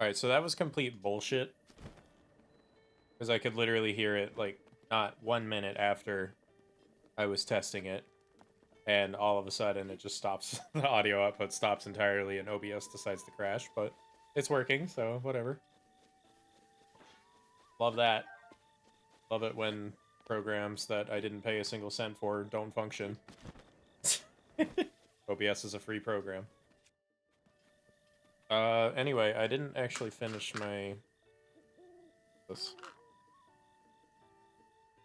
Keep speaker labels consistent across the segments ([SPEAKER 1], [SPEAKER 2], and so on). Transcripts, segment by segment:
[SPEAKER 1] Alright, so that was complete bullshit. Because I could literally hear it, like, not 1 minute after I was testing it. And all of a sudden, it just stops. The audio output stops entirely, and OBS decides to crash. But it's working, so whatever. Love that. Love it when programs that I didn't pay a single cent for don't function. OBS is a free program. Anyway, I didn't actually finish my... this.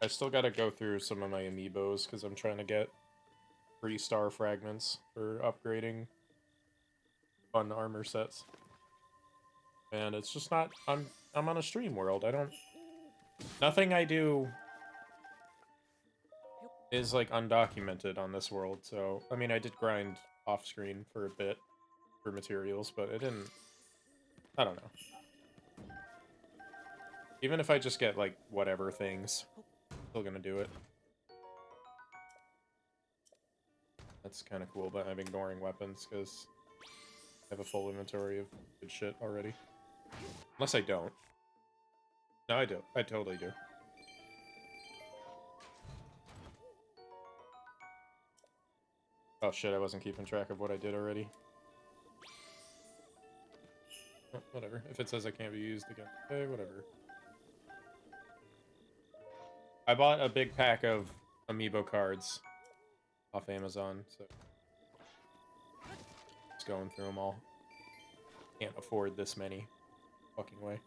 [SPEAKER 1] I still gotta go through some of my amiibos, because I'm trying to get 3-star fragments for upgrading fun armor sets. And it's just not... I'm on a stream world. I don't... Nothing I do is, like, undocumented on this world, so... I mean, I did grind off-screen for a bit for materials, but it didn't... I don't know. Even if I just get, like, whatever things, still gonna do it. That's kind of cool, but I'm ignoring weapons, because I have a full inventory of good shit already. Unless I don't. No, I do. I totally do. Oh shit, I wasn't keeping track of what I did already. Oh, whatever. If it says I can't be used again, okay, whatever. I bought a big pack of amiibo cards off Amazon, so just going through them all. Can't afford this many. Fucking way.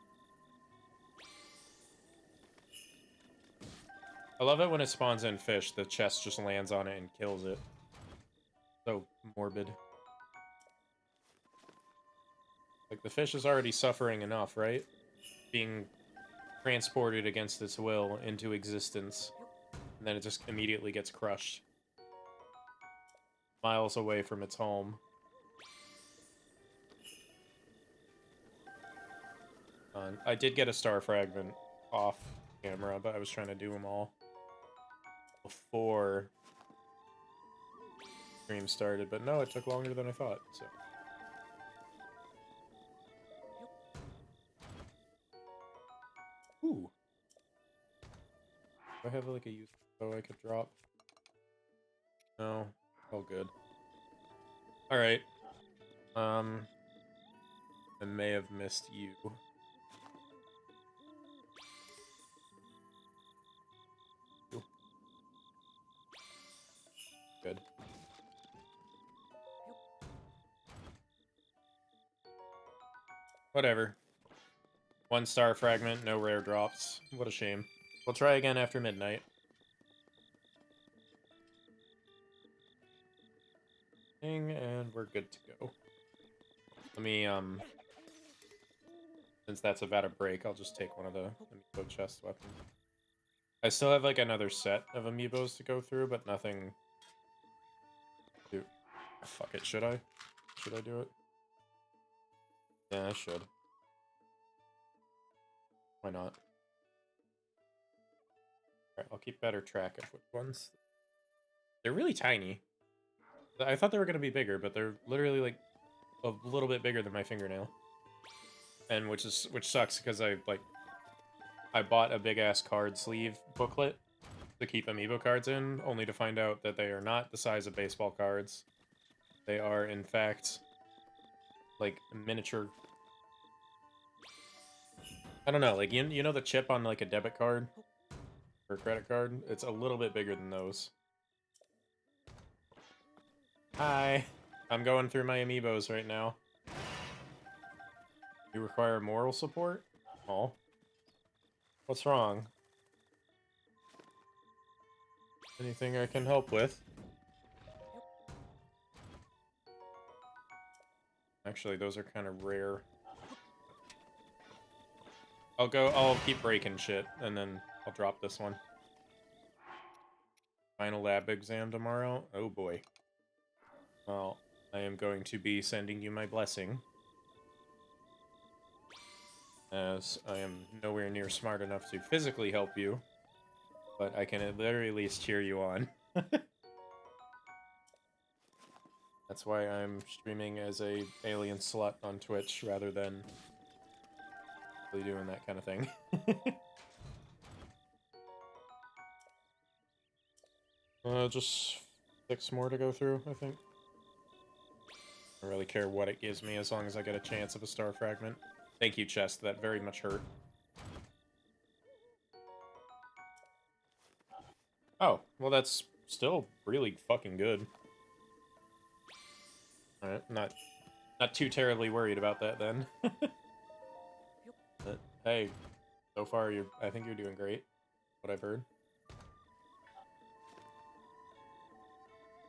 [SPEAKER 1] I love it when it spawns in fish, the chest just lands on it and kills it. So morbid. Like, the fish is already suffering enough, right? Being transported against its will into existence. And then it just immediately gets crushed. Miles away from its home. I did get a star fragment off camera, but I was trying to do them all before stream started. But no, it took longer than I thought, so... Ooh. Do I have, like, a use bow I could drop? No. All good. Alright. I may have missed you. Good. Whatever. 1-star fragment, no rare drops. What a shame. We'll try again after midnight. And we're good to go. Let me, since that's about a break, I'll just take one of the amiibo chest weapons. I still have, like, another set of amiibos to go through, but nothing... Dude, fuck it, should I? Should I do it? Yeah, I should. Why not? Alright, I'll keep better track of which ones. They're really tiny. I thought they were gonna be bigger, but they're literally, like, a little bit bigger than my fingernail. And which sucks, because I bought a big-ass card sleeve booklet to keep amiibo cards in, only to find out that they are not the size of baseball cards. They are, in fact, like, miniature... I don't know, like, you know the chip on, like, a debit card? Or a credit card? It's a little bit bigger than those. Hi! I'm going through my amiibos right now. You require moral support? Oh. What's wrong? Anything I can help with? Actually, those are kind of rare. I'll keep breaking shit, and then I'll drop this one. Final lab exam tomorrow? Oh boy. Well, I am going to be sending you my blessing. As I am nowhere near smart enough to physically help you. But I can at the very least cheer you on. That's why I'm streaming as a alien slut on Twitch rather than really doing that kind of thing. Just 6 more to go through, I think. I don't really care what it gives me as long as I get a chance of a star fragment. Thank you, chest. That very much hurt. Oh, well that's still really fucking good. Alright, not too terribly worried about that then. But, hey, so far I think you're doing great. What I've heard.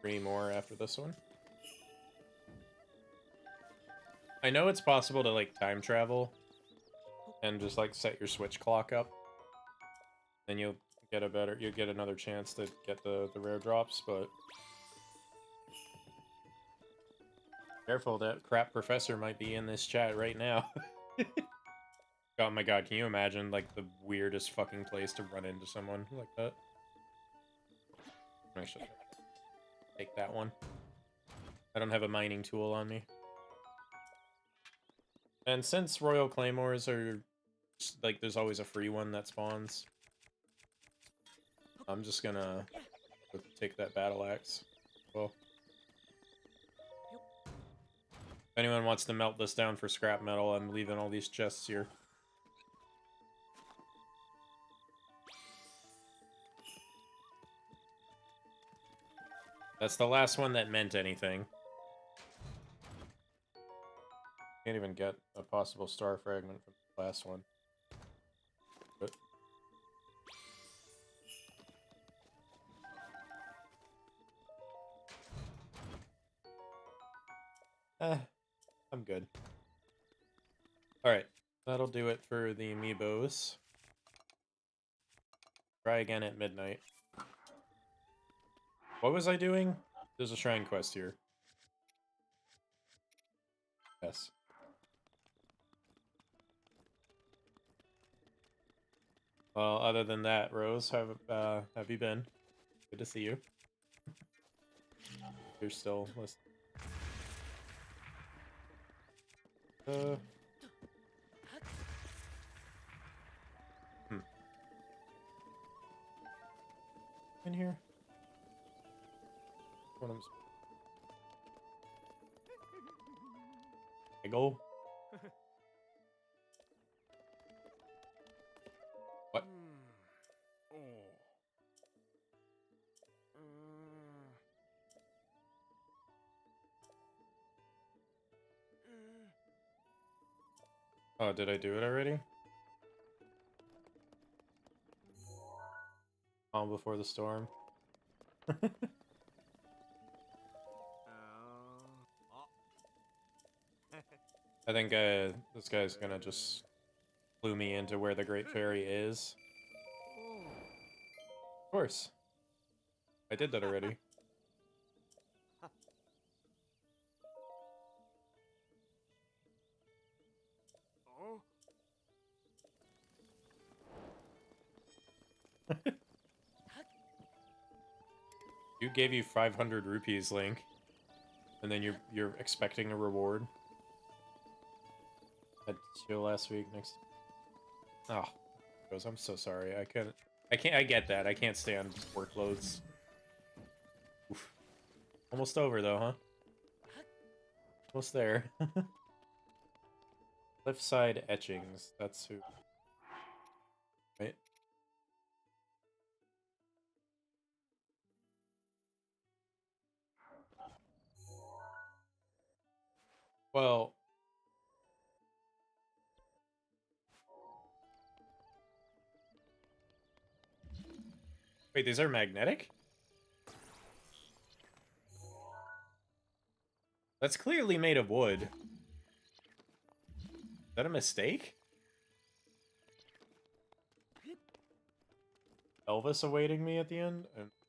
[SPEAKER 1] 3 more after this one. I know it's possible to like time travel and just like set your switch clock up. Then you'll get another chance to get the rare drops, but careful, that crap professor might be in this chat right now. Oh my god, can you imagine like the weirdest fucking place to run into someone like that? I should take that one. I don't have a mining tool on me. And since Royal Claymores are like there's always a free one that spawns, I'm just gonna take that battle axe. Well, if anyone wants to melt this down for scrap metal, I'm leaving all these chests here. That's the last one that meant anything. Can't even get a possible star fragment from the last one. But I'm good. Alright, that'll do it for the amiibos. Try again at midnight. What was I doing? There's a shrine quest here. Yes. Well, other than that, Rose, have you been? Good to see you. You're still listening. In here? What am I go? What? Oh, did I do it already? Calm before the storm. I think this guy's gonna just clue me into where the Great Fairy is. Of course. I did that already. You gave you 500 rupees, Link. And then you're expecting a reward. Had chill last week next. Oh, goes. I'm so sorry. I can't. I get that. I can't stand workloads. Oof. Almost over though, huh? Almost there. Cliffside etchings. That's who. Right. Well. Wait, these are magnetic? That's clearly made of wood. Is that a mistake? Elvis awaiting me at the end?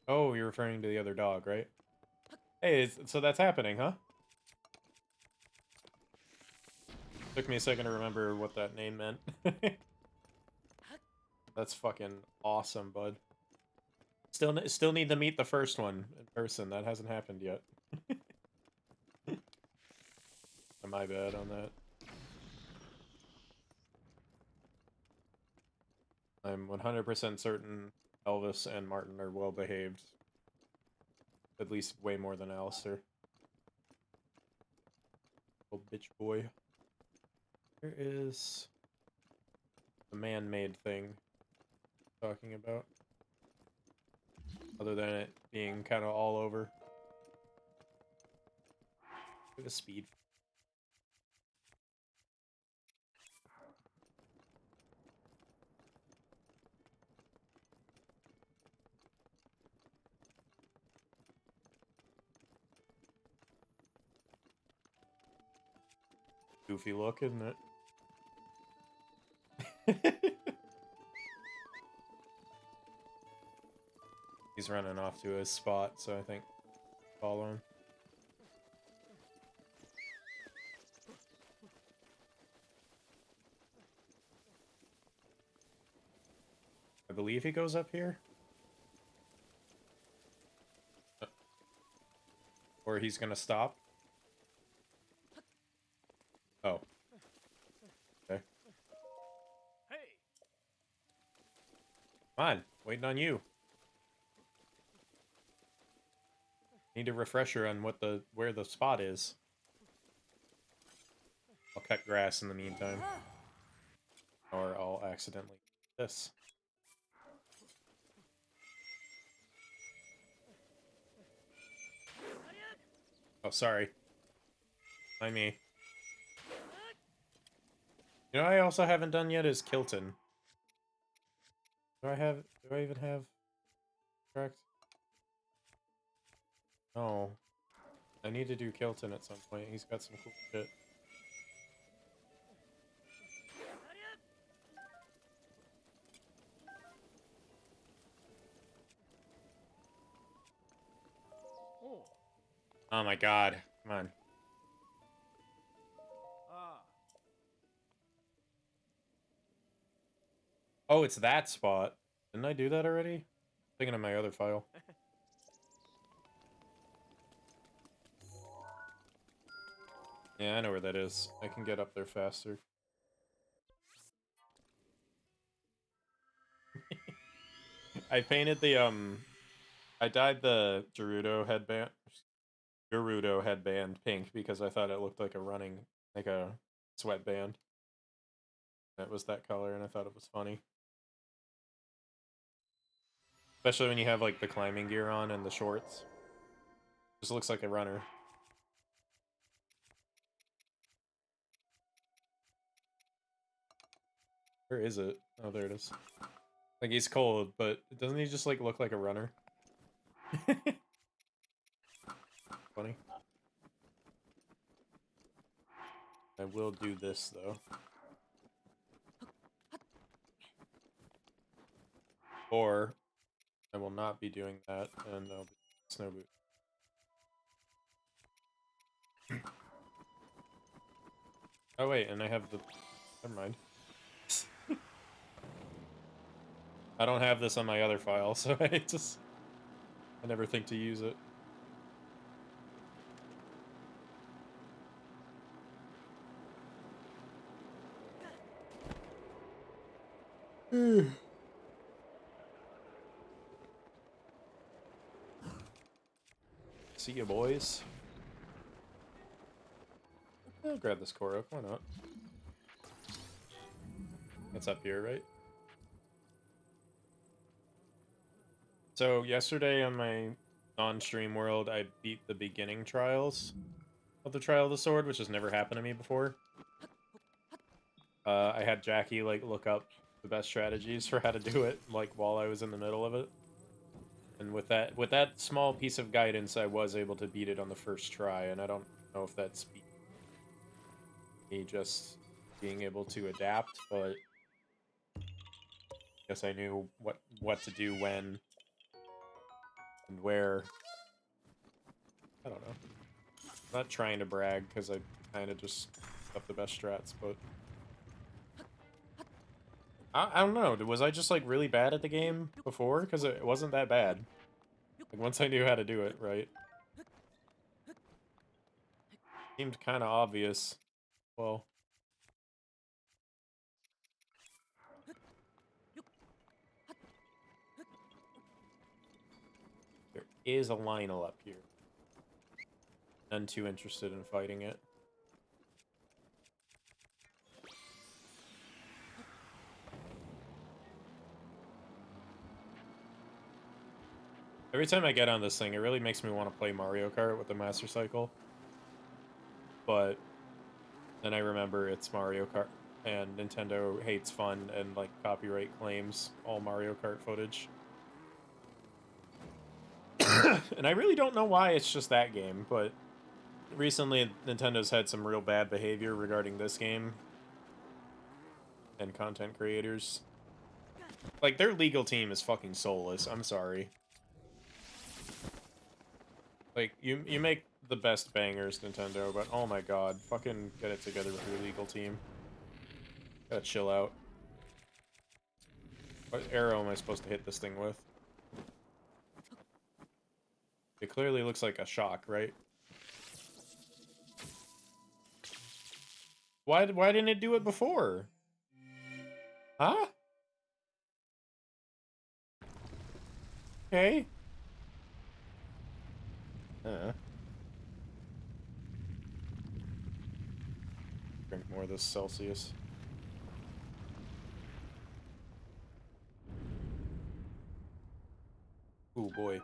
[SPEAKER 1] Oh, you're referring to the other dog, right? Hey, so that's happening, huh? Took me a second to remember what that name meant. That's fucking awesome, bud. Still need to meet the first one in person. That hasn't happened yet. My bad on that. I'm 100% certain Elvis and Martin are well behaved. At least way more than Alistair. Little bitch boy. There is the man-made thing I'm talking about. Other than it being kind of all over. Look at the speed. Goofy look, isn't it? He's running off to his spot, so I think follow him. I believe he goes up here. Or he's gonna stop. Oh. Okay.
[SPEAKER 2] Hey.
[SPEAKER 1] Come on, waiting on you. Need a refresher on where the spot is. I'll cut grass in the meantime. Or I'll accidentally do this. Oh, sorry. Mind me. You know what I also haven't done yet is Kilton. Do I even have correct? No. I need to do Kilton at some point. He's got some cool shit.
[SPEAKER 2] Oh.
[SPEAKER 1] Oh my god. Come on.
[SPEAKER 2] Ah.
[SPEAKER 1] Oh, it's that spot. Didn't I do that already? Thinking of my other file. Yeah, I know where that is. I can get up there faster. I painted the, I dyed the Gerudo headband pink because I thought it looked like like a sweatband. It was that color and I thought it was funny. Especially when you have, like, the climbing gear on and the shorts. Just looks like a runner. Where is it? Oh, there it is. Like, he's cold, but doesn't he just, like, look like a runner? Funny. I will do this, though. Or, I will not be doing that, and I'll be snow boot. Oh, wait, and I have the... Never mind. I don't have this on my other file, so I never think to use it. See ya, boys. I'll grab this Korok, why not? It's up here, right? So, yesterday on my non-stream world, I beat the beginning trials of the Trial of the Sword, which has never happened to me before. I had Jackie, like, look up the best strategies for how to do it, like, while I was in the middle of it. And with that small piece of guidance, I was able to beat it on the first try, and I don't know if that's me just being able to adapt, but I guess I knew what to do when and where. I don't know. I'm not trying to brag, because I kind of just up the best strats, but... I don't know, was I just, like, really bad at the game before? Because it wasn't that bad. Like, once I knew how to do it, right? Seemed kind of obvious. Well... There is a Lionel up here. None too interested in fighting it. Every time I get on this thing, it really makes me want to play Mario Kart with the Master Cycle. But then I remember it's Mario Kart, and Nintendo hates fun and, like, copyright claims all Mario Kart footage. And I really don't know why it's just that game, but recently Nintendo's had some real bad behavior regarding this game and content creators. Like, their legal team is fucking soulless, I'm sorry. Like, you make the best bangers, Nintendo, but oh my god, fucking get it together with your legal team. Gotta chill out. What arrow am I supposed to hit this thing with? It clearly looks like a shock, right? Why didn't it do it before? Huh? Okay. Drink more of this Celsius. Ooh, boy.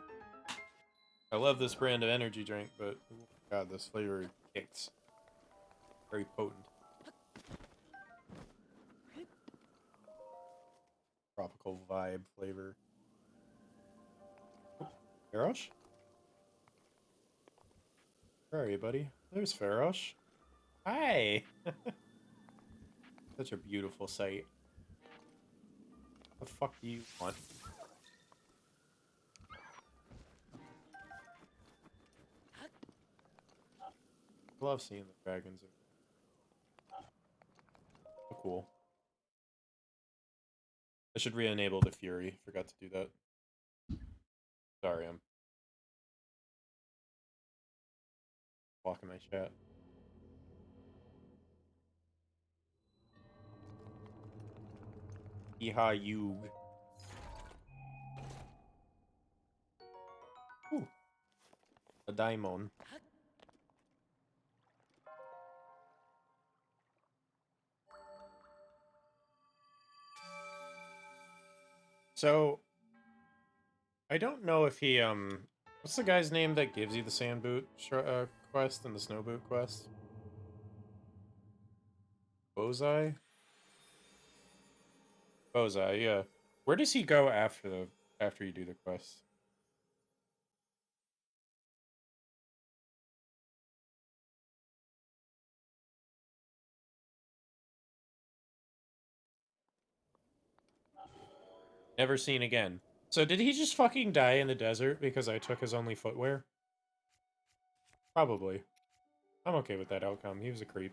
[SPEAKER 1] I love this brand of energy drink, but oh god, this flavor kicks. Very potent. Tropical vibe flavor. Farosh? Where are you, buddy? There's Farosh. Hi! Such a beautiful sight. What the fuck do you want? I love seeing the dragons. So cool. I should re-enable the Fury. Forgot to do that. Sorry, I'm blocking my chat. Iha Yug. Ooh. A Daimon. So, I don't know if he, what's the guy's name that gives you the sand boot quest and the snow boot quest? Bozai? Bozai, yeah. Where does he go after you do the quest? Never seen again. So did he just fucking die in the desert because I took his only footwear? Probably. I'm okay with that outcome. He was a creep.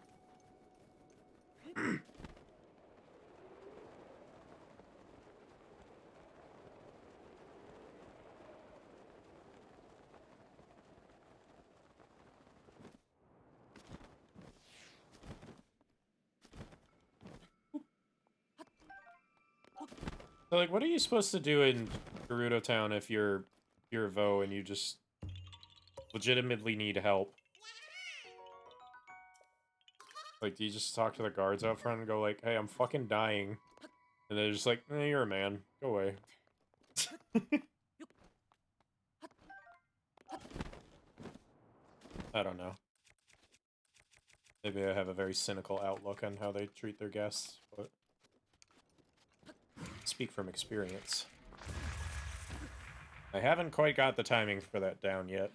[SPEAKER 1] So, like, what are you supposed to do in Gerudo Town if you're Vo and you just legitimately need help? Like, do you just talk to the guards out front and go like, hey, I'm fucking dying? And they're just like, eh, you're a man. Go away. I don't know. Maybe I have a very cynical outlook on how they treat their guests, but speak from experience. I haven't quite got the timing for that down yet.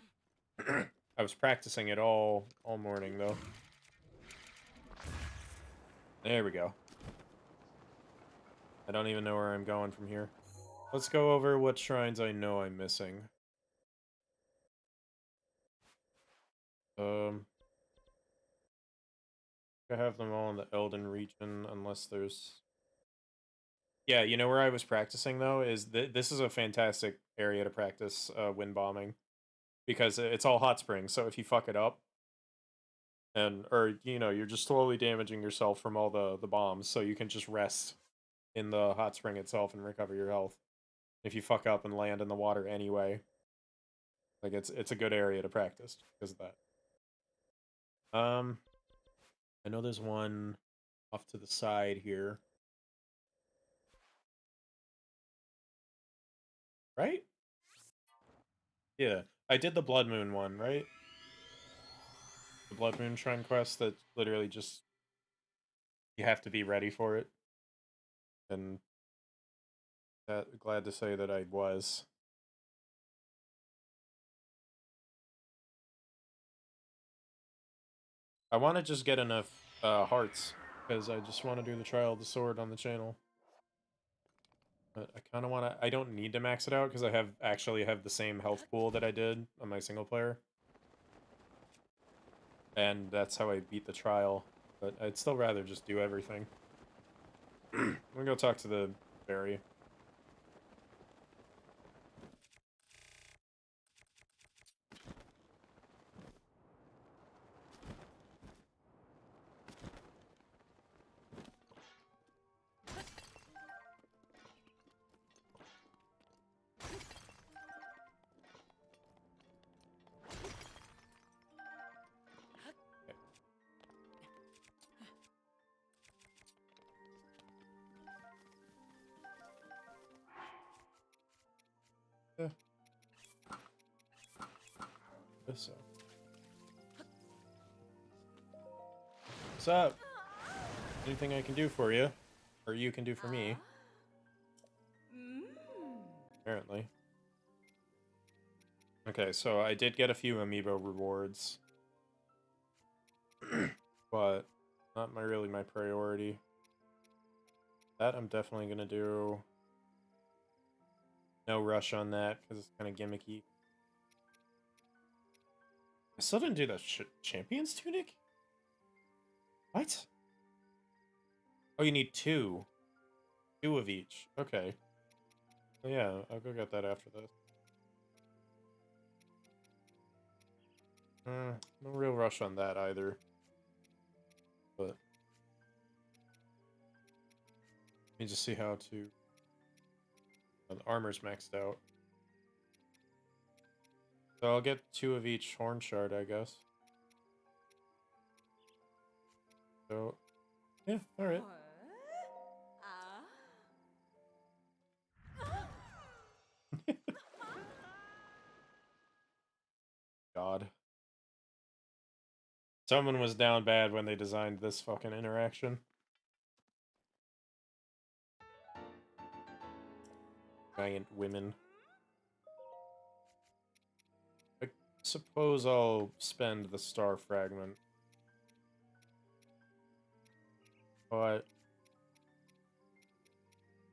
[SPEAKER 1] I was practicing it all morning, though. There we go. I don't even know where I'm going from here. Let's go over what shrines I know I'm missing. I have them all in the Elden region, unless there's... Yeah, you know where I was practicing, though? Is this is a fantastic area to practice wind bombing. Because it's all hot springs, so if you fuck it up, or, you know, you're just slowly damaging yourself from all the bombs, so you can just rest in the hot spring itself and recover your health. If you fuck up and land in the water anyway, Like it's a good area to practice because of that. I know there's one off to the side here. Right? Yeah. I did the Blood Moon one, right? The Blood Moon Shrine quest that literally just you have to be ready for it. And glad to say that I was. I want to just get enough hearts because I just want to do the Trial of the Sword on the channel. But I kind of want to. I don't need to max it out because I actually have the same health pool that I did on my single player, and that's how I beat the trial. But I'd still rather just do everything. I'm gonna go talk to the fairy. Yeah. Guess so. What's up? Anything I can do for you? Or you can do for me? Apparently. Okay, so I did get a few amiibo rewards. But not really my priority. That I'm definitely gonna do. No rush on that, because it's kind of gimmicky. I still didn't do the Champion's Tunic? What? Oh, you need two. Two of each. Okay. Well, yeah, I'll go get that after this. No real rush on that either. But let me just see how to... the armor's maxed out. So I'll get two of each horn shard, I guess. So, yeah, alright. God. Someone was down bad when they designed this fucking interaction. Giant women. I suppose I'll spend the star fragment. But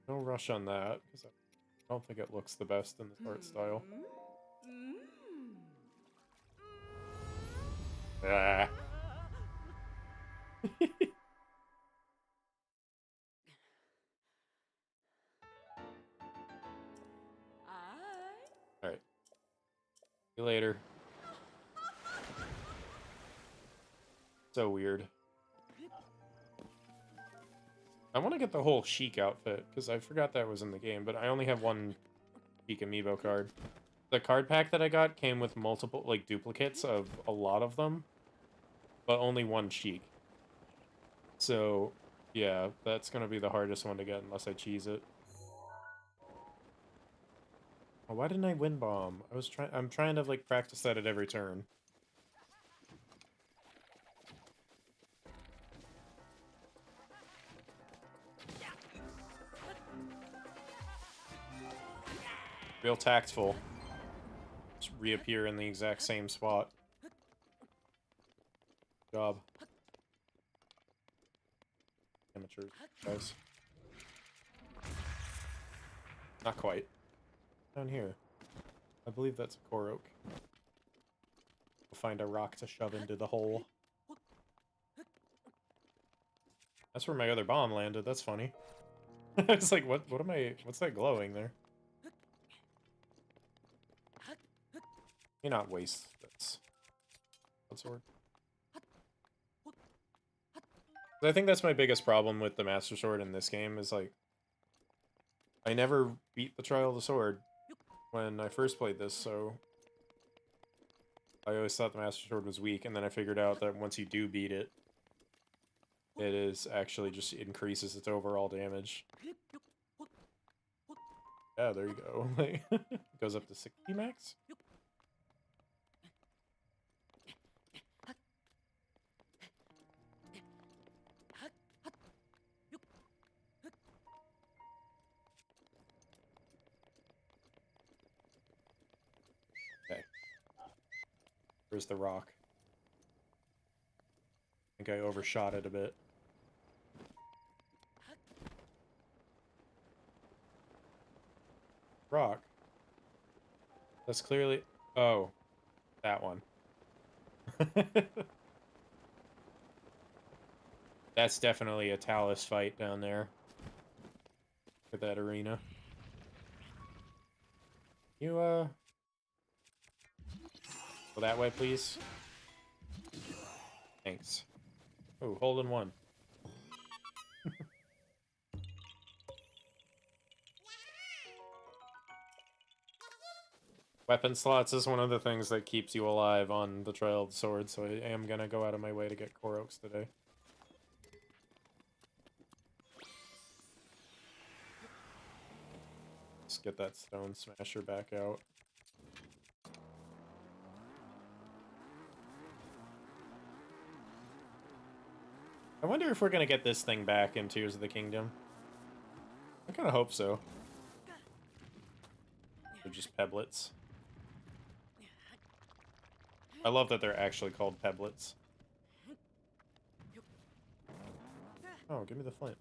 [SPEAKER 1] no rush on that, because I don't think it looks the best in this art style. Ah. Alright. See you later. So weird. I want to get the whole Sheik outfit, because I forgot that was in the game, but I only have one Sheik amiibo card. The card pack that I got came with multiple, like, duplicates of a lot of them, but only one Sheik. So, yeah, that's gonna be the hardest one to get unless I cheese it. Oh, why didn't I win bomb? I'm trying to, like, practice that at every turn. Real tactful. Just reappear in the exact same spot. Job. Amateurs, guys. Not quite. Down here. I believe that's a Korok. We'll find a rock to shove into the hole. That's where my other bomb landed, that's funny. It's like, what's that glowing there? May not waste this. Sword. I think that's my biggest problem with the Master Sword in this game, is like, I never beat the Trial of the Sword when I first played this, so I always thought the Master Sword was weak, and then I figured out that once you do beat it, it is actually just increases its overall damage. Yeah, there you go. Like, goes up to 60 max? Okay. Where's the rock? I think I overshot it a bit. Rock. That's clearly... Oh. That one. That's definitely a Talus fight down there. Look at that arena. You, go that way, please? Thanks. Oh, hole in one. Weapon slots is one of the things that keeps you alive on the Trail of the Sword, so I am gonna go out of my way to get Koroks today. Let's get that Stone Smasher back out. I wonder if we're gonna get this thing back in Tears of the Kingdom. I kinda hope so. They're just Peblets. I love that they're actually called Peblets. Oh, give me the flint.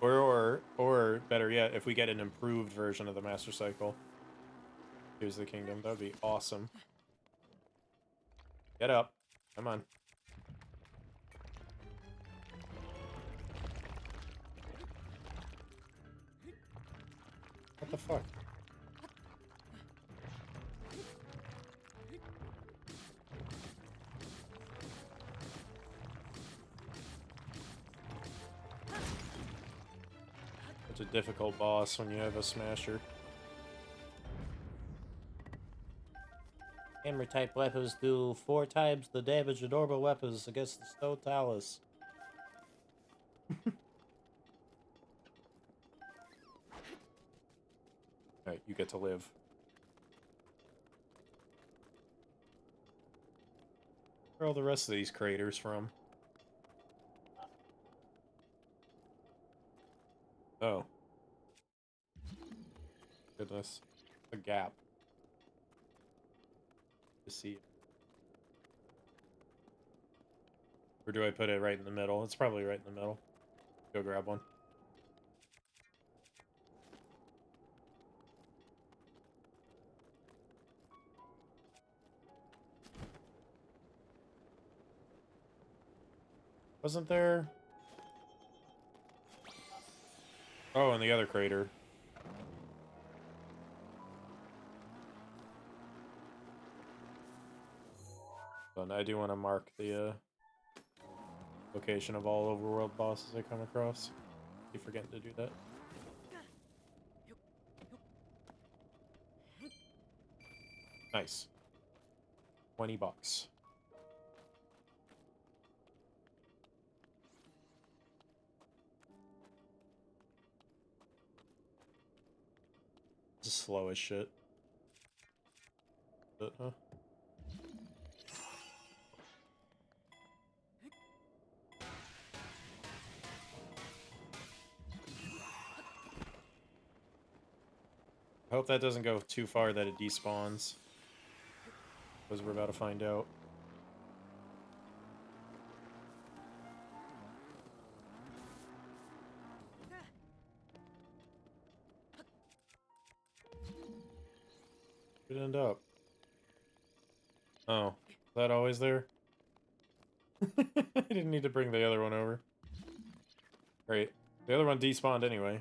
[SPEAKER 1] Or better yet, if we get an improved version of the Master Cycle. Here's the Kingdom. That would be awesome. Get up. Come on. What the fuck? It's a difficult boss when you have a Smasher. Hammer-type weapons do 4 times the damage of normal weapons against the Stone Talus. Alright, you get to live. Where are all the rest of these craters from? Oh. Goodness. A gap. To see it. Or do I put it right in the middle? It's probably right in the middle. Go grab one. Wasn't there... Oh, and the other crater. But I do want to mark the location of all overworld bosses I come across. Keep forgetting to do that. Nice. $20. This is slow as shit. But, huh? I hope that doesn't go too far that it despawns. Because we're about to find out. Where'd it end up? Oh, is that always there? I didn't need to bring the other one over. Great. The other one despawned anyway.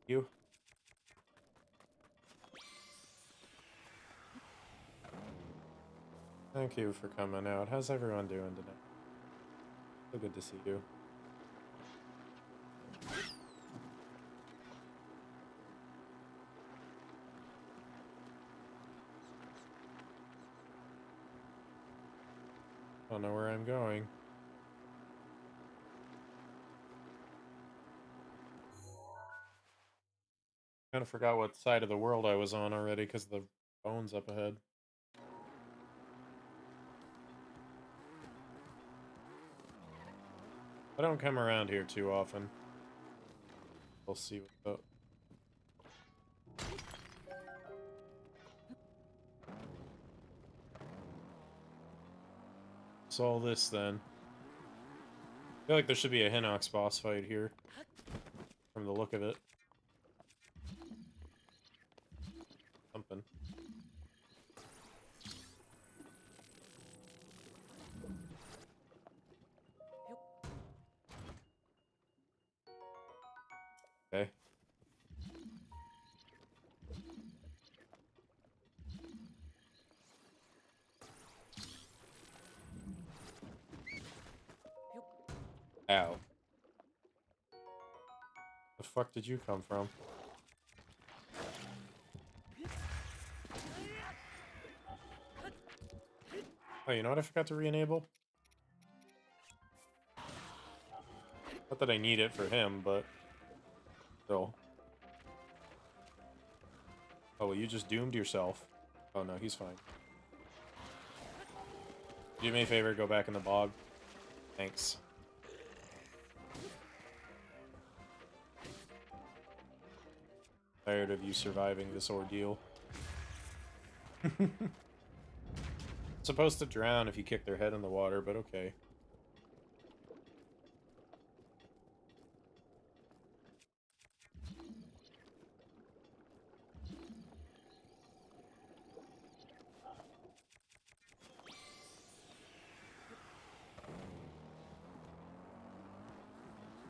[SPEAKER 1] You. Thank you for coming out. How's everyone doing tonight? So good to see you. Don't know where I'm going. Kind of forgot what side of the world I was on already because the phone's up ahead. I don't come around here too often. We'll see what's up. So all this then. I feel like there should be a Hinox boss fight here. From the look of it. Something. Okay. Ow. The fuck did you come from? Oh, you know what I forgot to re-enable? Not that I need it for him, but still. Oh, well, you just doomed yourself. Oh no, he's fine. Do me a favor, go back in the bog. Thanks. Tired of you surviving this ordeal. Supposed to drown if you kick their head in the water, but okay.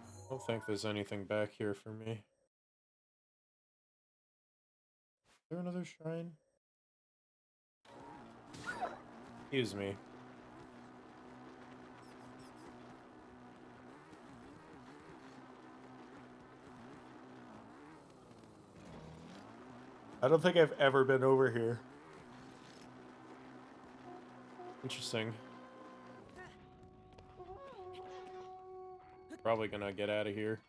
[SPEAKER 1] I don't think there's anything back here for me. Is there another shrine? Excuse me. I don't think I've ever been over here. Interesting. Probably gonna get out of here.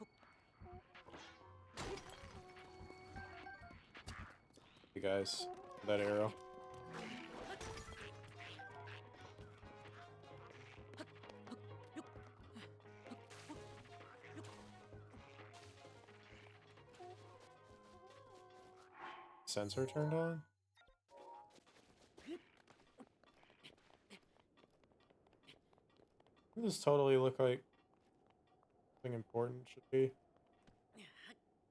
[SPEAKER 1] You guys, that arrow. Sensor turned on? Doesn't this totally look like something important should be?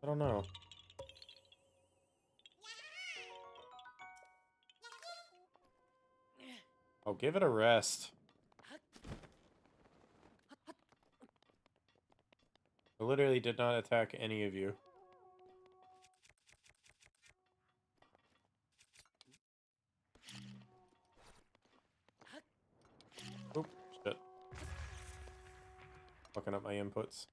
[SPEAKER 1] I don't know. Oh, give it a rest. I literally did not attack any of you. Oop, shit. Fucking up my inputs.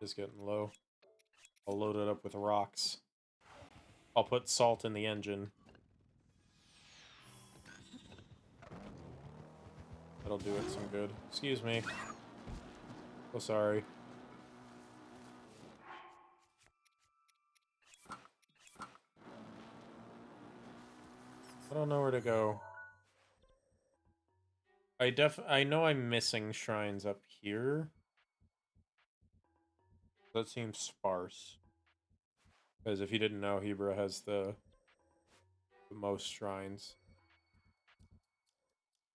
[SPEAKER 1] Just getting low. I'll load it up with rocks. I'll put salt in the engine. That'll do it some good. Excuse me. So sorry. I don't know where to go. I know I'm missing shrines up here. That seems sparse. Because if you didn't know, Hebra has the most shrines.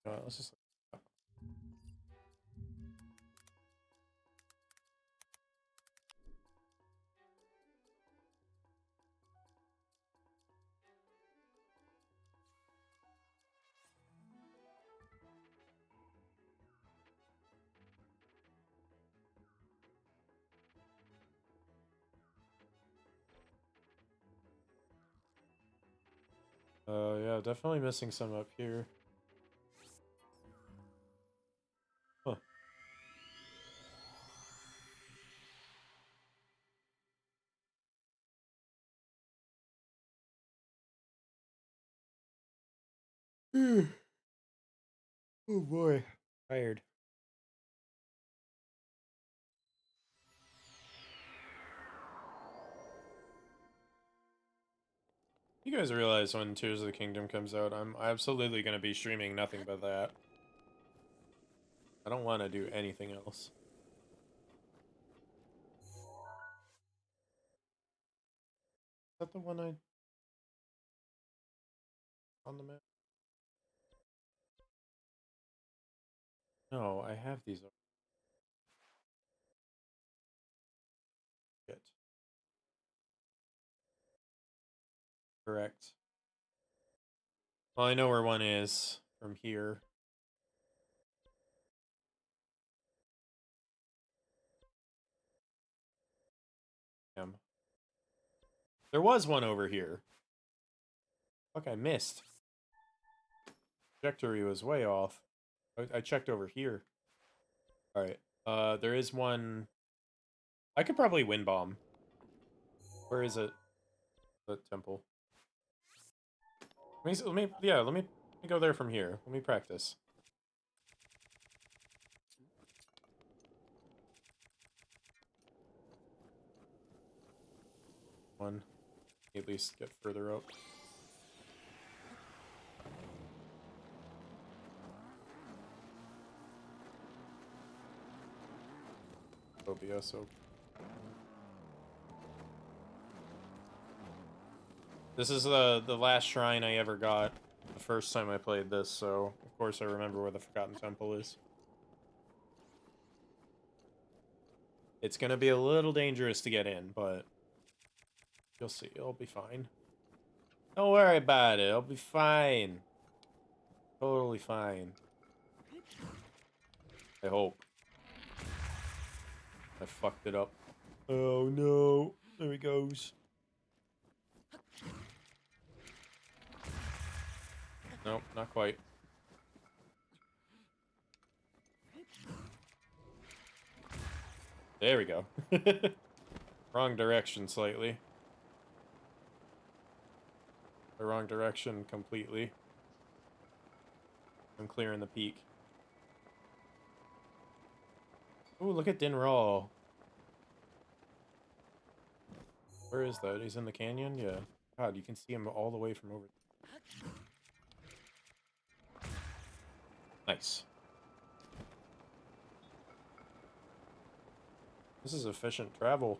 [SPEAKER 1] Let's just... Yeah, definitely missing some up here. Huh. Oh boy. Tired. You guys realize when Tears of the Kingdom comes out, I'm absolutely going to be streaming nothing but that. I don't want to do anything else. Is that the one I... on the map? No, I have these. Shit. Correct. Well, I know where one is from here. Damn. There was one over here. Fuck, I missed. Trajectory was way off. I checked over here. Alright. There is one... I could probably wind bomb. Where is it? The temple. Let me go there from here. Let me practice. One. At least get further up. OBS open. This is the last shrine I ever got the first time I played this, so of course I remember where the Forgotten Temple is. It's gonna be a little dangerous to get in, but you'll see, it'll be fine. Don't worry about it, it'll be fine. Totally fine. I hope. I fucked it up. Oh no, there he goes. Nope, not quite. There we go. Wrong direction slightly. The wrong direction completely. I'm clearing the peak. Ooh, look at Din Raw. Where is that? He's in the canyon? Yeah. God, you can see him all the way from over there. Nice. This is efficient travel.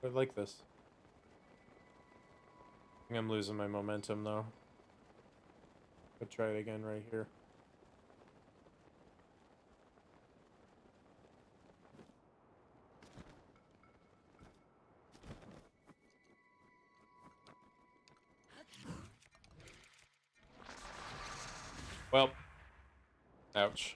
[SPEAKER 1] I like this. I think I'm losing my momentum, though. Could try it again right here. Well. Ouch.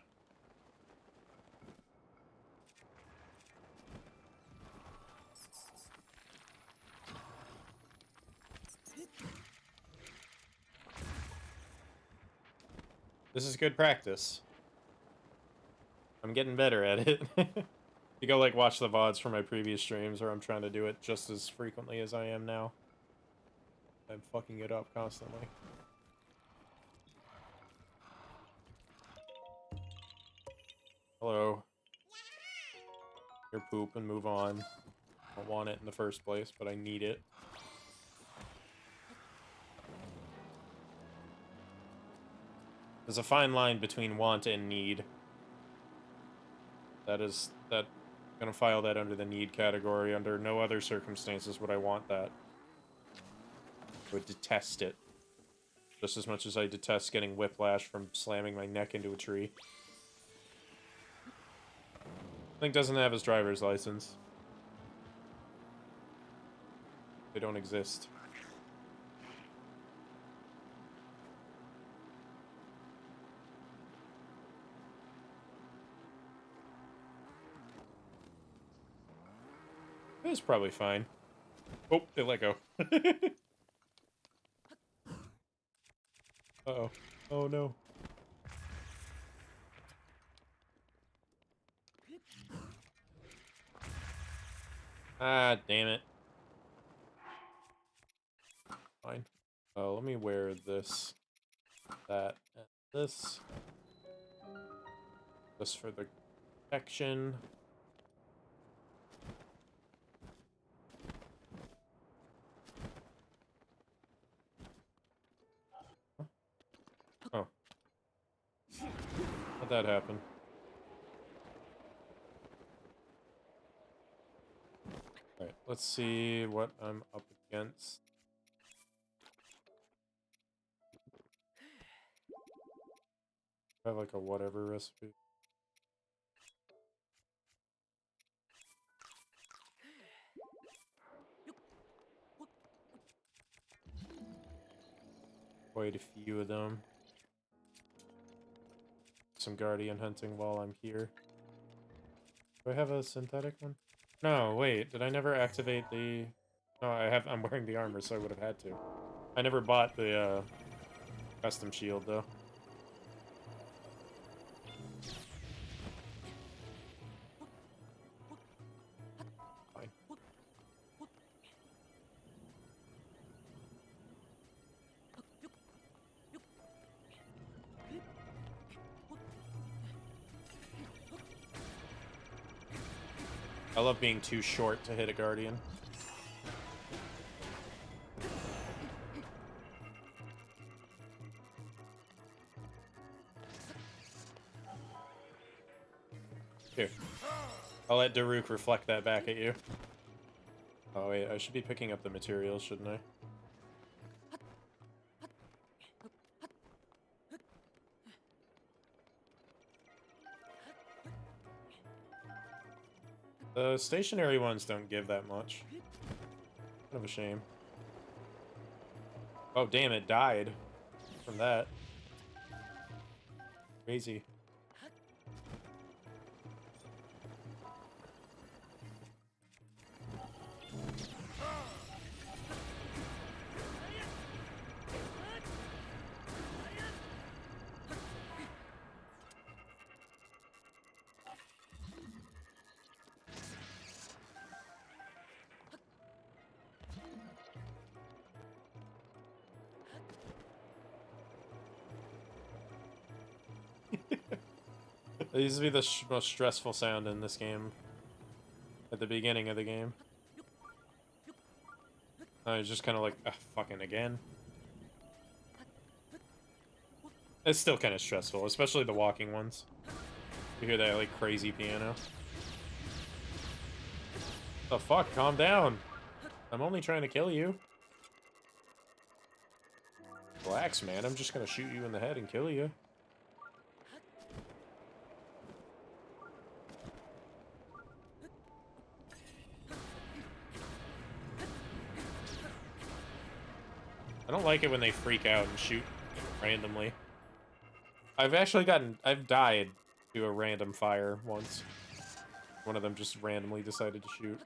[SPEAKER 1] This is good practice. I'm getting better at it. You go, like, watch the VODs from my previous streams, or I'm trying to do it just as frequently as I am now. I'm fucking it up constantly. Hello. Your poop and move on. I don't want it in the first place, but I need it. There's a fine line between want and need. That I'm gonna file that under the need category. Under no other circumstances would I want that. I would detest it. Just as much as I detest getting whiplash from slamming my neck into a tree. Link doesn't have his driver's license. They don't exist. It's probably fine. Oh, it let go. Uh-oh. Oh, no. Ah, damn it. Fine. Oh, let me wear this, that, and this. Just for the protection. Oh. How'd that happen? Alright, let's see what I'm up against. I have like a whatever recipe. Quite a few of them. Some guardian hunting while I'm here. Do I have a synthetic one? No, wait, did I never activate the... No, I'm wearing the armor, so I would have had to. I never bought the, custom shield, though. Fine. I love being too short to hit a guardian. Here. I'll let Daruk reflect that back at you. Oh wait, I should be picking up the materials, shouldn't I? The stationary ones don't give that much. Kind of a shame. Oh damn, it died from that. Crazy. It used to be the most stressful sound in this game. At the beginning of the game. I was just kind of like, ah, fucking again. It's still kind of stressful, especially the walking ones. You hear that, like, crazy piano. The fuck? Calm down. I'm only trying to kill you. Relax, man. I'm just gonna shoot you in the head and kill you. I don't like it when they freak out and shoot randomly. I've died to a random fire once. One of them just randomly decided to shoot.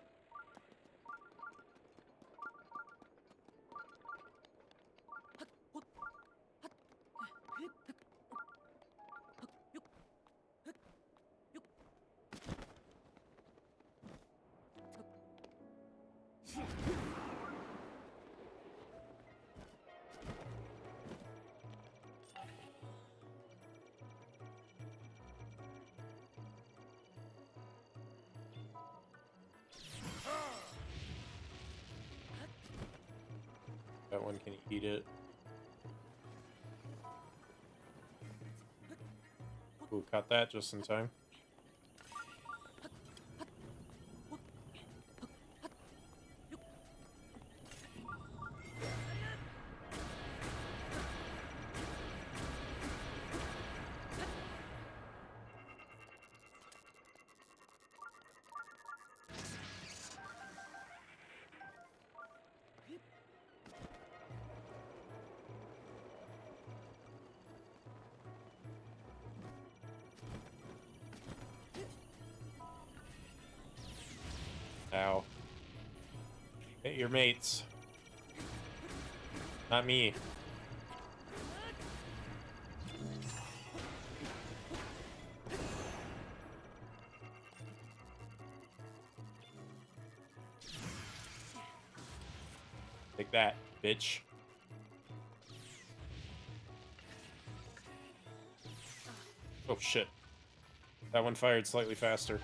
[SPEAKER 1] That one can eat it. Ooh, caught that just in time. Ow. Hit your mates. Not me. Take that, bitch. Oh shit. That one fired slightly faster.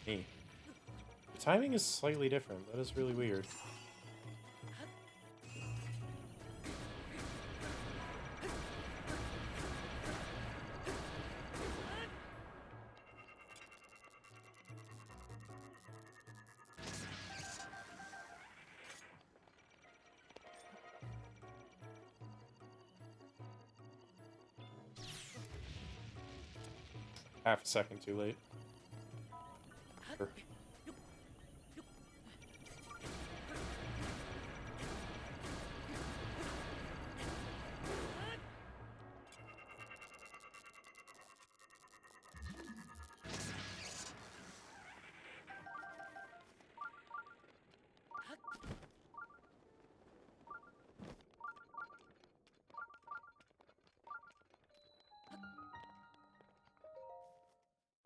[SPEAKER 1] Me. The timing is slightly different. That is really weird. Half a second too late. Sure.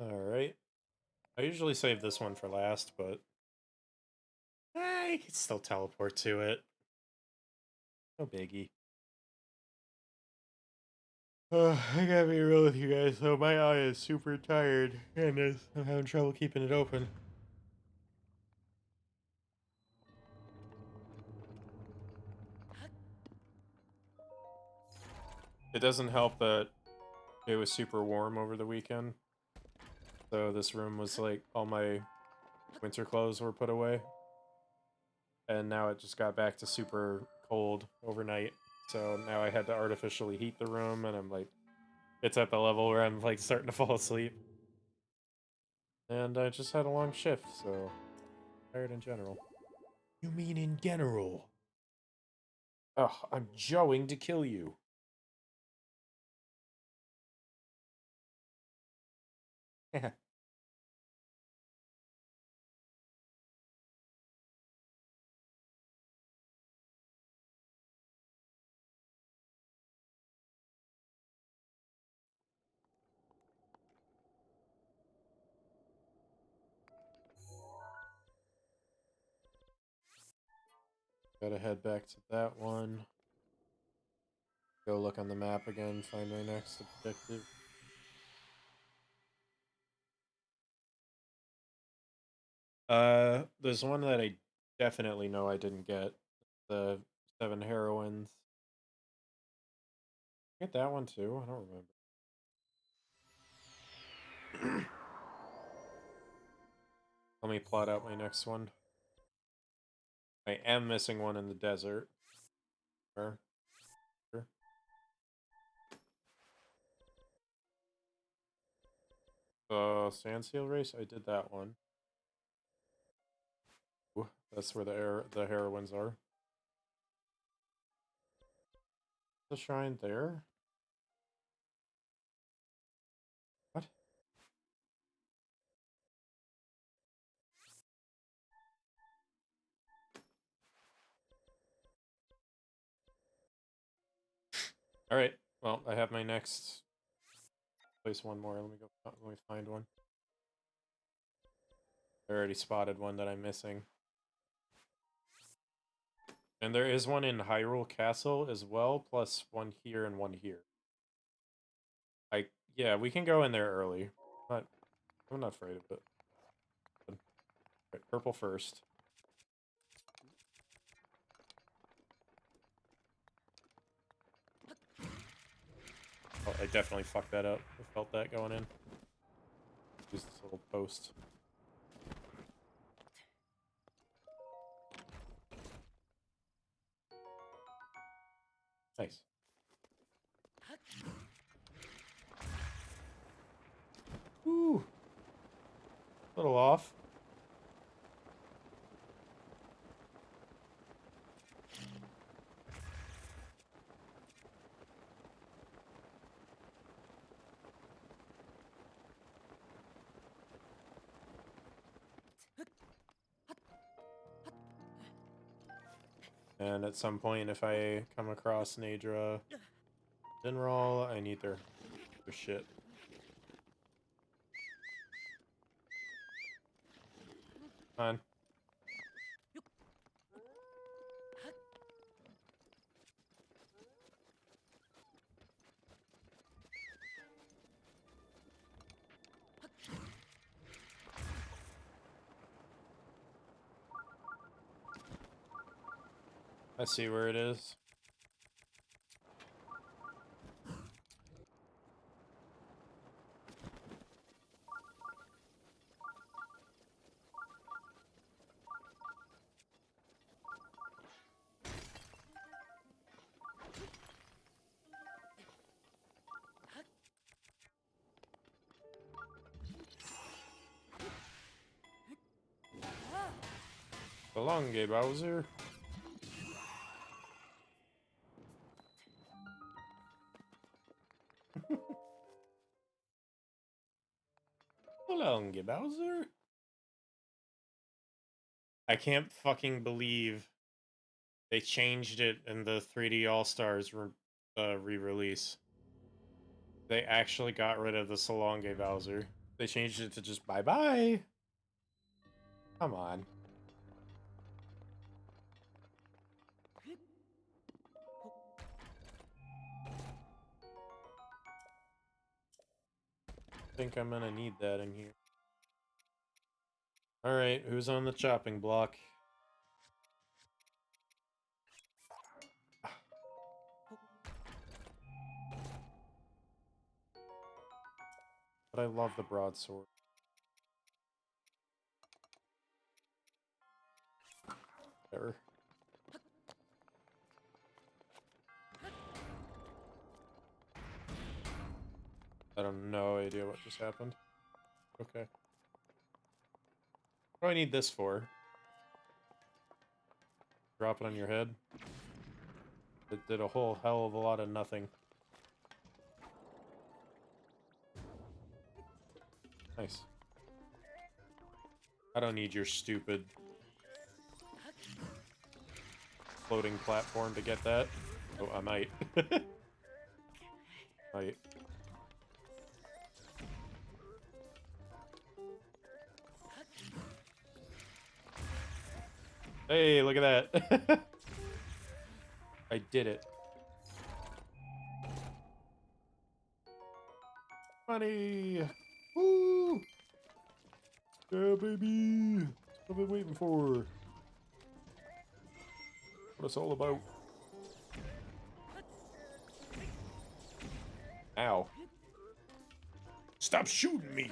[SPEAKER 1] Alright. I usually save this one for last, but I can still teleport to it. No biggie. I gotta be real with you guys, though. My eye is super tired, and I'm having trouble keeping it open. It doesn't help that it was super warm over the weekend. So this room was like, all my winter clothes were put away. And now it just got back to super cold overnight. So now I had to artificially heat the room, and I'm like, it's at the level where I'm like starting to fall asleep. And I just had a long shift, so tired in general. You mean in general? Ugh, I'm going to kill you. Gotta head back to that one. Go look on the map again, find my next objective. There's one that I definitely know I didn't get. The 7 heroines. Get that one too? I don't remember. Let me plot out my next one. I am missing one in the desert. Sure. Sure. Sand seal race? I did that one. Ooh, that's where the heroines are. The shrine there? What? Alright, well, I have my next. Place one more. Let me find one. I already spotted one that I'm missing. And there is one in Hyrule Castle as well, plus one here and one here. Yeah, we can go in there early. I'm not afraid of it. Right, purple first. Oh, I definitely fucked that up. I felt that going in. Use this little post. Nice. Woo! A little off. And at some point, if I come across Nadra Dinral, I need their shit. Come on. I see where it is. Belonge, Bowser. Belonge, Bowser. I can't fucking believe they changed it in the 3D All-Stars re-release. They actually got rid of the Salonge Bowser. They changed it to just bye-bye. Come on. I think I'm gonna need that in here. Alright, who's on the chopping block? But I love the broadsword. Error. I have no idea what just happened. Okay. What do I need this for? Drop it on your head? It did a whole hell of a lot of nothing. Nice. I don't need your stupid floating platform to get that. Oh, I might. Might. Hey, look at that. I did it. Money! Woo! Yeah, baby! That's what I've been waiting for. What it's all about. Ow. Stop shooting me!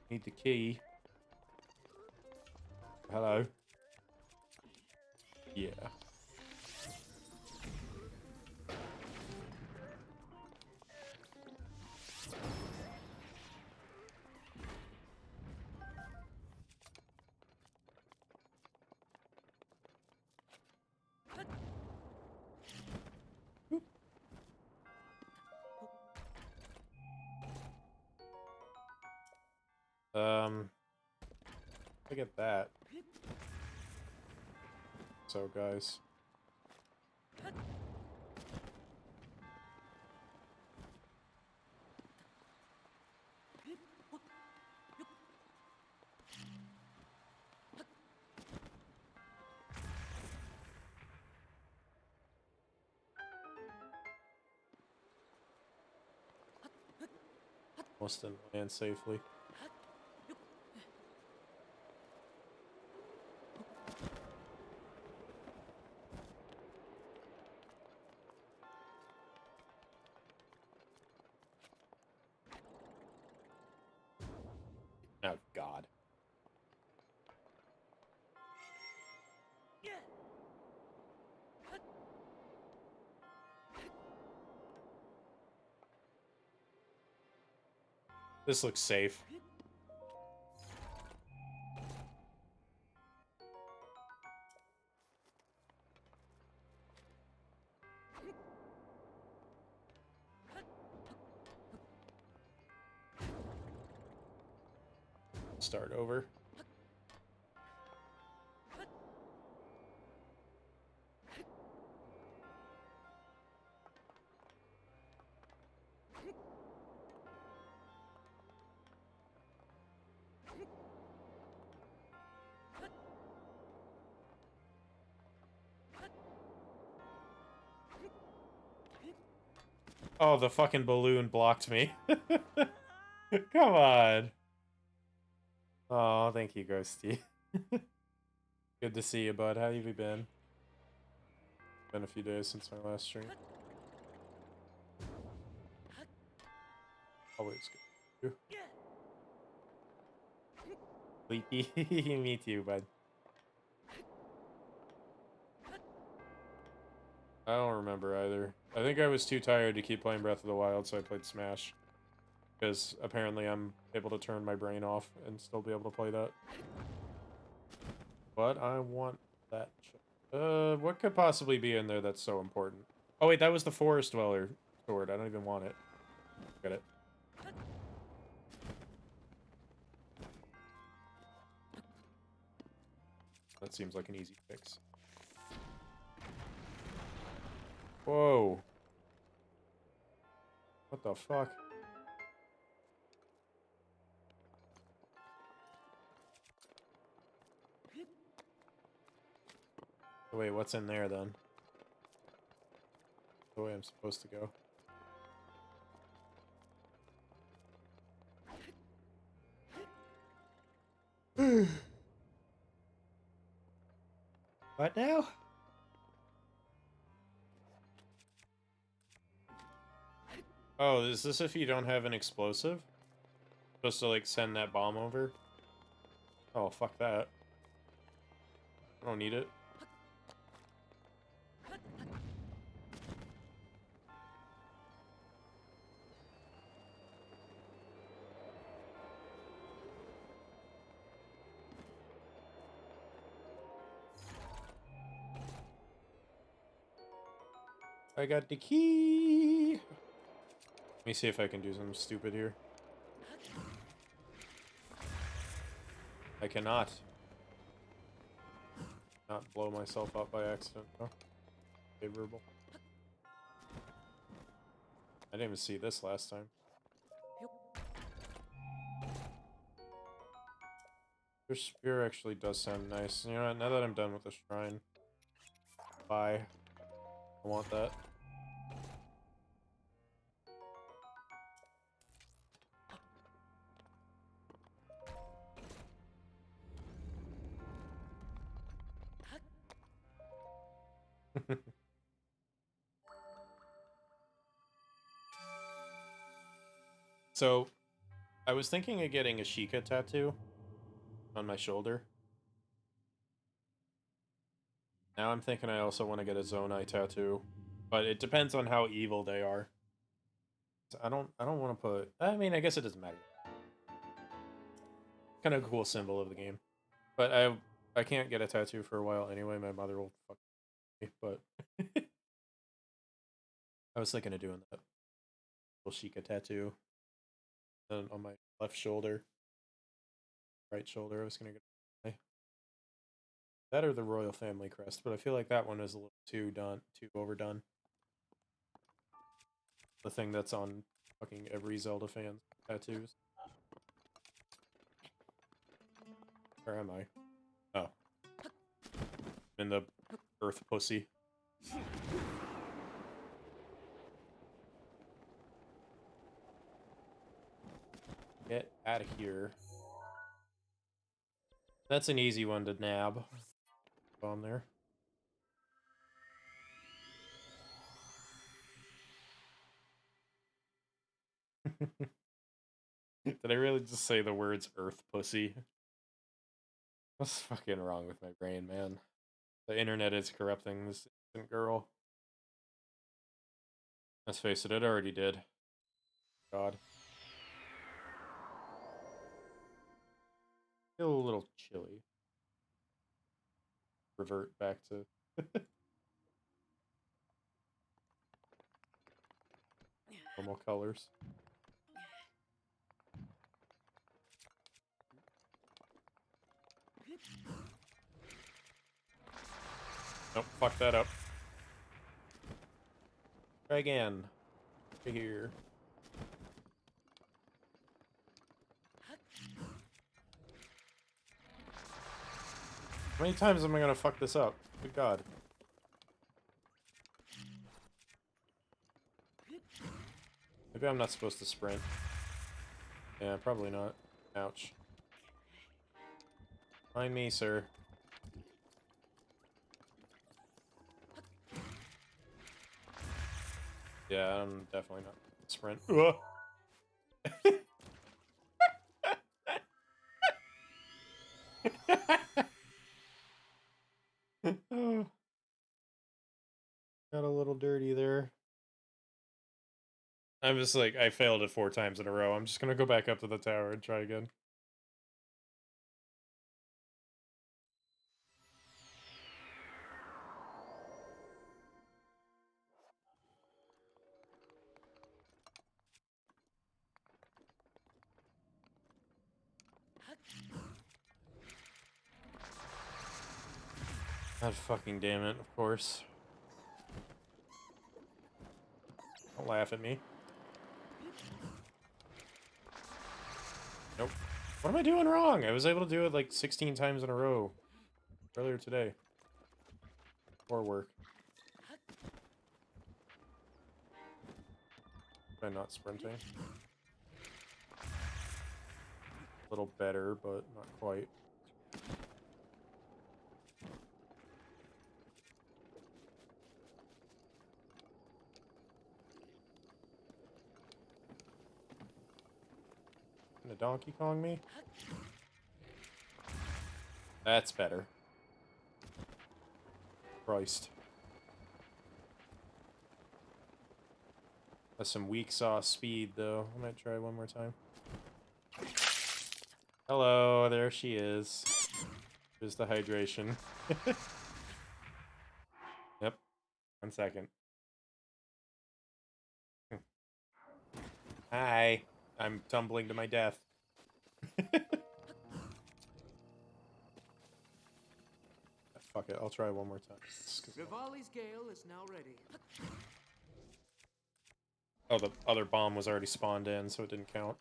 [SPEAKER 1] Need the key. Hello. Yeah. Look at that. So, guys. Almost didn't land safely. Oh, God. This looks safe. Start over. Oh, the fucking balloon blocked me. Come on. Oh, thank you, Ghosty. Good to see you, bud. How have you been? Been a few days since my last stream. Always good. Sleepy. Me too, bud. I don't remember either. I think I was too tired to keep playing Breath of the Wild, so I played Smash. Because apparently I'm able to turn my brain off and still be able to play that. But I want that. What could possibly be in there that's so important? Oh wait, that was the Forest Dweller sword. I don't even want it. Get it. That seems like an easy fix. Whoa. What the fuck? Wait, what's in there then? The way I'm supposed to go. What now? Oh, is this if you don't have an explosive? Supposed to, like, send that bomb over? Oh, fuck that. I don't need it. I got the key! Let me see if I can do something stupid here. I cannot. Not blow myself up by accident. Oh. Favorable. I didn't even see this last time. Your spear actually does sound nice. You know what? Now that I'm done with the shrine. Bye. I want that. So, I was thinking of getting a Sheikah tattoo on my shoulder. Now I'm thinking I also want to get a Zonai tattoo, but it depends on how evil they are. So I don't want to put. I mean, I guess it doesn't matter. Kind of a cool symbol of the game, but I can't get a tattoo for a while anyway. My mother will fuck me, but I was thinking of doing that little Sheikah tattoo, and on my left shoulder, right shoulder. I was gonna get that or the royal family crest, but I feel like that one is a little too overdone. The thing that's on fucking every Zelda fan's tattoos. Where am I? Oh. In the earth pussy. Get out of here. That's an easy one to nab. On there. Did I really just say the words earth pussy? What's fucking wrong with my brain, man? The internet is corrupting this innocent girl. Let's face it, it already did. God. Feel a little chilly. Revert back to normal colors. Nope, fuck that up. Try again. Right here. How many times am I gonna fuck this up? Good God. Maybe I'm not supposed to sprint. Yeah, probably not. Ouch. Mind me, sir. Yeah, I'm definitely not sprint. Ugh. Oh, got a little dirty there. I'm just like, I failed it 4 times in a row. I'm just gonna go back up to the tower and try again. God fucking damn it, of course. Don't laugh at me. Nope. What am I doing wrong? I was able to do it like 16 times in a row earlier today. Or work. By not sprinting. A little better, but not quite. Gonna Donkey Kong me? That's better. Christ. That's some weak sauce speed, though. I might try one more time. Hello, there she is. There's the hydration. Yep. 1 second. Hi. I'm tumbling to my death. Fuck it, I'll try one more time.
[SPEAKER 3] Rivali's Gale is now ready.
[SPEAKER 1] Oh, the other bomb was already spawned in, so it didn't count.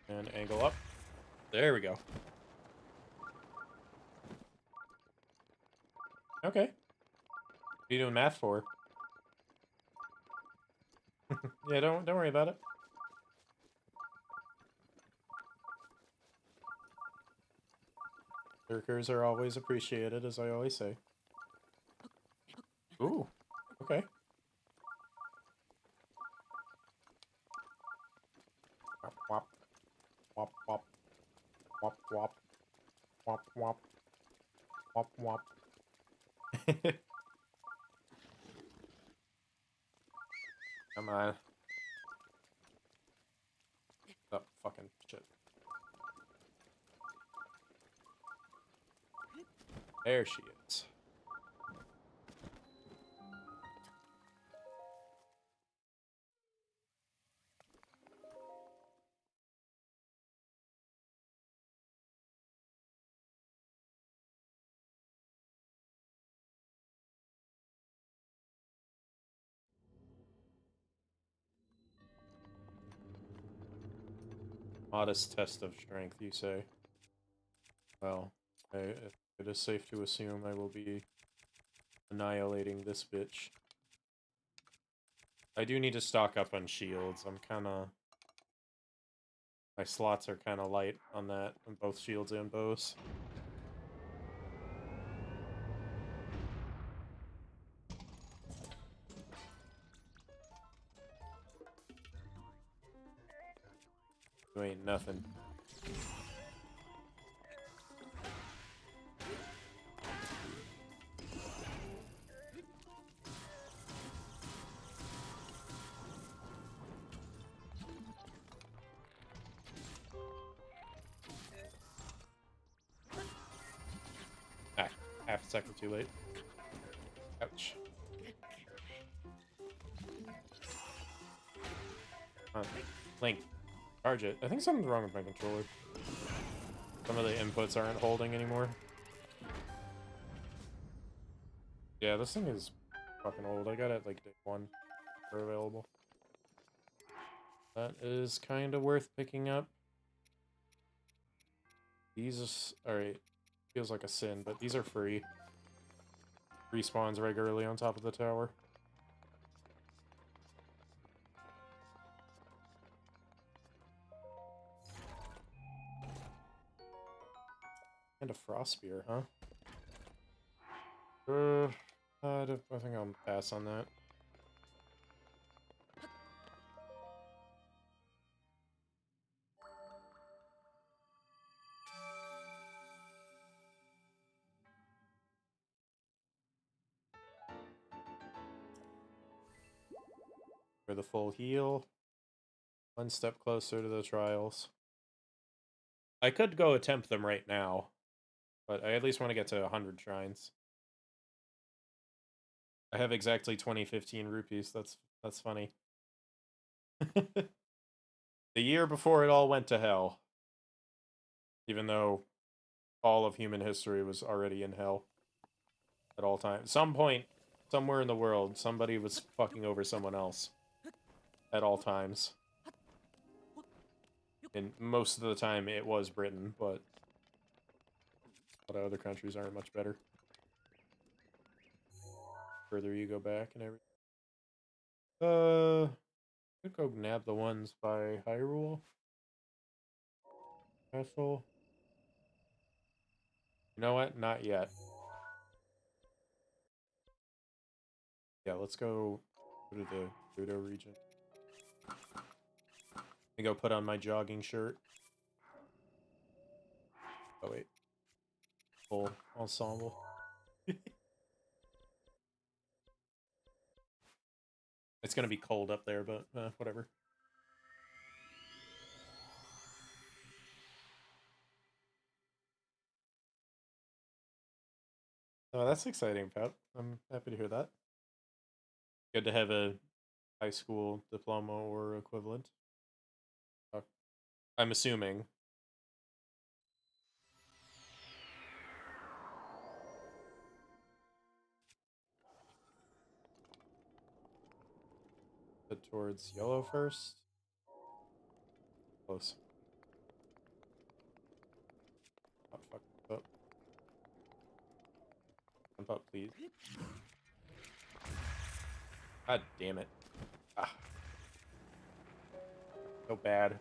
[SPEAKER 1] And angle up. There we go. Okay. What are you doing math for? Yeah, don't worry about it. Lurkers are always appreciated, as I always say. Ooh, okay. Wop, wop, wop, wop, wop, wop, wop, wop, wop. Come on. Oh, fucking shit. There she is. Modest test of strength, you say? Well, it is safe to assume I will be annihilating this bitch. I do need to stock up on shields. I'm kinda... My slots are kinda light on that, on both shields and bows. You ain't nothing. Ah, half a second too late. Ouch. Link, charge it. I think something's wrong with my controller. Some of the inputs aren't holding anymore. Yeah, this thing is fucking old. I got it like day 1 for available. That is kind of worth picking up. These alright. Feels like a sin, but these are free. Respawns regularly on top of the tower. And a frost spear, huh? I think I'll pass on that. For the full heal. One step closer to the trials. I could go attempt them right now, but I at least want to get to 100 shrines. I have exactly 2015 rupees. That's funny. The year before it all went to hell. Even though all of human history was already in hell at all times. Some point, somewhere in the world, somebody was fucking over someone else at all times. And most of the time it was Britain, but a lot of other countries aren't much better. Further you go back and everything. Could go nab the ones by Hyrule. Castle. You know what? Not yet. Yeah, let's go to the Gerudo region. Let me go put on my jogging shirt. Oh wait. Full ensemble. It's gonna be cold up there, but whatever. Oh, that's exciting, Pep. I'm happy to hear that. Good to have a high school diploma or equivalent. I'm assuming. Head towards yellow first. Close. Oh, fuck up. Jump up, please. God damn it. Ah. So bad.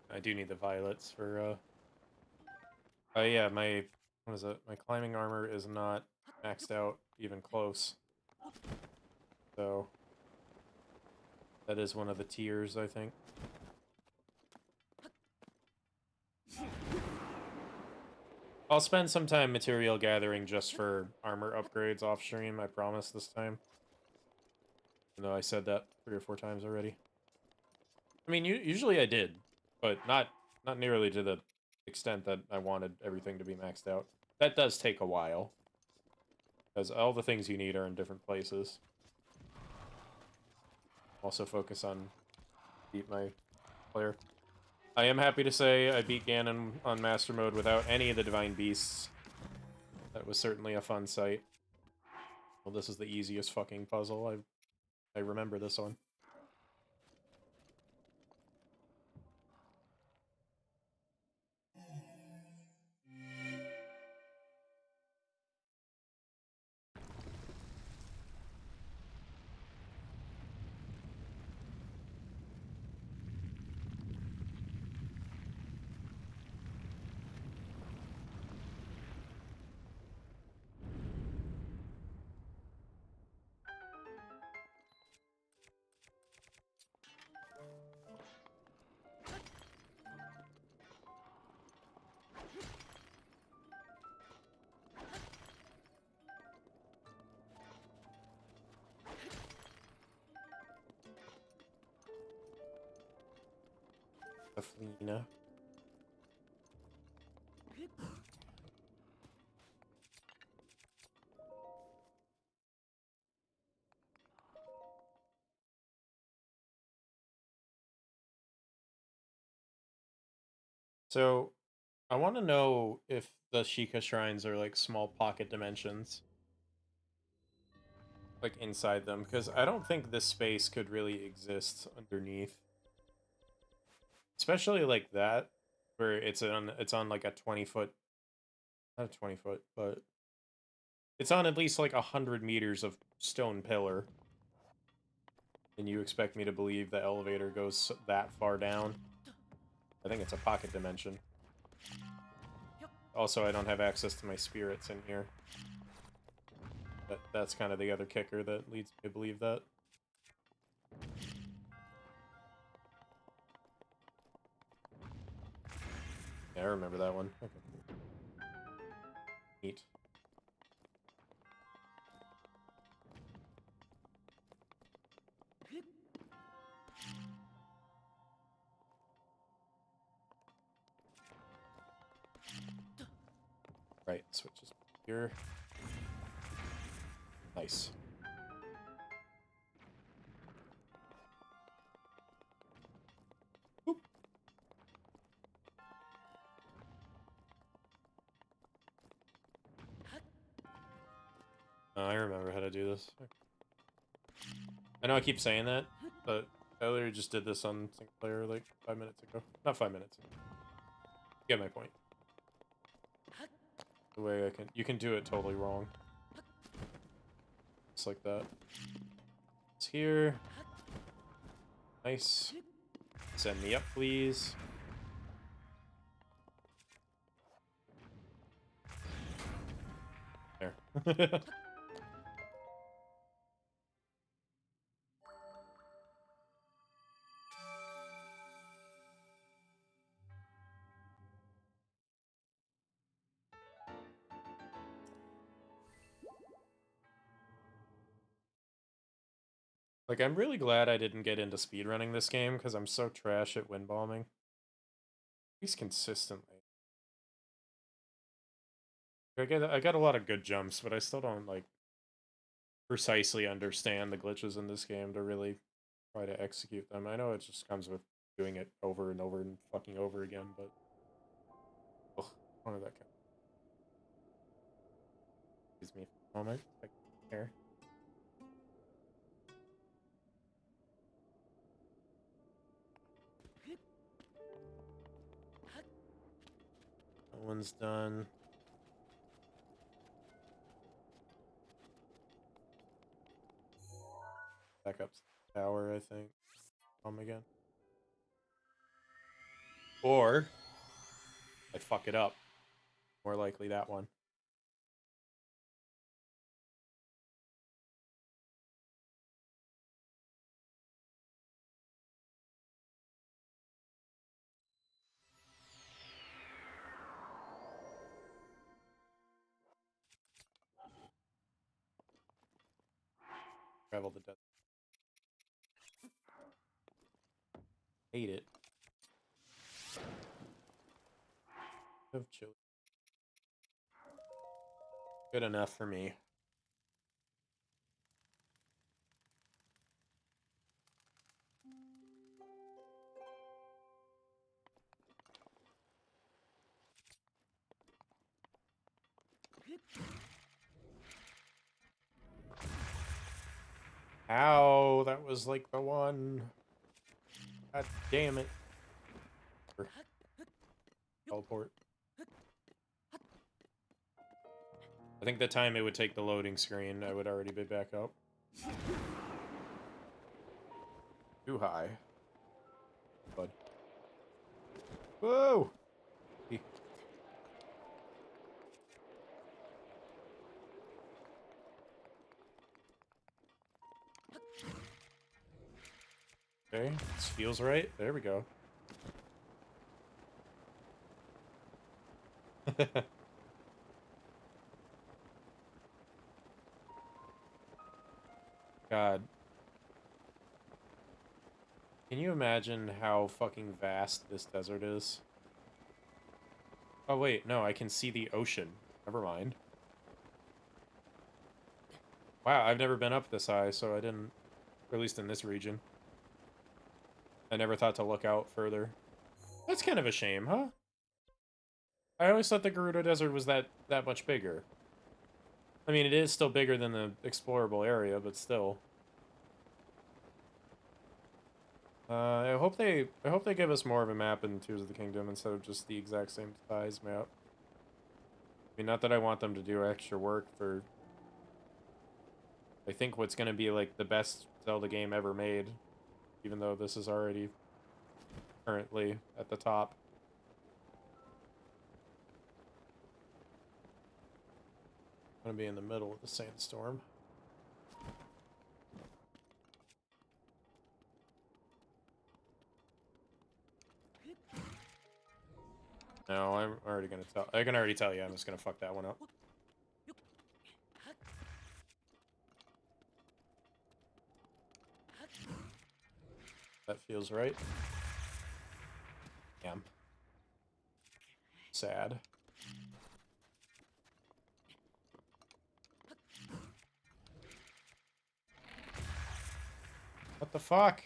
[SPEAKER 1] I do need the violets for, oh yeah, what is it? My climbing armor is not maxed out even close. So, that is one of the tiers, I think. I'll spend some time material gathering just for armor upgrades off stream, I promise this time. Even though I said that 3 or 4 times already. I mean, usually I did, but not nearly to the extent that I wanted everything to be maxed out. That does take a while. Because all the things you need are in different places. Also focus on beat my player. I am happy to say I beat Ganon on Master Mode without any of the Divine Beasts. That was certainly a fun sight. Well, this is the easiest fucking puzzle. I remember this one. Athena. So, I want to know if the Sheikah shrines are like small pocket dimensions, like inside them, because I don't think this space could really exist underneath, especially like that, where it's on like a 20 foot, not a 20 foot, but it's on at least like 100 meters of stone pillar, and you expect me to believe the elevator goes that far down? I think it's a pocket dimension. Also, I don't have access to my spirits in here. That's kind of the other kicker that leads me to believe that. Yeah, I remember that one. Okay. Neat. Right, switches here. Nice. Boop. Oh, I remember how to do this. I know I keep saying that, but I literally just did this on single player like 5 minutes ago. Not 5 minutes. You get my point. The way you can do it totally wrong. Just like that. It's here. Nice. Send me up, please. There. Like, I'm really glad I didn't get into speedrunning this game, because I'm so trash at wind bombing. At least consistently. I got a lot of good jumps, but I still don't, like, precisely understand the glitches in this game to really try to execute them. I know it just comes with doing it over and over and fucking over again, but... Ugh, one of that kind. Excuse me for a moment. Here. That one's done. Back up to the tower, I think. Again. Or I fuck it up. More likely that one. Travel the desert. Hate it. Of chili. Good enough for me. Ow, that was like the one. God damn it. Teleport. I think the time it would take the loading screen, I would already be back up. Too high. Bud. Whoa! Okay, this feels right. There we go. God. Can you imagine how fucking vast this desert is? Oh wait, no, I can see the ocean. Never mind. Wow, I've never been up this high, so I didn't... Or at least in this region. I never thought to look out further. That's kind of a shame, huh? I always thought the Gerudo Desert was that much bigger. I mean, it is still bigger than the explorable area, but still. I hope they give us more of a map in Tears of the Kingdom instead of just the exact same size map. I mean, not that I want them to do extra work for, I think, what's going to be like the best Zelda game ever made, even though this is already currently at the top. I'm going to be in the middle of the sandstorm. No, I'm already gonna tell. I can already tell you I'm just gonna fuck that one up. That feels right. Damn. Sad. What the fuck?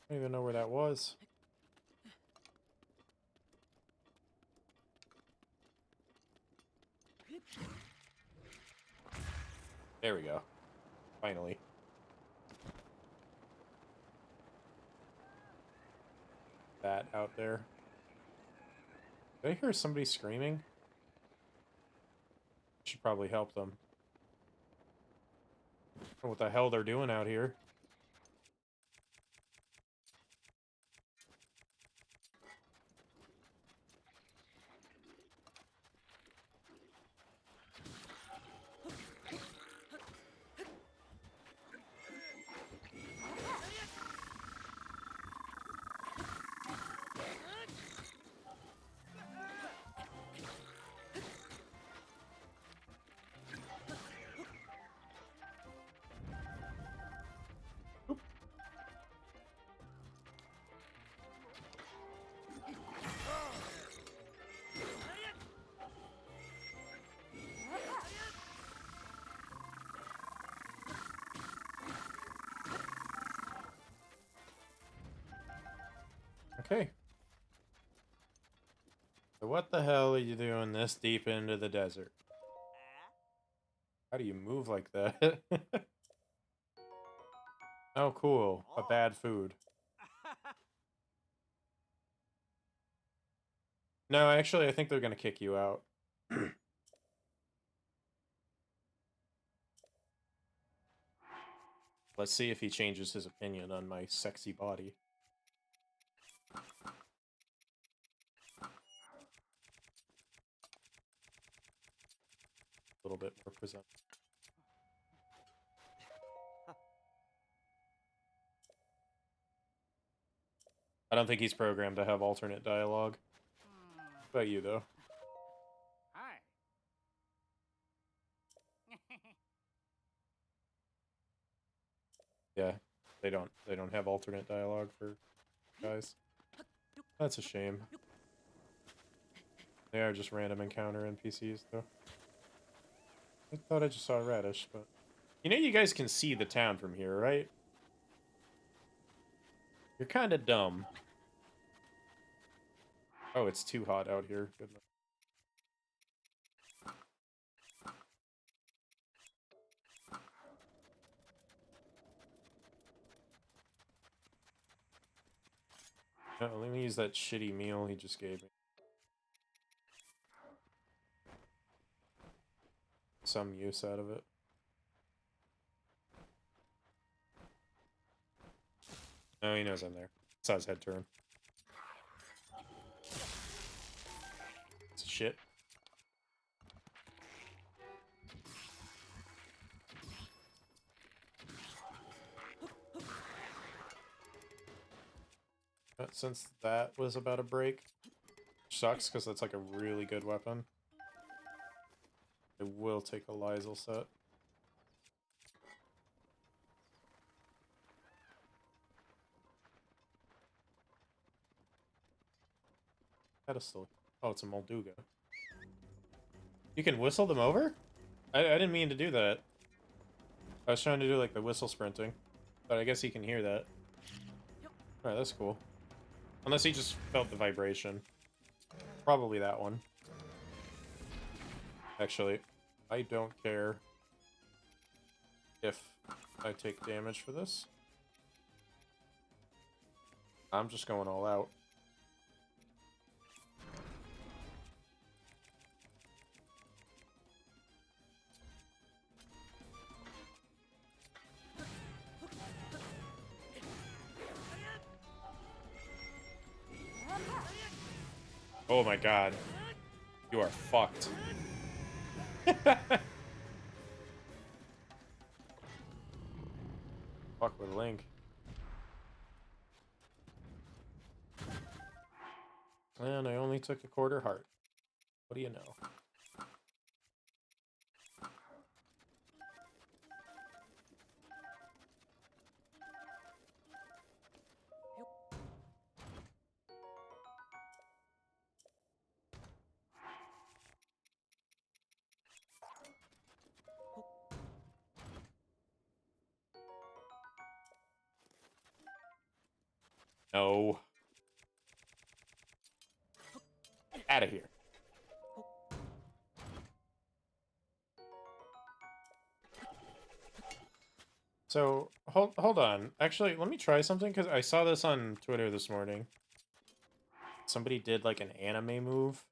[SPEAKER 1] I don't even know where that was. There we go. Finally. That out there. Did I hear somebody screaming? Should probably help them. I don't know what the hell they're doing out here. Okay. So what the hell are you doing this deep into the desert? How do you move like that? Oh, cool. A bad food. No, actually, I think they're gonna kick you out. Let's see if he changes his opinion on my sexy body. A little bit more present. I don't think he's programmed to have alternate dialogue. What about you, though?
[SPEAKER 2] Hi.
[SPEAKER 1] Yeah, they don't have alternate dialogue for guys. That's a shame. They are just random encounter NPCs, though. I thought I just saw a radish, but... You know you guys can see the town from here, right? You're kind of dumb. Oh, it's too hot out here. Goodness. Oh, let me use that shitty meal he just gave me. Some use out of it. No, he knows I'm there. Saw his head turn. It's shit. Since that was about to break, which sucks because that's like a really good weapon. I will take a Lysel set. Pedestal. Oh, it's a Molduga. You can whistle them over? I didn't mean to do that. I was trying to do like the whistle sprinting, but I guess he can hear that. Alright, that's cool. Unless he just felt the vibration. Probably that one. Actually, I don't care if I take damage for this. I'm just going all out. Oh my god. You are fucked. Fuck with Link. And I only took a quarter heart. What do you know? No. Out of here. So, hold on. Actually, let me try something, because I saw this on Twitter this morning. Somebody did, like, an anime move.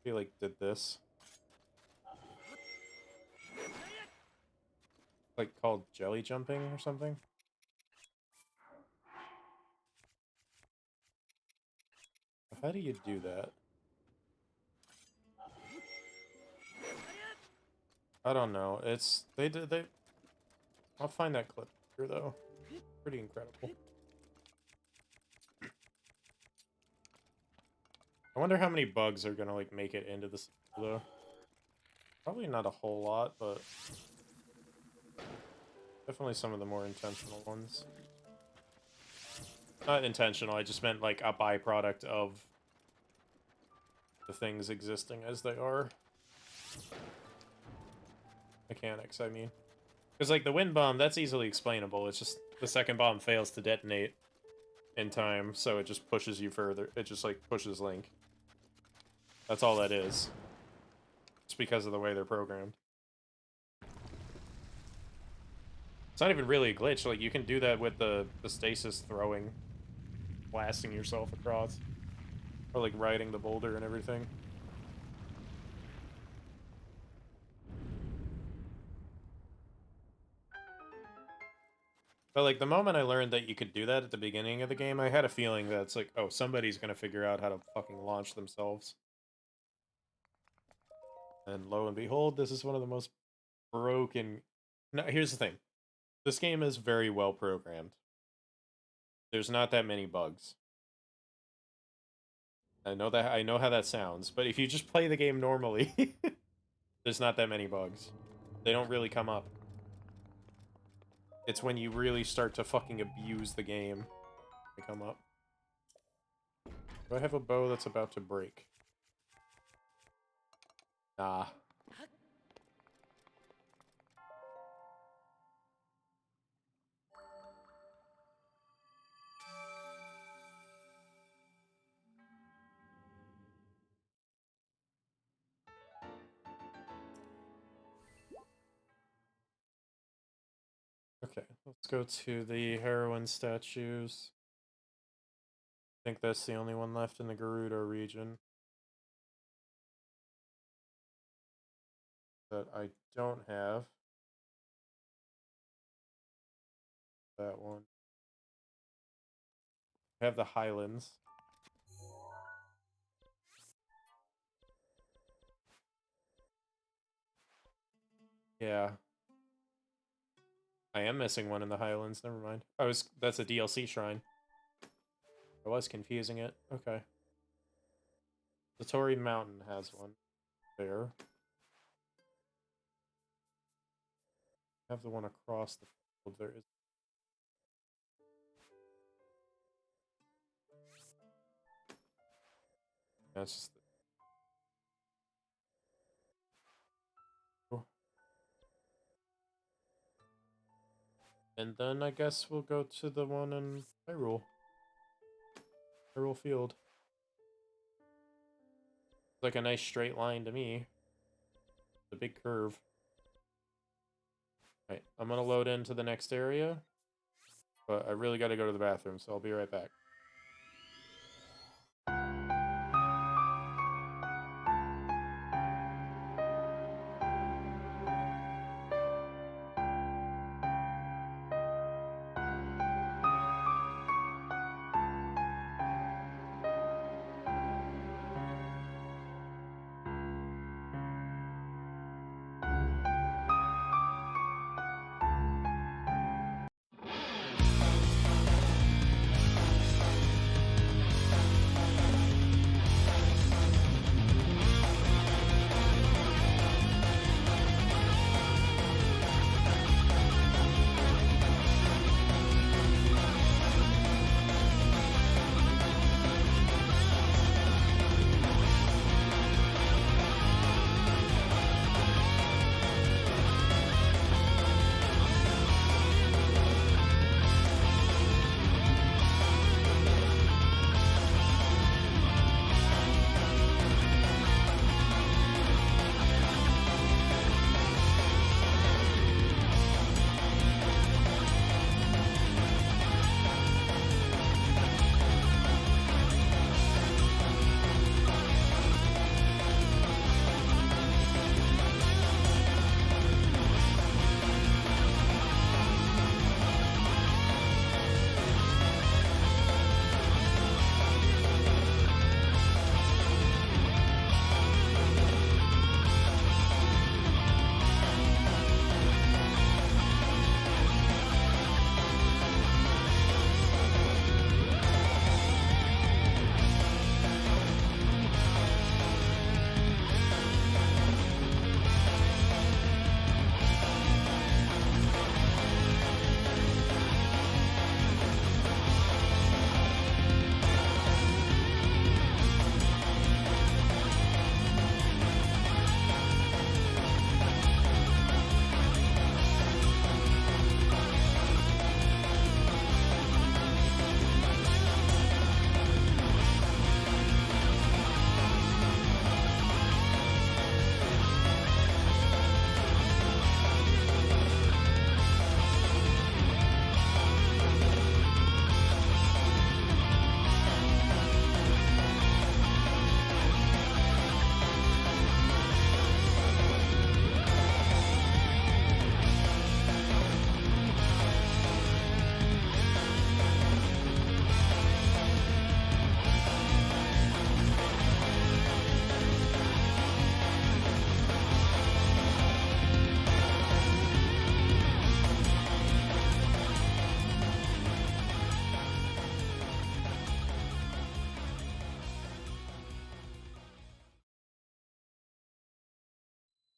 [SPEAKER 1] He, like, did this. Like, called jelly jumping or something. How do you do that? I don't know. It's... They... I'll find that clip here, though. Pretty incredible. I wonder how many bugs are gonna, like, make it into this, though. Probably not a whole lot, but... definitely some of the more intentional ones. Not intentional, I just meant, like, a byproduct of the things existing as they are. Mechanics, I mean. Because, like, the wind bomb, that's easily explainable. It's just the second bomb fails to detonate in time, so it just pushes you further. It just, like, pushes Link. That's all that is. It's because of the way they're programmed. It's not even really a glitch. Like, you can do that with the stasis throwing, blasting yourself across. Or, like, riding the boulder and everything. But, like, the moment I learned that you could do that at the beginning of the game, I had a feeling that it's like, oh, somebody's gonna figure out how to fucking launch themselves. And lo and behold, this is one of the most broken... No, here's the thing. This game is very well programmed. There's not that many bugs. I know how that sounds, but if you just play the game normally, there's not that many bugs. They don't really come up. It's when you really start to fucking abuse the game they come up. Do I have a bow that's about to break? Nah. Okay, let's go to the heroine statues. I think that's the only one left in the Gerudo region that I don't have. That one. I have the Highlands. Yeah. I am missing one in the Highlands, never mind. That's a DLC shrine. I was confusing it. Okay. The Torii Mountain has one. There. I have the one across the field. There is. That's just... And then I guess we'll go to the one in Hyrule. Hyrule Field. It's like a nice straight line to me. The big curve. Alright, I'm gonna load into the next area. But I really gotta go to the bathroom, so I'll be right back.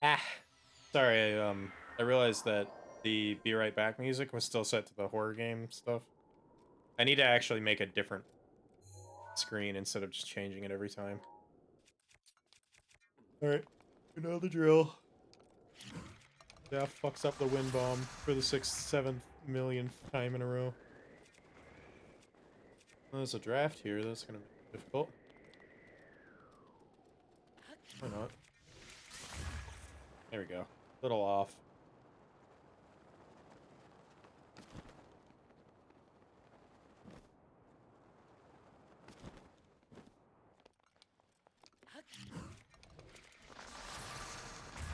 [SPEAKER 1] Ah, sorry. I realized that the "Be Right Back" music was still set to the horror game stuff. I need to actually make a different screen instead of just changing it every time. All right, you know the drill. Yeah, fucks up the wind bomb for the 6th, 7th millionth time in a row. Well, there's a draft here. That's gonna be difficult. Why not? There we go. Little off.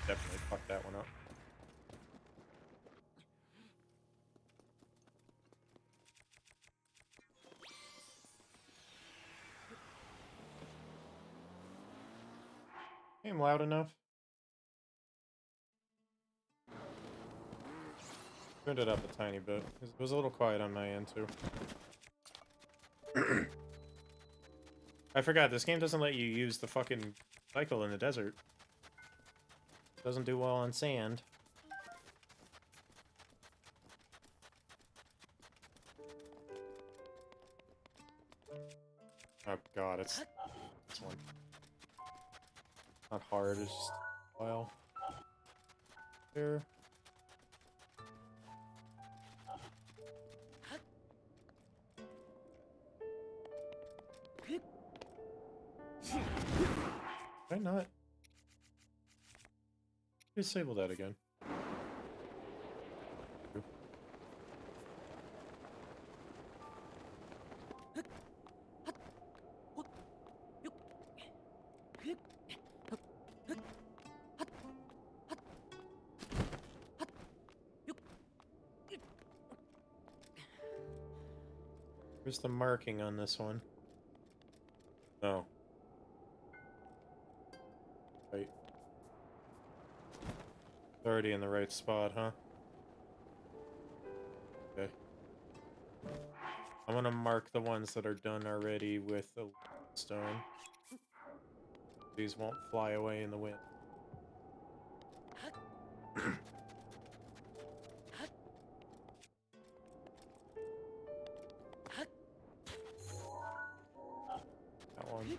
[SPEAKER 1] Definitely fucked that one up. Am loud enough? Turned it up a tiny bit. It was a little quiet on my end, too. I forgot, this game doesn't let you use the fucking cycle in the desert. Doesn't do well on sand. Oh god, it's this one. Not hard, it's just a while. There. I not disable that again? Where's the marking on this one? Oh. Right. It's already in the right spot, huh? Okay. I'm gonna mark the ones that are done already with the stone. These won't fly away in the wind. That one.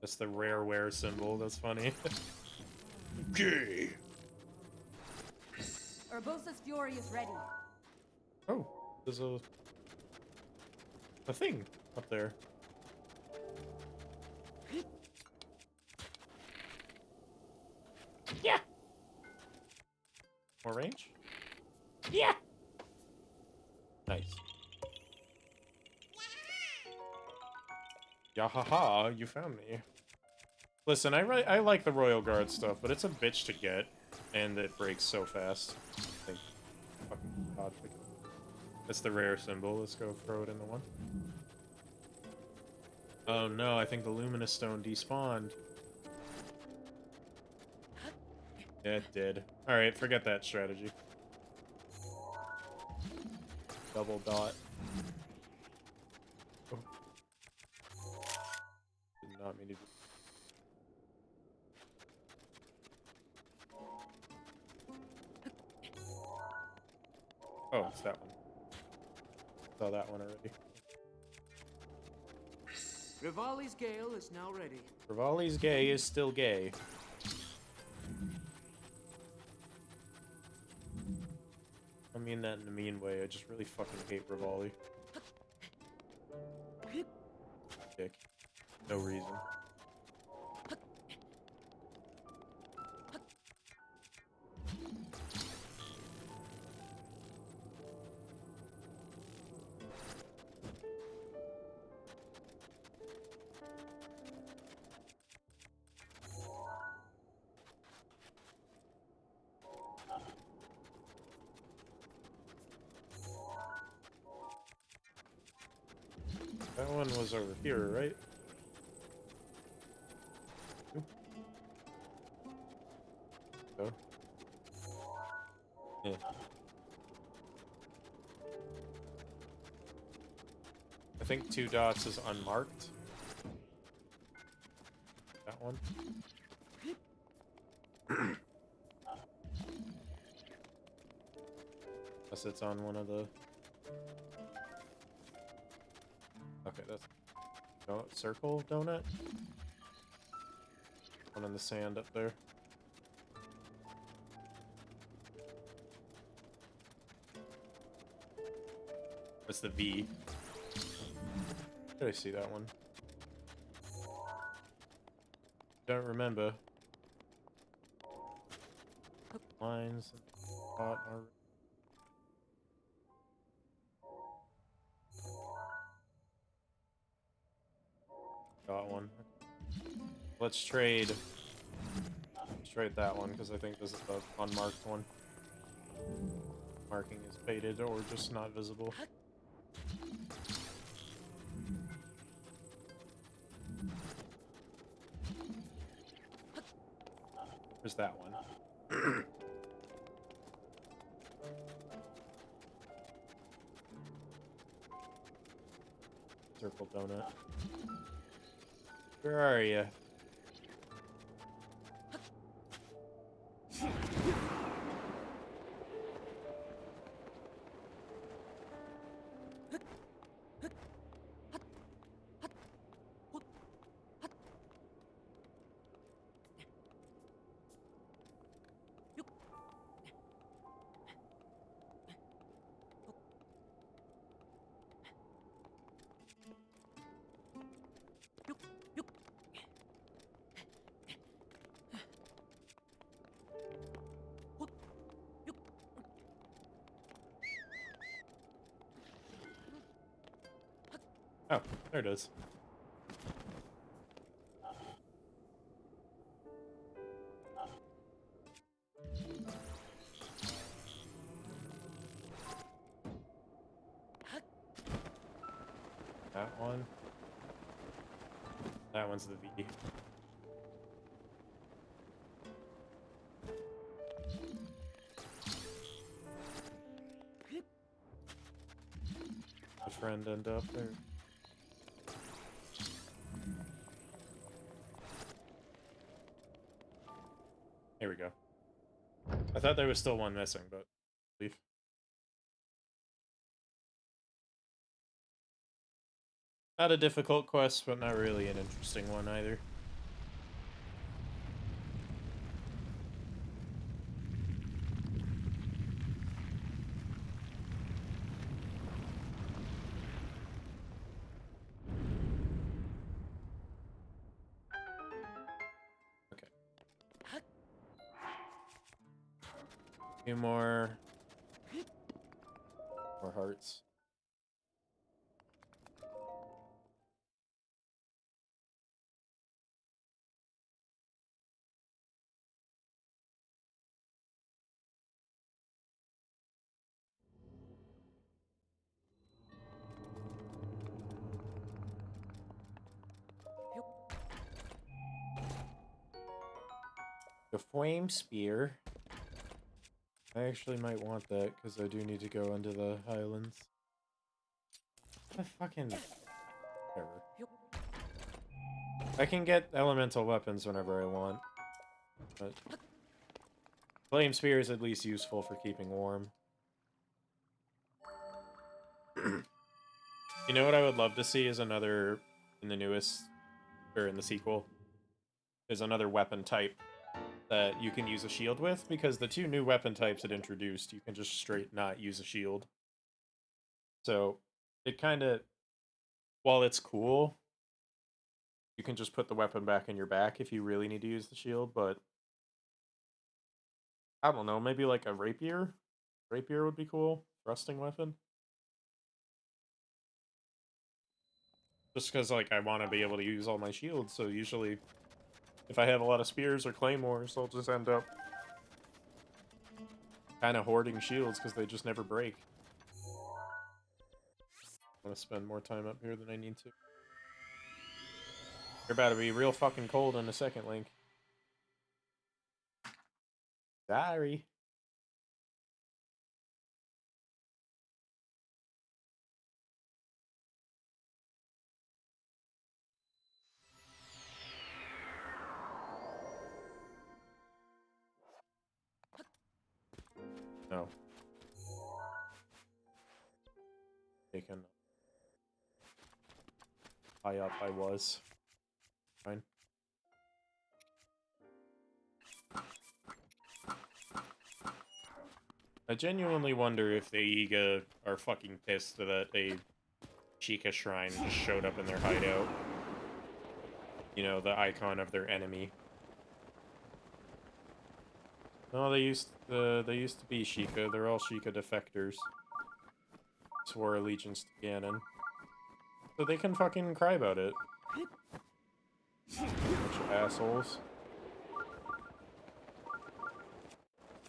[SPEAKER 1] That's the rareware symbol. That's funny. Okay.
[SPEAKER 4] Urbosa's Fury is ready.
[SPEAKER 1] Oh, there's a thing up there. Yeah. More range? Yeah. Nice. Yahaha, you found me. Listen, I like the Royal Guard stuff, but it's a bitch to get, and it breaks so fast. I think fucking god. That's the rare symbol. Let's go throw it in the one. Oh no, I think the Luminous Stone despawned. Yeah, it did. Alright, forget that strategy. Double dot. Oh. Did not mean to do. Oh, it's that one. Saw that one already.
[SPEAKER 3] Rivali's Gale is now ready.
[SPEAKER 1] Rivali's gay is still gay. I mean that in a mean way. I just really fucking hate Rivali. Dick. No reason. That one was over here, right? Oop. Oh. Yeah. I think 2 dots is unmarked. That one. Unless it's on one of the... Okay, that's... circle donut? One in the sand up there. That's the V. Did I see that one? Don't remember. Lines and spot are... Got one. Let's trade. Let's trade that one because I think this is the unmarked one. Marking is faded or just not visible. There's that one. Circle donut. Where are you? Oh, there it is. That one. That one's the V. My friend end up there. Here we go. I thought there was still one missing, but leave. Not a difficult quest, but not really an interesting one either. Okay. Two more hearts. The flame spear. I actually might want that because I do need to go into the highlands. What the fucking whatever. I can get elemental weapons whenever I want, but flame spear is at least useful for keeping warm. You know what I would love to see is another in the newest or in the sequel is another weapon type that you can use a shield with, because the two new weapon types it introduced, you can just straight not use a shield. So it kind of, while it's cool, you can just put the weapon back in your back if you really need to use the shield, but I don't know, maybe like a rapier? Rapier would be cool. Thrusting weapon. Just because, like, I want to be able to use all my shields, so usually if I have a lot of spears or claymores, I'll just end up kind of hoarding shields because they just never break. I want to spend more time up here than I need to. You're about to be real fucking cold in a second, Link. Sorry. No. Taken. High up I was. Fine. I genuinely wonder if the Iga are fucking pissed that a Sheikah shrine just showed up in their hideout. You know, the icon of their enemy. No, they used to be Sheikah. They're all Sheikah defectors. Swore allegiance to Ganon. So they can fucking cry about it. Bunch of assholes.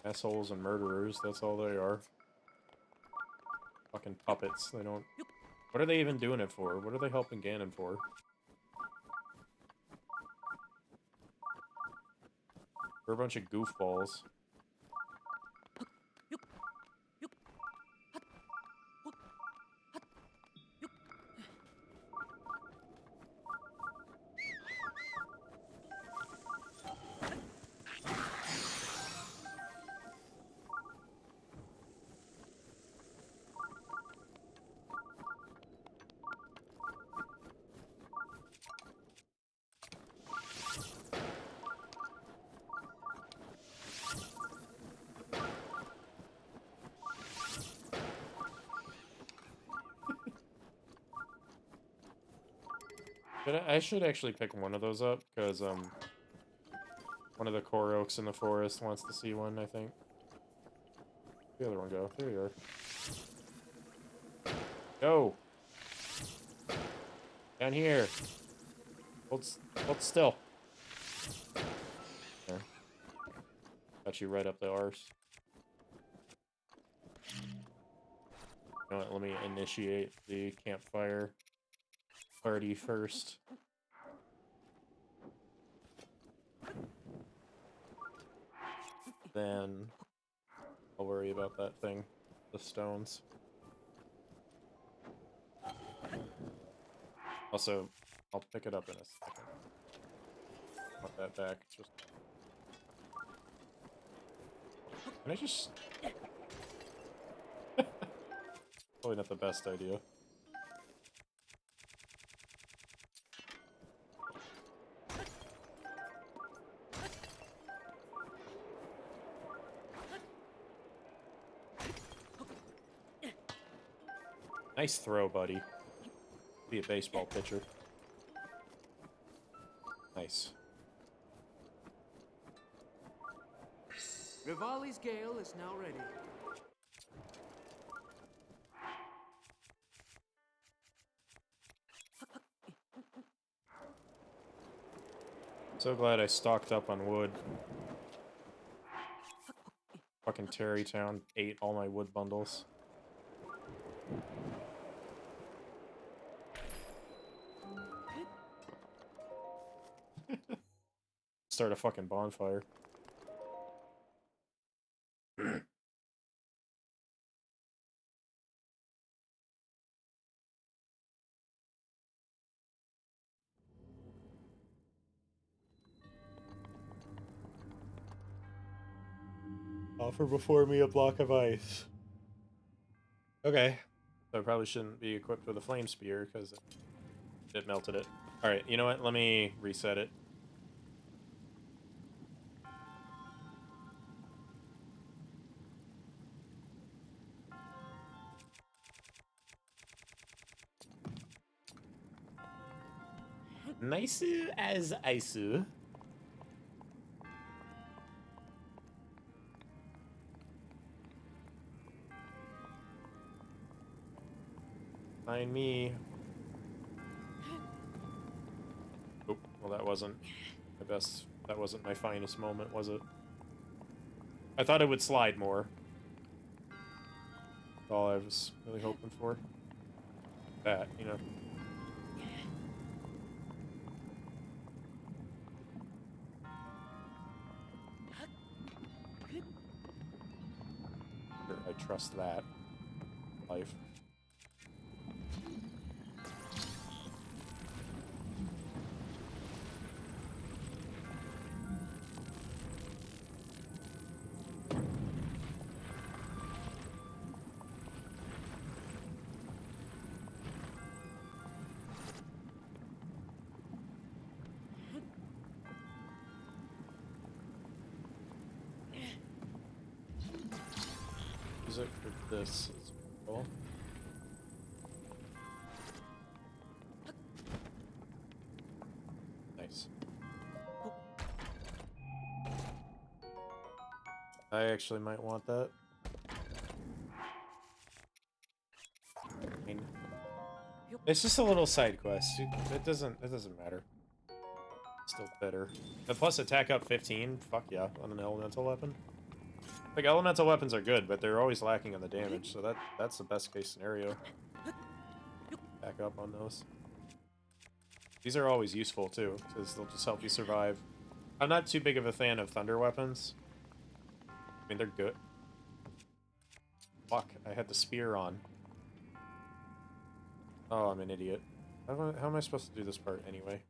[SPEAKER 1] Assholes and murderers, that's all they are. Fucking puppets, they don't... What are they even doing it for? What are they helping Ganon for? We're a bunch of goofballs. I should actually pick one of those up, because, one of the core oaks in the forest wants to see one, I think. Where'd the other one go? There you are. Go! Down here. Hold still. There. Got you right up the arse. You know what, let me initiate the campfire party first. Then I'll worry about that thing. The stones. Also, I'll pick it up in a second. Want that back. Just. Can I just? Probably not the best idea. Nice throw, buddy. Be a baseball pitcher. Nice.
[SPEAKER 3] Rivali's Gale is now ready.
[SPEAKER 1] So glad I stocked up on wood. Fucking Terrytown ate all my wood bundles. Start a fucking bonfire. Offer before me a block of ice. Okay. So I probably shouldn't be equipped with a flame spear because it melted it. Alright, you know what? Let me reset it. Nice as ice. Find me. Oh, well that wasn't my best, that wasn't my finest moment, was it? I thought it would slide more. That's all I was really hoping for. That, you know. Sure, I trust that. Life. Use it for this as well. Nice. I actually might want that. I mean, it's just a little side quest. It doesn't matter. Still better. And plus attack up 15. Fuck yeah, on an elemental weapon. Like, elemental weapons are good, but they're always lacking on the damage, so that's the best case scenario. Back up on those. These are always useful, too, because they'll just help you survive. I'm not too big of a fan of thunder weapons. I mean, they're good. Fuck, I had the spear on. Oh, I'm an idiot. How am I supposed to do this part, anyway?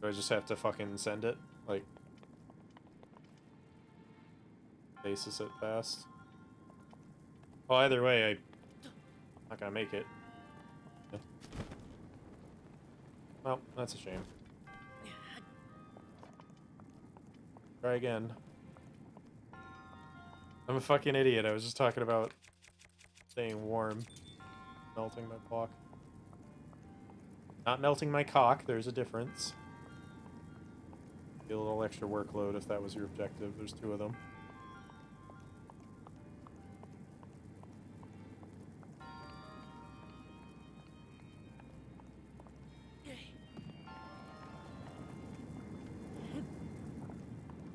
[SPEAKER 1] Do I just have to fucking send it? Like, basis it fast? Well, either way, I'm not gonna make it. Well, that's a shame. Try again. I'm a fucking idiot. I was just talking about staying warm. Melting my block. Not melting my cock, there's a difference. Be a little extra workload if that was your objective. There's 2 of them.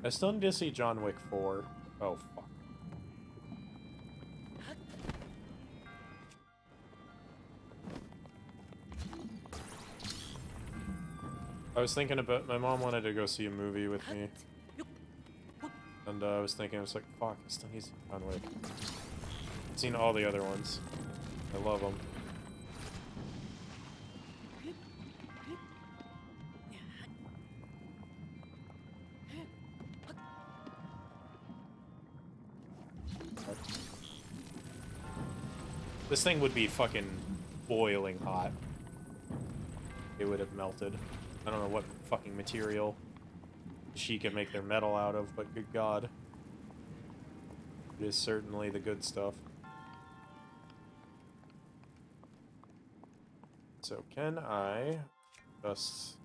[SPEAKER 1] I still need to see John Wick 4. Oh, fuck. I was thinking about... My mom wanted to go see a movie with me. And I was thinking, I was like, fuck, I still need to see John Wick. I've seen all the other ones. I love them. This thing would be fucking boiling hot. It would have melted. I don't know what fucking material she can make their metal out of, but good god. It is certainly the good stuff. So can I just...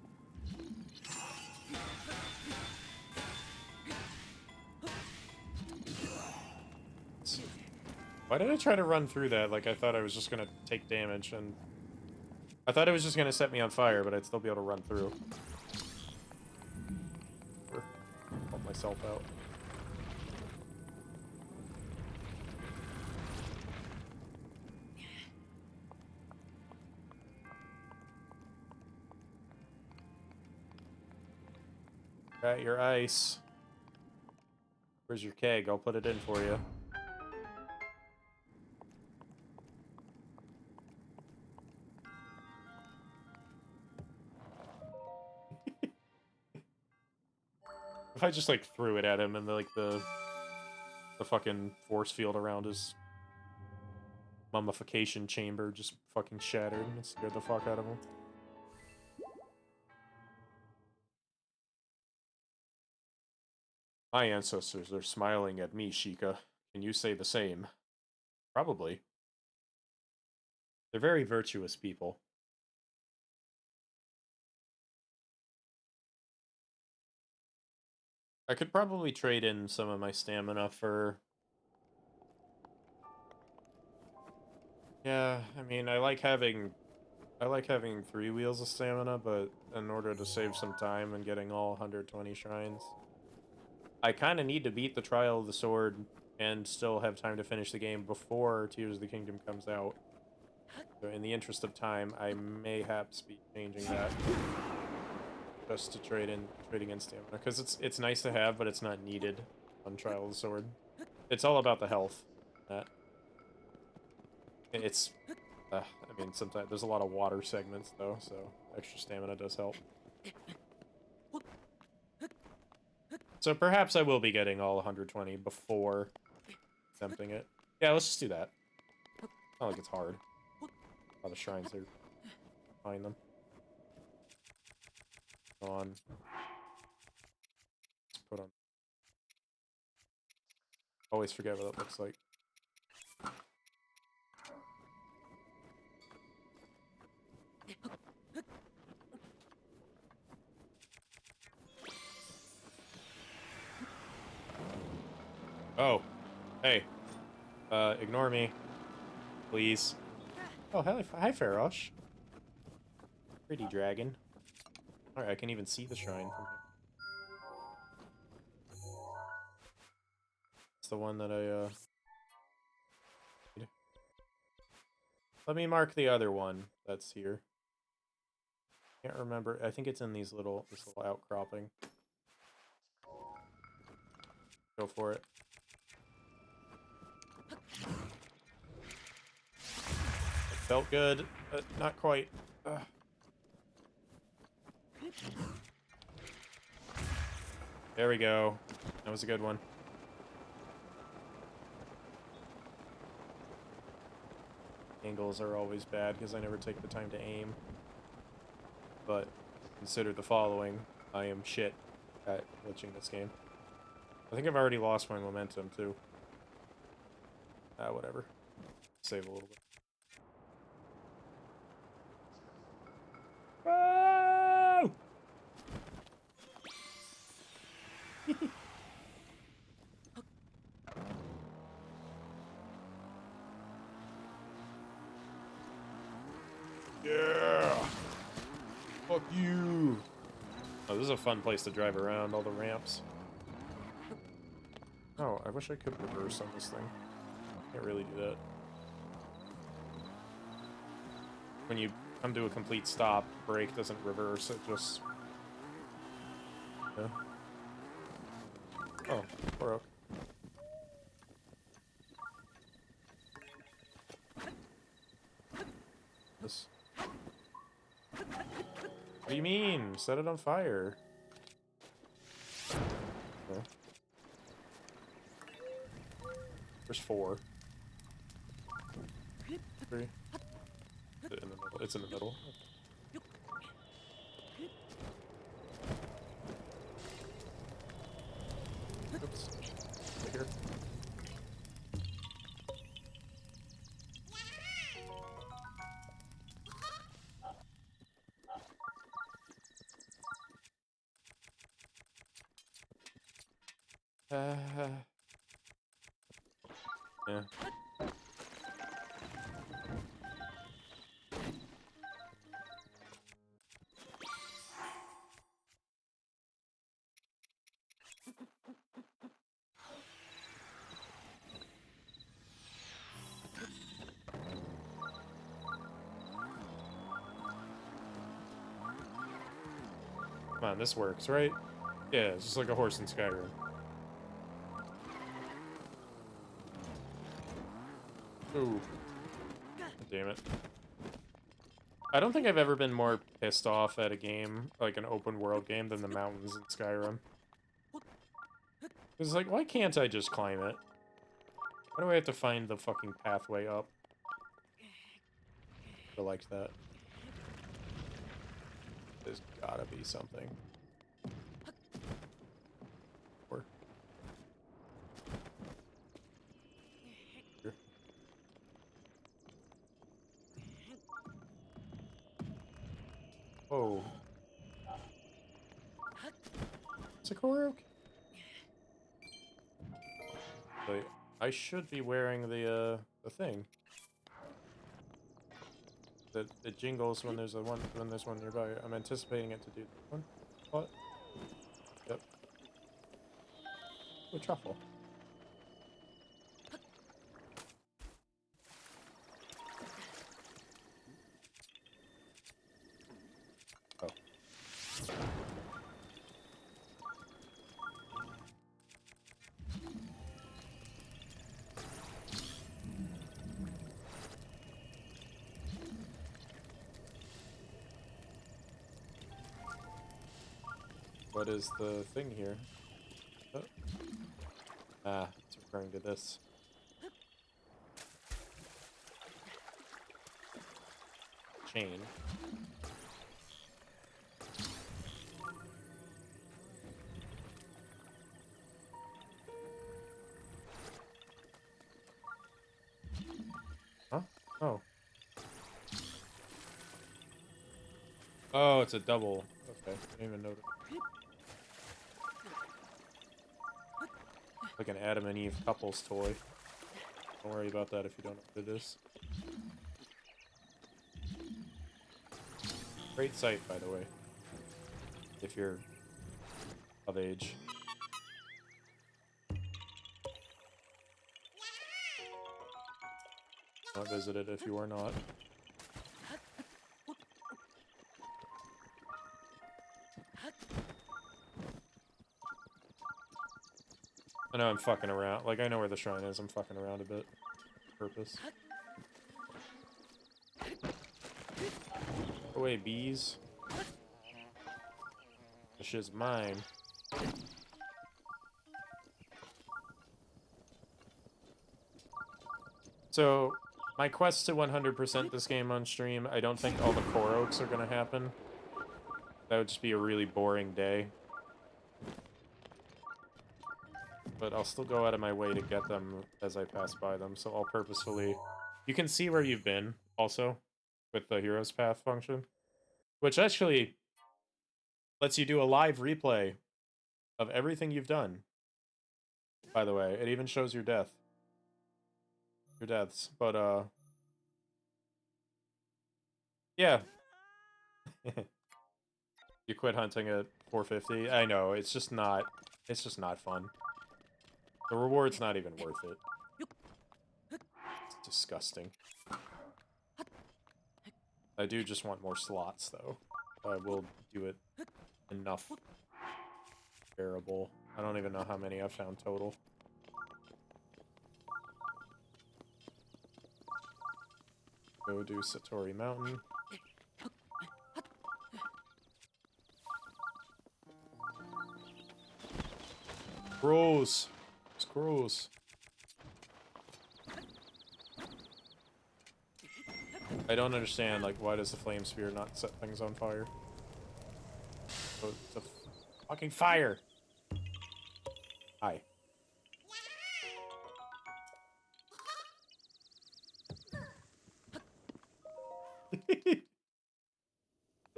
[SPEAKER 1] Why did I try to run through that like I thought I was just gonna take damage, and I thought it was just gonna set me on fire, but I'd still be able to run through. Or help myself out. Got your ice. Where's your keg? I'll put it in for you. If I just like threw it at him and the fucking force field around his mummification chamber just fucking shattered and scared the fuck out of him. My ancestors are smiling at me, Sheikah. Can you say the same? Probably. They're very virtuous people. I could probably trade in some of my stamina for... Yeah, I mean, I like having 3 wheels of stamina, but in order to save some time and getting all 120 shrines, I kind of need to beat the Trial of the Sword and still have time to finish the game before Tears of the Kingdom comes out. So in the interest of time, I mayhaps be changing that just to trading in stamina, because it's nice to have, but it's not needed on Trial of the Sword. It's all about the health. It's I mean, sometimes there's a lot of water segments though, so extra stamina does help. So perhaps I will be getting all 120 before attempting it. Yeah, let's just do that. Not like it's hard. A lot of shrines are behind them. On. Let's put on. Always forget what it looks like. Oh, hey. Ignore me, please. Oh, hi, Farosh. Pretty dragon. Alright, I can even see the shrine from here. It's the one that I, Let me mark the other one that's here. Can't remember. I think it's in this little outcropping. Go for it. It felt good, but not quite. There we go. That was a good one. Angles are always bad because I never take the time to aim. But consider the following. I am shit at glitching this game. I think I've already lost my momentum too. Whatever. Save a little bit. Whoa! this is a fun place to drive around, all the ramps. Oh, I wish I could reverse on this thing. Can't really do that. When you come to a complete stop, brake doesn't reverse, it just... Yeah. Oh, Korok. This. What do you mean? Set it on fire. Okay. There's 4. 3. Is it in the middle? It's in the middle. Oops. Right here. Yeah. Come on, this works, right? Yeah, it's just like a horse in Skyrim. Ooh. Damn it. I don't think I've ever been more pissed off at a game, like an open world game, than the mountains in Skyrim. It's like, why can't I just climb it? Why do I have to find the fucking pathway up? I liked that. There's gotta be something. Or... Here. Whoa. Korok? Wait, I should be wearing the thing. It jingles when there's one nearby. I'm anticipating it to do that one. What? Yep. Oh, truffle. Oh. What is the thing here? Oh. Ah, it's referring to this. Chain. Huh? Oh. Oh, it's a double. Okay, I didn't even notice. Like an Adam and Eve couples toy. Don't worry about that if you don't know what it is. Great site, by the way. If you're of age. Don't visit it if you are not. I know I'm fucking around. Like, I know where the shrine is. I'm fucking around a bit. Purpose. Go away, bees. This shit's mine. So, my quest to 100% this game on stream, I don't think all the Koroks are gonna happen. That would just be a really boring day. But I'll still go out of my way to get them as I pass by them, so I'll purposefully... You can see where you've been, also, with the Hero's Path function. Which actually lets you do a live replay of everything you've done. By the way, it even shows your death. Your deaths, but, yeah. You quit hunting at 450? I know, it's just not fun. The reward's not even worth it. It's disgusting. I do just want more slots, though. I will do it enough bearable. I don't even know how many I've found total. Go do Satori Mountain. Gross. It's gross. I don't understand, like, why does the flame spear not set things on fire? Oh, it's a fucking fire! Hi.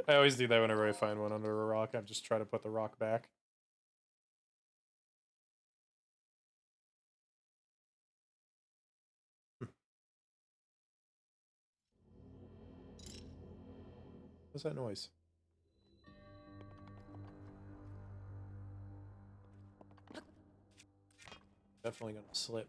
[SPEAKER 1] I always do that whenever I find one under a rock. I just try to put the rock back. What's that noise? Definitely gonna slip.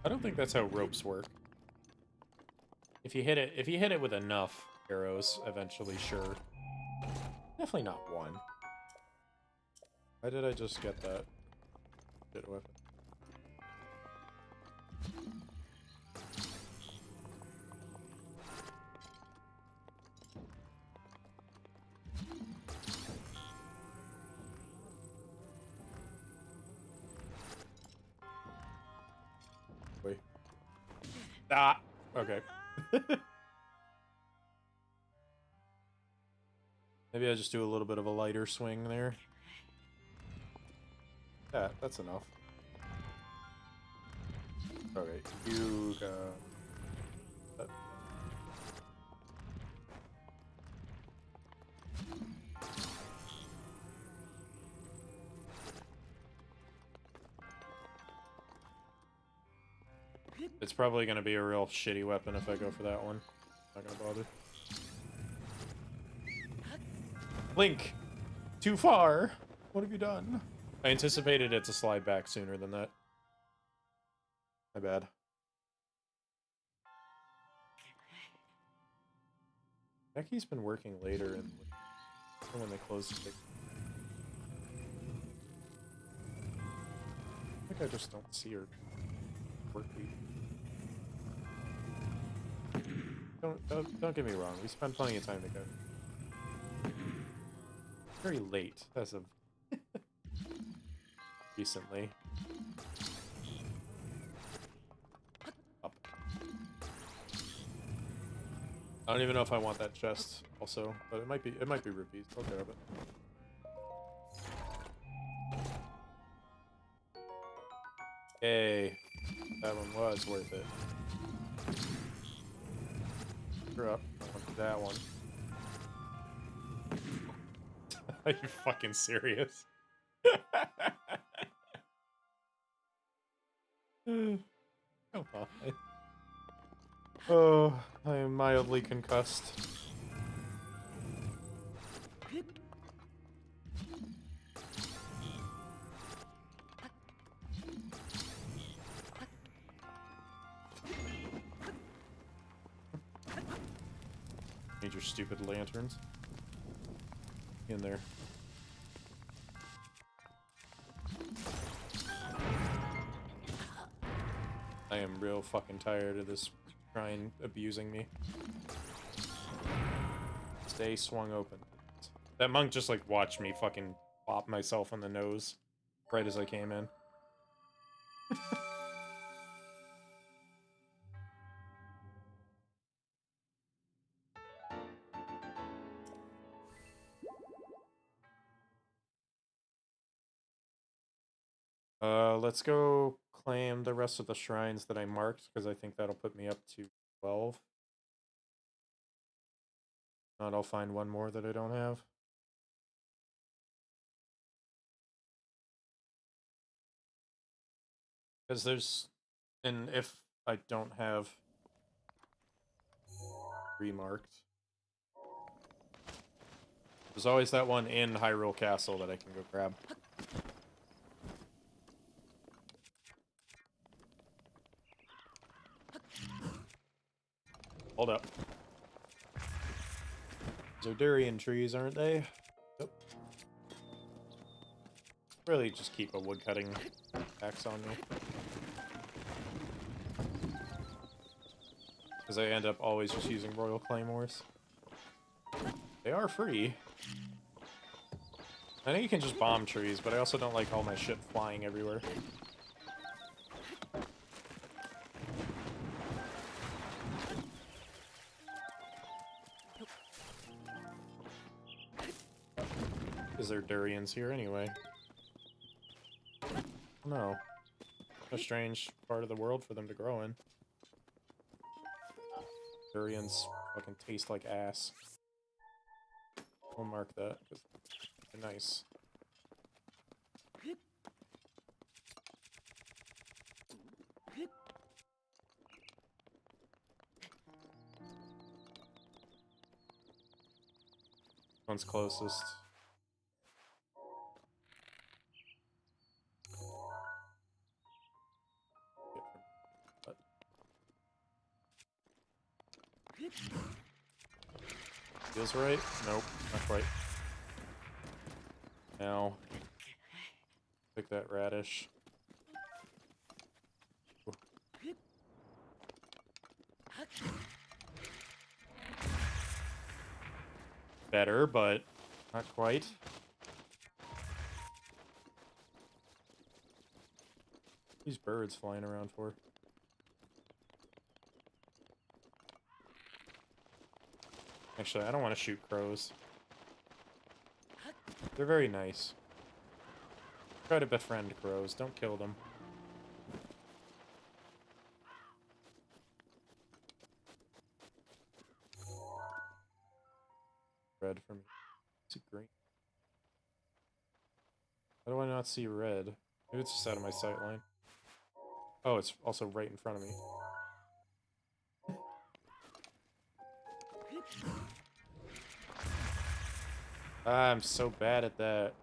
[SPEAKER 1] I don't think that's how ropes work. If you hit it with enough arrows, eventually, sure. Definitely not one. Why did I just get that shit weapon? Wait. Ah! Okay. Maybe I just do a little bit of a lighter swing there. Yeah, that's enough. Okay, you got... It's probably gonna be a real shitty weapon if I go for that one. Not gonna bother. Link! Too far! What have you done? I anticipated it to slide back sooner than that. My bad. Becky's been working later and when they close the big... I think I just don't see her work week. Don't get me wrong, we spend plenty of time together. Very late, as of recently. Up. I don't even know if I want that chest also, but it might be rupees. I'll grab it. Hey, that one was worth it. Screw up. I want that one. Are you fucking serious? Come on. Oh, I am mildly concussed. Need your stupid lanterns. In there. I am real fucking tired of this shrine abusing me. Stay swung open. That monk just like watched me fucking pop myself on the nose right as I came in. Let's go claim the rest of the shrines that I marked, because I think that'll put me up to 12. Not, I'll find one more that I don't have. Because there's, and if I don't have remarked, there's always that one in Hyrule Castle that I can go grab. Hold up. Those are durian trees, aren't they? Yep. Really just keep a woodcutting axe on me. Because I end up always just using Royal Claymores. They are free. I know you can just bomb trees, but I also don't like all my shit flying everywhere. Is there durians here anyway? No. A strange part of the world for them to grow in. Durians fucking taste like ass. We'll mark that, because they're nice. One's closest. Feels right? Nope, not quite. Now, pick that radish. Ooh. Better, but not quite. These birds flying around for. Actually, I don't want to shoot crows. They're very nice. Try to befriend crows, don't kill them. Red for me. See green. How do I not see red? Maybe it's just out of my sight line. Oh, it's also right in front of me. Ah, I'm so bad at that.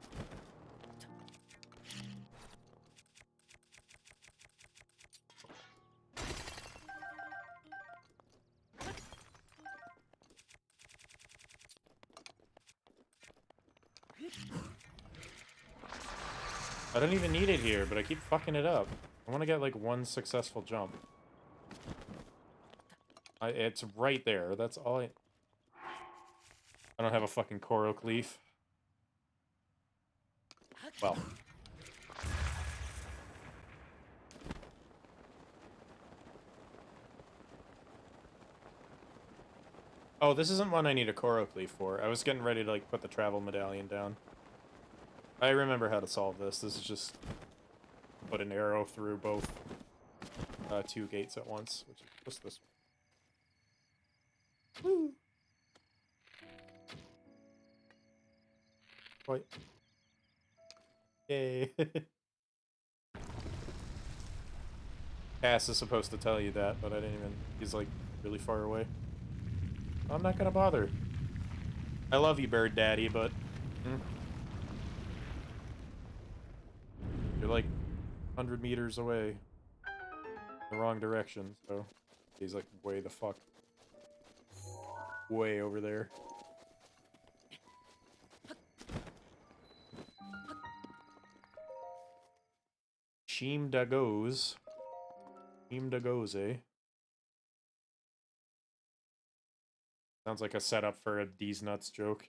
[SPEAKER 1] I don't even need it here, but I keep fucking it up. I want to get like one successful jump. It's right there. That's all I don't have a fucking Korok leaf. Well. Oh, this isn't one I need a Korok leaf for. I was getting ready to like put the travel medallion down. I remember how to solve this. This is just put an arrow through both two gates at once, which is just this one. Woo! What? Yay. Cass is supposed to tell you that, but I didn't even... He's, like, really far away. I'm not gonna bother. I love you, Bird Daddy, but... You're, like, 100 meters away. The wrong direction, so... He's, like, way the fuck... Way over there. Sheem da goes. Sheem da goes, eh? Sounds like a setup for a D's Nuts joke.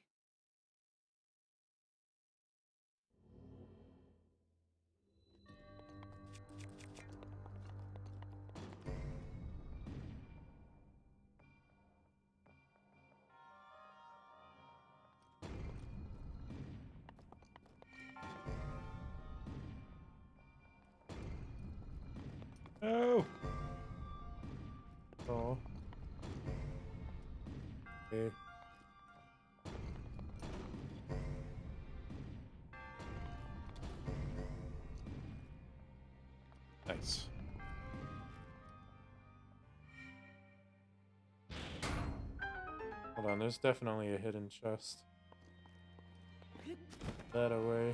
[SPEAKER 1] No! Oh. Okay. Nice. Hold on, there's definitely a hidden chest. That away.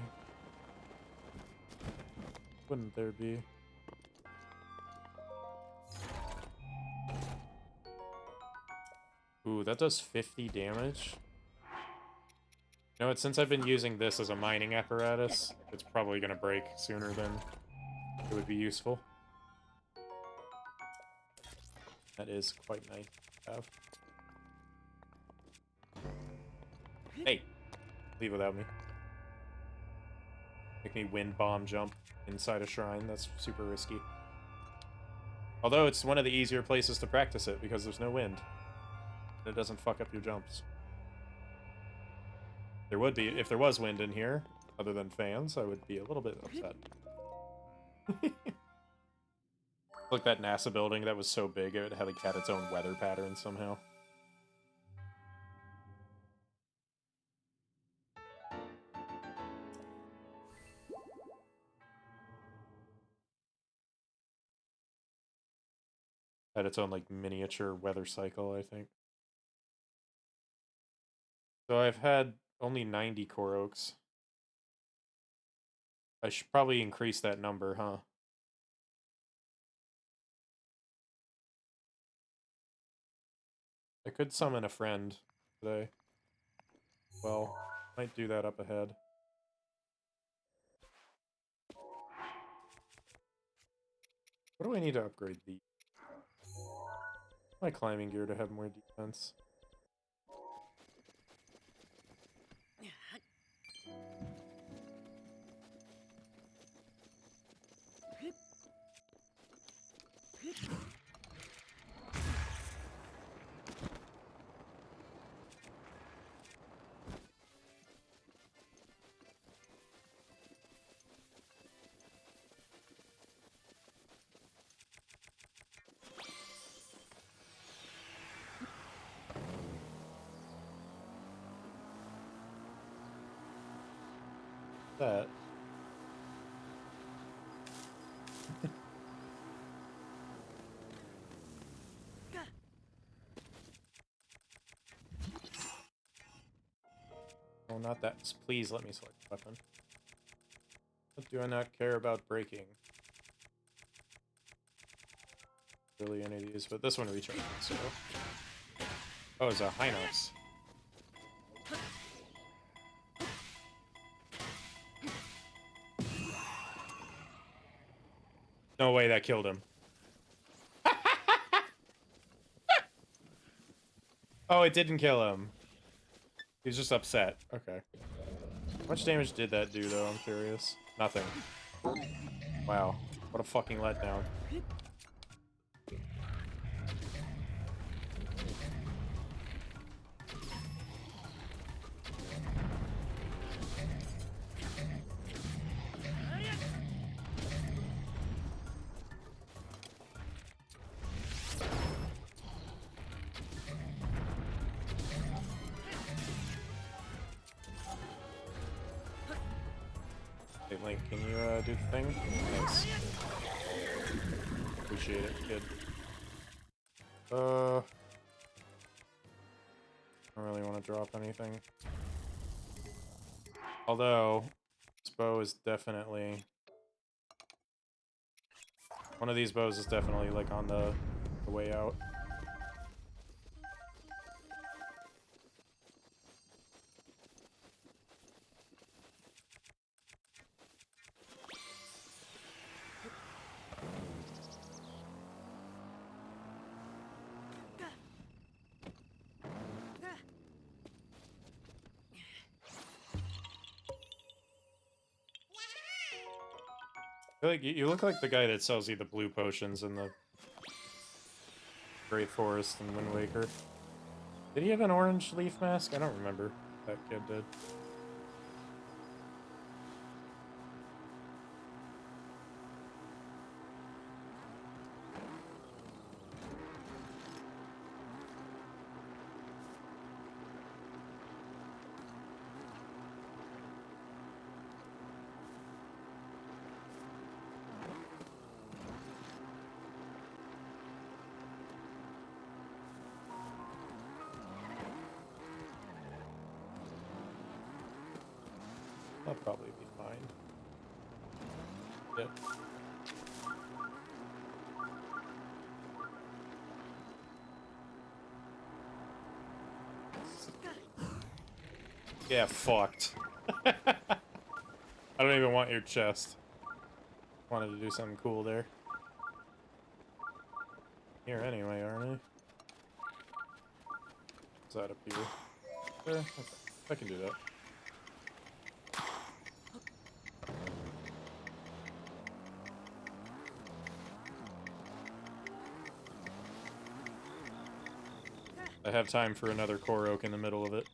[SPEAKER 1] Wouldn't there be? Ooh, that does 50 damage. You know what, since I've been using this as a mining apparatus, it's probably gonna break sooner than it would be useful. That is quite nice to have. Hey! Leave without me. Make me wind bomb jump inside a shrine, that's super risky. Although it's one of the easier places to practice it because there's no wind. It doesn't fuck up your jumps. There would be, if there was wind in here, other than fans, I would be a little bit upset. Like that NASA building that was so big it had, like, had its own weather pattern somehow. Had its own, like, miniature weather cycle, I think. So I've had only 90 core oaks. I should probably increase that number, huh? I could summon a friend today. Well, might do that up ahead. What do I need to upgrade these? My climbing gear to have more defense. That. Oh, not that. Please let me select weapon. What do I not care about breaking? Really any of these, but this one recharges, so... Oh, it's a Hinox. No way that killed him. Oh, it didn't kill him. He was just upset. Okay. How much damage did that do, though? I'm curious. Nothing. Wow. What a fucking letdown. Hey, Link, can you do the thing? Thanks. Appreciate it, kid. I don't really want to drop anything. Although, this bow is definitely... One of these bows is definitely, like, on the way out. I feel like you look like the guy that sells you the blue potions in the Great Forest and Wind Waker. Did he have an orange leaf mask? I don't remember. That kid did. That'll probably be fine. Yep. Yeah, fucked. I don't even want your chest. Wanted to do something cool there. Here anyway, aren't I? Is that up here? Sure. Okay. I can do that. I have time for another core oak in the middle of it.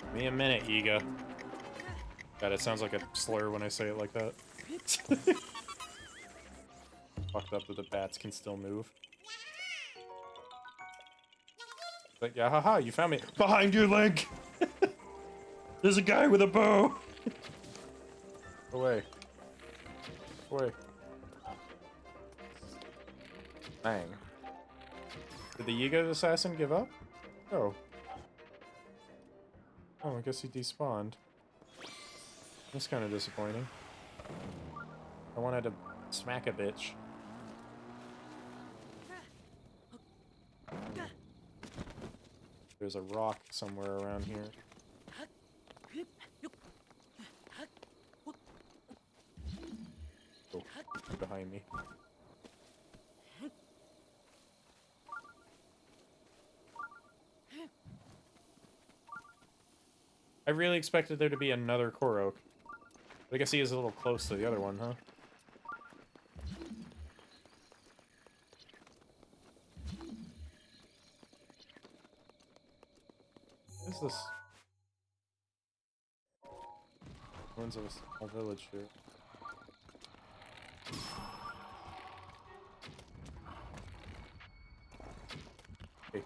[SPEAKER 1] Give me a minute, Yiga. God, it sounds like a slur when I say it like that. Fucked up that the bats can still move. But yeah, haha, you found me. Behind you, Link! There's a guy with a bow! Away. Away. Bang. Did the Yiga assassin give up? Oh. Oh, I guess he despawned. That's kind of disappointing. I wanted to smack a bitch. There's a rock somewhere around here. Oh, behind me. I really expected there to be another core oak. I guess he is a little close to the other one, huh? What is this? Ruins of a small village here. Hey.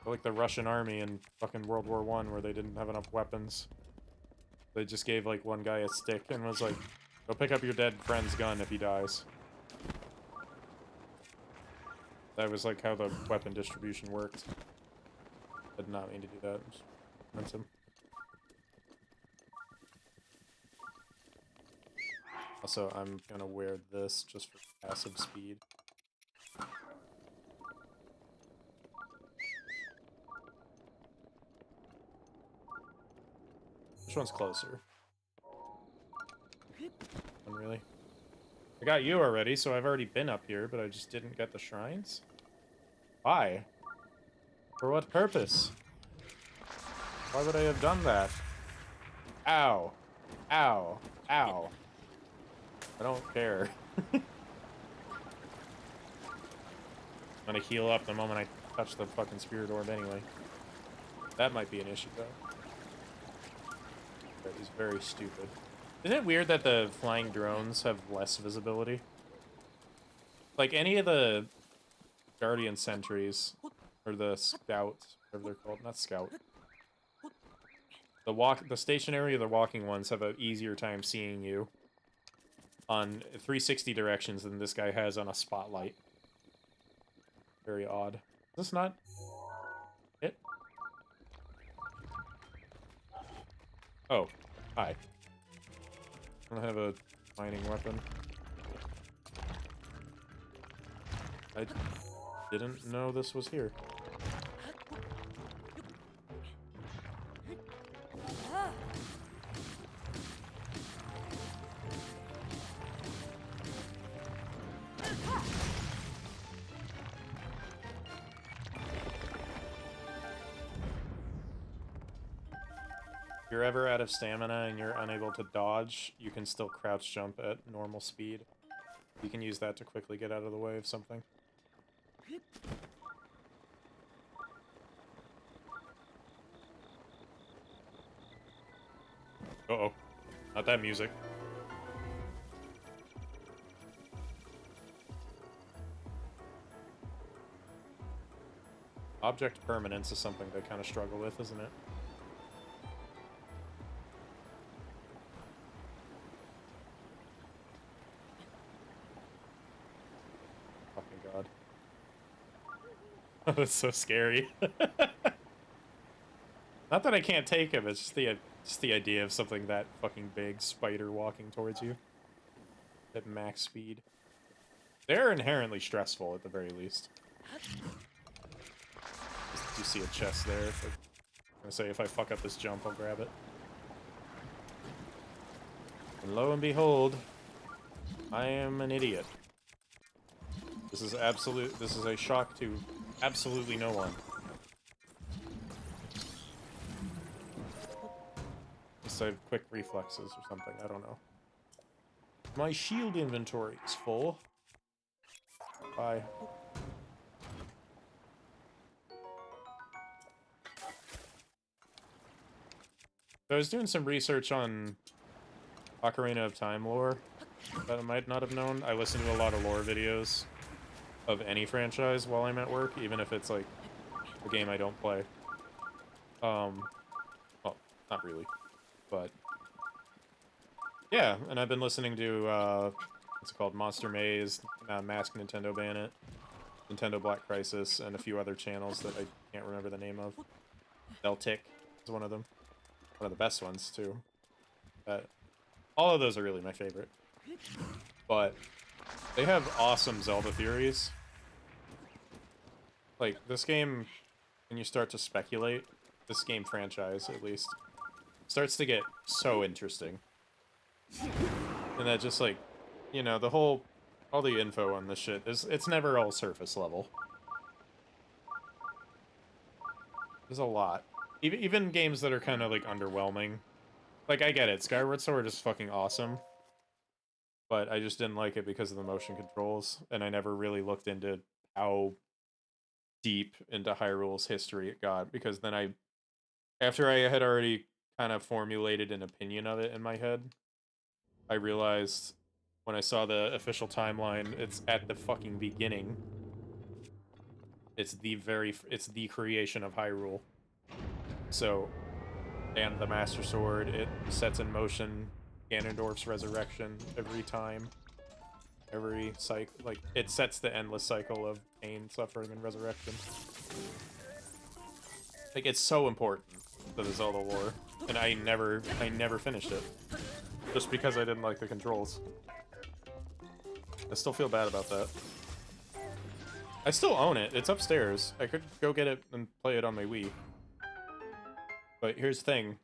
[SPEAKER 1] Like the Russian army in fucking World War I, where they didn't have enough weapons. They just gave like one guy a stick and was like, go pick up your dead friend's gun if he dies. That was like how the weapon distribution worked. I did not mean to do that. Just meant him. Also, I'm gonna wear this just for passive speed. Which one's closer? One really? I got you already, so I've already been up here, but I just didn't get the shrines? Why? For what purpose? Why would I have done that? Ow. Ow. Ow. I don't care. I'm gonna heal up the moment I touch the fucking spirit orb anyway. That might be an issue, though. That is very stupid. Isn't it weird that the flying drones have less visibility? Like, any of the Guardian sentries, or the scouts, whatever they're called, not scout. The stationary or the walking ones have an easier time seeing you on 360 directions than this guy has on a spotlight. Very odd. Is this not it? Oh, hi. I don't have a mining weapon. I didn't know this was here. If you're ever out of stamina and you're unable to dodge, you can still crouch jump at normal speed. You can use that to quickly get out of the way of something. Uh-oh. Not that music. Object permanence is something they kind of struggle with, isn't it? That's so scary. Not that I can't take him, it's just the idea of something that fucking big spider walking towards you at max speed. They're inherently stressful at the very least. You see a chest there. I'm gonna say if I fuck up this jump, I'll grab it. And lo and behold, I am an idiot. This is a shock to absolutely no one. Unless I have quick reflexes or something, I don't know. My shield inventory is full. Bye. So I was doing some research on Ocarina of Time lore that I might not have known. I listen to a lot of lore videos of any franchise while I'm at work, even if it's like a game I don't play. Well, not really, but yeah. And I've been listening to what's it called, Monster Maze, Mask Nintendo Bandit, Nintendo Black Crisis, and a few other channels that I can't remember the name of. Deltic is one of them. One of the best ones, too. All of those are really my favorite. But they have awesome Zelda theories. Like, this game, when you start to speculate, this game franchise, at least, starts to get so interesting. And that just, like, you know, all the info on this shit, it's never all surface level. There's a lot. Even games that are kind of, like, underwhelming. Like, I get it, Skyward Sword is fucking awesome. But I just didn't like it because of the motion controls, and I never really looked into how deep into Hyrule's history it got, because then after I had already kind of formulated an opinion of it in my head, I realized when I saw the official timeline, it's at the fucking beginning. It's the creation of Hyrule. So, and the Master Sword, it sets in motion Ganondorf's resurrection every time. Every cycle, like, it sets the endless cycle of pain, suffering, and resurrection. Like, it's so important to the Zelda lore, and I never finished it. Just because I didn't like the controls. I still feel bad about that. I still own it. It's upstairs. I could go get it and play it on my Wii. But here's the thing.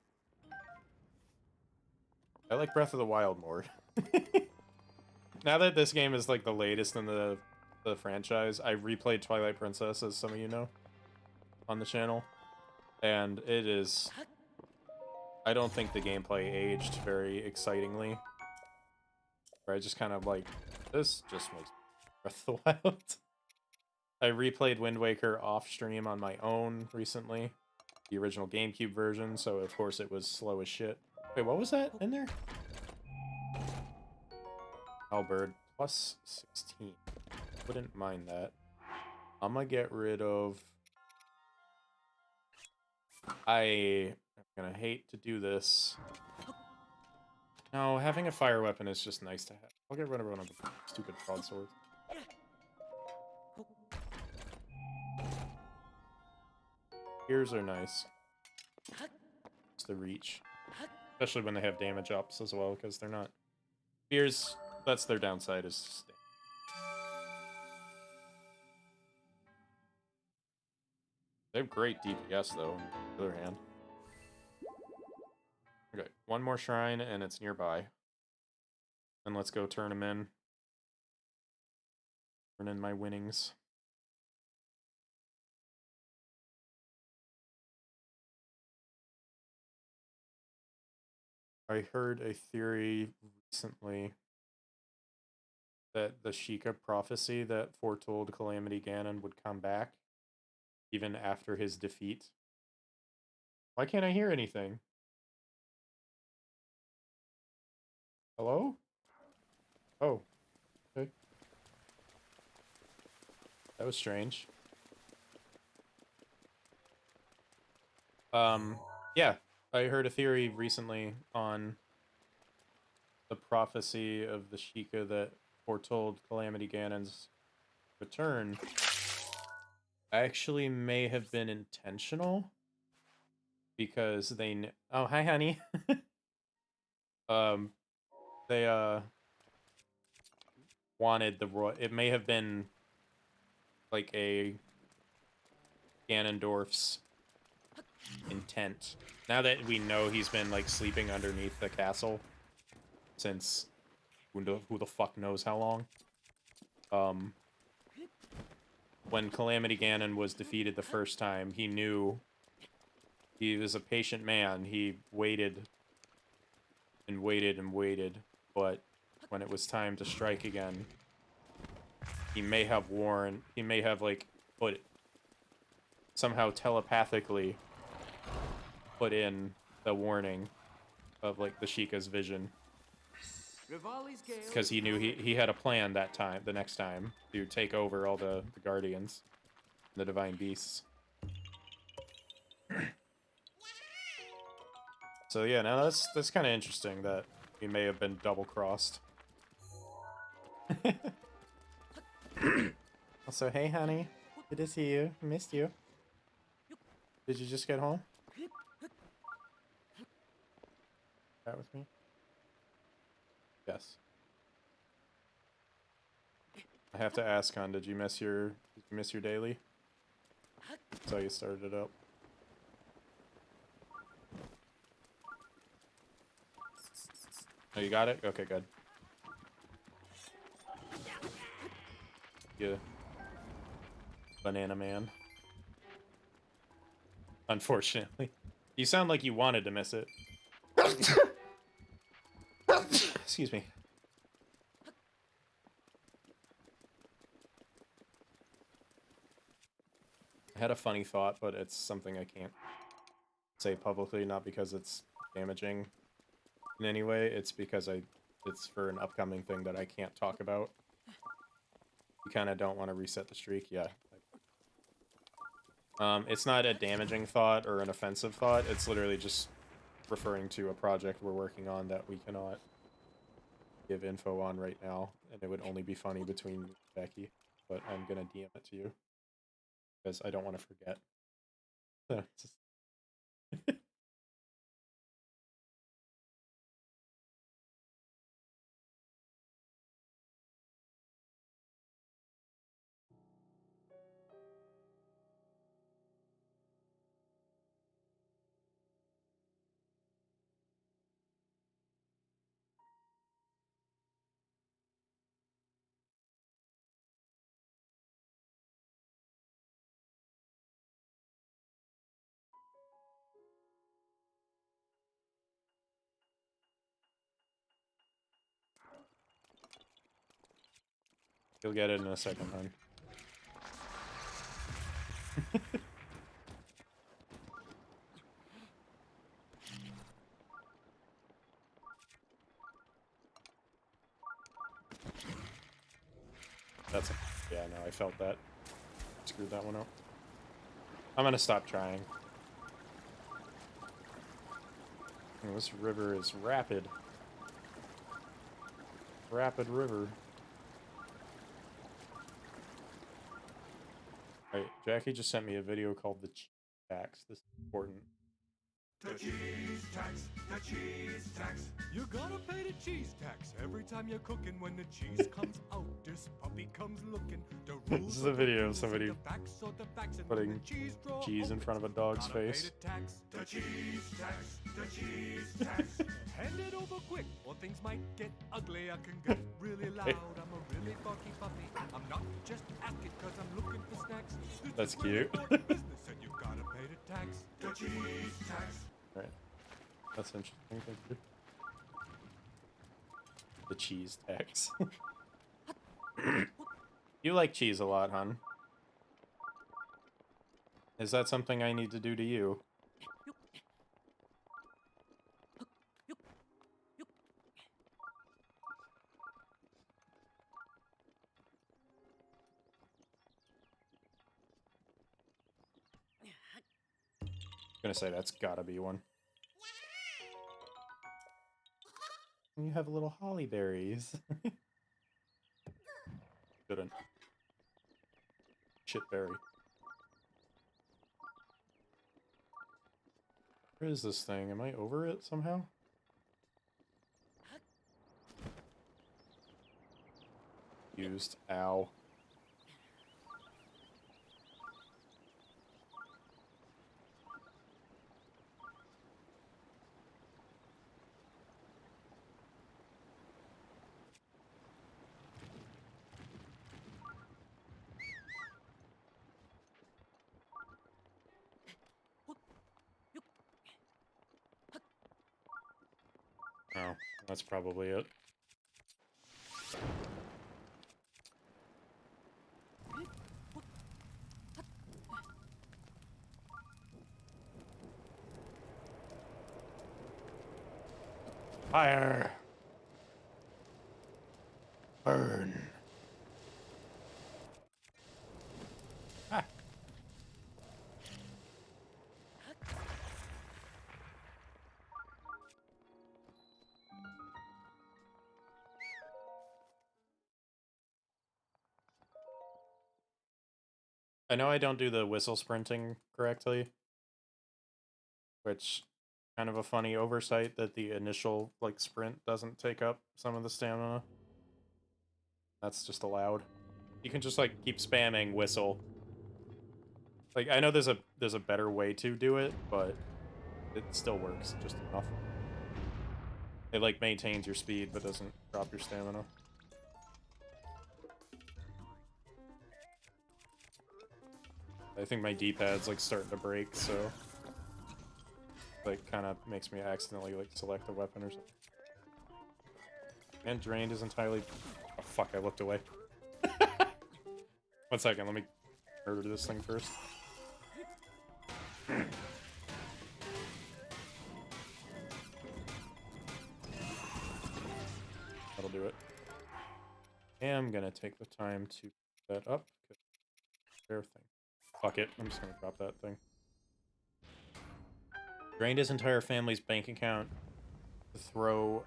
[SPEAKER 1] I like Breath of the Wild more. Now that this game is like the latest in the franchise, I replayed Twilight Princess, as some of you know, on the channel. And it is... I don't think the gameplay aged very excitingly. Or I just kind of like, this just makes Breath of the Wild. I replayed Wind Waker off-stream on my own recently. The original GameCube version, so of course it was slow as shit. Wait, what was that in there? Halberd, plus 16. Wouldn't mind that. I'm gonna get rid of... I'm gonna hate to do this. No, having a fire weapon is just nice to have. I'll get rid of one of the stupid broadswords. Spears are nice. It's the reach. Especially when they have damage ups as well, because they're not... Spears, that's their downside, is... They have great DPS, though, on the other hand. Okay, one more shrine, and it's nearby. And let's go turn them in. Turn in my winnings. I heard a theory recently that the Sheikah prophecy that foretold Calamity Ganon would come back even after his defeat. Why can't I hear anything? Hello? Oh. Okay. That was strange. Yeah. I heard a theory recently on the prophecy of the Sheikah that foretold Calamity Ganon's return actually may have been intentional because oh, hi, honey. um, they wanted it may have been like a Ganondorf's intent. Now that we know he's been like sleeping underneath the castle since who the fuck knows how long. When Calamity Ganon was defeated the first time, he knew he was a patient man. He waited and waited and waited, but when it was time to strike again, he may have like somehow telepathically put in the warning of like the Sheikah's vision. Because he knew he had a plan the next time, to take over all the Guardians, the Divine Beasts. So yeah, now that's kind of interesting that he may have been double-crossed. Also, hey honey, good to see you. I missed you. Did you just get home? Chat with me? Yes. I have to ask, hon, did you miss your daily? That's how you started it up. Oh, you got it? Okay, good. Yeah. Banana man. Unfortunately. You sound like you wanted to miss it. Excuse me. I had a funny thought, but it's something I can't say publicly, not because it's damaging in any way, it's because it's for an upcoming thing that I can't talk about. You kind of don't want to reset the streak, yeah. It's not a damaging thought or an offensive thought, it's literally just referring to a project we're working on that we cannot give info on right now, and it would only be funny between Becky, but I'm gonna DM it to you, because I don't want to forget. Just... You'll get it in a second, hon. Yeah, no, I felt that. Screwed that one up. I'm gonna stop trying. Oh, this river is rapid. Rapid river. Right, Jackie just sent me a video called The Cheese Tax. This is important.
[SPEAKER 5] The cheese tax, the cheese tax. You gotta pay the cheese tax every time you're cooking. When the cheese comes out, this puppy comes looking.
[SPEAKER 1] This is a video of somebody putting cheese in front of a dog's face.
[SPEAKER 5] The cheese tax, the cheese tax. Hand it over quick, or things might get ugly. I can get really loud. I'm a really barky puppy. I'm not just asking because I'm looking for snacks.
[SPEAKER 1] That's cute.
[SPEAKER 5] Business, and you gotta pay the tax. The cheese tax.
[SPEAKER 1] Right. That's interesting. Thank you. The cheese tax. You like cheese a lot, hon. Is that something I need to do to you? I'm gonna say that's gotta be one. You have little holly berries. Couldn't. Shit berry. Where is this thing? Am I over it somehow? Used. Ow. Oh, that's probably it. Fire! Burn! Ah. I know I don't do the whistle sprinting correctly, which kind of a funny oversight that the initial like sprint doesn't take up some of the stamina. That's just allowed. You can just like keep spamming whistle. Like I know there's a better way to do it, but it still works just enough. It like maintains your speed but doesn't drop your stamina. I think my D-pad's like starting to break, so like kind of makes me accidentally like select a weapon or something. And drained is entirely. Oh fuck! I looked away. 1 second, let me murder this thing first. That'll do it. I'm gonna take the time to put that up. Fair thing. Fuck it. I'm just gonna drop that thing. Drained his entire family's bank account to throw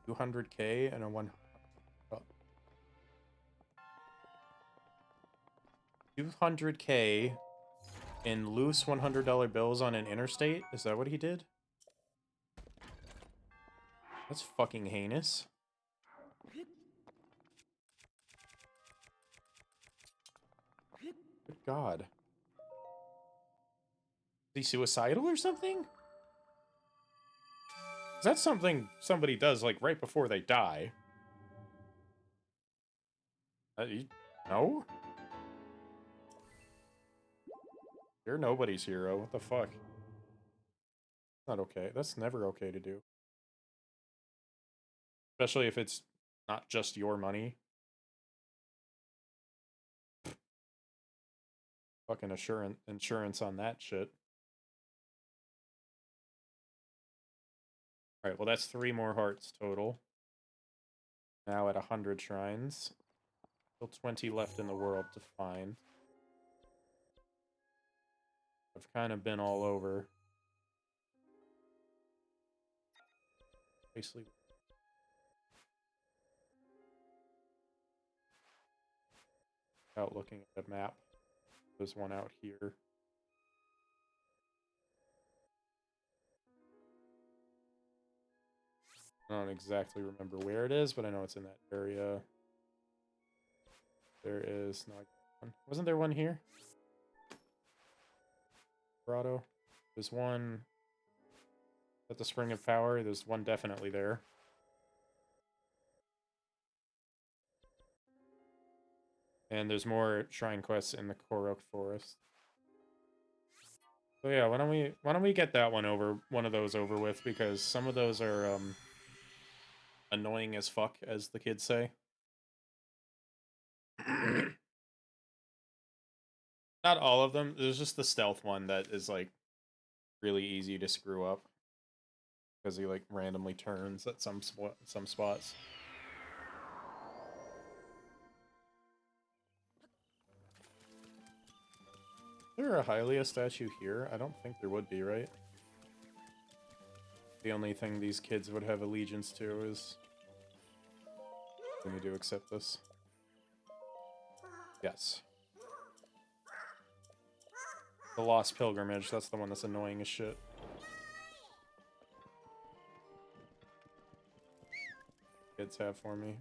[SPEAKER 1] 200k and a 200k in loose $100 bills on an interstate? Is that what he did? That's fucking heinous. Good God. Is he suicidal or something? Is that something somebody does, like, right before they die? No? You're nobody's hero. What the fuck? Not okay. That's never okay to do. Especially if it's not just your money. Fucking insurance on that shit. Alright, well that's 3 more hearts total. Now at 100 shrines. Still 20 left in the world to find. I've kind of been all over. Basically. Without looking at the map. There's one out here. I don't exactly remember where it is, but I know it's in that area. There is no one. Wasn't there one here? Grotto. There's one at the Spring of Power. There's one definitely there. And there's more shrine quests in the Korok Forest. So yeah, why don't we get that one one of those over with, because some of those are annoying as fuck, as the kids say. Not all of them. There's just the stealth one that is like really easy to screw up because he like randomly turns at some spots. Is there a Hylia statue here? I don't think there would be, right? The only thing these kids would have allegiance to is... We need to accept this. Yes. The Lost Pilgrimage, that's the one that's annoying as shit. kids have for me.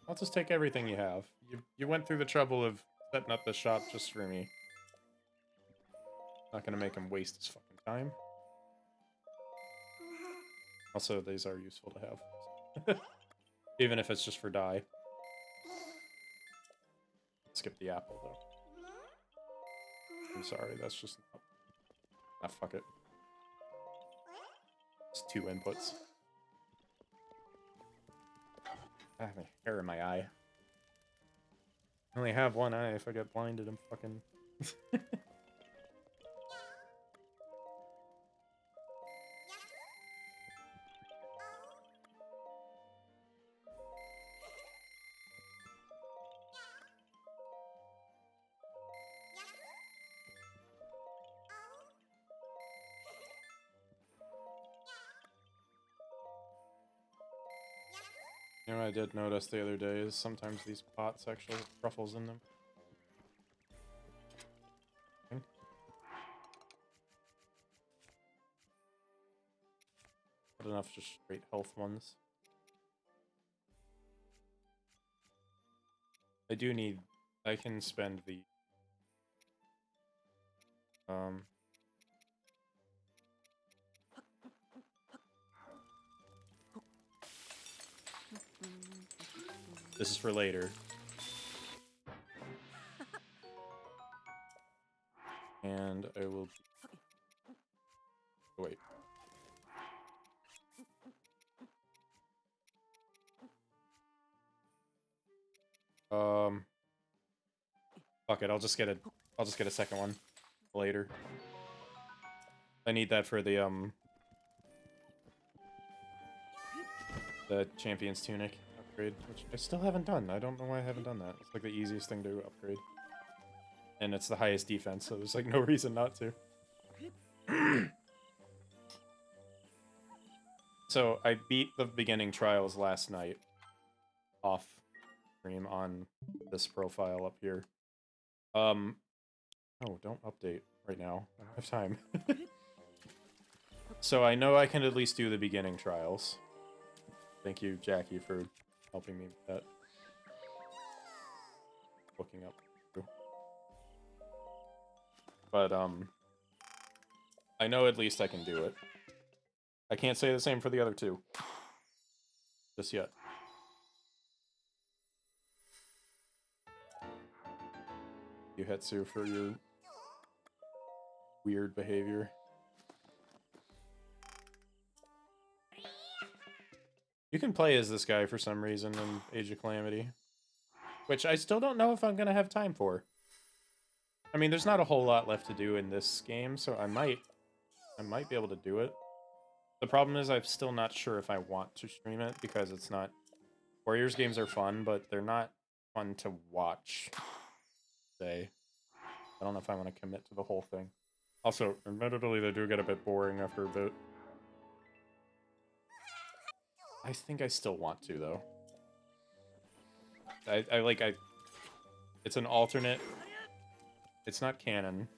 [SPEAKER 1] I'll just take everything you have. You went through the trouble of setting up the shop just for me. Not gonna make him waste his fucking time. Also, these are useful to have. Even if it's just for dye. Skip the apple, though. I'm sorry, that's just not... Ah, fuck it. It's 2 inputs. I have a hair in my eye. I only have one eye. If I get blinded, I'm fucking... You know what I did notice the other day is sometimes these pots actually have truffles in them. Not enough just straight health ones. I do need... I can spend the... This is for later. And I will... Oh, wait. Fuck it, I'll just get a second one later. I need that for the Champion's Tunic upgrade, which I still haven't done. I don't know why I haven't done that. It's like the easiest thing to upgrade. And it's the highest defense, so there's like no reason not to. So I beat the beginning trials last night off stream on this profile up here. Oh, don't update right now. I don't have time. So I know I can at least do the beginning trials. Thank you, Jackie, for helping me with that. Looking up. But, I know at least I can do it. I can't say the same for the other two. Just yet. You Hetsu for your weird behavior. You can play as this guy for some reason in Age of Calamity. Which I still don't know if I'm gonna have time for. I mean, there's not a whole lot left to do in this game, so I might be able to do it. The problem is I'm still not sure if I want to stream it, because it's not... Warriors games are fun, but they're not fun to watch. Say. I don't know if I want to commit to the whole thing. Also, admittedly, they do get a bit boring after a bit. I think I still want to, though. It's an alternate... It's not canon.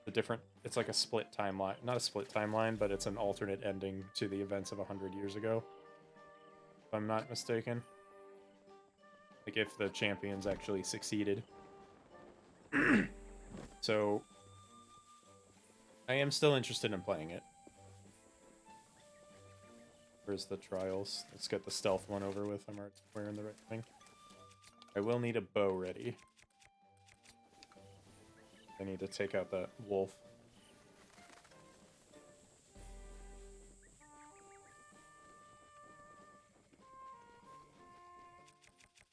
[SPEAKER 1] It's like a split timeline. Not a split timeline, but it's an alternate ending to the events of 100 years ago. If I'm not mistaken. Like, if the champions actually succeeded. So, I am still interested in playing it. Where's the trials? Let's get the stealth one over with. I'm already wearing the right thing. I will need a bow ready. I need to take out that wolf.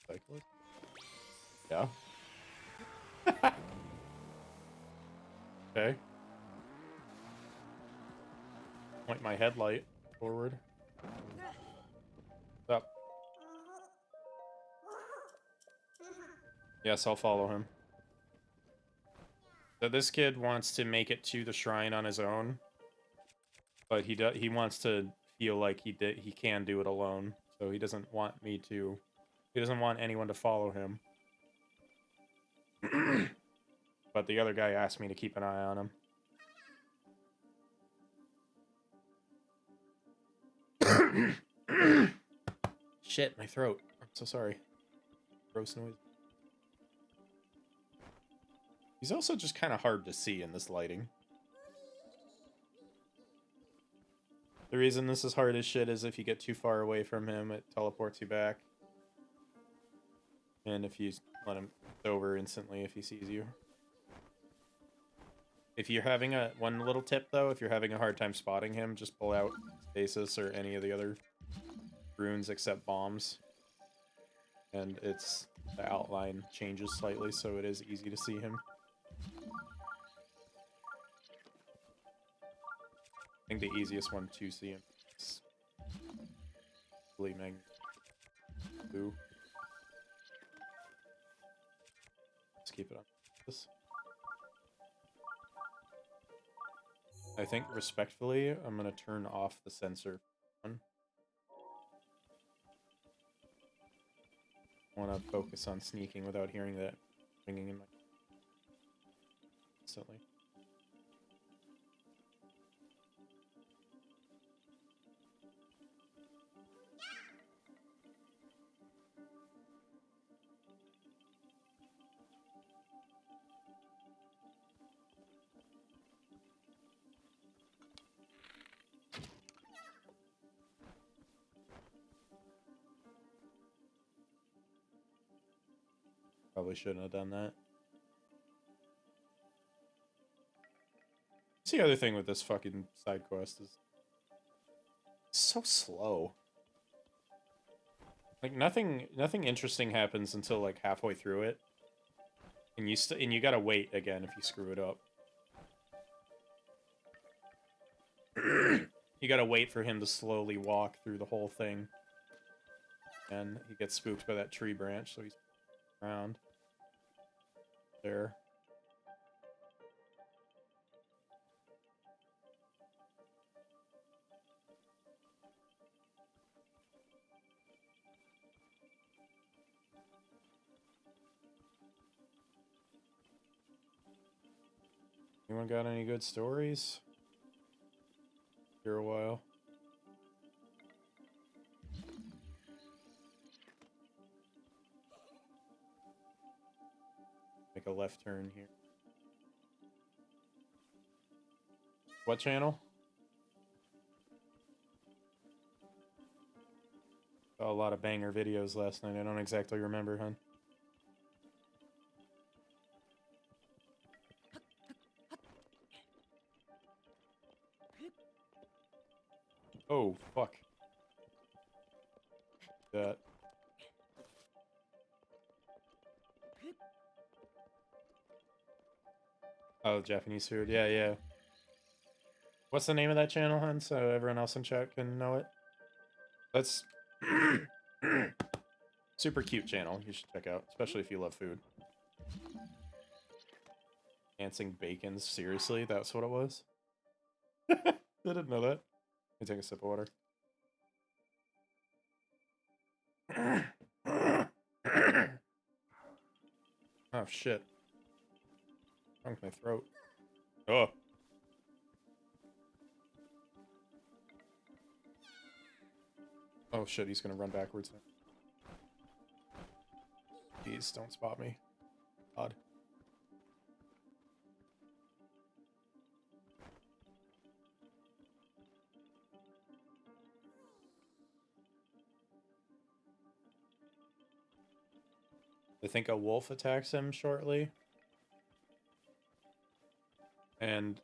[SPEAKER 1] Cyclist? Yeah. Okay. Point my headlight forward. Up. Yes, I'll follow him. So this kid wants to make it to the shrine on his own, but he wants to feel like he can do it alone. So he doesn't want me to. He doesn't want anyone to follow him. But the other guy asked me to keep an eye on him. Shit, my throat. I'm so sorry. Gross noise. He's also just kind of hard to see in this lighting. The reason this is hard as shit is if you get too far away from him, it teleports you back. And if you let him, it's over instantly if he sees you. If you're having one little tip though, if you're having a hard time spotting him, just pull out Stasis or any of the other runes except bombs. And the outline changes slightly, so it is easy to see him. I think the easiest one to see him is Blue. Let's keep it on this. I think respectfully, I'm gonna turn off the sensor one. I want to focus on sneaking without hearing that ringing in my instantly. Probably shouldn't have done that. That's the other thing with this fucking side quest is it's so slow. Like nothing interesting happens until like halfway through it, and you gotta wait again if you screw it up. You gotta wait for him to slowly walk through the whole thing, and he gets spooked by that tree branch, so he's around there. Anyone got any good stories? Here a while. Make a left turn here. What channel? Saw a lot of banger videos last night. I don't exactly remember, hun. Oh, fuck. That. Oh, Japanese food. Yeah, yeah. What's the name of that channel, hun? So everyone else in chat can know it. That's super cute channel. You should check out, especially if you love food. Dancing Bacons. Seriously, that's what it was. I didn't know that. Let me take a sip of water. Oh shit. Wrong with my throat. Oh. Oh shit, he's gonna run backwards now. Please don't spot me. Odd. I think a wolf attacks him shortly. And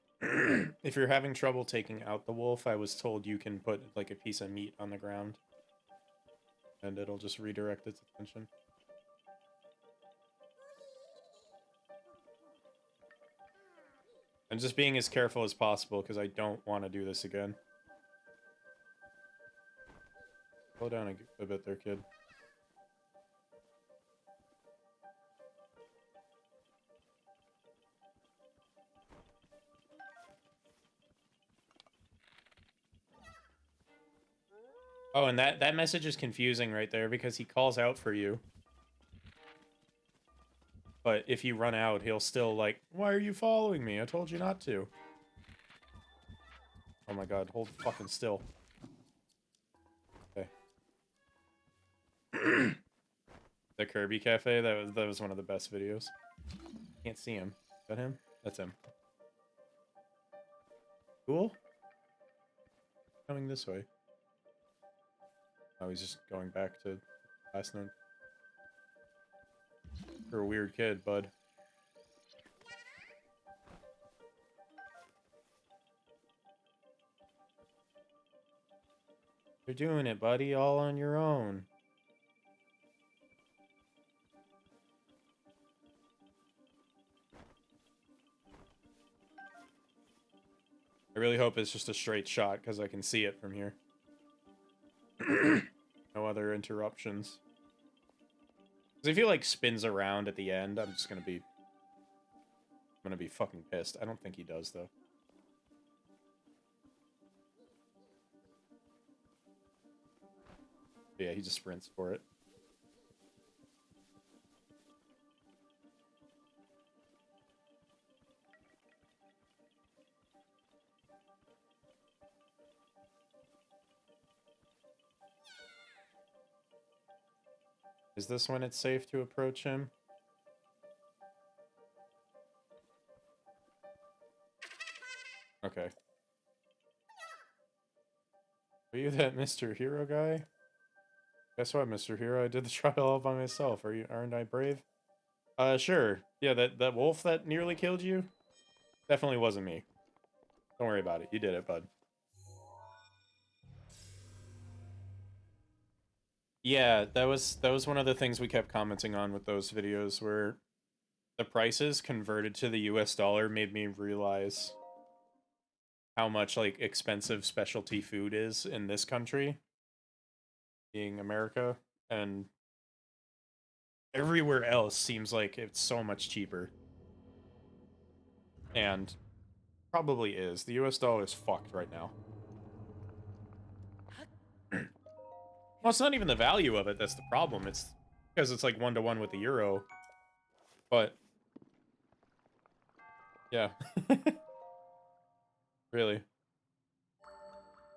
[SPEAKER 1] if you're having trouble taking out the wolf, I was told you can put like a piece of meat on the ground. And it'll just redirect its attention. I'm just being as careful as possible because I don't want to do this again. Slow down a bit there, kid. Oh, and that message is confusing right there because he calls out for you. But if you run out, he'll still like, why are you following me? I told you not to. Oh my god, hold fucking still. The Kirby Cafe, that was one of the best videos. Can't see him. Is that him? That's him. Cool. Coming this way. Oh, he's just going back to last note. You're a weird kid, bud. You're doing it, buddy, all on your own. I really hope it's just a straight shot, because I can see it from here. No other interruptions. Because if he, like, spins around at the end, I'm just gonna be... fucking pissed. I don't think he does, though. Yeah, he just sprints for it. Is this when it's safe to approach him? Okay. Are you that Mr. Hero guy? Guess what, Mr. Hero? I did the trial all by myself. Aren't I brave? Sure. Yeah, that wolf that nearly killed you? Definitely wasn't me. Don't worry about it. You did it, bud. Yeah, that was one of the things we kept commenting on with those videos, where the prices converted to the US dollar made me realize how much, like, expensive specialty food is in this country, being America, and everywhere else seems like it's so much cheaper. And probably is. The US dollar is fucked right now. Well, it's not even the value of it that's the problem. It's because it's like 1-to-1 with the euro. But yeah. Really.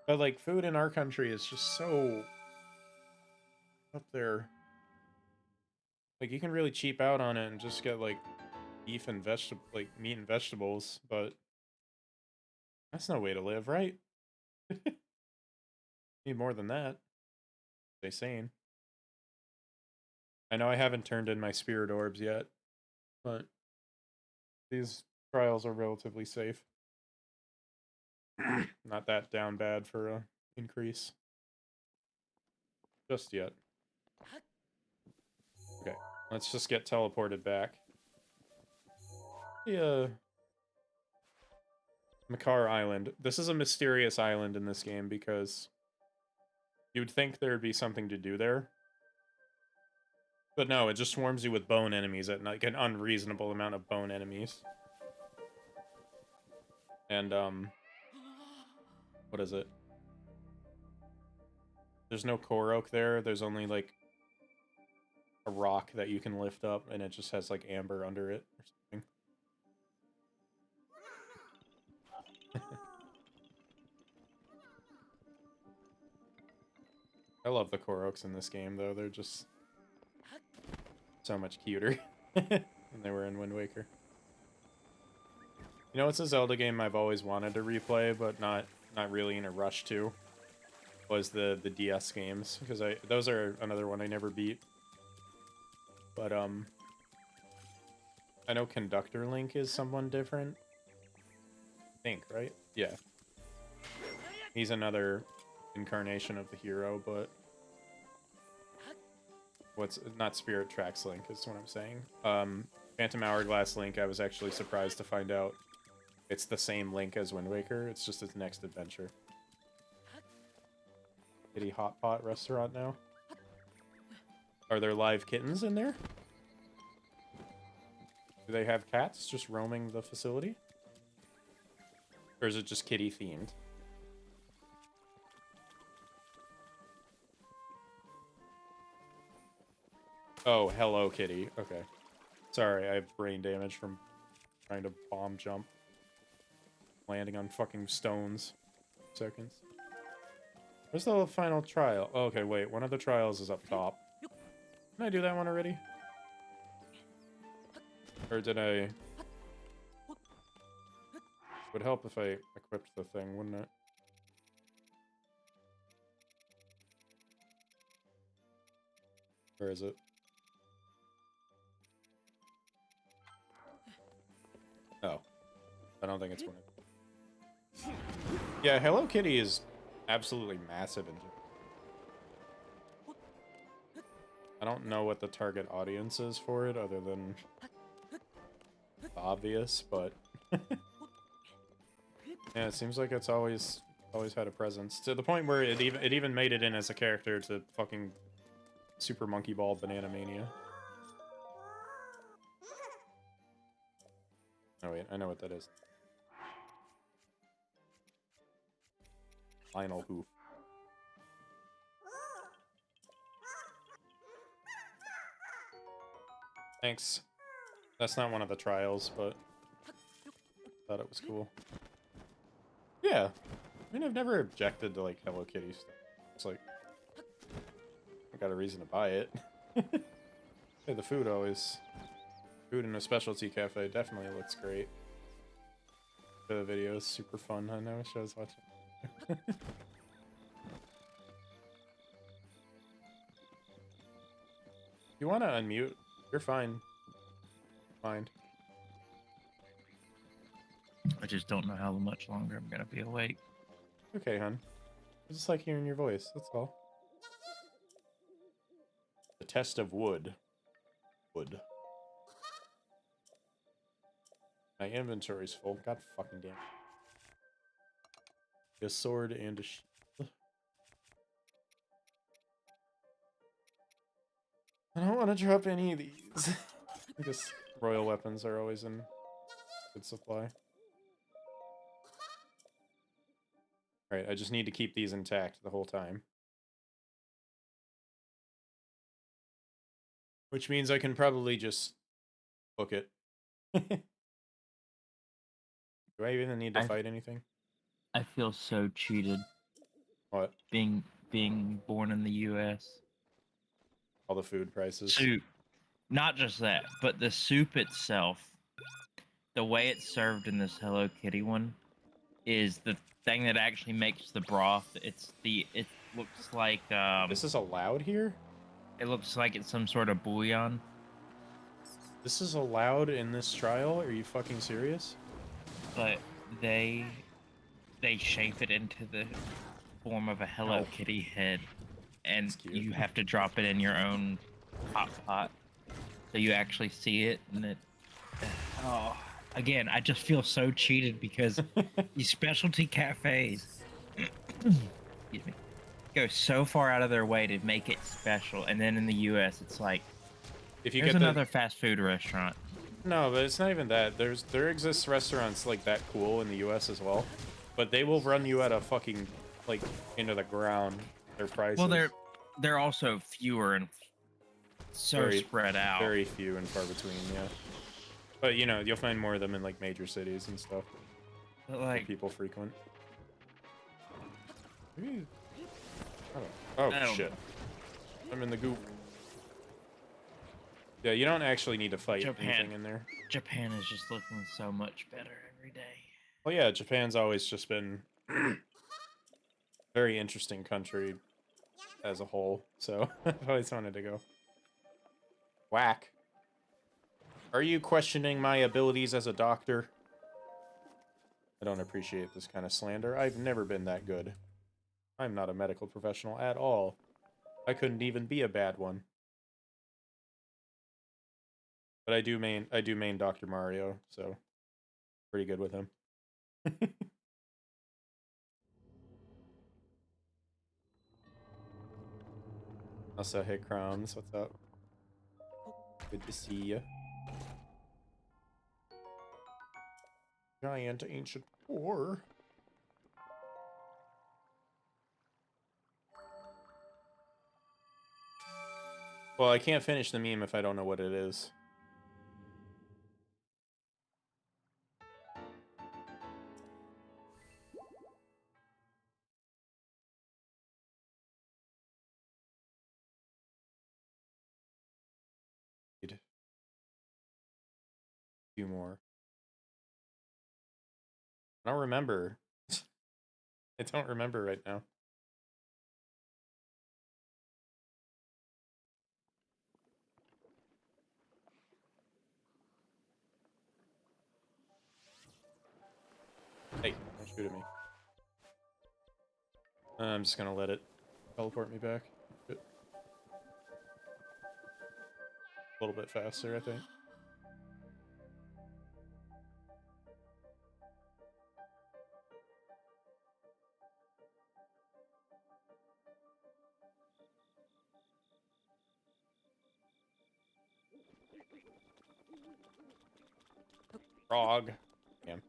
[SPEAKER 1] But like, food in our country is just so up there. Like, you can really cheap out on it and just get like beef and meat and vegetables, but that's no way to live, right? Need more than that. Stay sane. I know I haven't turned in my spirit orbs yet, but these trials are relatively safe. Not that down bad for a increase. Just yet. Okay, let's just get teleported back. Yeah. Makar Island. This is a mysterious island in this game because you'd think there'd be something to do there. But no, it just swarms you with bone enemies at like an unreasonable amount of bone enemies. And, what is it? There's no Korok there. There's only, like, a rock that you can lift up, and it just has, like, amber under it or something. I love the Koroks in this game, though. They're just so much cuter than they were in Wind Waker. You know, it's a Zelda game I've always wanted to replay, but not really in a rush to. Was the DS games, because those are another one I never beat. But I know Conductor Link is someone different. I think, right? Yeah. He's another incarnation of the hero, but not Spirit Tracks Link is what I'm saying. Phantom Hourglass Link, I was actually surprised to find out it's the same Link as Wind Waker. It's just its next adventure. Kitty Hot Pot restaurant now. Are there live kittens in there? Do they have cats just roaming the facility? Or is it just kitty themed? Oh, Hello Kitty. Okay. Sorry, I have brain damage from trying to bomb jump. Landing on fucking stones. Seconds. Where's the final trial? Oh, okay, wait. One of the trials is up top. Did I do that one already? Or did I... Would help if I equipped the thing, wouldn't it? Where is it? Oh. I don't think it's one of... Yeah, Hello Kitty is absolutely massive in Japan. I don't know what the target audience is for it, other than the obvious, but yeah, it seems like it's always had a presence to the point where it even made it in as a character to fucking Super Monkey Ball Banana Mania. Oh wait, I know what that is. Lionel Hoof. Thanks. That's not one of the trials, but thought it was cool. Yeah. I mean, I've never objected to, like, Hello Kitty stuff. It's like, I got a reason to buy it. Hey, the food always... Food in a specialty cafe definitely looks great. The video is super fun. I know, I was watching. You want to unmute? You're fine. Mind.
[SPEAKER 6] I just don't know how much longer I'm gonna be awake.
[SPEAKER 1] Okay, hun. I just like hearing your voice, that's all. The test of wood. Wood. My inventory's full. God fucking damn. A sword and a shield. I don't want to drop any of these. I guess royal weapons are always in good supply. Alright, I just need to keep these intact the whole time. Which means I can probably just book it. Do I even need to fight anything?
[SPEAKER 6] I feel so cheated
[SPEAKER 1] What?
[SPEAKER 6] being born in the U.S.
[SPEAKER 1] All the food prices.
[SPEAKER 6] Soup, not just that, but the soup itself, the way it's served in this Hello Kitty one, is the thing that actually makes the broth. It looks like
[SPEAKER 1] This is allowed here?
[SPEAKER 6] it looks like it's some sort of bouillon.
[SPEAKER 1] This is allowed in this trial? Are you fucking serious?
[SPEAKER 6] But they shape it into the form of a Hello
[SPEAKER 1] Oh.
[SPEAKER 6] Kitty head, and
[SPEAKER 1] That's cute.
[SPEAKER 6] you have to drop it in your own hot pot, so you actually see it. And it, oh, again, I just feel so cheated because these specialty cafes, excuse me, go so far out of their way to make it special, and then in the U.S. it's like,
[SPEAKER 1] If you
[SPEAKER 6] there's
[SPEAKER 1] get
[SPEAKER 6] another fast food restaurant.
[SPEAKER 1] No, but it's not even that. There exists restaurants like that cool in the US as well. But they will run you at a fucking like into the ground. Their prices.
[SPEAKER 6] Well, they're also fewer and so
[SPEAKER 1] Very-
[SPEAKER 6] spread out.
[SPEAKER 1] very few and far between, yeah. But you know, you'll find more of them in like major cities and stuff
[SPEAKER 6] But,
[SPEAKER 1] that
[SPEAKER 6] like,
[SPEAKER 1] people frequent. Maybe... Oh
[SPEAKER 6] I don't
[SPEAKER 1] shit.
[SPEAKER 6] know.
[SPEAKER 1] I'm in the goop. Yeah, you don't actually need to fight
[SPEAKER 6] Japan.
[SPEAKER 1] anything in there.
[SPEAKER 6] Japan is just looking so much better every day.
[SPEAKER 1] Well, yeah, Japan's always just been very interesting country as a whole, so I've always wanted to go. Whack. Are you questioning my abilities as a doctor? I don't appreciate this kind of slander. I've never been that good. I'm not a medical professional at all. I couldn't even be a bad one. But I do main Dr. Mario, so pretty good with him. Also, hey Crowns, what's up? Good to see ya. Giant ancient war. Well, I can't finish the meme if I don't know what it is. 2 more. I don't remember. I don't remember right now. Hey, don't shoot at me. I'm just gonna let it teleport me back. Good. A little bit faster, I think. Frog. Damn.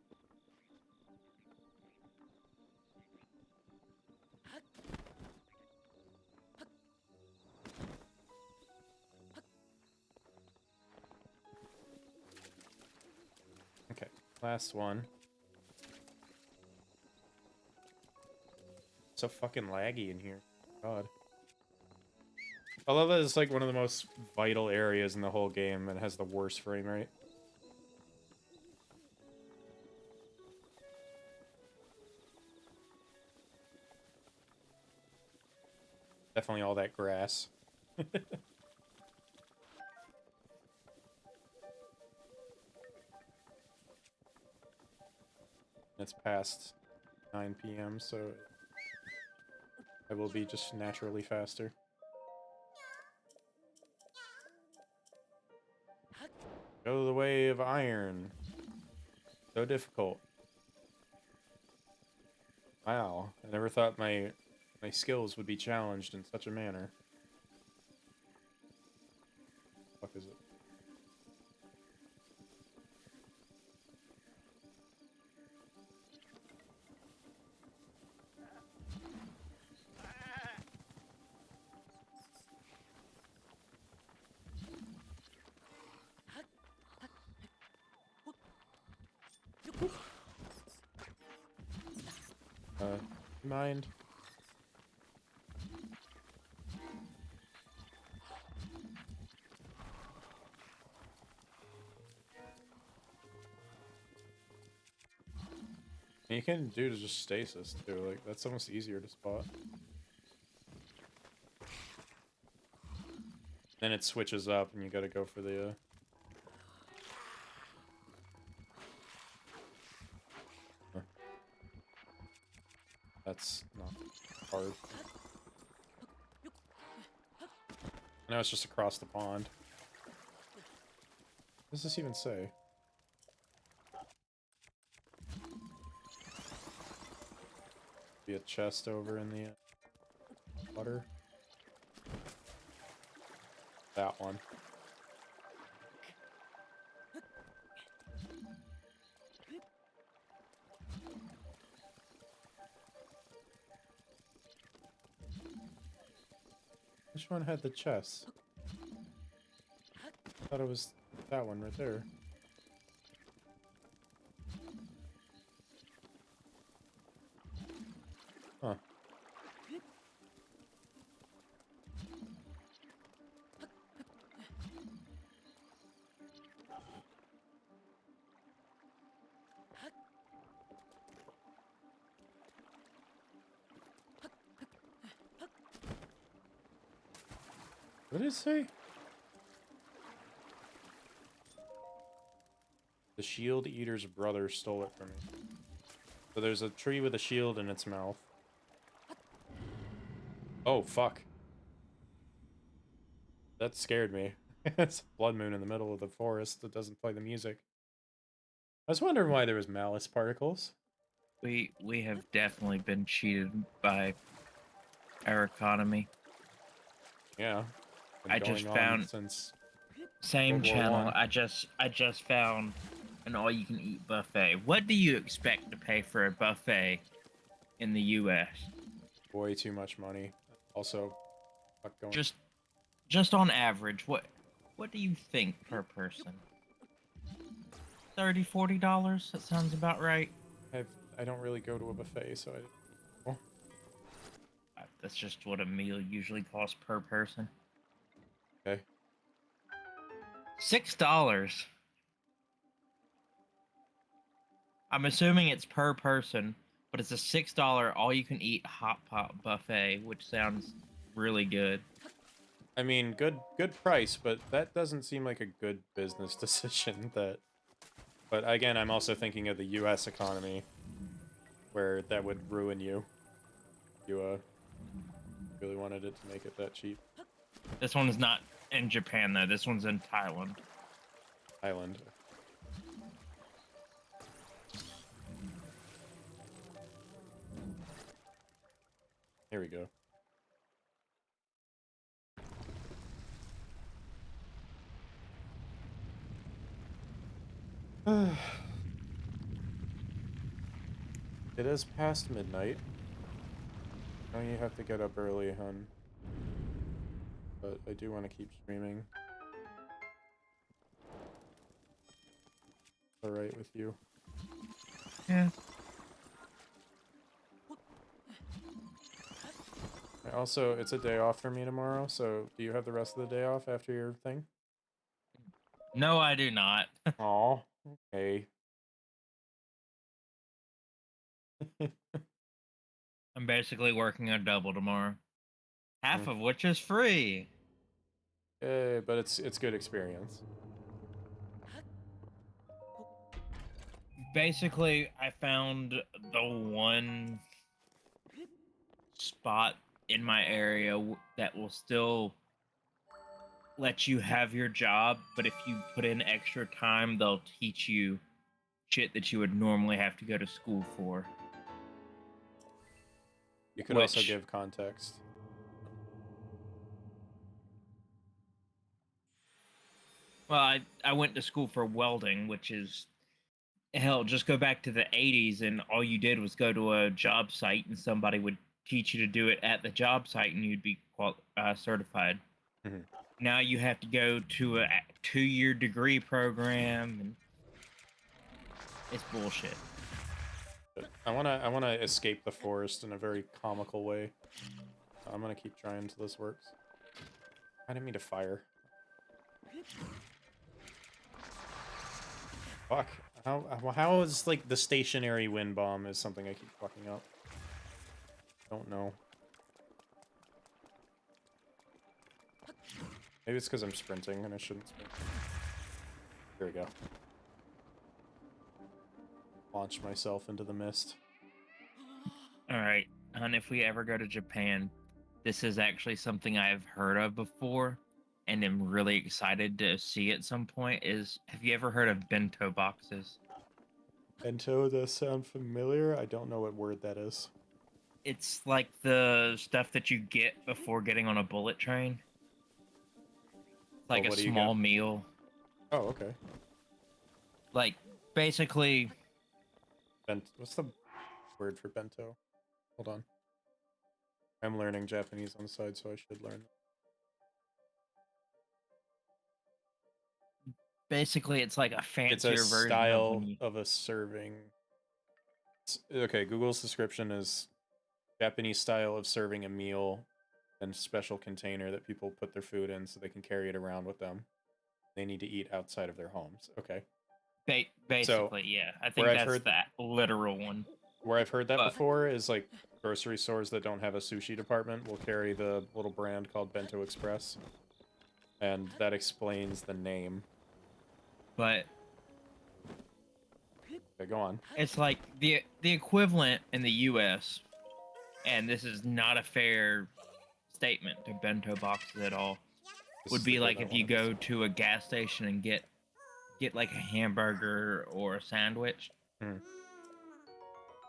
[SPEAKER 1] Okay, last one. So fucking laggy in here. God. I love that it's like one of the most vital areas in the whole game and has the worst frame rate. Definitely all that grass. It's past 9 p.m., so I will be just naturally faster. Go the way of iron. So difficult. Wow, I never thought my skills would be challenged in such a manner. What the fuck is it? Mind? You can do to just stasis too, like that's almost easier to spot. Then it switches up and you gotta go for the huh. That's not hard. Now it's just across the pond. What does this even say? Be a chest over in the water. That one. Which one had the chest? I thought it was that one right there. Huh. What did it say? The shield eater's brother stole it from me. So there's a tree with a shield in its mouth. Oh, fuck. That scared me. It's a blood moon in the middle of the forest that doesn't play the music. I was wondering why there was malice particles.
[SPEAKER 6] We have definitely been cheated by our economy.
[SPEAKER 1] Yeah. Been
[SPEAKER 6] I just
[SPEAKER 1] going on
[SPEAKER 6] found
[SPEAKER 1] since
[SPEAKER 6] same
[SPEAKER 1] World War
[SPEAKER 6] channel.
[SPEAKER 1] I.
[SPEAKER 6] I just found an all-you-can-eat buffet. What do you expect to pay for a buffet in the U.S.?
[SPEAKER 1] way too much money. Also, fuck going.
[SPEAKER 6] Just on average, what do you think per person? $30-$40? That sounds about right.
[SPEAKER 1] I don't really go to a buffet, so I.
[SPEAKER 6] That's just what a meal usually costs per person.
[SPEAKER 1] Okay.
[SPEAKER 6] $6. I'm assuming it's per person, but it's a $6 all-you-can-eat hot pot buffet, which sounds really good.
[SPEAKER 1] I mean, good price, but that doesn't seem like a good business decision. But again, I'm also thinking of the U.S. economy, where that would ruin you. You really wanted it to make it that cheap.
[SPEAKER 6] This one is not in Japan though. This one's in Thailand.
[SPEAKER 1] Island. Here we go. It is past midnight. Now you have to get up early, hun. But I do want to keep streaming. Alright with you.
[SPEAKER 6] Yeah.
[SPEAKER 1] Also, it's a day off for me tomorrow, so do you have the rest of the day off after your thing?
[SPEAKER 6] No, I do not.
[SPEAKER 1] Aw, okay.
[SPEAKER 6] I'm basically working a double tomorrow. Half
[SPEAKER 1] Mm.
[SPEAKER 6] of which is free.
[SPEAKER 1] But it's good experience.
[SPEAKER 6] Basically, I found the one spot in my area that will still let you have your job, but if you put in extra time, they'll teach you shit that you would normally have to go to school for.
[SPEAKER 1] You could also
[SPEAKER 6] Which-
[SPEAKER 1] give context.
[SPEAKER 6] Well, I went to school for welding, which is hell, just go back to the 80s and all you did was go to a job site and somebody would teach you to do it at the job site and you'd be certified.
[SPEAKER 1] Mhm.
[SPEAKER 6] Now you have to go to a 2-year degree program and it's bullshit.
[SPEAKER 1] But I wanna escape the forest in a very comical way. So I'm gonna keep trying until this works. I didn't mean to fire. Fuck. How is like the stationary wind bomb is something I keep fucking up. Don't know. Maybe it's because I'm sprinting and I shouldn't sprint. Here we go. Launch myself into the mist.
[SPEAKER 6] All right, and if we ever go to Japan, this is actually something I've heard of before and am really excited to see at some point is have you ever heard of bento boxes?
[SPEAKER 1] Bento does sound familiar. I don't know what word that is.
[SPEAKER 6] It's like the stuff that you get before getting on a bullet train. Like a
[SPEAKER 1] what do you
[SPEAKER 6] small
[SPEAKER 1] get?
[SPEAKER 6] meal.
[SPEAKER 1] Oh, okay.
[SPEAKER 6] Like basically
[SPEAKER 1] What's the word for bento? Hold on. I'm learning Japanese on the side, so I should learn.
[SPEAKER 6] it's like a
[SPEAKER 1] It's
[SPEAKER 6] fancier
[SPEAKER 1] a
[SPEAKER 6] version of
[SPEAKER 1] style
[SPEAKER 6] when you
[SPEAKER 1] of a serving. Okay, Google's description is Japanese style of serving a meal in a special container that people put their food in so they can carry it around with them. They need to eat outside of their homes. Okay.
[SPEAKER 6] basically, yeah. I think
[SPEAKER 1] where I've
[SPEAKER 6] that's
[SPEAKER 1] heard-
[SPEAKER 6] that literal one.
[SPEAKER 1] Where I've heard that
[SPEAKER 6] But-
[SPEAKER 1] before is like grocery stores that don't have a sushi department will carry the little brand called Bento Express. And that explains the name.
[SPEAKER 6] But
[SPEAKER 1] Okay, go on.
[SPEAKER 6] it's like the equivalent in the US, and this is not a fair statement to bento boxes at all,
[SPEAKER 1] This
[SPEAKER 6] would
[SPEAKER 1] is
[SPEAKER 6] be
[SPEAKER 1] the
[SPEAKER 6] like
[SPEAKER 1] good
[SPEAKER 6] if you
[SPEAKER 1] one of
[SPEAKER 6] go to a gas station and get like a hamburger or a sandwich.
[SPEAKER 1] this.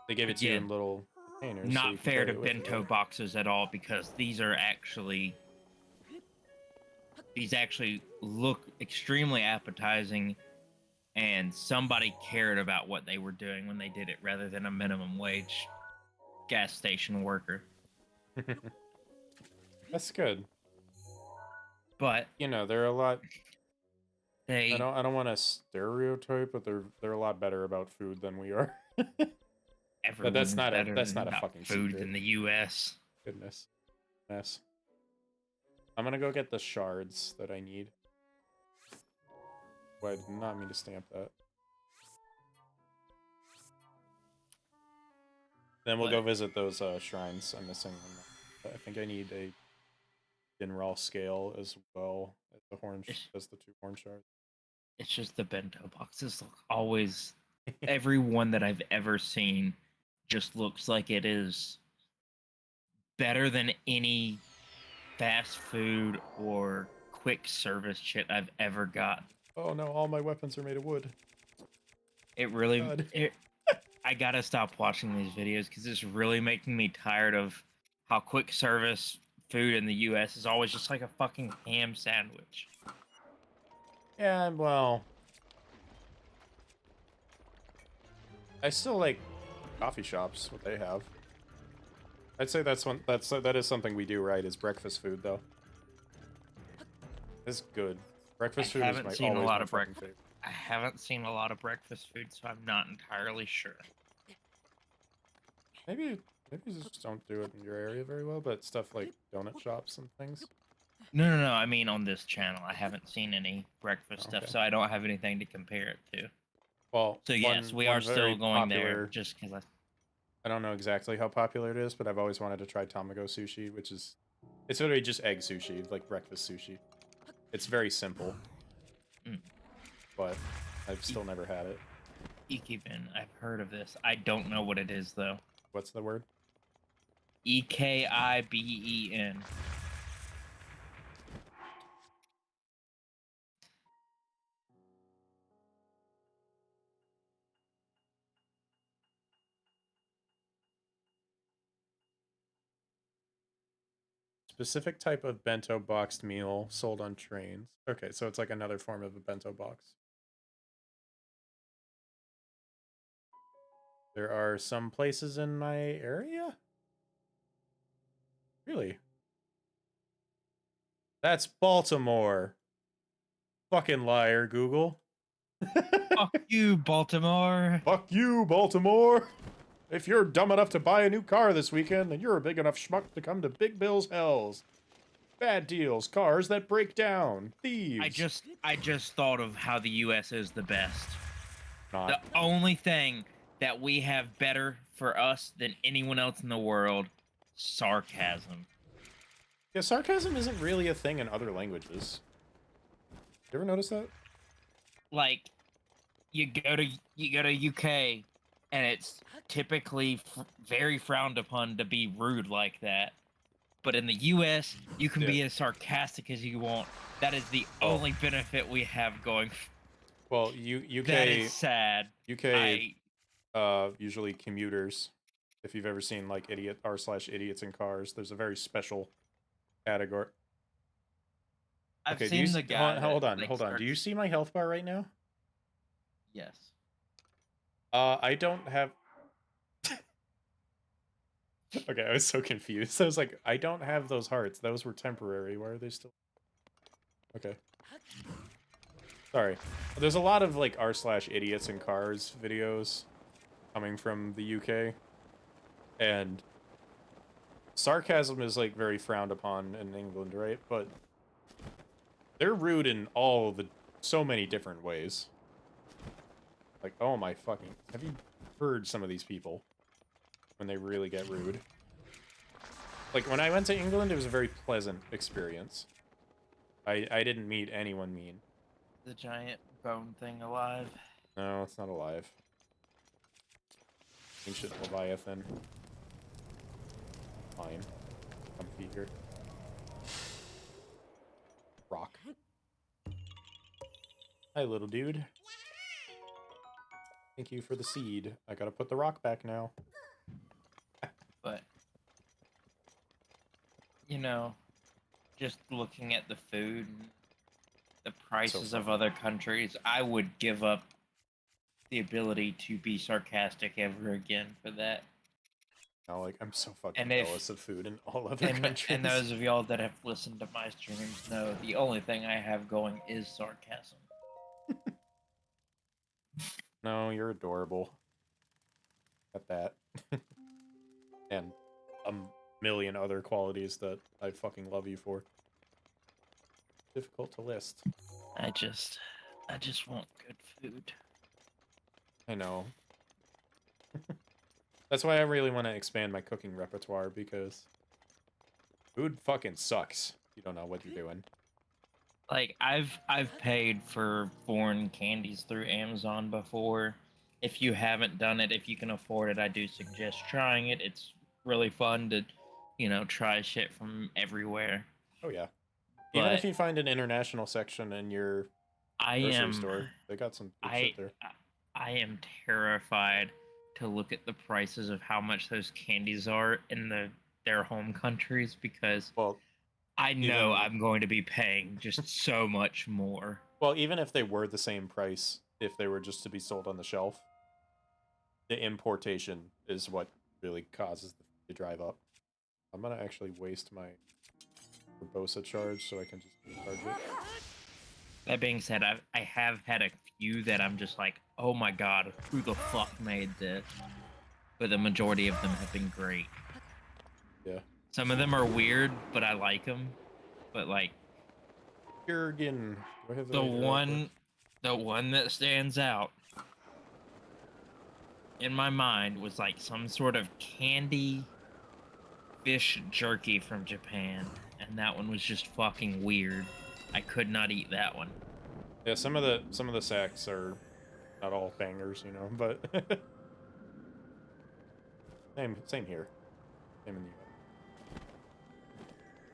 [SPEAKER 1] They gave it to you
[SPEAKER 6] Again,
[SPEAKER 1] in little containers. so you
[SPEAKER 6] Not
[SPEAKER 1] can
[SPEAKER 6] fair
[SPEAKER 1] carry
[SPEAKER 6] to
[SPEAKER 1] it with you,
[SPEAKER 6] bento
[SPEAKER 1] right?
[SPEAKER 6] boxes at all because these actually look extremely appetizing and somebody cared about what they were doing when they did it rather than a minimum wage gas station worker.
[SPEAKER 1] That's good.
[SPEAKER 6] But
[SPEAKER 1] You know, they're a lot.
[SPEAKER 6] they
[SPEAKER 1] I don't want to stereotype, but they're a lot better about food than we are.
[SPEAKER 6] everyone's
[SPEAKER 1] not a-
[SPEAKER 6] better
[SPEAKER 1] that's not a
[SPEAKER 6] about
[SPEAKER 1] fucking
[SPEAKER 6] food
[SPEAKER 1] secret.
[SPEAKER 6] in the US.
[SPEAKER 1] Goodness. Mess. I'm gonna go get the shards that I need. Well, I did not mean to stamp that. Then we'll go
[SPEAKER 6] But-
[SPEAKER 1] visit those shrines. I'm missing them. I think I need a Dinral scale as well as the as the 2 horn shards.
[SPEAKER 6] It's just the bento boxes look always. Every one that I've ever seen just looks like it is better than any fast food or quick service shit I've ever got.
[SPEAKER 1] Oh no, all my weapons are made of wood.
[SPEAKER 6] It really,
[SPEAKER 1] God.
[SPEAKER 6] I gotta stop watching these videos because it's really making me tired of how quick service food in the U.S. is always just like a fucking ham sandwich.
[SPEAKER 1] Yeah, well, I still like coffee shops. What they have. I'd say that is something we do right. Is breakfast food though. It's good. Breakfast food is
[SPEAKER 6] haven't
[SPEAKER 1] my
[SPEAKER 6] seen a
[SPEAKER 1] always
[SPEAKER 6] lot
[SPEAKER 1] my
[SPEAKER 6] of
[SPEAKER 1] fucking favorite.
[SPEAKER 6] I haven't seen a lot of breakfast food, so I'm not entirely sure.
[SPEAKER 1] Maybe you just don't do it in your area very well, but stuff like donut shops and things.
[SPEAKER 6] No. I mean, on this channel, I haven't seen any breakfast stuff,
[SPEAKER 1] Okay.
[SPEAKER 6] so I don't have anything to compare it to.
[SPEAKER 1] Well,
[SPEAKER 6] So yes, we
[SPEAKER 1] one
[SPEAKER 6] are still
[SPEAKER 1] very
[SPEAKER 6] going there,
[SPEAKER 1] popular-
[SPEAKER 6] just because
[SPEAKER 1] I don't know exactly how popular it is, but I've always wanted to try Tamago sushi, which is it's literally just egg sushi, like breakfast sushi. It's very simple, but I've still never had it.
[SPEAKER 6] Ikiben. I've heard of this. I don't know what it is though.
[SPEAKER 1] What's the word?
[SPEAKER 6] Ekiben.
[SPEAKER 1] Specific type of bento boxed meal sold on trains. Okay, so it's like another form of a bento box. There are some places in my area? Really? That's Baltimore. Fucking liar, Google.
[SPEAKER 6] Fuck you, Baltimore.
[SPEAKER 1] Fuck you, Baltimore. If you're dumb enough to buy a new car this weekend, then you're a big enough schmuck to come to Big Bill's Hells. Bad deals, cars that break down, thieves.
[SPEAKER 6] I just thought of how the U.S. is the best.
[SPEAKER 1] Not.
[SPEAKER 6] The only thing that we have better for us than anyone else in the world, sarcasm.
[SPEAKER 1] Yeah, sarcasm isn't really a thing in other languages. You ever notice that?
[SPEAKER 6] Like, you go to UK, and it's typically very frowned upon to be rude like that. But in the U.S., you can be as sarcastic as you want. That is the only benefit we have going.
[SPEAKER 1] Well, UK.
[SPEAKER 6] That is sad.
[SPEAKER 1] UK. Usually commuters. If you've ever seen like r/idiots in cars, there's a very special category.
[SPEAKER 6] I've
[SPEAKER 1] Okay,
[SPEAKER 6] seen the guy.
[SPEAKER 1] hold on.
[SPEAKER 6] that, like,
[SPEAKER 1] Hold on. Do you see my health bar right now?
[SPEAKER 6] Yes.
[SPEAKER 1] I don't have. Okay, I was so confused. I was like, I don't have those hearts. Those were temporary. Why are they still? Okay. Sorry. There's a lot of like r/idiots in cars videos coming from the UK, and sarcasm is like very frowned upon in England, right? But they're rude in so many different ways. Like, oh my fucking, have you heard some of these people when they really get rude? Like, when I went to England, it was a very pleasant experience. I didn't meet anyone mean.
[SPEAKER 6] The giant bone thing alive.
[SPEAKER 1] No, it's not alive. Ancient Leviathan. Fine. Comfy here. Rock. Hi, little dude. Thank you for the seed. I gotta put the rock back now.
[SPEAKER 6] But you know, just looking at the food and the prices of
[SPEAKER 1] funny.
[SPEAKER 6] other countries, I would give up the ability to be sarcastic ever again for that.
[SPEAKER 1] Now, like, I'm so fucking
[SPEAKER 6] And if-
[SPEAKER 1] jealous of food in all other countries.
[SPEAKER 6] And those of y'all that have listened to my streams know the only thing I have going is sarcasm.
[SPEAKER 1] No, you're adorable. At that. And a million other qualities that I fucking love you for. Difficult to list.
[SPEAKER 6] I just want good food.
[SPEAKER 1] I know. That's why I really want to expand my cooking repertoire, because food fucking sucks. You don't know what you're doing.
[SPEAKER 6] Like I've paid for foreign candies through Amazon before. If you haven't done it, if you can afford it, I do suggest trying it. It's really fun to, try shit from everywhere.
[SPEAKER 1] Oh yeah. Even if
[SPEAKER 6] But
[SPEAKER 1] you find an international section in your
[SPEAKER 6] I
[SPEAKER 1] grocery
[SPEAKER 6] am
[SPEAKER 1] store, they got some good
[SPEAKER 6] I
[SPEAKER 1] shit there.
[SPEAKER 6] I am terrified to look at the prices of how much those candies are in their home countries, because
[SPEAKER 1] Well,
[SPEAKER 6] I know
[SPEAKER 1] even
[SPEAKER 6] I'm going to be paying just so much more.
[SPEAKER 1] well, even if they were the same price, if they were just to be sold on the shelf, the importation is what really causes the fee to drive up. I'm gonna actually waste my Urbosa charge so I can just charge it.
[SPEAKER 6] That being said, I have had a few that I'm just like, oh my god, who the fuck made this? But the majority of them have been great.
[SPEAKER 1] Yeah.
[SPEAKER 6] Some of them are weird, but I like them. But like
[SPEAKER 1] Jurgen. Do I have
[SPEAKER 6] the
[SPEAKER 1] right arrow for it?
[SPEAKER 6] one that stands out in my mind was like some sort of candy fish jerky from Japan, and that one was just fucking weird. I could not eat that one.
[SPEAKER 1] Yeah, some of the sacks are not all bangers, but same here. Same in the US.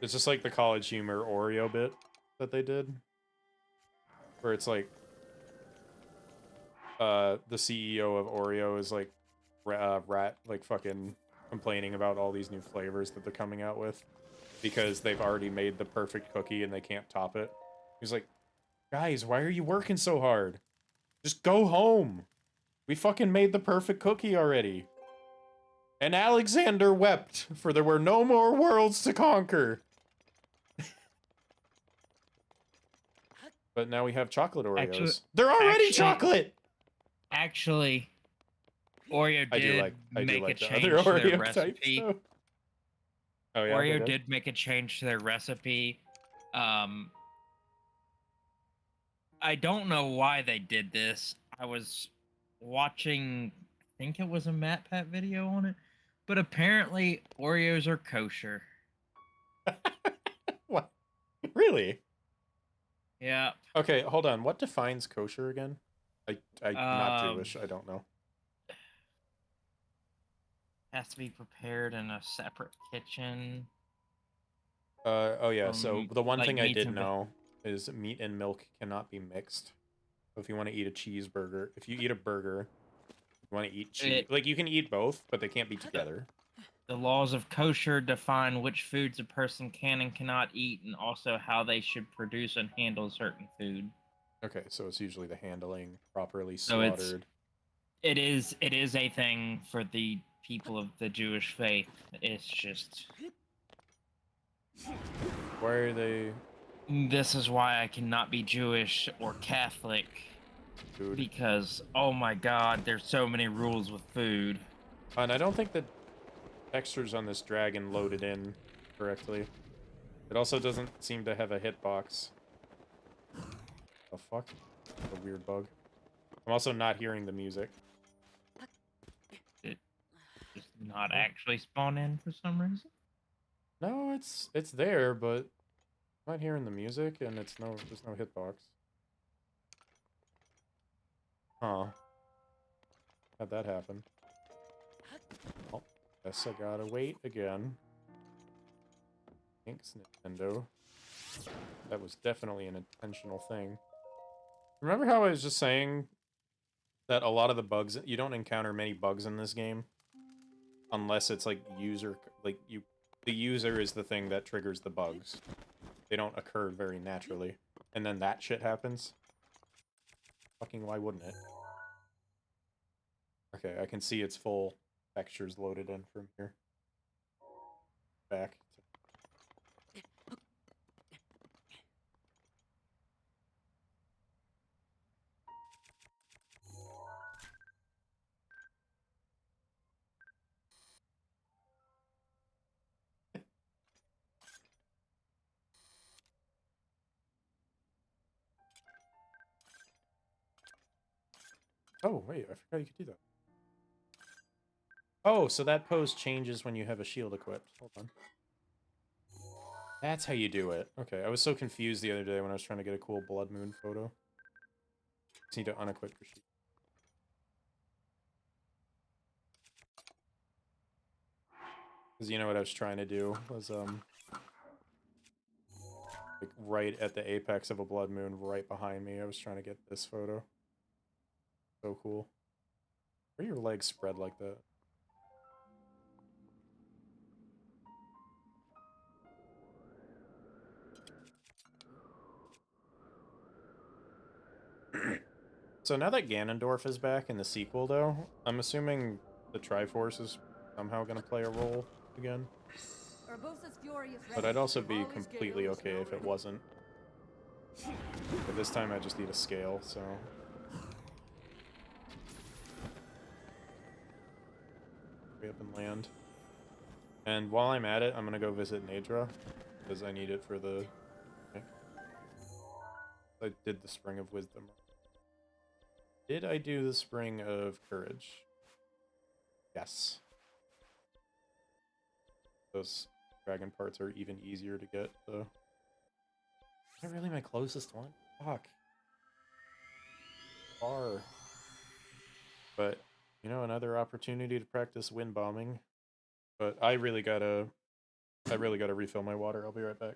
[SPEAKER 1] It's just like the College Humor Oreo bit that they did, where it's like the CEO of Oreo is like rat like fucking complaining about all these new flavors that they're coming out with because they've already made the perfect cookie and they can't top it. He's like, guys, why are you working so hard? Just go home. We fucking made the perfect cookie already. And Alexander wept, for there were no more worlds to conquer. But now we have chocolate Oreos. They're already chocolate!
[SPEAKER 6] Actually, Oreo
[SPEAKER 1] I do
[SPEAKER 6] did
[SPEAKER 1] like
[SPEAKER 6] make a
[SPEAKER 1] the
[SPEAKER 6] change
[SPEAKER 1] other
[SPEAKER 6] to their
[SPEAKER 1] Oreo
[SPEAKER 6] recipe.
[SPEAKER 1] types, though. Oh yeah, they
[SPEAKER 6] Oreo did make a change to their recipe. I don't know why they did this. I was watching, I think it was a MatPat video on it, but apparently Oreos are kosher.
[SPEAKER 1] What? Really?
[SPEAKER 6] Yeah.
[SPEAKER 1] Okay, hold on. What defines kosher again? I'm not Jewish. I don't know.
[SPEAKER 6] Has to be prepared in a separate kitchen.
[SPEAKER 1] Oh yeah. So the one
[SPEAKER 6] like
[SPEAKER 1] thing I
[SPEAKER 6] meats
[SPEAKER 1] did
[SPEAKER 6] and
[SPEAKER 1] know is meat and milk cannot be mixed. So if you want to eat a cheeseburger, if you eat a burger, you want to eat cheese. Like you can eat both, but they can't be together.
[SPEAKER 6] The laws of kosher define which foods a person can and cannot eat, and also how they should produce and handle certain food.
[SPEAKER 1] Okay, so it's usually the handling, properly
[SPEAKER 6] So
[SPEAKER 1] slaughtered.
[SPEAKER 6] it is a thing for the people of the Jewish faith. It's just
[SPEAKER 1] Why are they?
[SPEAKER 6] this is why I cannot be Jewish or Catholic,
[SPEAKER 1] Food?
[SPEAKER 6] because oh my god, there's so many rules with food.
[SPEAKER 1] And I don't think the textures on this dragon loaded in correctly. It also doesn't seem to have a hitbox. The fuck? A weird bug. I'm also not hearing the music.
[SPEAKER 6] It does not actually spawn in for some reason.
[SPEAKER 1] No, it's there, but I'm not hearing the music, and there's no hitbox. Huh. How'd that happen? Oh, guess I gotta wait again. Thanks, Nintendo. That was definitely an intentional thing. Remember how I was just saying that a lot of the bugs, you don't encounter many bugs in this game unless it's like the user is the thing that triggers the bugs. They don't occur very naturally. And then that shit happens. Fucking why wouldn't it? Okay, I can see its full textures loaded in from here. Back. Oh, wait, I forgot you could do that. Oh, so that pose changes when you have a shield equipped. Hold on. That's how you do it. Okay, I was so confused the other day when I was trying to get a cool blood moon photo. Just need to unequip your shield. Because you know what I was trying to do was, like right at the apex of a blood moon right behind me. I was trying to get this photo. So cool. Why are your legs spread like that? So now that Ganondorf is back in the sequel, though, I'm assuming the Triforce is somehow going to play a role again.
[SPEAKER 4] Urbosa's fury is
[SPEAKER 1] But
[SPEAKER 4] ready.
[SPEAKER 1] I'd also be
[SPEAKER 3] Rivali's
[SPEAKER 1] completely
[SPEAKER 3] Gale is
[SPEAKER 1] okay
[SPEAKER 3] now
[SPEAKER 1] if it
[SPEAKER 3] ready.
[SPEAKER 1] wasn't. But this time I just need a scale, so... Hurry up and land. And while I'm at it, I'm gonna go visit Nadra, because I need it for the... I did the Spring of Wisdom. Did I do the Spring of Courage? Yes. Those dragon parts are even easier to get, though. Is that really my closest one? Fuck. Far. But, you know, another opportunity to practice wind bombing. But I really gotta refill my water. I'll be right back.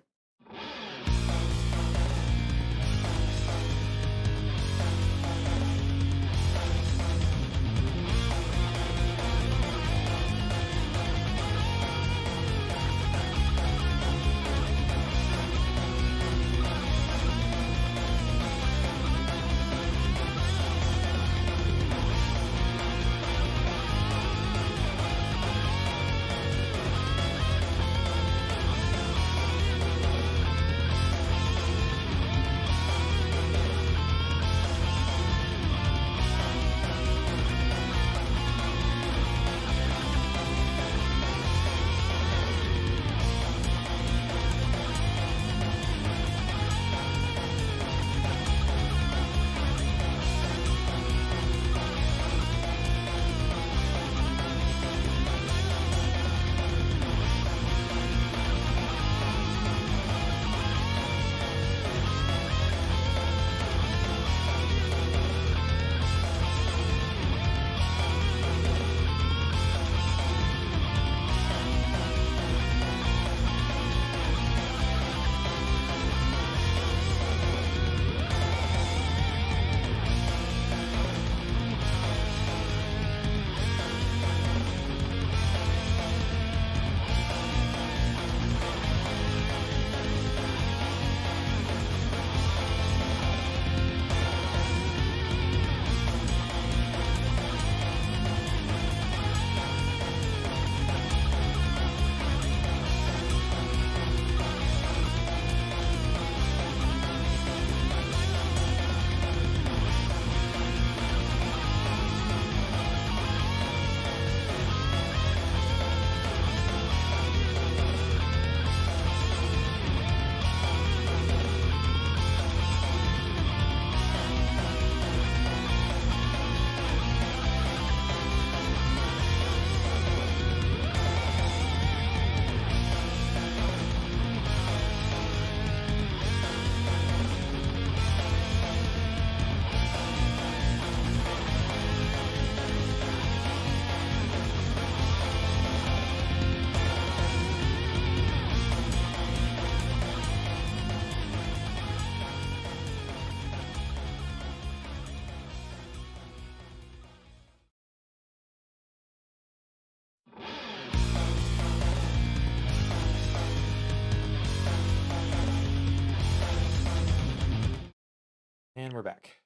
[SPEAKER 1] And we're back.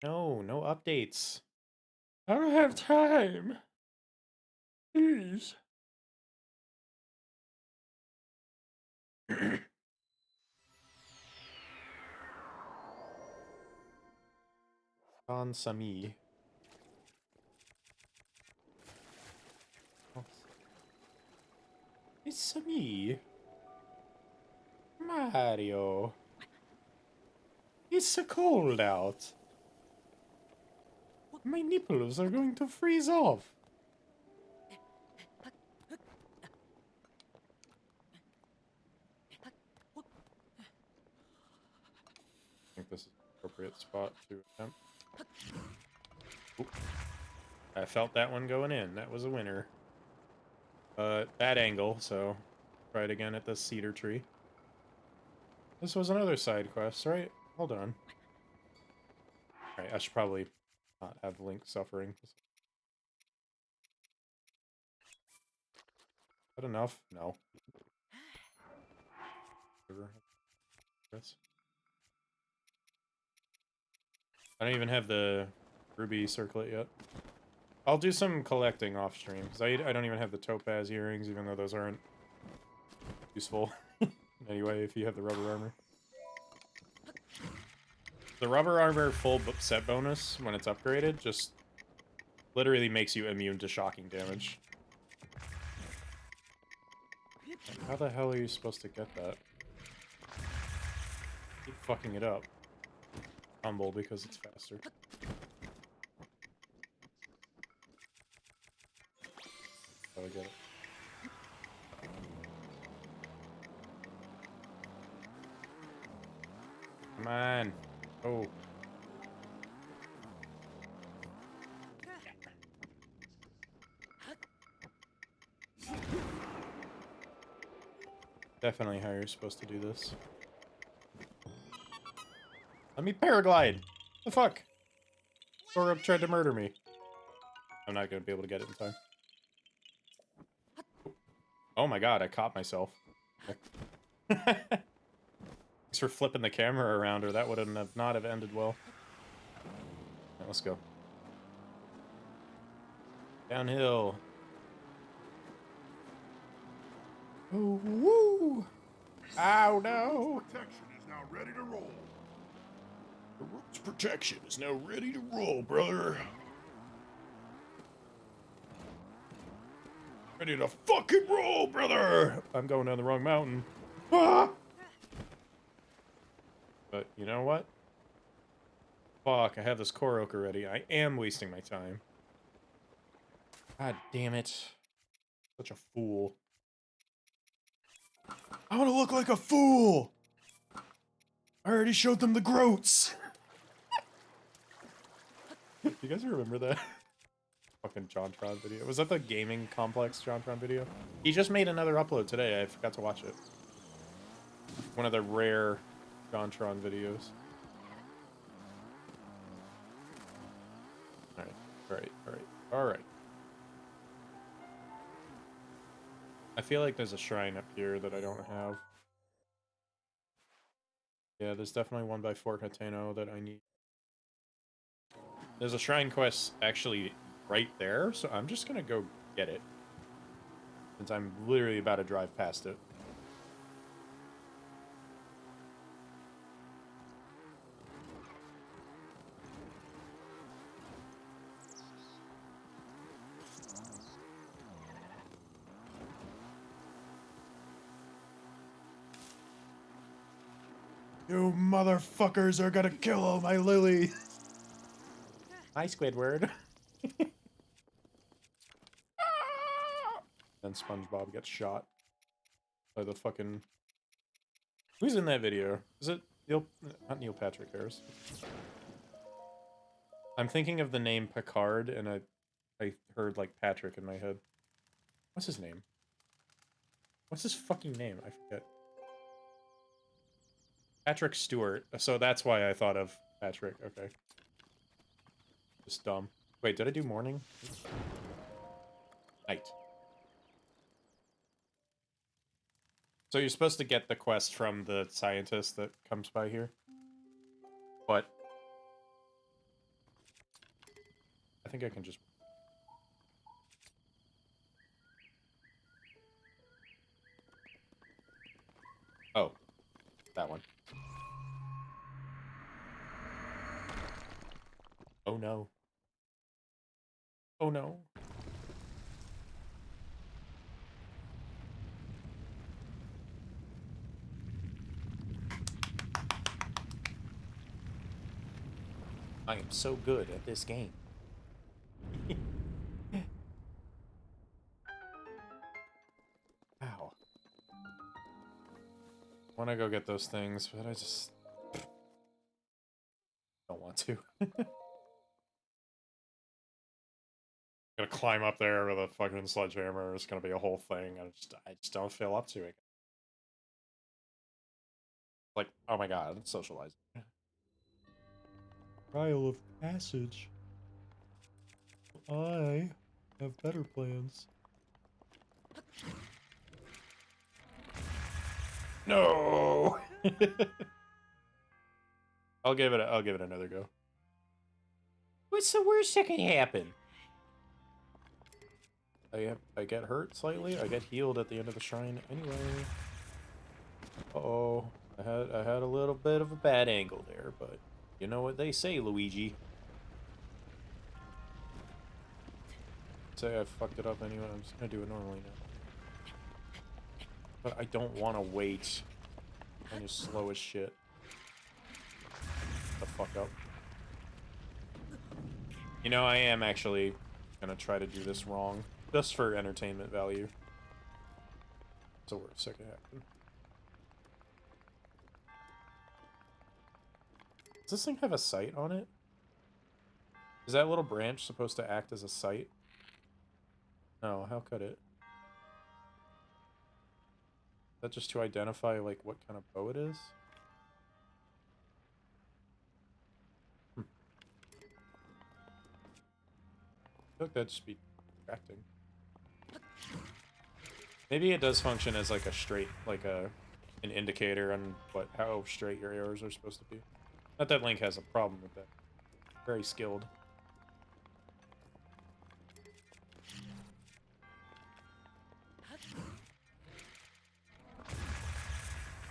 [SPEAKER 1] No, no updates. I don't have time. Please. Sami. It's Sami. Mario. It's so cold out. My nipples are going to freeze off. think this is the appropriate spot to attempt. Oop. I felt that one going in. That was a winner. Bad angle, so try it again at the cedar tree. This was another side quest, right? Hold on. Alright, I should probably not have Link suffering. Is that enough? No. I don't even have the ruby circlet yet. I'll do some collecting off stream, because I don't even have the topaz earrings, even though those aren't useful. Anyway, if you have the rubber armor. The rubber armor full set bonus, when it's upgraded, just literally makes you immune to shocking damage. How the hell are you supposed to get that? Keep fucking it up. Humble because it's faster. Oh, I get it. Come on. Oh. Definitely how you're supposed to do this. Let me paraglide! The fuck? Sora tried to murder me. I'm not gonna be able to get it in time. Oh my god, I caught myself. Thanks for flipping the camera around, or that would have not have ended well. Right, let's go. Downhill. Oh, woo! Ow, no!
[SPEAKER 7] Protection is now ready to roll.
[SPEAKER 1] The rope's protection is now ready to roll, brother. Ready to fucking roll, brother! I'm going down the wrong mountain. Ah! But you know what? Fuck, I have this Korok already. I am wasting my time. God damn it. Such a fool. I want to look like a fool! I already showed them the groats! You guys remember that? Fucking JonTron video. Was that the gaming complex JonTron video? He just made another upload today. I forgot to watch it. One of the rare JonTron videos. Alright, alright, alright, alright. I feel like there's a shrine up here that I don't have. Yeah, there's definitely one by Fort Hateno that I need. There's a shrine quest actually right there, so I'm just gonna go get it. Since I'm literally about to drive past it. You motherfuckers are gonna kill all my lilies! Hi, Squidward. Then SpongeBob gets shot by the fucking... Who's in that video? Is it Neil... Not Neil Patrick Harris. I'm thinking of the name Picard, and I heard, like, Patrick in my head. What's his name? What's his fucking name? I forget. Patrick Stewart. So that's why I thought of Patrick. Okay. Just dumb. Wait, did I do morning? Night. So you're supposed to get the quest from the scientist that comes by here. But I think I can just... Oh. That one. Oh no. Oh no. I am so good at this game. Ow. I want to go get those things, but I just... Don't want to. Gonna climb up there with a fucking sledgehammer. It's gonna be a whole thing. I just don't feel up to it. Like, oh my god, socializing. Trial of Passage. I have better plans. No. I'll give it another go. What's the worst that can happen? I get hurt slightly. I get healed at the end of the shrine anyway. Uh-oh. I had a little bit of a bad angle there, but you know what they say, Luigi. Say I fucked it up anyway. I'm just gonna do it normally now. But I don't want to wait. I'm just slow as shit. The fuck up. You know, I am actually gonna try to do this wrong. Just for entertainment value. It's the worst that could happen. Does this thing have a sight on it? Is that little branch supposed to act as a sight? No, how could it? Is that just to identify, like, what kind of bow it is? I feel like that'd just be distracting. Maybe it does function as, like, a straight, like, an indicator on how straight your arrows are supposed to be. Not that Link has a problem with that. Very skilled.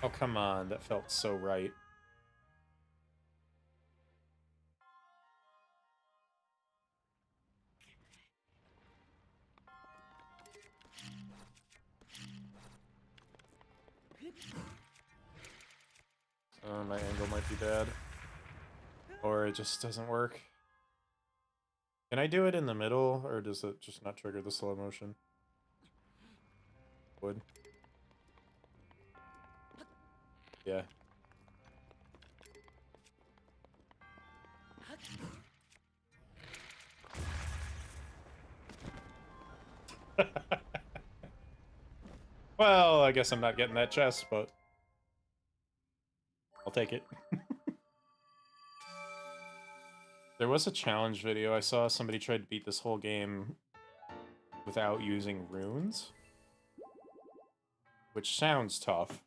[SPEAKER 1] Oh, come on. That felt so right. My angle might be bad. Or it just doesn't work. Can I do it in the middle, or does it just not trigger the slow motion? Would. Yeah. Well, I guess I'm not getting that chest, but I'll take it. There was a challenge video. I saw somebody tried to beat this whole game without using runes. Which sounds tough.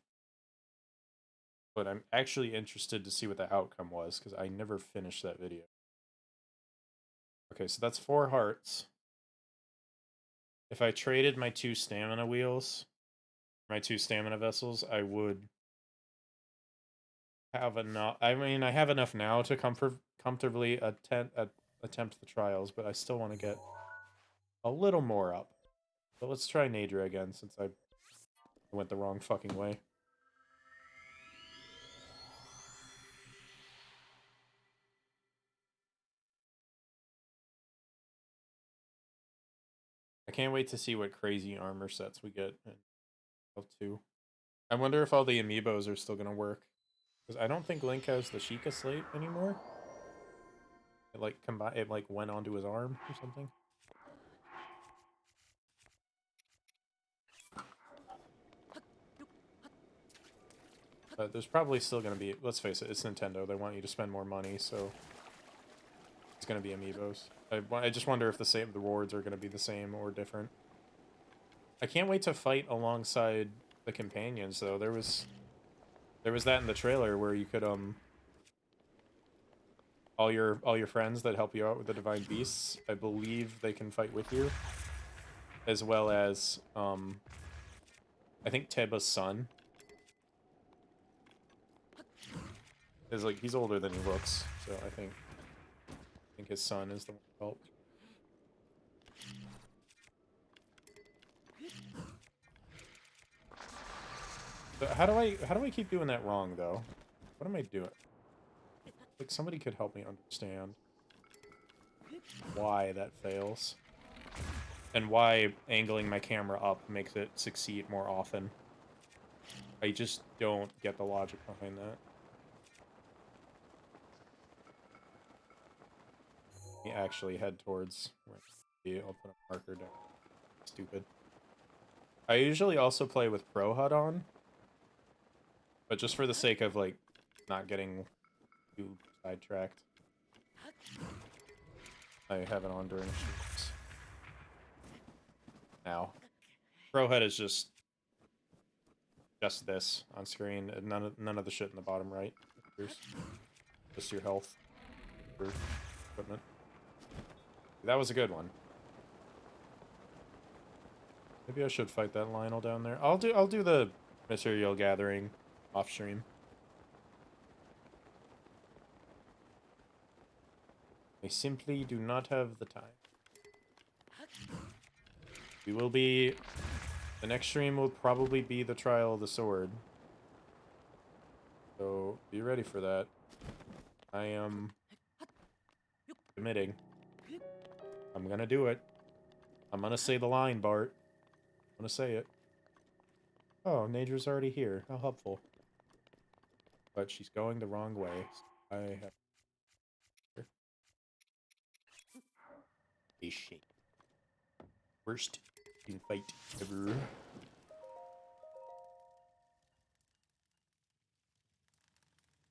[SPEAKER 1] But I'm actually interested to see what the outcome was, because I never finished that video. Okay, so that's 4 hearts. If I traded my 2 stamina wheels, my 2 stamina vessels, I would have enough. I mean, I have enough now to comfortably attempt the trials, but I still want to get a little more up. So let's try Naydra again, since I went the wrong fucking way. I can't wait to see what crazy armor sets we get in L2. I wonder if all the amiibos are still gonna work. Because I don't think Link has the Sheikah Slate anymore. It like went onto his arm or something. But there's probably still gonna be, let's face it, it's Nintendo. They want you to spend more money, so it's gonna be amiibos. I just wonder if the rewards are gonna be the same or different. I can't wait to fight alongside the companions, though. There was that in the trailer where you could all your friends that help you out with the divine beasts, I believe they can fight with you, as well as I think Teba's son is like, he's older than he looks, so I think his son is the one who helped. So how do I keep doing that wrong, though? What am I doing? Like, somebody could help me understand why that fails. And why angling my camera up makes it succeed more often. I just don't get the logic behind that. We actually head towards where I'll put a marker down. Stupid. I usually also play with Pro HUD on, but just for the sake of like not getting too sidetracked, I have it on during streams. Now, Pro HUD is just this on screen, and none of the shit in the bottom right. Here's just your health, your equipment. That was a good one. Maybe I should fight that Lionel down there. I'll do the material gathering off stream. I simply do not have the time. We will be... The next stream will probably be the Trial of the Sword. So, be ready for that. I am... committing. I'm gonna do it. I'm gonna say the line, Bart. I'm gonna say it. Oh, Nadra's already here. How helpful. But she's going the wrong way. So I have... a shame. Worst in fight ever.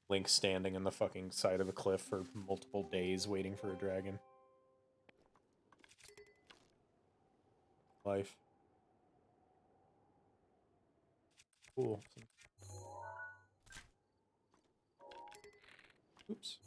[SPEAKER 1] Link standing on the fucking side of a cliff for multiple days waiting for a dragon. Life. Cool. Oops.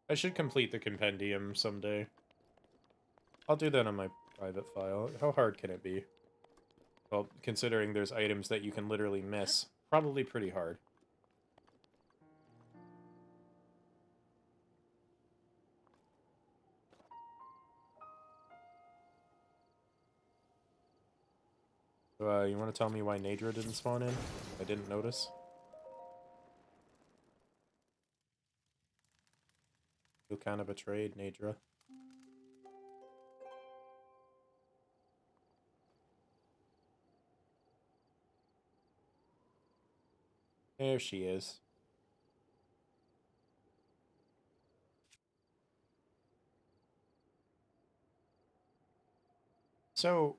[SPEAKER 1] I should complete the compendium someday. I'll do that on my private file. How hard can it be? Well, considering there's items that you can literally miss, probably pretty hard. So, you want to tell me why Nadra didn't spawn in? I didn't notice. Feel kind of betrayed, Nadra. There she is. So,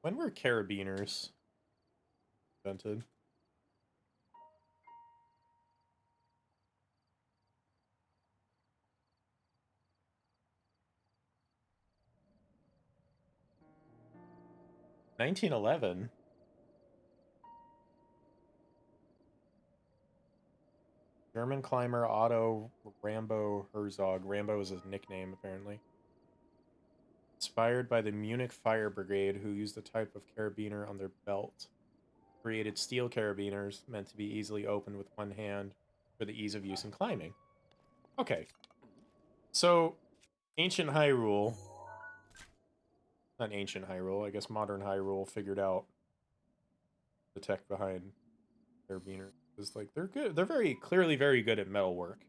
[SPEAKER 1] when were carabiners invented? (1911) German climber Otto Rambo Herzog. Rambo is his nickname, apparently. Inspired by the Munich Fire Brigade, who used a type of carabiner on their belt. Created steel carabiners, meant to be easily opened with one hand for the ease of use in climbing. Okay. So, ancient Hyrule... Not ancient Hyrule, I guess modern Hyrule figured out the tech behind carabiners. It's like, they're good. They're very clearly very good at metalwork.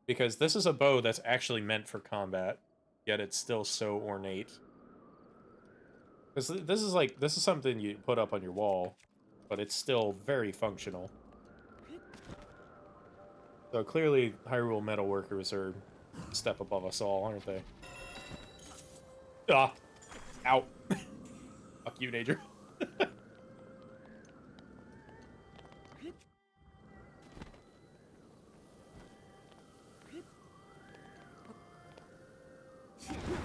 [SPEAKER 1] Because this is a bow that's actually meant for combat, yet it's still so ornate. Because this is something you put up on your wall, but it's still very functional. So clearly, Hyrule metalworkers are a step above us all, aren't they? Ah! Ow! Fuck you, Nature.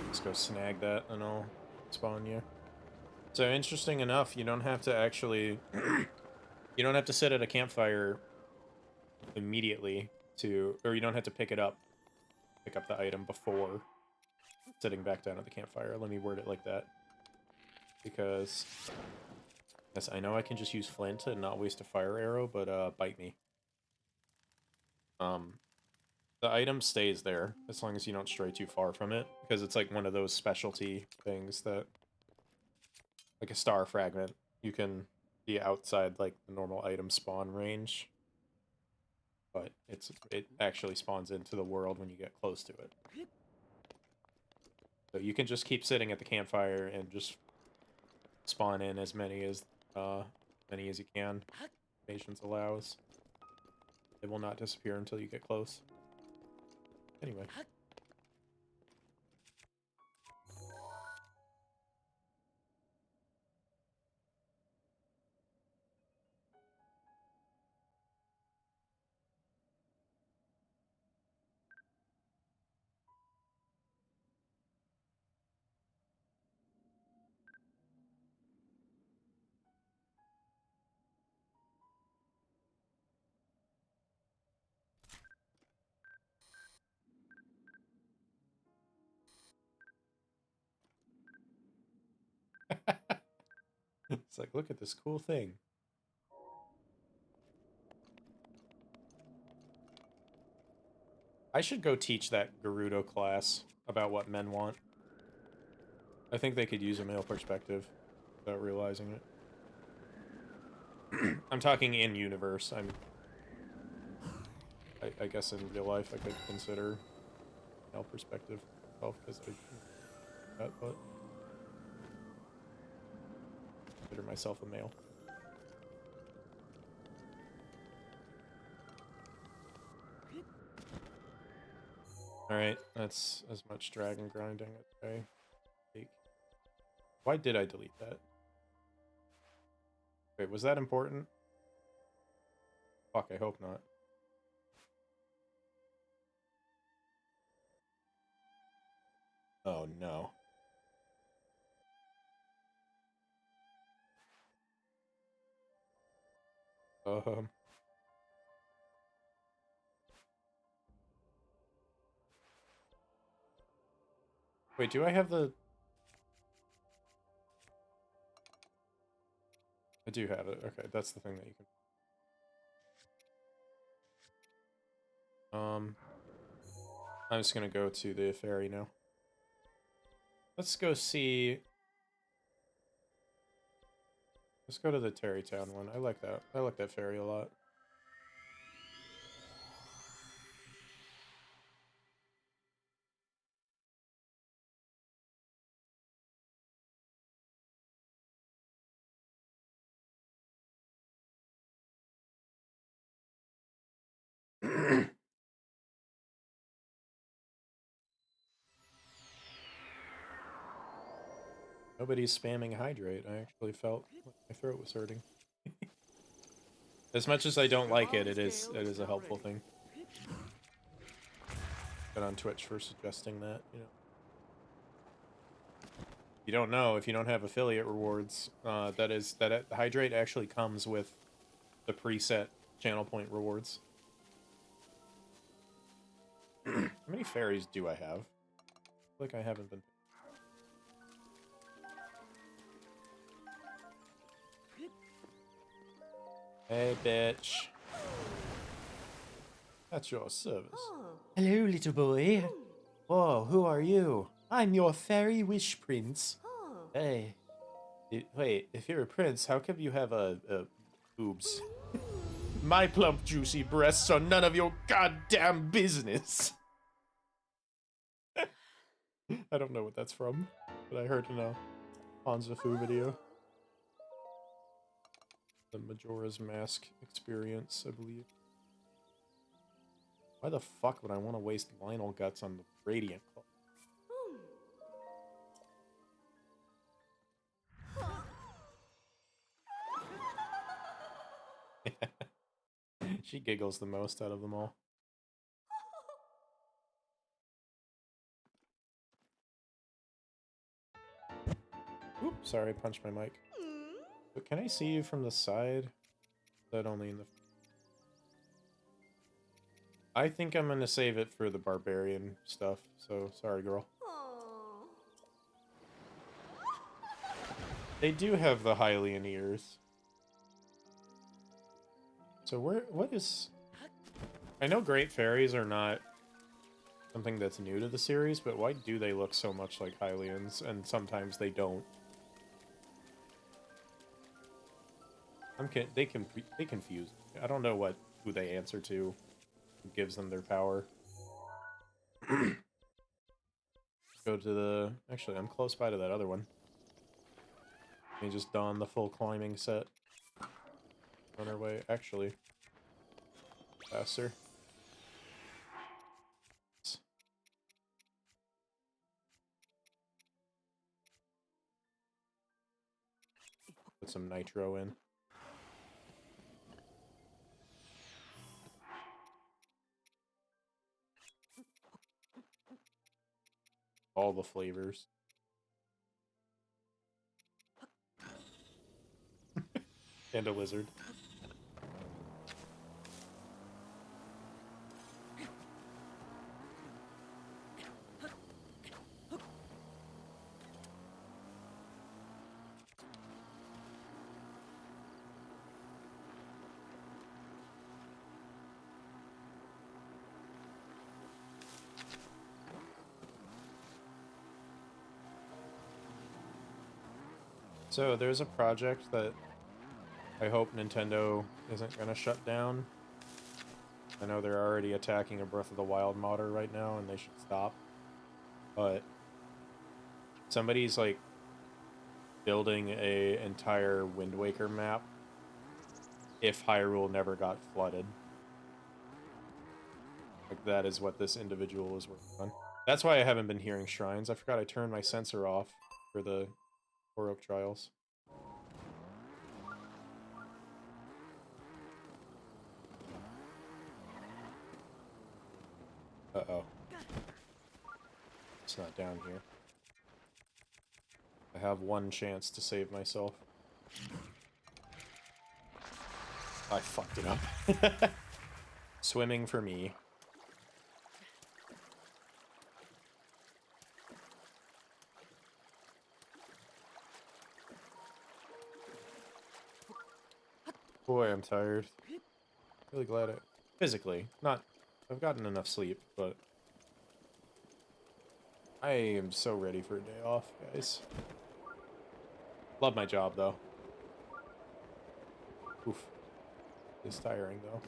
[SPEAKER 1] Let's go snag that and I'll spawn you. So interesting enough, you don't have to actually... you don't have to sit at a campfire immediately to... Or you don't have to pick up the item before sitting back down at the campfire. Let me word it like that. Because... Yes, I know I can just use flint and not waste a fire arrow, but bite me. The item stays there, as long as you don't stray too far from it, because it's like one of those specialty things that like a star fragment, you can be outside like the normal item spawn range, but it actually spawns into the world when you get close to it. So you can just keep sitting at the campfire and just spawn in as many as you can. Patience allows. They will not disappear until you get close. Anyway. It's like, look at this cool thing. I should go teach that Gerudo class about what men want. I think they could use a male perspective without realizing it. I'm talking in universe. I guess in real life I could consider male perspective myself because but consider myself a male. Alright, that's as much dragon grinding as I take. Why did I delete that? Wait, was that important? Fuck, I hope not. Oh no. Wait, do I have the... I do have it. Okay, that's the thing that you can... I'm just gonna go to the ferry now. Let's go see... Let's go to the Terrytown one. I like that. I like that ferry a lot. Nobody's spamming hydrate. I actually felt like my throat was hurting. As much as I don't like it, it is a helpful thing. But on Twitch for suggesting that, you know. You don't know if you don't have affiliate rewards. Hydrate actually comes with the preset channel point rewards. How many fairies do I have? I feel like I haven't been. Hey, bitch. That's your service. Hello, little boy. Whoa, who are you? I'm your fairy wish prince. Hey. Wait, if you're a prince, how come you have a boobs? My plump, juicy breasts are none of your goddamn business. I don't know what that's from, but I heard in a Hansa Fu video. The Majora's Mask experience, I believe. Why the fuck would I want to waste Lionel guts on the Radiant Claw? She giggles the most out of them all. Oops, sorry, I punched my mic. But can I see you from the side? Is that only in the... I think I'm gonna save it for the barbarian stuff, so sorry, girl. They do have the Hylian ears. So what is... I know Great Fairies are not something that's new to the series, but why do they look so much like Hylians, and sometimes they don't? they confuse me. I don't know who they answer to, who gives them their power. Go to the... Actually, I'm close by to that other one. Let me just don the full climbing set. On our way. Actually, faster. Put some nitro in. All the flavors. And a lizard. So there's a project that I hope Nintendo isn't going to shut down. I know they're already attacking a Breath of the Wild modder right now, and they should stop. But somebody's like building a entire Wind Waker map if Hyrule never got flooded. Like, that is what this individual is working on. That's why I haven't been hearing shrines. I forgot I turned my sensor off for the Korok trials. Uh-oh. It's not down here. I have one chance to save myself. I fucked it up. Swimming for me. Boy, I'm tired. Really glad I... Physically, not... I've gotten enough sleep, but... I am so ready for a day off, guys. Love my job, though. Oof. It's tiring, though.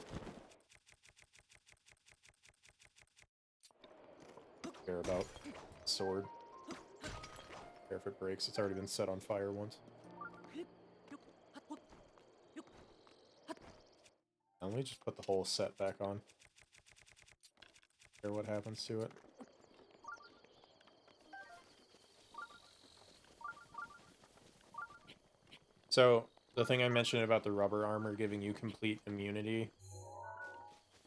[SPEAKER 1] Care about sword. Care if it breaks. It's already been set on fire once. Now, let me just put the whole set back on. Care what happens to it. So, the thing I mentioned about the rubber armor giving you complete immunity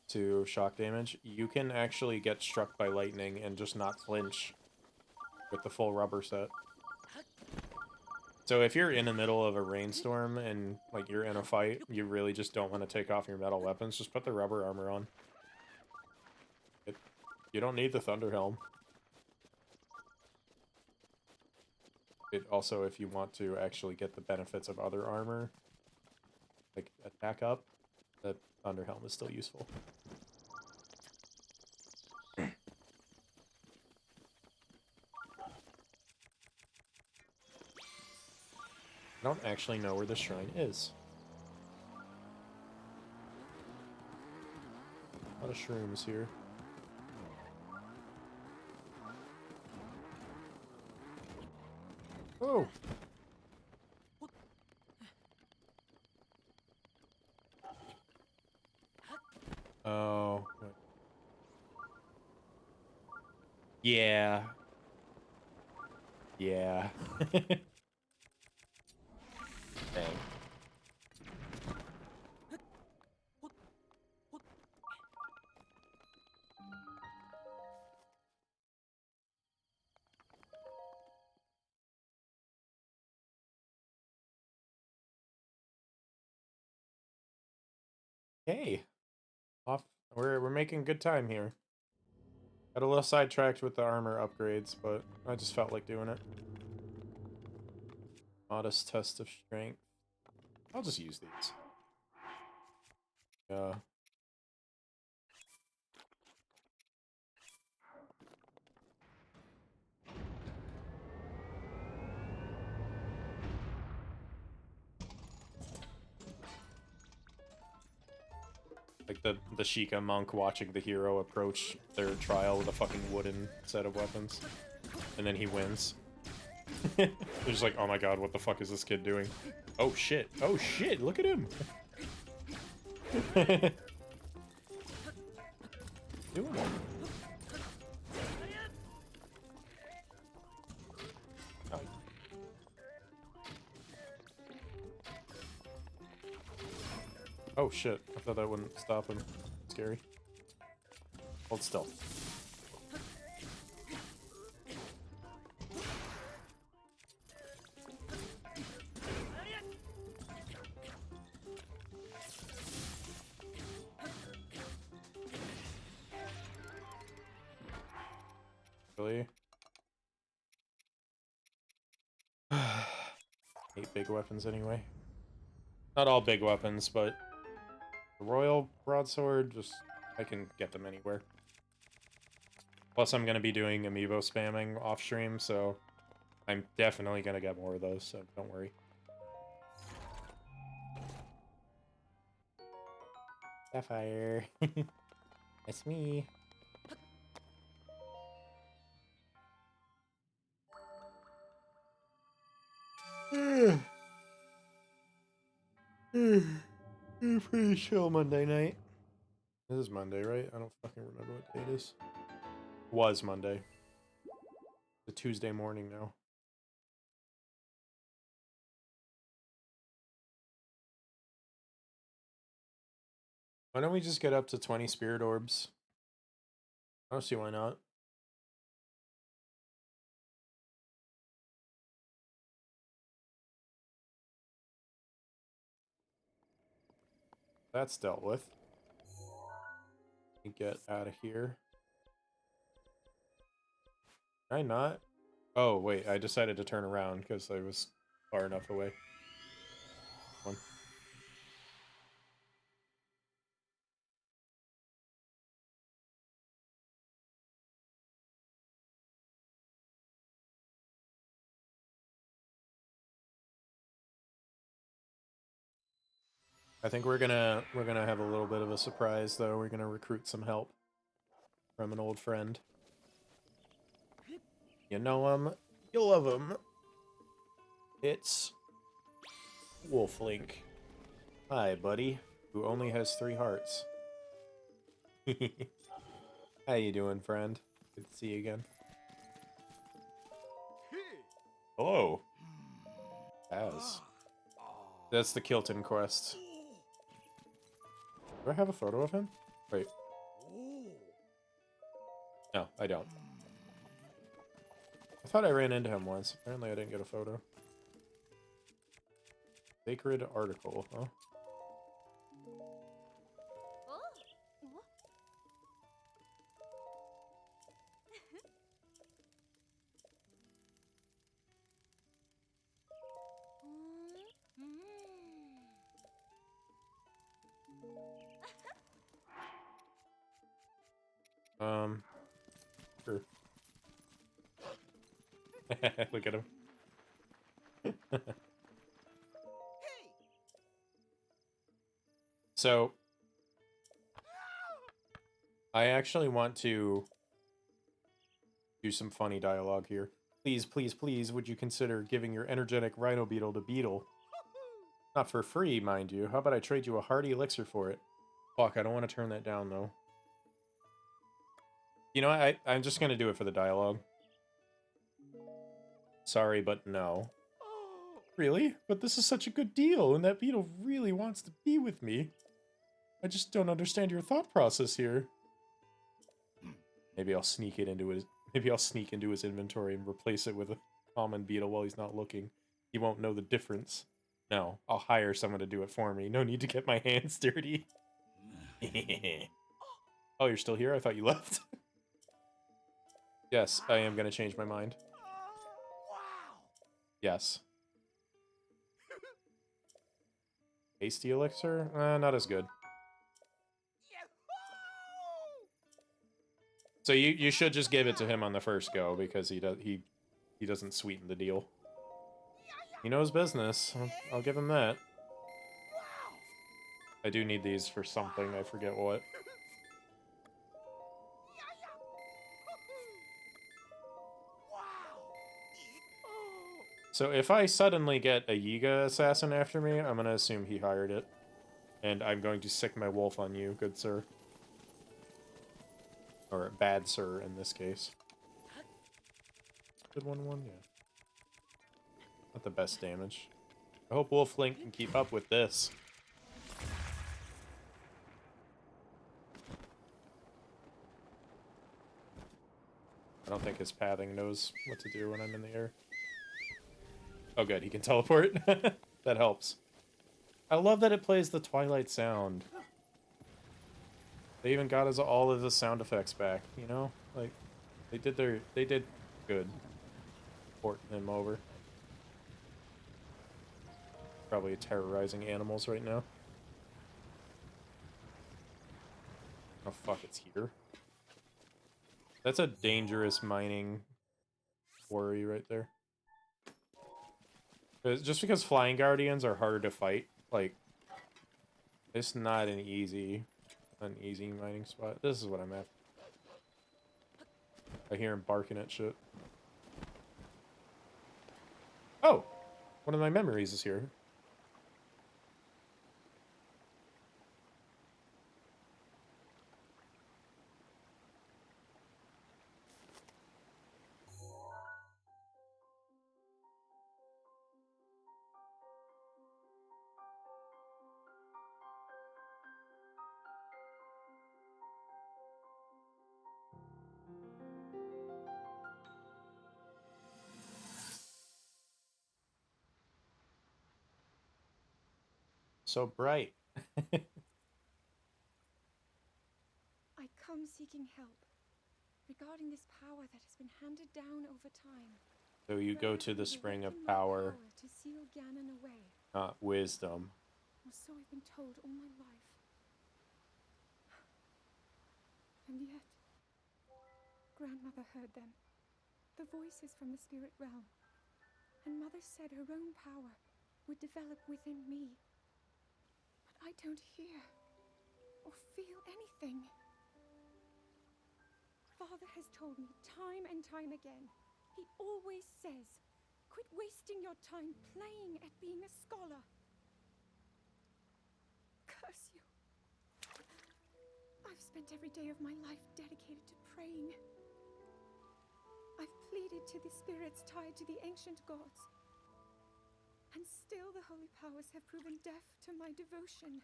[SPEAKER 1] to shock damage, you can actually get struck by lightning and just not flinch with the full rubber set. So if you're in the middle of a rainstorm and, like, you're in a fight, you really just don't want to take off your metal weapons, just put the rubber armor on. You don't need the Thunder Helm. It also, if you want to actually get the benefits of other armor, like attack up, the Thunder Helm is still useful. I don't actually know where the shrine is. A lot of shrooms here. Oh! Oh. Yeah. Yeah. Dang. Hey. Off. We're making good time here. Got a little sidetracked with the armor upgrades, but I just felt like doing it. Modest test of strength. I'll just use these. Yeah. Like the Sheikah monk watching the hero approach their trial with a fucking wooden set of weapons. And then he wins. They're just like, oh my god, what the fuck is this kid doing? Oh shit, look at him! Doing it. Oh. Oh shit, I thought that wouldn't stop him. Scary. Hold still. Really? Hate big weapons anyway. Not all big weapons, but the Royal Broadsword, just I can get them anywhere. Plus, I'm gonna be doing amiibo spamming off stream, so I'm definitely gonna get more of those. So don't worry. Sapphire, that's me. Pretty chill Monday night. This is Monday, right? I don't fucking remember what day it is. Was Monday. It's a Tuesday morning now. Why don't we just get up to 20 spirit orbs? I don't see why not. That's dealt with. Get out of here. Can I not? Oh, wait, I decided to turn around because I was far enough away. One. I think we're gonna have a little bit of a surprise though. We're gonna recruit some help from an old friend. You know him, you love him. It's Wolflink. Hi, buddy, who only has 3 hearts. How you doing, friend? Good to see you again. Hello. As. That's the Kilton quest. Do I have a photo of him? Wait. No, I don't. I thought I ran into him once. Apparently I didn't get a photo. Sacred article, huh? Sure. Look at him. So, I actually want to do some funny dialogue here. Please, please, please, would you consider giving your energetic Rhino Beetle to Beetle? Not for free, mind you. How about I trade you a hearty elixir for it? Fuck, I don't want to turn that down, though. You know, I'm just gonna do it for the dialogue. Sorry, but no. Really? But this is such a good deal, and that beetle really wants to be with me. I just don't understand your thought process here. Maybe I'll sneak it into his. Maybe I'll sneak into his inventory and replace it with a common beetle while he's not looking. He won't know the difference. No, I'll hire someone to do it for me. No need to get my hands dirty. Oh, you're still here? I thought you left. Yes, I am gonna change my mind. Yes. Hasty elixir? Not as good. So you should just give it to him on the first go because he doesn't sweeten the deal. He knows business. I'll give him that. I do need these for something, I forget what. So if I suddenly get a Yiga assassin after me, I'm gonna assume he hired it. And I'm going to sick my wolf on you, good sir. Or bad sir, in this case. Good 1-1, yeah. Not the best damage. I hope Wolf Link can keep up with this. I don't think his pathing knows what to do when I'm in the air. Oh good, he can teleport. That helps. I love that it plays the Twilight sound. They even got us all of the sound effects back, you know? Like, they did good. Porting him over. Probably terrorizing animals right now. Oh fuck, it's here. That's a dangerous mining quarry right there. Just because flying guardians are harder to fight, like, it's not an easy mining spot. This is what I'm at. I hear him barking at shit. Oh! One of my memories is here. So bright.
[SPEAKER 8] I come seeking help regarding this power that has been handed down over time.
[SPEAKER 1] So you go to the spring of power,
[SPEAKER 8] to seal Ganon away.
[SPEAKER 1] not wisdom.
[SPEAKER 8] Or so I've been told all my life. And yet, Grandmother heard them. The voices from the spirit realm. And Mother said her own power would develop within me. But I don't hear or feel anything. Father has told me time and time again. He always says, quit wasting your time playing at being a scholar. Curse you. I've spent every day of my life dedicated to praying. I've pleaded to the spirits tied to the ancient gods. And still the holy powers have proven deaf to my devotion.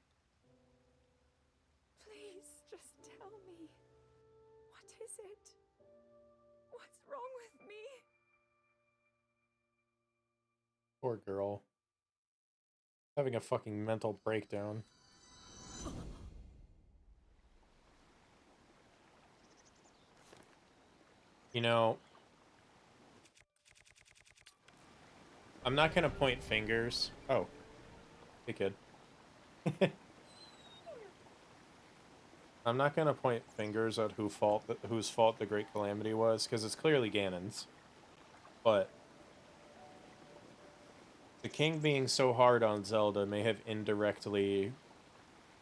[SPEAKER 8] Please, just tell me. What is it? What's wrong with me?
[SPEAKER 1] Poor girl. Having a fucking mental breakdown. You know, I'm not gonna point fingers. Oh. Hey, kid. I'm not gonna point fingers at whose fault the Great Calamity was, because it's clearly Ganon's. But the king being so hard on Zelda may have indirectly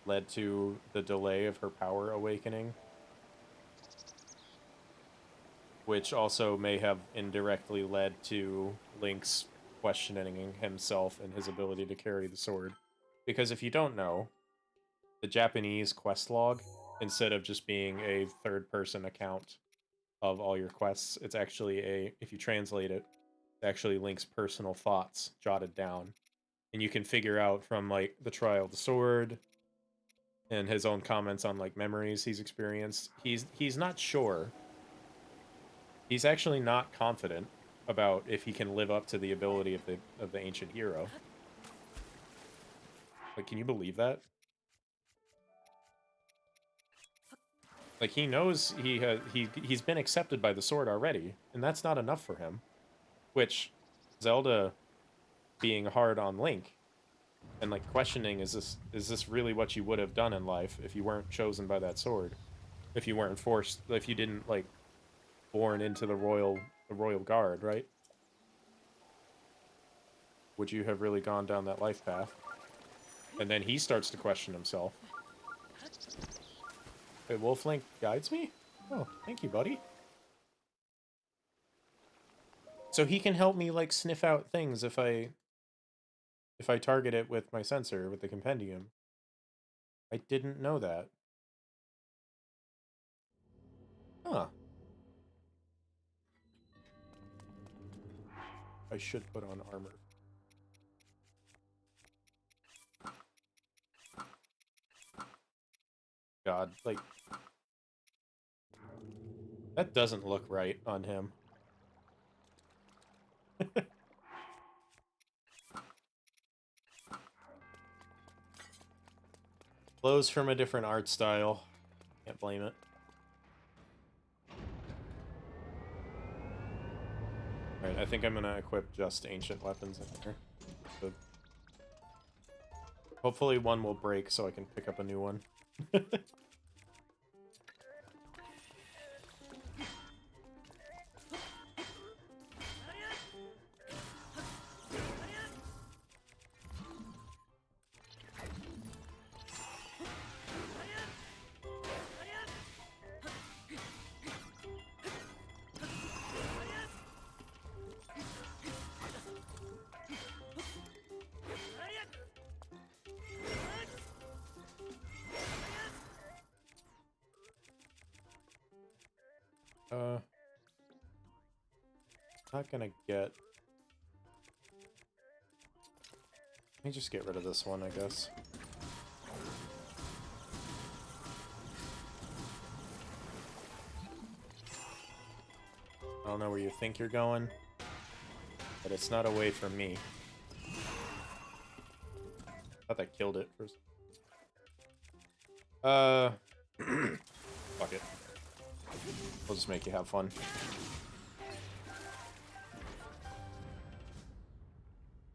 [SPEAKER 1] led to the delay of her power awakening. Which also may have indirectly led to Link's questioning himself and his ability to carry the sword. Because if you don't know, the Japanese quest log, instead of just being a third-person account of all your quests, it's actually if you translate it, it's actually Link's personal thoughts jotted down. And you can figure out from, like, the trial of the sword and his own comments on, like, memories he's experienced. He's not sure. He's actually not confident about if he can live up to the ability of the ancient hero. Like, can you believe that? Like, he knows he's been accepted by the sword already, and that's not enough for him. Which, Zelda being hard on Link and, like, questioning, is this really what you would have done in life if you weren't chosen by that sword? If you weren't forced, if you didn't, like, born into the royal guard, right? Would you have really gone down that life path? And then he starts to question himself. Wait, Wolf Link guides me? Oh, thank you, buddy. So he can help me, like, sniff out things if I target it with my sensor, with the compendium. I didn't know that. Huh. I should put on armor. God, like... that doesn't look right on him. Clothes from a different art style. Can't blame it. Alright, I think I'm gonna equip just ancient weapons in here. So hopefully one will break so I can pick up a new one. Not gonna get... let me just get rid of this one, I guess. I don't know where you think you're going, but it's not away from me. Thought that killed it first. Fuck it. We'll just make you have fun.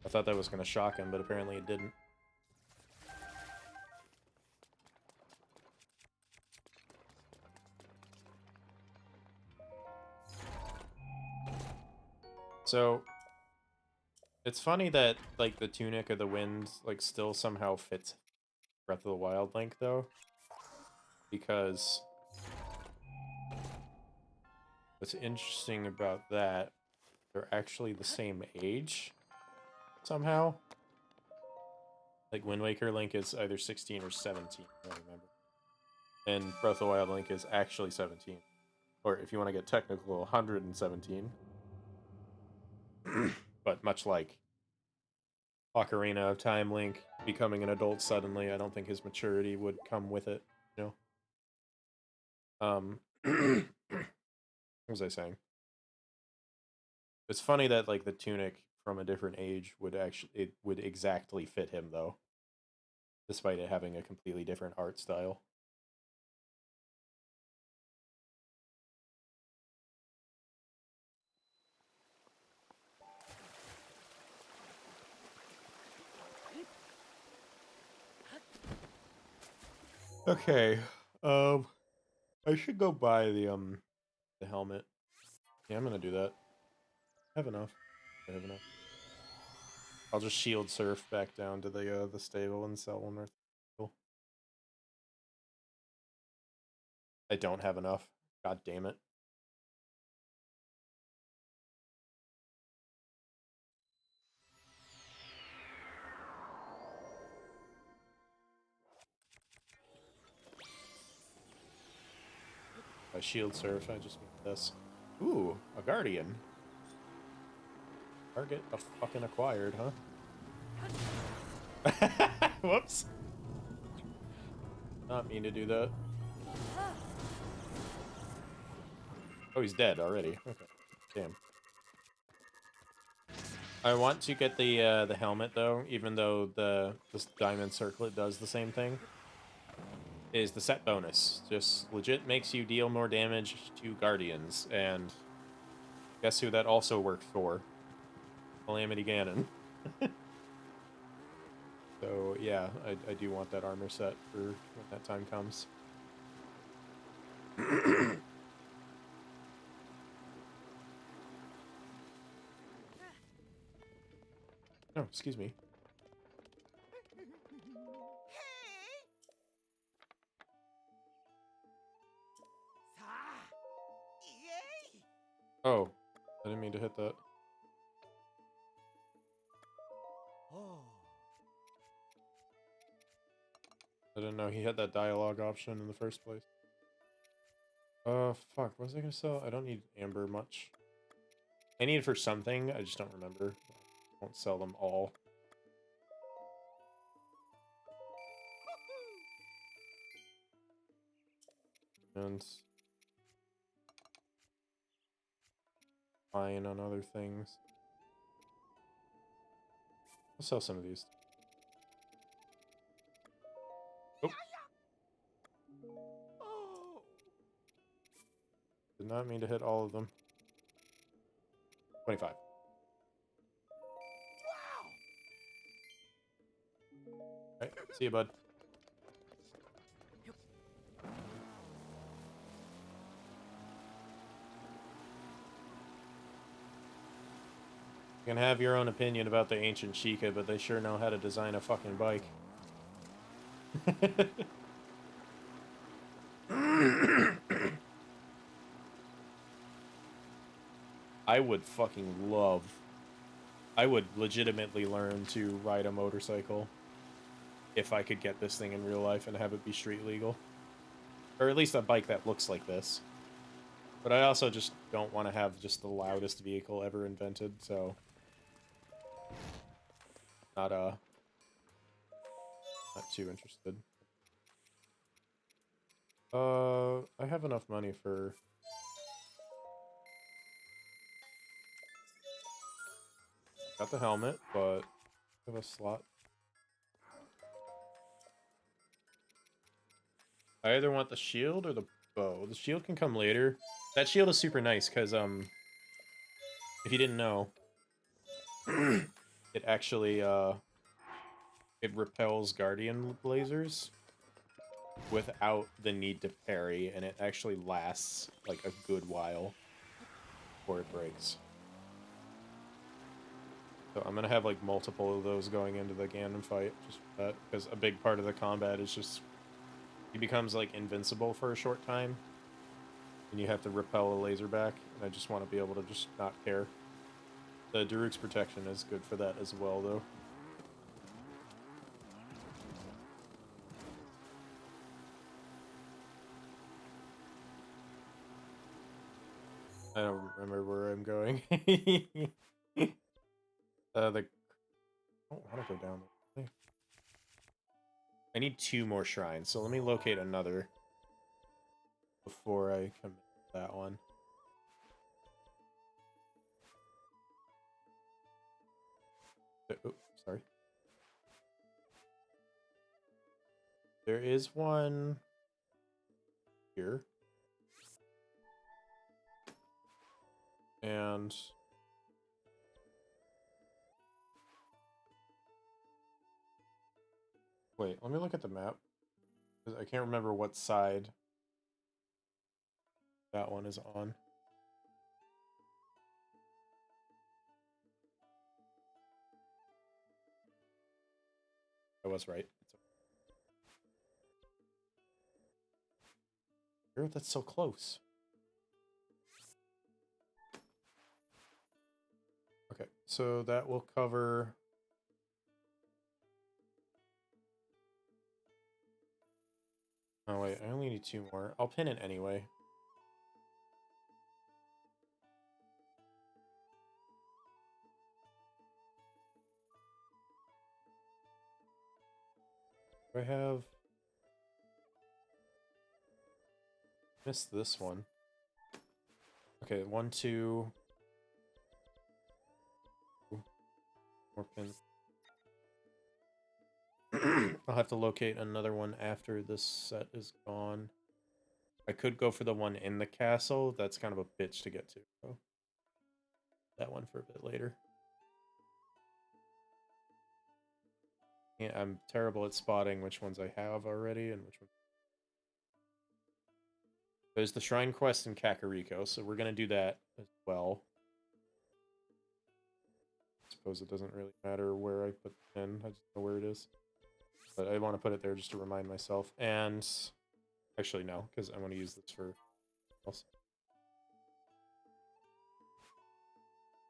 [SPEAKER 1] I thought that was gonna shock him, but apparently it didn't. So, it's funny that, like, the Tunic of the Wind, like, still somehow fits Breath of the Wild Link, though. Because what's interesting about that, they're actually the same age, somehow. Like, Wind Waker Link is either 16 or 17, I don't remember. And Breath of the Wild Link is actually 17. Or, if you want to get technical, 117. But much like Ocarina of Time Link becoming an adult suddenly, I don't think his maturity would come with it, you know? What was I saying? It's funny that, like, the tunic from a different age would exactly fit him, though. Despite it having a completely different art style. Okay, I should go buy the helmet. Yeah, I'm gonna do that. I have enough. I have enough. I'll just shield surf back down to the stable and sell one or cool. I don't have enough. God damn it. By shield surf, I just need this. Ooh, a guardian. Target a fucking acquired, huh? Whoops. Not mean to do that. Oh, he's dead already. Okay. Damn. I want to get the helmet though, even though this diamond circlet does the same thing. Is the set bonus. Just legit makes you deal more damage to guardians, and guess who that also worked for? Calamity Ganon. So yeah, I do want that armor set for when that time comes. Oh, excuse me. to hit that.
[SPEAKER 5] Oh.
[SPEAKER 1] I didn't know he had that dialogue option in the first place. Fuck, what was I gonna sell? I don't need amber much. I need it for something, I just don't remember. I won't sell them all. And buying on other things. I'll sell some of these. Oh.
[SPEAKER 5] Oh.
[SPEAKER 1] Did not mean to hit all of them. 25. Alright, see you, bud. You can have your own opinion about the ancient Sheikah, but they sure know how to design a fucking bike. I would fucking love... I would legitimately learn to ride a motorcycle if I could get this thing in real life and have it be street legal. Or at least a bike that looks like this. But I also just don't want to have just the loudest vehicle ever invented, so... Not too interested. I have enough money for... Got the helmet, but I have a slot. I either want the shield or the bow. The shield can come later. That shield is super nice because if you didn't know, it actually it repels guardian lasers without the need to parry, and it actually lasts like a good while before it breaks. So I'm gonna have like multiple of those going into the Ganon fight, just for that, because a big part of the combat is just he becomes like invincible for a short time, and you have to repel a laser back. And I just want to be able to just not care. The Daruk's protection is good for that as well, though. I don't remember where I'm going. I don't want to go down there. I need 2 more shrines, so let me locate another before I commit to that one. Oh, sorry. There is one here. And wait, let me look at the map, because I can't remember what side that one is on. I was right. That's so close. Okay, so that will cover... Oh wait, I only need 2 more. I'll pin it anyway. Do I have... Missed this one. Okay, 1, 2... More pins. I'll have to locate another one after this set is gone. I could go for the one in the castle. That's kind of a bitch to get to. So that one for a bit later. Yeah, I'm terrible at spotting which ones I have already and which ones. There's the Shrine Quest in Kakariko, so we're going to do that as well. I suppose it doesn't really matter where I put it in. I just know where it is. But I want to put it there just to remind myself. And actually, no, because I want to use this for else.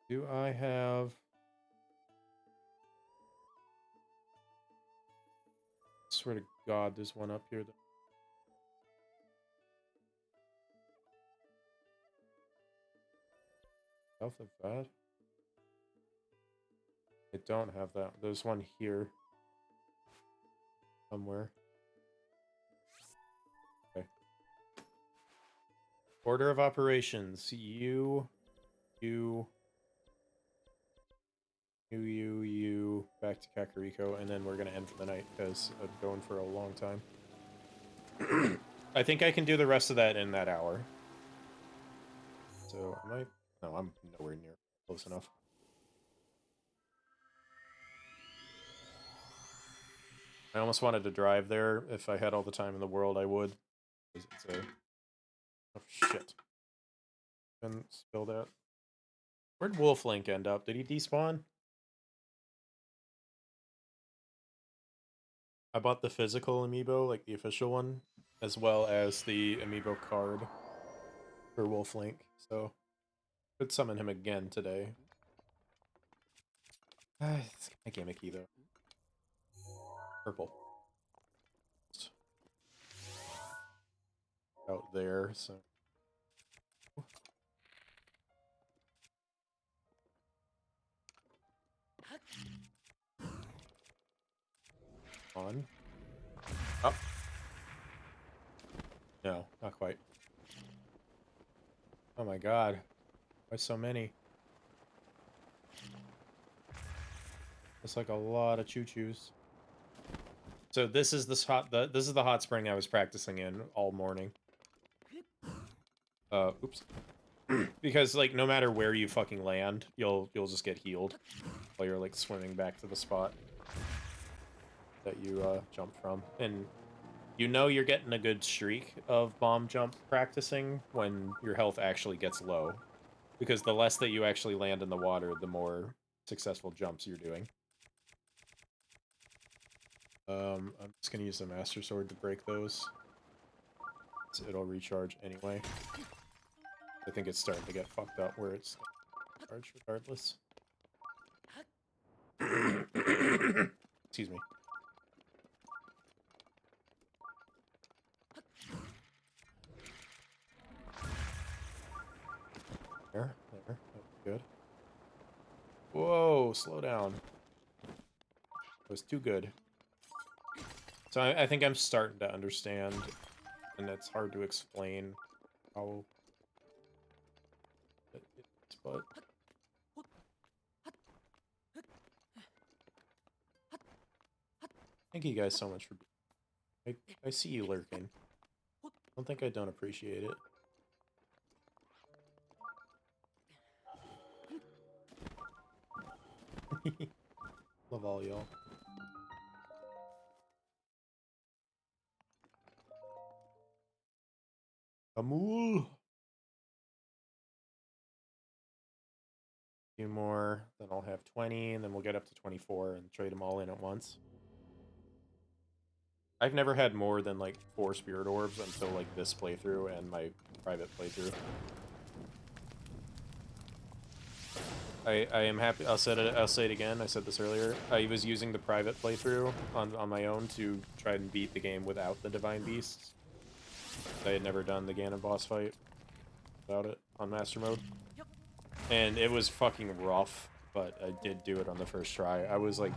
[SPEAKER 1] Do I have... Swear to God, there's one up here. South of that? I don't have that. There's one here. Somewhere. Okay. Order of operations. You, back to Kakariko, and then we're gonna end for the night, because I'm going for a long time. I think I can do the rest of that in that hour. So, am I... No, I'm nowhere near close enough. I almost wanted to drive there. If I had all the time in the world, I would. It's a... Oh, shit. And spilled out. Where'd Wolflink end up? Did he despawn? I bought the physical amiibo, like the official one, as well as the amiibo card for Wolflink, so could summon him again today. It's kind of gimmicky though. Purple. It's out there, so. On. Up. No, not quite. Oh my god. Why so many? It's like a lot of choo-choos. So this is this is the hot spring I was practicing in all morning. Oops. Because like no matter where you fucking land, you'll just get healed while you're like swimming back to the spot that you jumped from. And you know you're getting a good streak of bomb jump practicing when your health actually gets low. Because the less that you actually land in the water, the more successful jumps you're doing. I'm just gonna use the Master Sword to break those. So it'll recharge anyway. I think it's starting to get fucked up where it's charged regardless. Excuse me. There, that's good. Whoa, slow down. It was too good. So I think I'm starting to understand, and it's hard to explain how it is, but... Thank you guys so much for... I see you lurking. I don't think I don't appreciate it. Love all y'all. Amul! A few more, then I'll have 20, and then we'll get up to 24 and trade them all in at once. I've never had more than like 4 spirit orbs until like this playthrough and my private playthrough. I am happy. I'll say it again. I said this earlier. I was using the private playthrough on my own to try and beat the game without the Divine Beasts. I had never done the Ganon boss fight without it on Master Mode. And it was fucking rough, but I did do it on the first try. I was like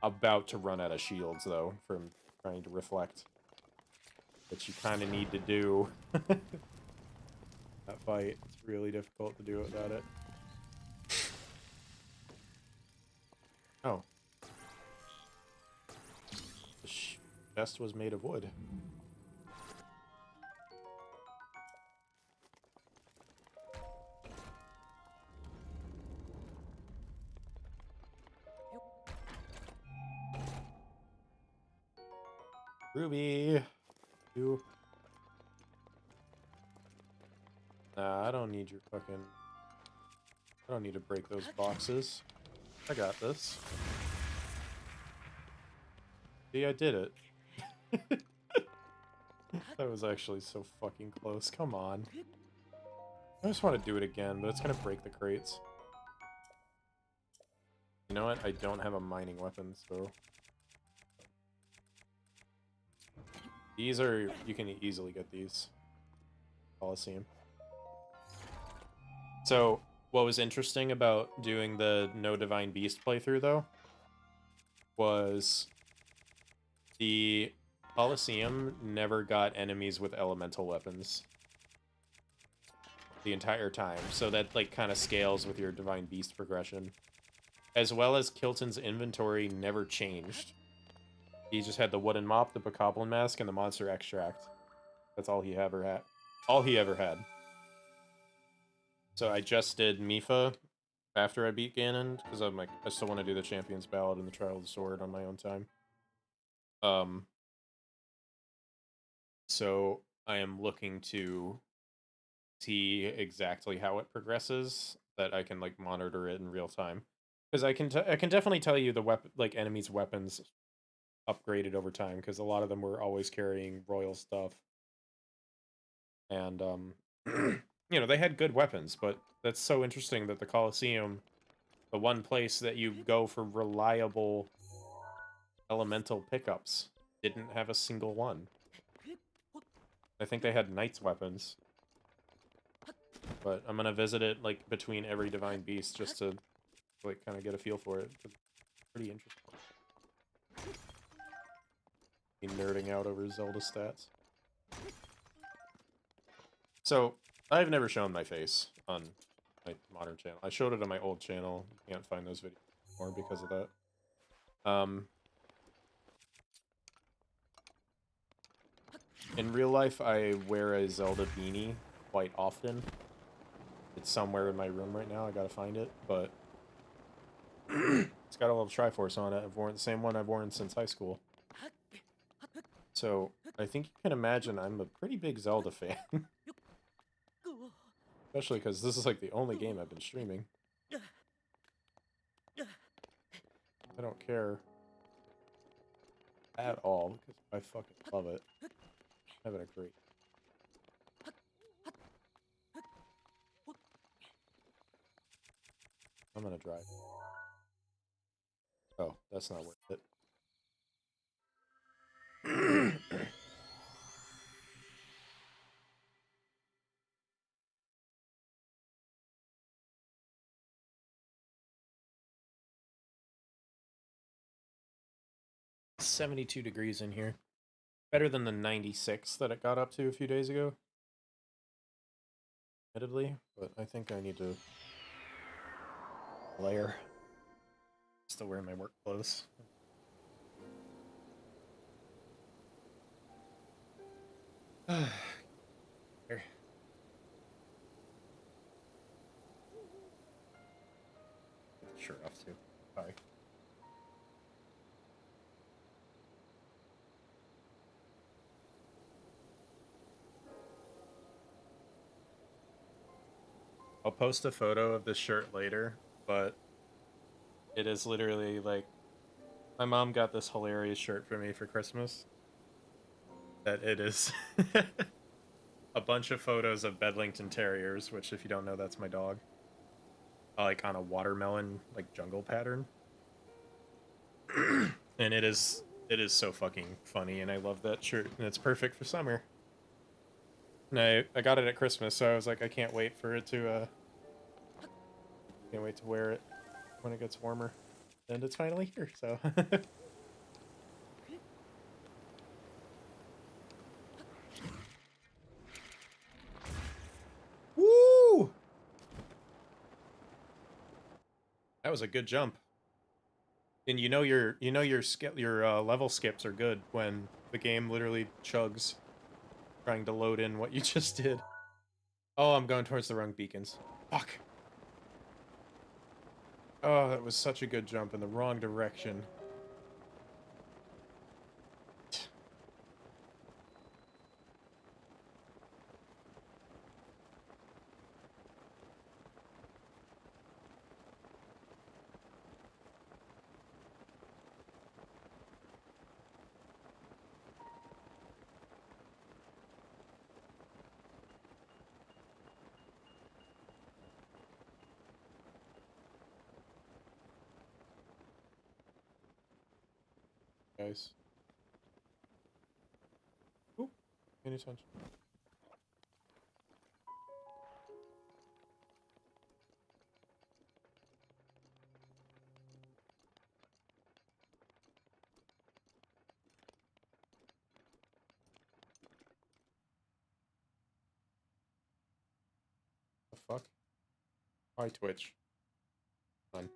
[SPEAKER 1] about to run out of shields though from trying to reflect. Which you kind of need to do. That fight. It's really difficult to do without it. Oh. The chest was made of wood. Ruby! You... Nah, I don't need your fucking... I don't need to break those boxes. I got this. See, I did it. That was actually so fucking close. Come on. I just want to do it again, but it's gonna break the crates. You know what? I don't have a mining weapon, so... These are... You can easily get these. Coliseum. So, what was interesting about doing the No Divine Beast playthrough, though, was the Coliseum never got enemies with elemental weapons the entire time, so that, like, kind of scales with your Divine Beast progression. As well as Kilton's inventory never changed. He just had the wooden mop, the Bokoblin mask, and the monster extract. That's all he ever had. All he ever had. So I just did Mifa after I beat Ganon, because I'm like, I still want to do the Champion's Ballad and the Trial of the Sword on my own time. So I am looking to see exactly how it progresses, that I can like monitor it in real time, because I can definitely tell you the like enemies' weapons upgraded over time, because a lot of them were always carrying royal stuff, and you know, they had good weapons, but that's so interesting that the Colosseum, the one place that you go for reliable elemental pickups, didn't have a single one. I think they had Knight's weapons. But I'm gonna visit it, like, between every Divine Beast, just to, like, kind of get a feel for it. It's pretty interesting. Be nerding out over Zelda stats. So, I've never shown my face on my modern channel. I showed it on my old channel. You can't find those videos anymore because of that. In real life, I wear a Zelda beanie quite often. It's somewhere in my room right now. I gotta find it, but it's got a little Triforce on it. I've worn the same one I've worn since high school. So I think you can imagine I'm a pretty big Zelda fan. Especially because this is like the only game I've been streaming. I don't care at all because I fucking love it. Having a great... I'm gonna drive. Oh, that's not worth it. 72 degrees in here. Better than the 96 that it got up to a few days ago. Admittedly, but I think I need to layer. Still wearing my work clothes. Here. Get the shirt off too. Sorry. I'll post a photo of this shirt later, but it is literally like, my mom got this hilarious shirt for me for Christmas. That it is a bunch of photos of Bedlington Terriers, which, if you don't know, that's my dog. Like on a watermelon, like, jungle pattern. And it is so fucking funny, and I love that shirt, and it's perfect for summer. And I got it at Christmas, so I was like, I can't wait for it to, can't wait to wear it when it gets warmer. And it's finally here, so... Woo! That was a good jump. And you know your level skips are good when the game literally chugs trying to load in what you just did. Oh, I'm going towards the wrong beacons. Fuck. Oh, that was such a good jump in the wrong direction. guys. Ooh, pay attention. The fuck? Why Twitch? Fine.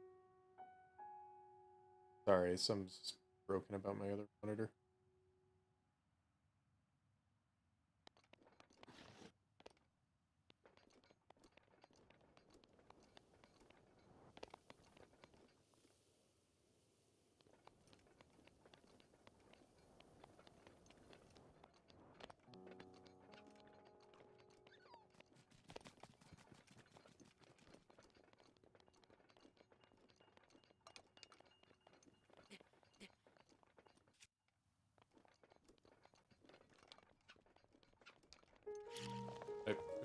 [SPEAKER 1] Sorry, something's broken about my other monitor.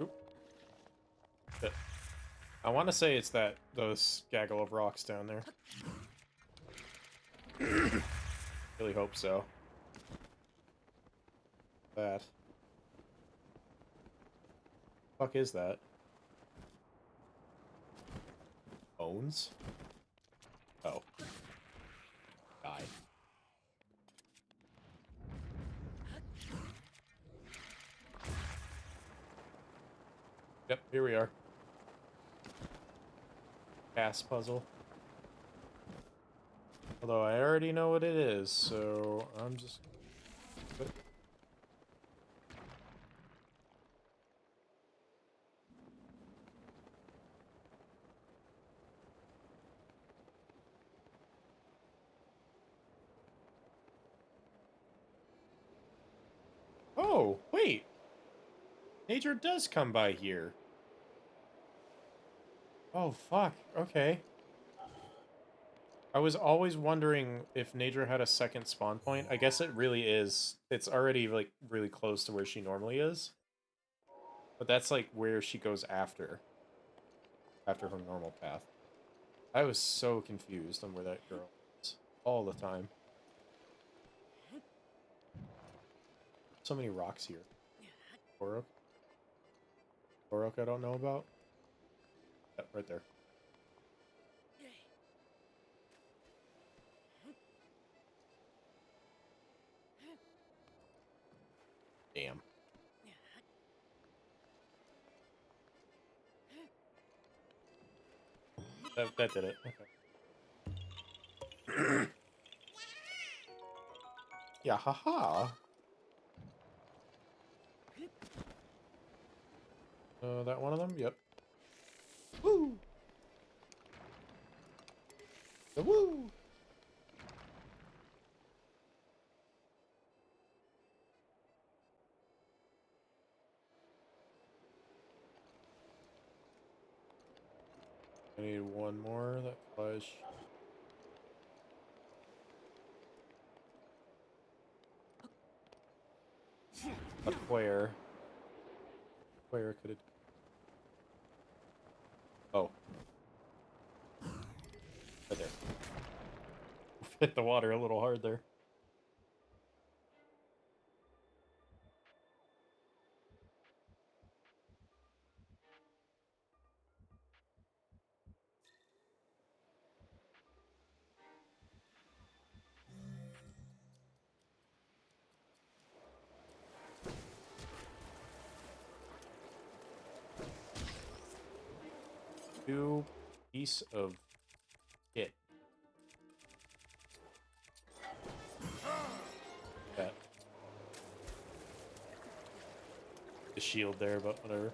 [SPEAKER 1] Oop. Shit. I want to say it's those gaggle of rocks down there. Really hope so. That. Fuck is that? Bones? Oh. Die. Yep, here we are. Pass puzzle. Although I already know what it is, so I'm just... Oh, wait! Nature does come by here. Oh, fuck. Okay. I was always wondering if Nature had a second spawn point. I guess it really is. It's already, like, really close to where she normally is. But that's, like, where she goes after her normal path. I was so confused on where that girl is. All the time. So many rocks here. Korok? Korok I don't know about? Yep, right there. Damn. That did it. Okay. Yeah, haha. That one of them? Yep. Woo! The woo! I need one more that flies. But where? Where could it? Oh. Right there. Hit the water a little hard there. Two piece of shit. That. The shield there, but whatever.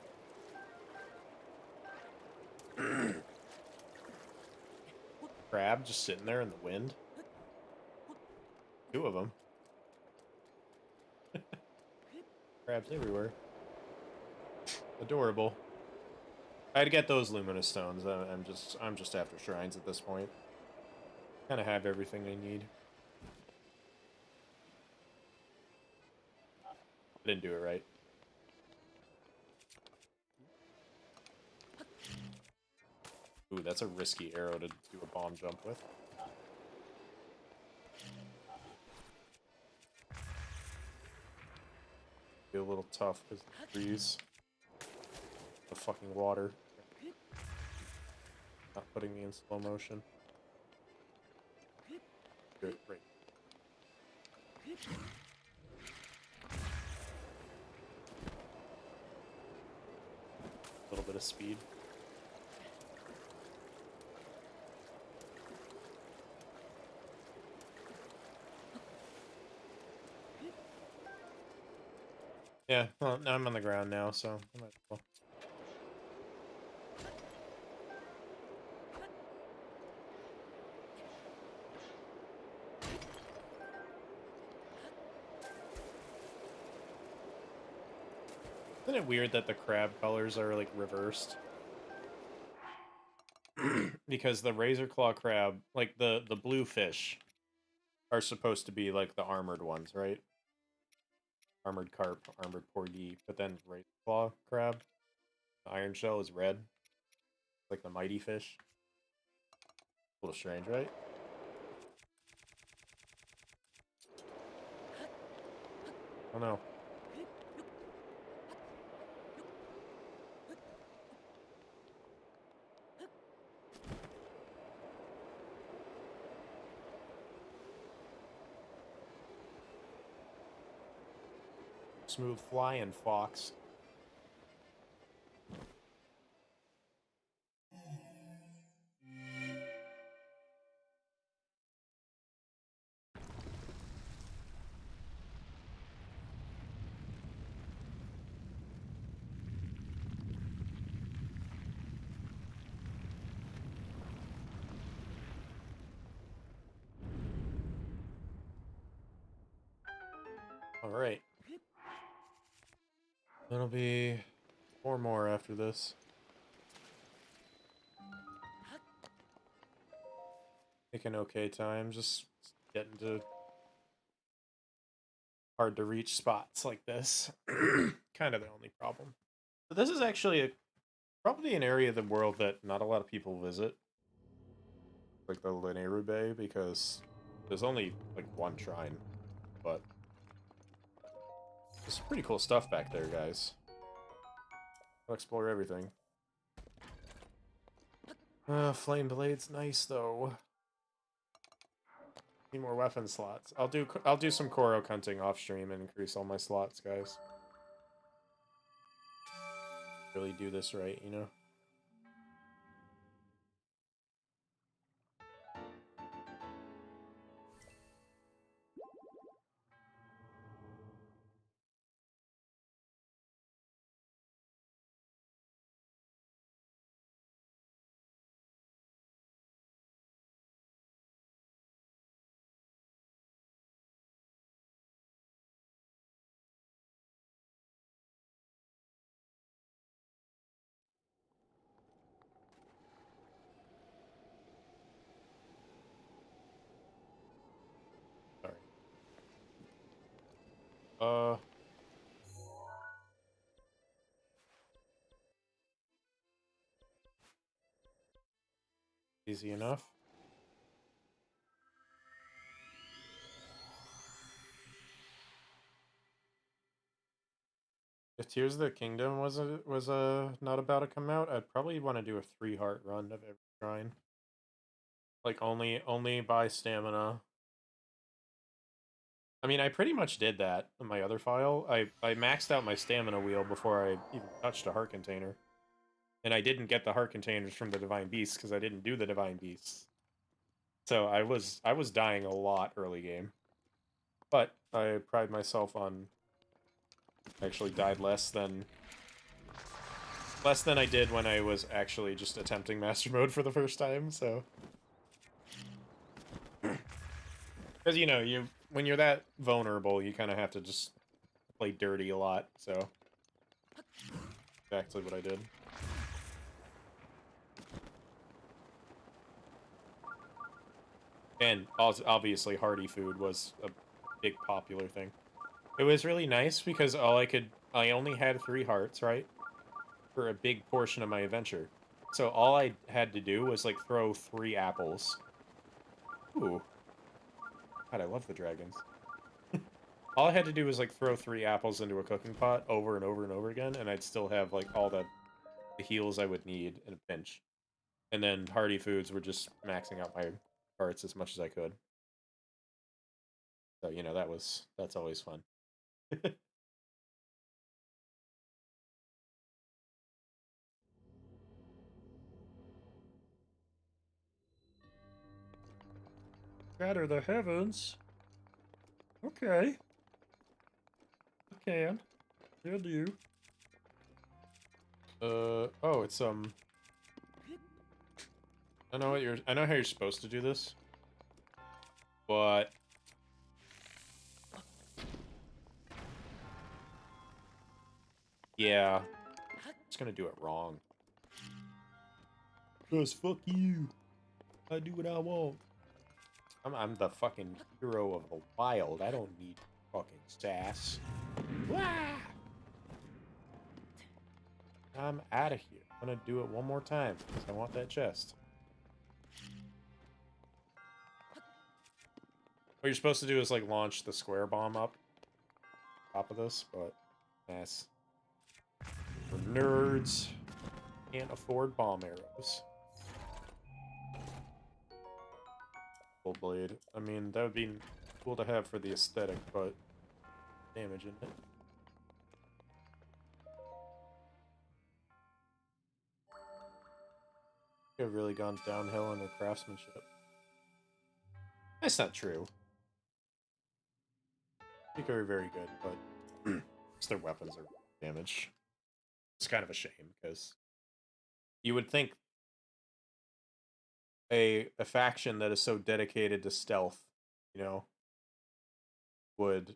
[SPEAKER 1] Crab just sitting there in the wind. Two of them. Crabs everywhere. Adorable. I had to get those luminous stones. I'm just after shrines at this point. Kind of have everything I need. I didn't do it right. Ooh, that's a risky arrow to do a bomb jump with. be a little tough because of the trees. The fucking water. Not putting me in slow motion. Good, great. A little bit of speed. Yeah, well, I'm on the ground now, so I might as well. Isn't it weird that the crab colors are like reversed? Because the razor claw crab, like the blue fish, are supposed to be like the armored ones, right? Armored carp, armored porgy, but then razor claw crab, the iron shell is red, like the mighty fish. A little strange, right? Oh no. Smooth flying, fox. All right. That'll be 4 more after this. Making okay time, just getting to hard to reach spots like this. Kind of the only problem. But this is actually probably an area of the world that not a lot of people visit. Like the Lanayru Bay, because there's only like one shrine. But there's pretty cool stuff back there, guys. I'll explore everything. Flame Blade's nice though. Need more weapon slots. I'll do some Korok hunting off stream and increase all my slots, guys. Really do this right, you know? Sorry. Easy enough. If Tears of the Kingdom was not about to come out, I'd probably want to do a 3-heart run of every shrine. Like only buy stamina. I mean, I pretty much did that in my other file. I maxed out my stamina wheel before I even touched a heart container. And I didn't get the heart containers from the Divine Beasts because I didn't do the Divine Beasts. So I was dying a lot early game. But I pride myself on actually died less than I did when I was actually just attempting Master Mode for the first time, so. Because, you know, when you're that vulnerable, you kind of have to just play dirty a lot, so. Exactly what I did. And obviously hearty food was a big popular thing. It was really nice because I only had 3 hearts, right? For a big portion of my adventure. So all I had to do was like throw 3 apples. Ooh. God, I love the dragons. All I had to do was like throw 3 apples into a cooking pot over and over and over again, and I'd still have like all the heals I would need in a pinch. And then Hardy Foods were just maxing out my carts as much as I could. So, you know, that's always fun. Shatter the heavens. Okay. Can. Will do. Oh, it's I know how you're supposed to do this. But yeah, it's gonna do it wrong. Cause fuck you. I do what I want. I'm the fucking hero of the wild. I don't need fucking sass. Wah! I'm out of here. I'm gonna do it one more time because I want that chest. What you're supposed to do is like launch the square bomb up top of this, but yes. For nerds, can't afford bomb arrows. Full blade. I mean, that would be cool to have for the aesthetic, but damage in it. Have really gone downhill in their craftsmanship. That's not true. I think they're very good, but just their weapons are damaged. It's kind of a shame because you would think a faction that is so dedicated to stealth, you know, would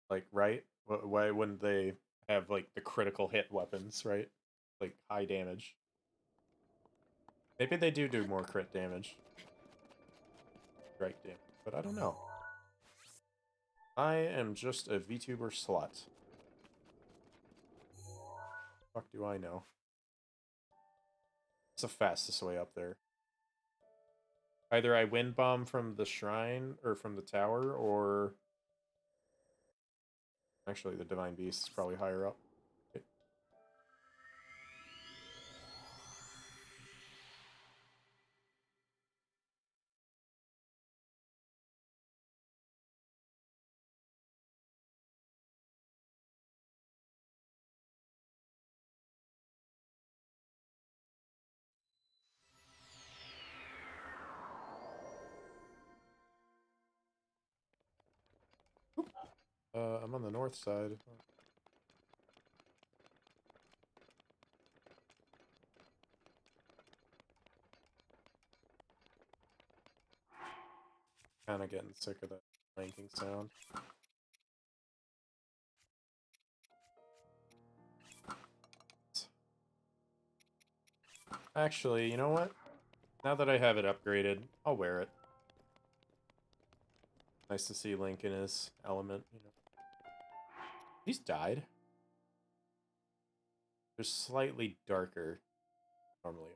[SPEAKER 1] like, right? Why wouldn't they have like the critical hit weapons, right? Like high damage. Maybe they do more crit damage. Strike damage, but I don't know. I am just a VTuber slut. Fuck do I know? It's the fastest way up there. Either I wind bomb from the shrine or from the tower, or actually the Divine Beast is probably higher up. Okay. I'm on the north side. Kind of getting sick of that clanking sound. Actually, you know what? Now that I have it upgraded, I'll wear it. Nice to see Link in his element, you know. He's died. They're slightly darker. Normally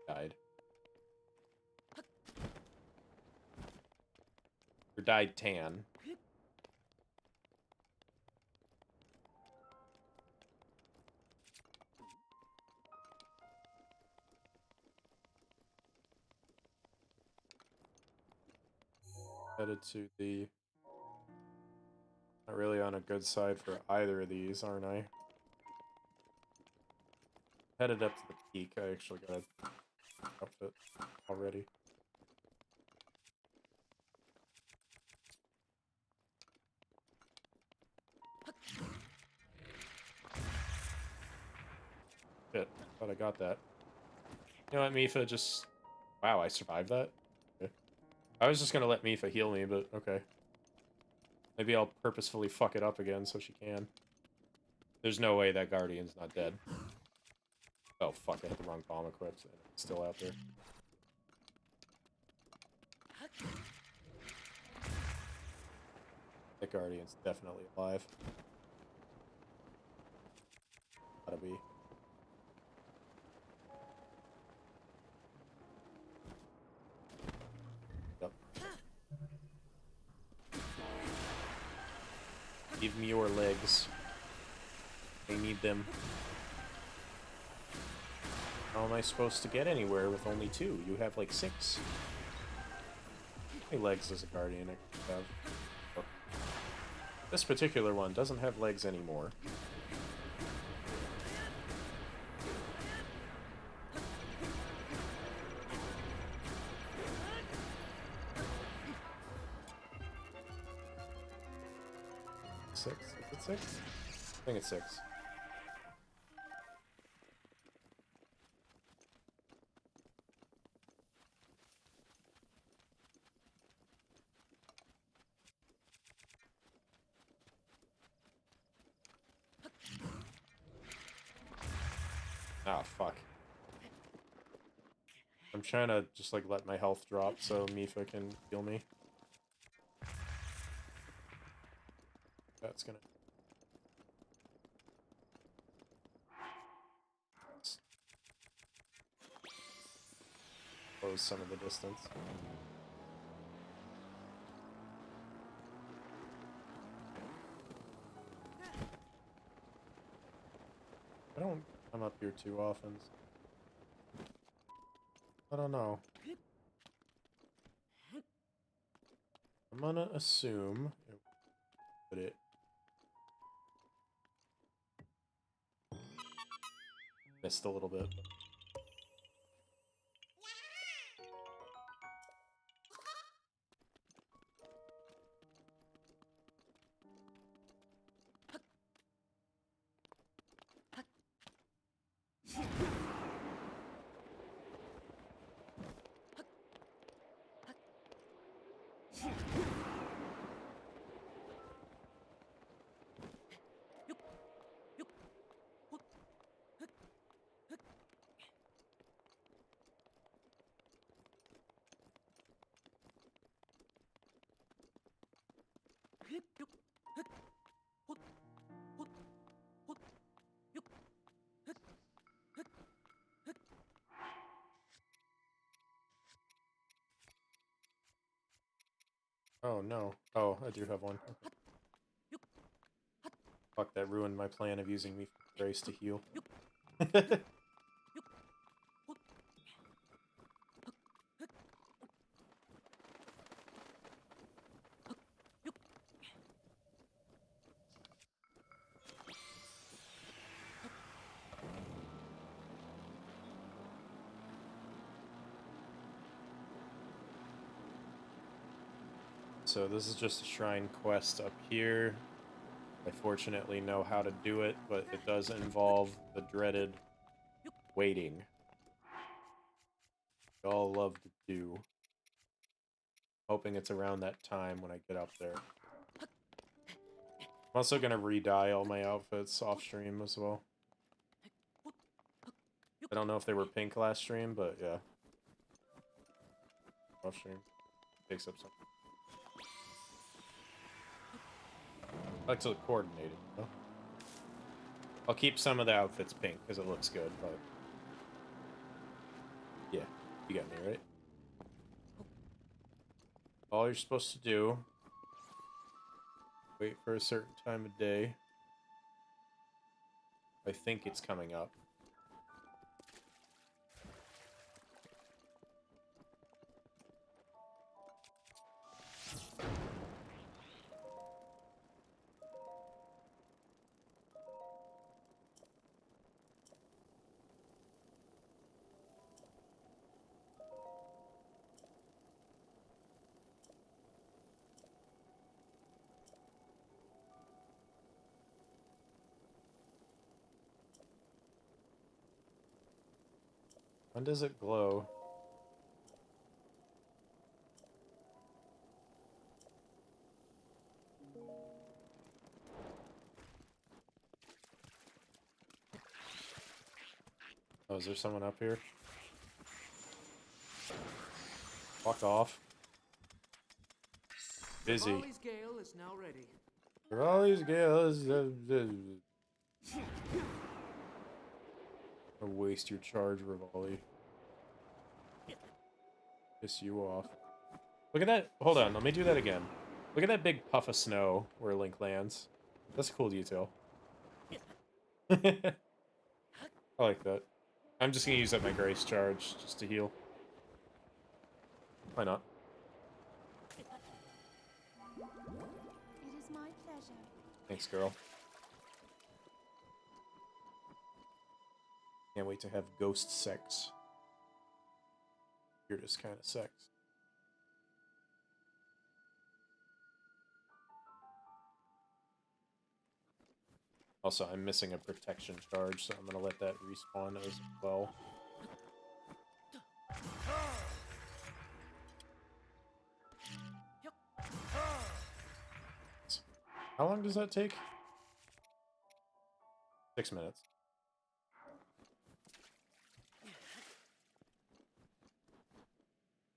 [SPEAKER 1] are. Died. Or dyed tan. Headed to the... Not really on a good side for either of these, aren't I? Headed up to the peak. I actually got an outfit already. Shit, thought I got that. You know what, Mipha, just... Wow, I survived that? Okay. I was just gonna let Mipha heal me, but okay. Maybe I'll purposefully fuck it up again so she can. There's no way that Guardian's not dead. Oh, fuck, I had the wrong bomb equipped, and it's still out there. That Guardian's definitely alive. Gotta be. Yep. Give me your legs. I need them. How am I supposed to get anywhere with only 2? You have like 6. How many legs does a guardian have? Oh. This particular one doesn't have legs anymore. Six? Is it 6? I think it's 6. Ah, fuck. I'm trying to just like let my health drop so Mifa can heal me. That's gonna close some of the distance. I don't come up here too often. I don't know. I'm gonna assume it put it. Missed a little bit. Oh no. Oh, I do have one. Okay. Fuck, that ruined my plan of using me for Grace to heal. So this is just a shrine quest up here. I fortunately know how to do it, but it does involve the dreaded waiting. We all love to do. Hoping it's around that time when I get up there. I'm also gonna re-dye all my outfits off stream as well. I don't know if they were pink last stream, but yeah. Off stream. Takes up some. I like to look coordinated, you know? I'll keep some of the outfits pink because it looks good, but yeah, you got me, right? All you're supposed to do, wait for a certain time of day. I think it's coming up. When does it glow? Oh, is there someone up here? Fuck off. Busy.
[SPEAKER 3] Raleigh's Gale is now ready.
[SPEAKER 1] Raleigh's Gale. Waste your charge, Rivali. Piss you off. Look at that. Hold on, let me do that again. Look at that big puff of snow where Link lands. That's a cool detail. I like that. I'm just gonna use up my grace charge just to heal. Why not?
[SPEAKER 8] It is my pleasure.
[SPEAKER 1] Thanks, girl. Can't wait to have ghost sex. Weirdest kind of sex. Also, I'm missing a protection charge, so I'm gonna let that respawn as well. How long does that take? 6 minutes.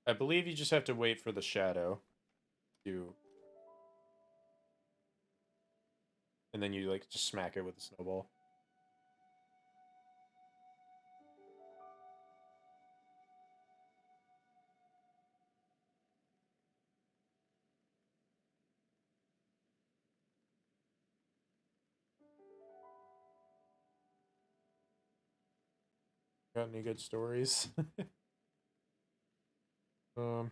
[SPEAKER 1] I believe you just have to wait for the shadow to... And then you, like, just smack it with a snowball. Got any good stories? um...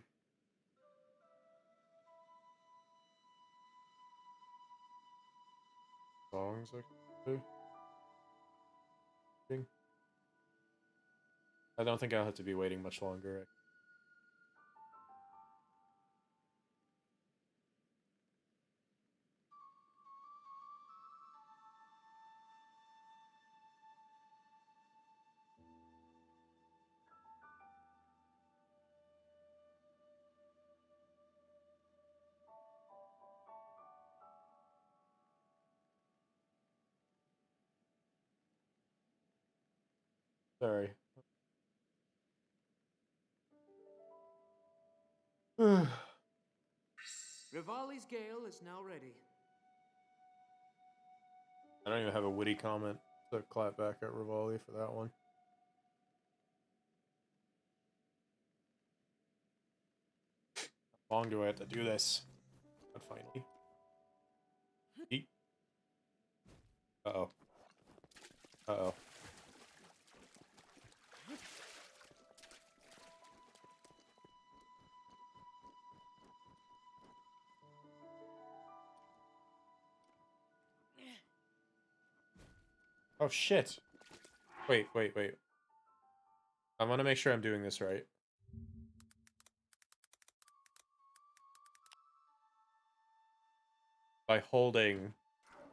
[SPEAKER 1] Songs I can do? I don't think I'll have to be waiting much longer. Sorry.
[SPEAKER 3] Rivali's Gale is now ready.
[SPEAKER 1] I don't even have a witty comment to clap back at Rivali for that one. How long do I have to do this? But finally. Eat. Uh-oh. Uh-oh. Oh, shit. Wait. I want to make sure I'm doing this right. By holding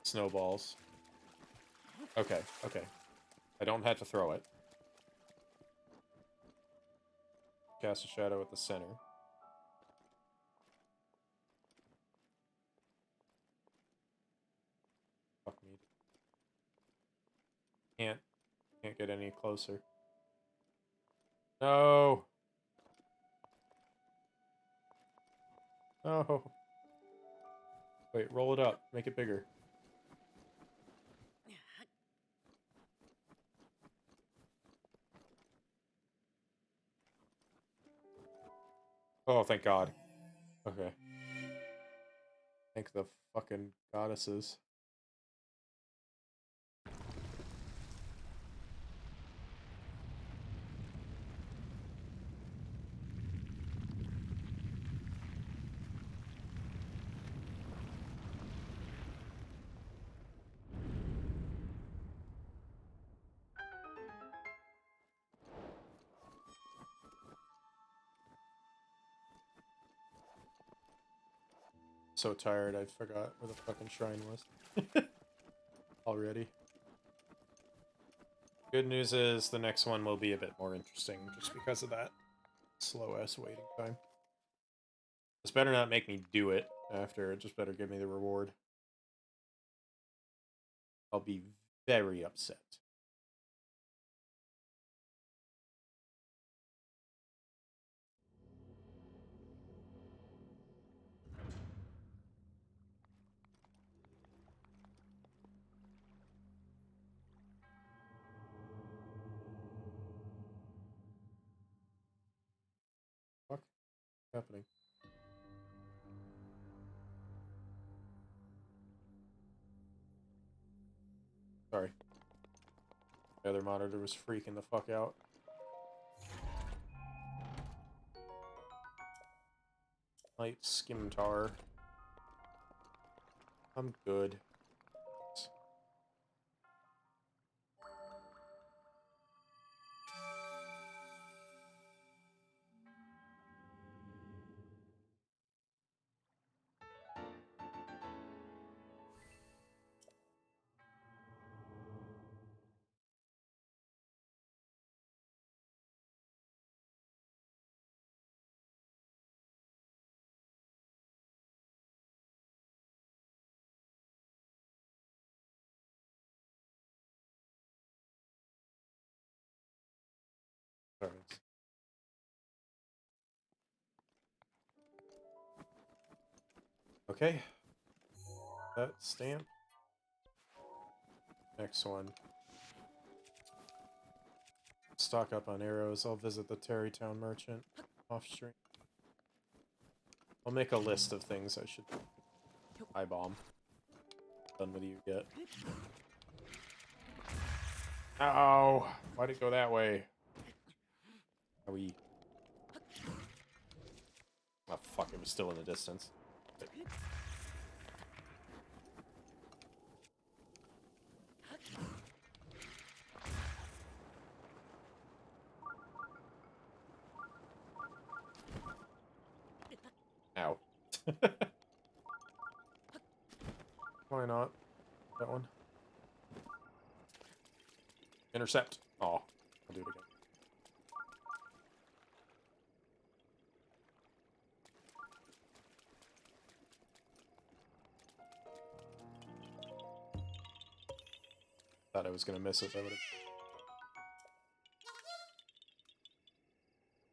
[SPEAKER 1] snowballs. Okay. I don't have to throw it. Cast a shadow at the center. Fuck me. Can't get any closer. No. No. Wait, roll it up. Make it bigger. Oh, thank God. Okay. Thank the fucking goddesses. So tired, I forgot where the fucking shrine was. Already. Good news is the next one will be a bit more interesting just because of that slow-ass waiting time. This better not make me do it after, it just better give me the reward. I'll be very upset. What's happening? Sorry. The other monitor was freaking the fuck out. Light Skimtar. I'm good. Sorry. Okay. That stamp. Next one. Stock up on arrows. I'll visit the Terrytown merchant off stream. I'll make a list of things I should buy bomb. Done with you yet. Ow! Why'd it go that way? Are we? Oh fuck, it was still in the distance. Ow. Why not? That one. Intercept. Oh, I'll do it again. Thought I was gonna miss it. I would have.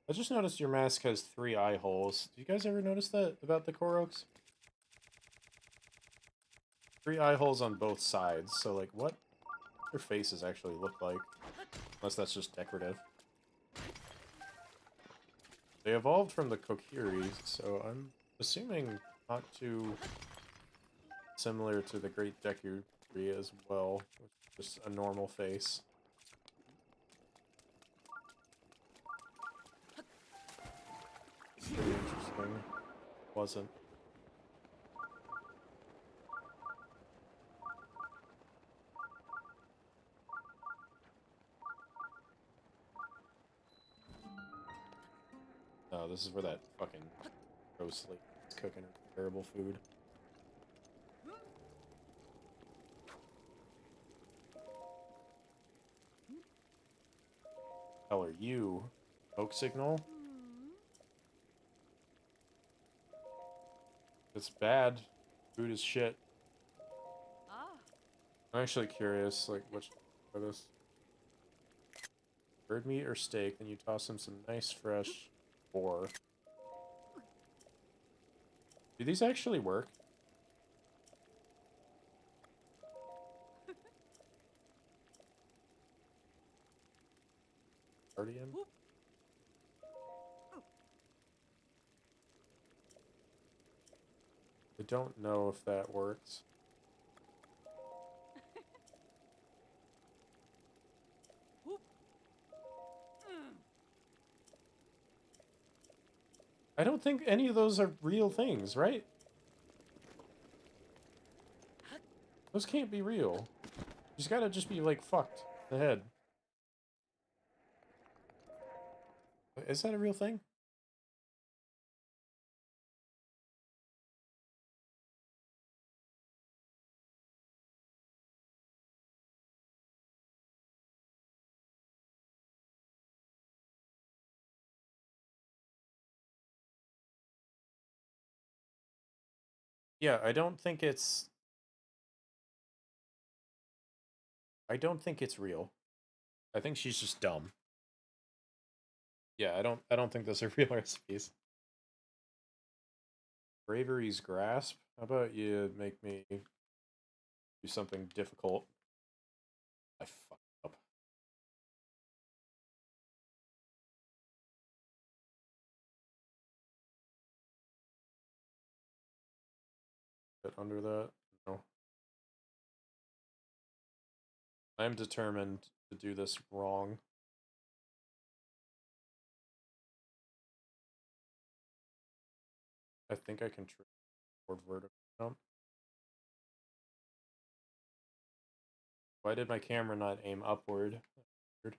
[SPEAKER 1] I just noticed your mask has 3 eye holes. Do you guys ever notice that about the Koroks? 3 eye holes on both sides. So, like, what their faces actually look like? Unless that's just decorative. They evolved from the Kokiri, so I'm assuming not too similar to the Great Dekiri as well. With just a normal face. Pretty interesting. Wasn't. Oh, this is where that fucking ghost lady is cooking terrible food. Hell are you? Smoke signal? It's bad. Food is shit. I'm actually curious, like, which for this. Bird meat or steak, then you toss in some nice fresh boar. Do these actually work? Guardian? I don't know if that works. I don't think any of those are real things, right? Those can't be real. She's gotta just be, like, fucked in the head. Is that a real thing? Yeah, I don't think it's... I don't think it's real. I think she's just dumb. Yeah, I don't think those are real recipes. Bravery's Grasp? How about you make me do something difficult? I fucked up. Get under that? No. I'm determined to do this wrong. I think I can toward vertical jump. Why did my camera not aim upward? Weird.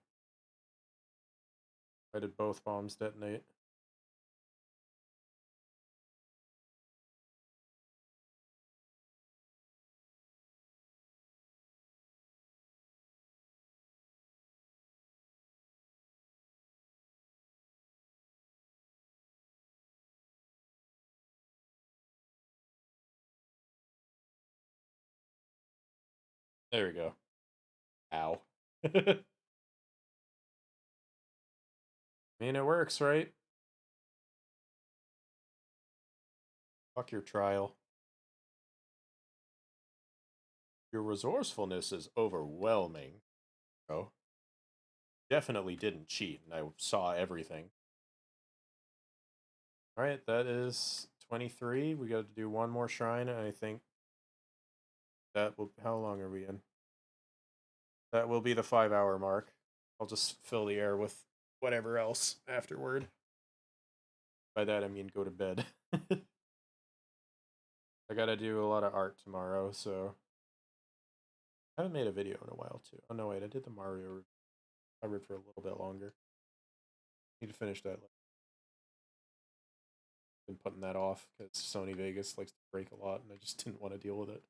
[SPEAKER 1] Why did both bombs detonate? There we go. Ow. I mean, it works, right? Fuck your trial. Your resourcefulness is overwhelming, bro. Definitely didn't cheat, and I saw everything. Alright, that is 23. We got to do one more shrine, and I think that will... How long are we in? That will be the 5-hour mark. I'll just fill the air with whatever else afterward. By that I mean go to bed. I gotta do a lot of art tomorrow, so... I haven't made a video in a while, too. Oh, no, wait, I did the Mario review. I read for a little bit longer. Need to finish that. Been putting that off, because Sony Vegas likes to break a lot, and I just didn't want to deal with it.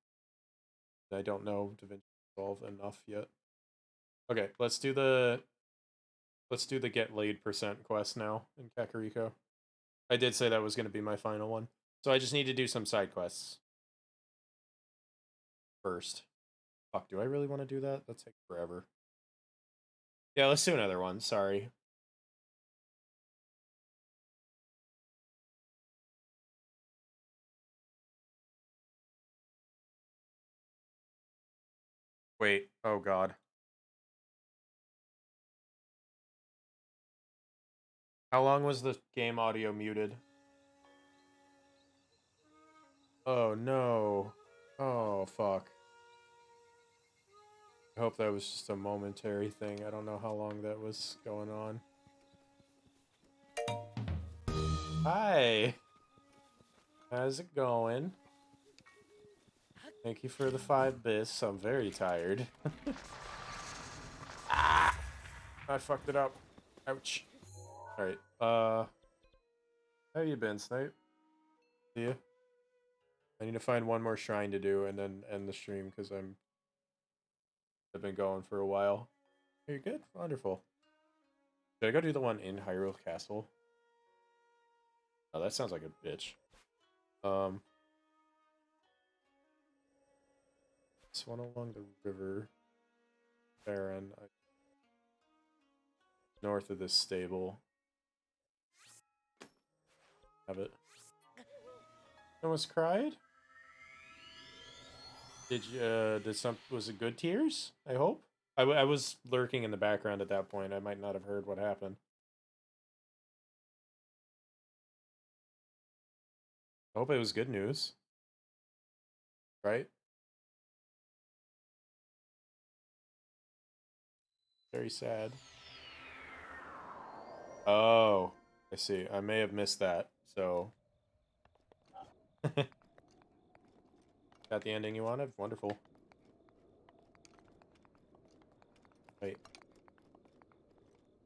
[SPEAKER 1] I don't know DaVinci Resolve enough yet. Okay, let's do the get laid % quest now in Kakariko. I did say that was going to be my final one. So I just need to do some side quests first. Fuck, do I really want to do that? That takes forever. Yeah, let's do another one. Sorry. Wait. Oh, God. How long was the game audio muted? Oh, no. Oh, fuck. I hope that was just a momentary thing. I don't know how long that was going on. Hi. How's it going? Thank you for the 5 bits. I'm very tired. Ah! I fucked it up. Ouch. Alright. How you been, Snipe? See ya. I need to find one more shrine to do and then end the stream because I've been going for a while. Are you good? Wonderful. Should I go do the one in Hyrule Castle? Oh, that sounds like a bitch. This one along the river. Baron. North of this stable. Have it. Almost cried? Did you, was it good tears? I hope? I was lurking in the background at that point. I might not have heard what happened. I hope it was good news. Right? Very sad. Oh, I see. I may have missed that, so... Got the ending you wanted? Wonderful. Wait.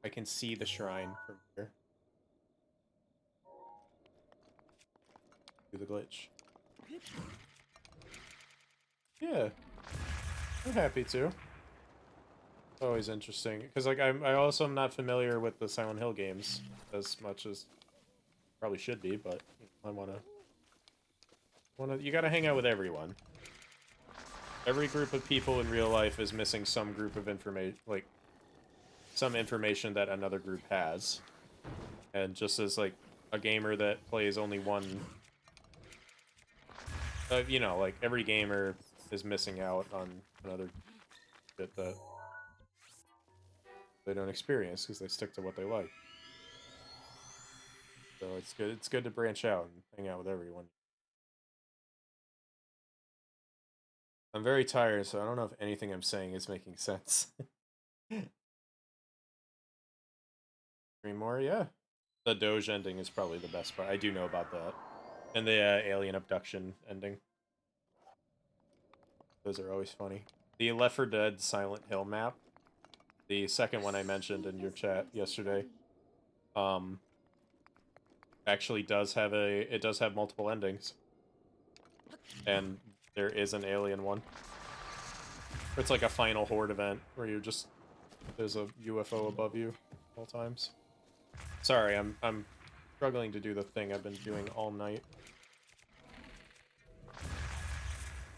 [SPEAKER 1] I can see the shrine from here. Do the glitch. Yeah. I'm happy to. Always interesting. Because, like, I also am not familiar with the Silent Hill games as much as probably should be, but you know, I wanna... You gotta hang out with everyone. Every group of people in real life is missing some group of information, like, some information that another group has. And just as, like, a gamer that plays only one... you know, like, every gamer is missing out on another bit that they don't experience because they stick to what they like. So it's good to branch out and hang out with everyone. I'm very tired, so I don't know if anything I'm saying is making sense. 3 more, yeah. The Doge ending is probably the best part. I do know about that. And the alien abduction ending. Those are always funny. The Left 4 Dead Silent Hill map, the second one I mentioned in your chat yesterday, actually does have multiple endings. And there is an alien one. It's like a final horde event where there's a UFO above you all times. Sorry, I'm struggling to do the thing I've been doing all night.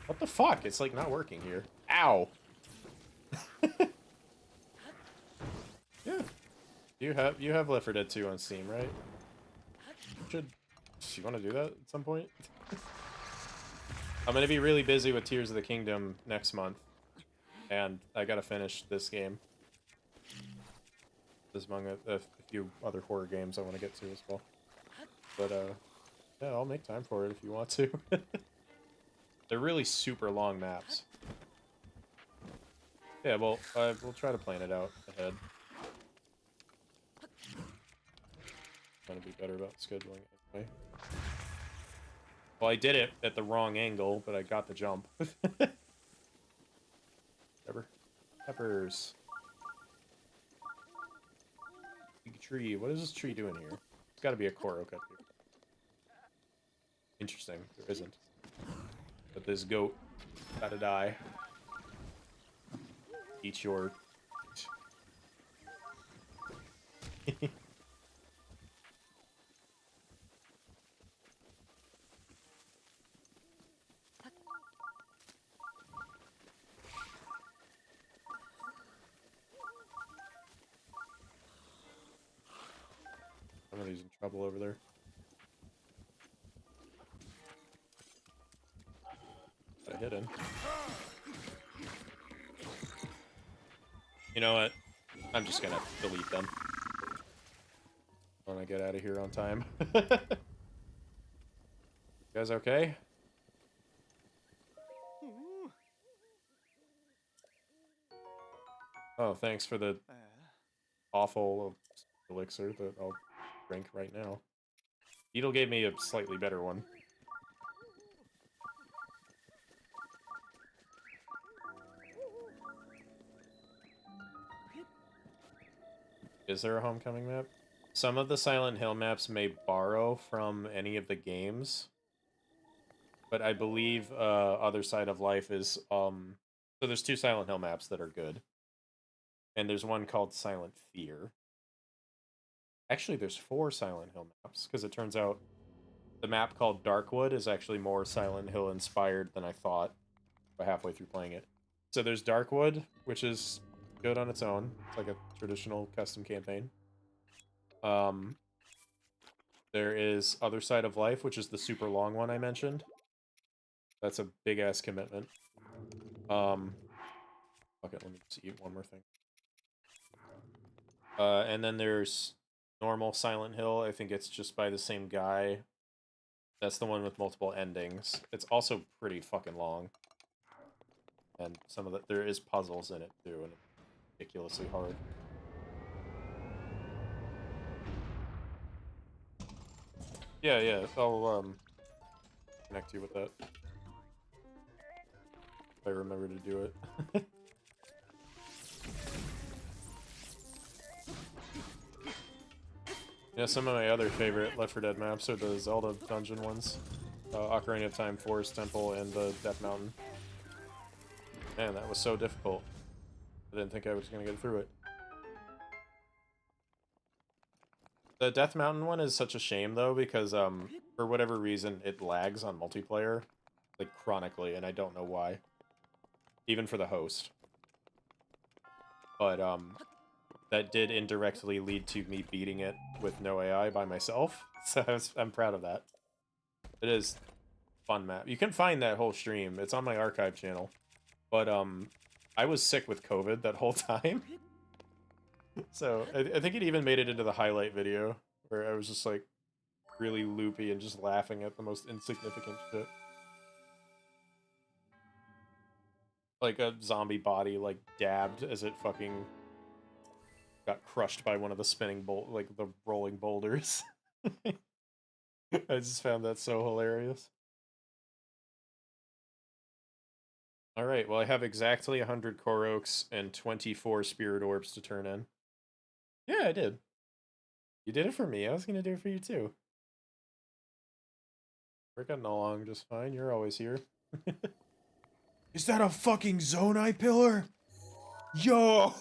[SPEAKER 1] What the fuck? It's like not working here. Ow. Yeah. You have Left 4 Dead 2 on Steam, right? You want to do that at some point? I'm gonna be really busy with Tears of the Kingdom next month, and I gotta finish this game. There's among a few other horror games I want to get to as well. But yeah, I'll make time for it if you want to. They're really super long maps. Yeah, well, we'll try to plan it out ahead. Trying to be better about scheduling anyway. Well, I did it at the wrong angle, but I got the jump. Whatever. Peppers. Big tree. What is this tree doing here? There's got to be a Korok up here. Interesting. There isn't. But this goat gotta die. Eat your... Somebody's in trouble over there. I hit him. You know what? I'm just gonna delete them. I wanna get out of here on time. You guys okay? Oh, thanks for the awful elixir that I'll drink right now. Beetle gave me a slightly better one. Is there a homecoming map? Some of the Silent Hill maps may borrow from any of the games, but I believe Other Side of Life is so there's 2 Silent Hill maps that are good, and there's one called Silent Fear. Actually, there's 4 Silent Hill maps, because it turns out the map called Darkwood is actually more Silent Hill inspired than I thought by halfway through playing it. So there's Darkwood, which is good on its own. It's like a traditional custom campaign. There is Other Side of Life, which is the super long one I mentioned. That's a big-ass commitment. Okay, let me just eat one more thing. And then there's normal Silent Hill. I think it's just by the same guy. That's the one with multiple endings. It's also pretty fucking long. And there is puzzles in it too, and it's ridiculously hard. Yeah, I'll connect you with that. If I remember to do it. Yeah, some of my other favorite Left 4 Dead maps are the Zelda dungeon ones. Ocarina of Time, Forest Temple, and the Death Mountain. Man, that was so difficult. I didn't think I was going to get through it. The Death Mountain one is such a shame, though, because for whatever reason, it lags on multiplayer, like, chronically, and I don't know why. Even for the host. But, that did indirectly lead to me beating it with no AI by myself, so I'm proud of that. It is a fun map. You can find that whole stream. It's on my archive channel. But, I was sick with COVID that whole time. So, I think it even made it into the highlight video, where I was just, like, really loopy and just laughing at the most insignificant shit. like a zombie body like dabbed as it fucking got crushed by one of the spinning like the rolling boulders. I just found that so hilarious. All right, well I have exactly 100 Koroks and 24 Spirit Orbs to turn in. Yeah, I did. You did it for me. I was gonna do it for you too. We're getting along just fine. You're always here. Is that a fucking Zonai pillar? Yo!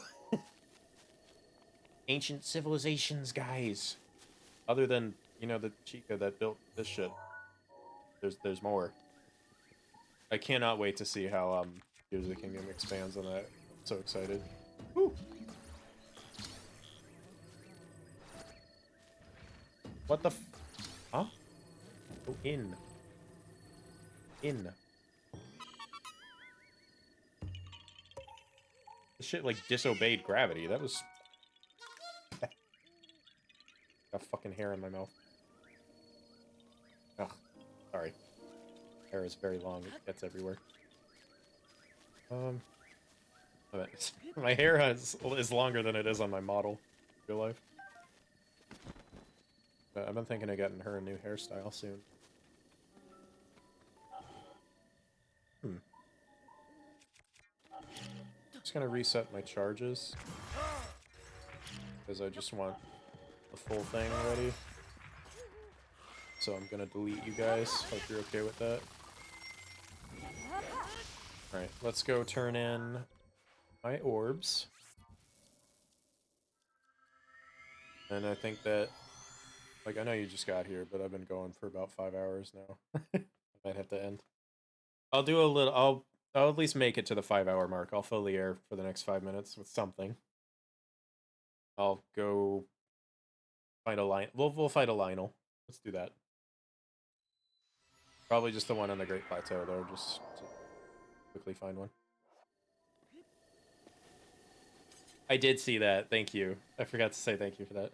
[SPEAKER 1] Ancient civilizations, guys. Other than, you know, the Chica that built this shit. There's more. I cannot wait to see how Tears of the Kingdom expands on that. I'm so excited. Woo! What the huh? Oh, in. This shit like disobeyed gravity. That was got fucking hair in my mouth. Ugh, sorry. Hair is very long. It gets everywhere. My hair is longer than it is on my model in real life. I've been thinking of getting her a new hairstyle soon. Just gonna reset my charges because I just want the full thing already. So I'm gonna delete you guys. Hope you're okay with that. Alright, let's go turn in my orbs. And I think that, like, I know you just got here, but I've been going for about 5 hours now. I might have to end. I'll do a little, I'll at least make it to the 5-hour mark. I'll fill the air for the next 5 minutes with something. I'll go find a line. We'll fight a Lionel. Let's do that. Probably just the one on the Great Plateau, though, just to quickly find one. I did see that. Thank you. I forgot to say thank you for that.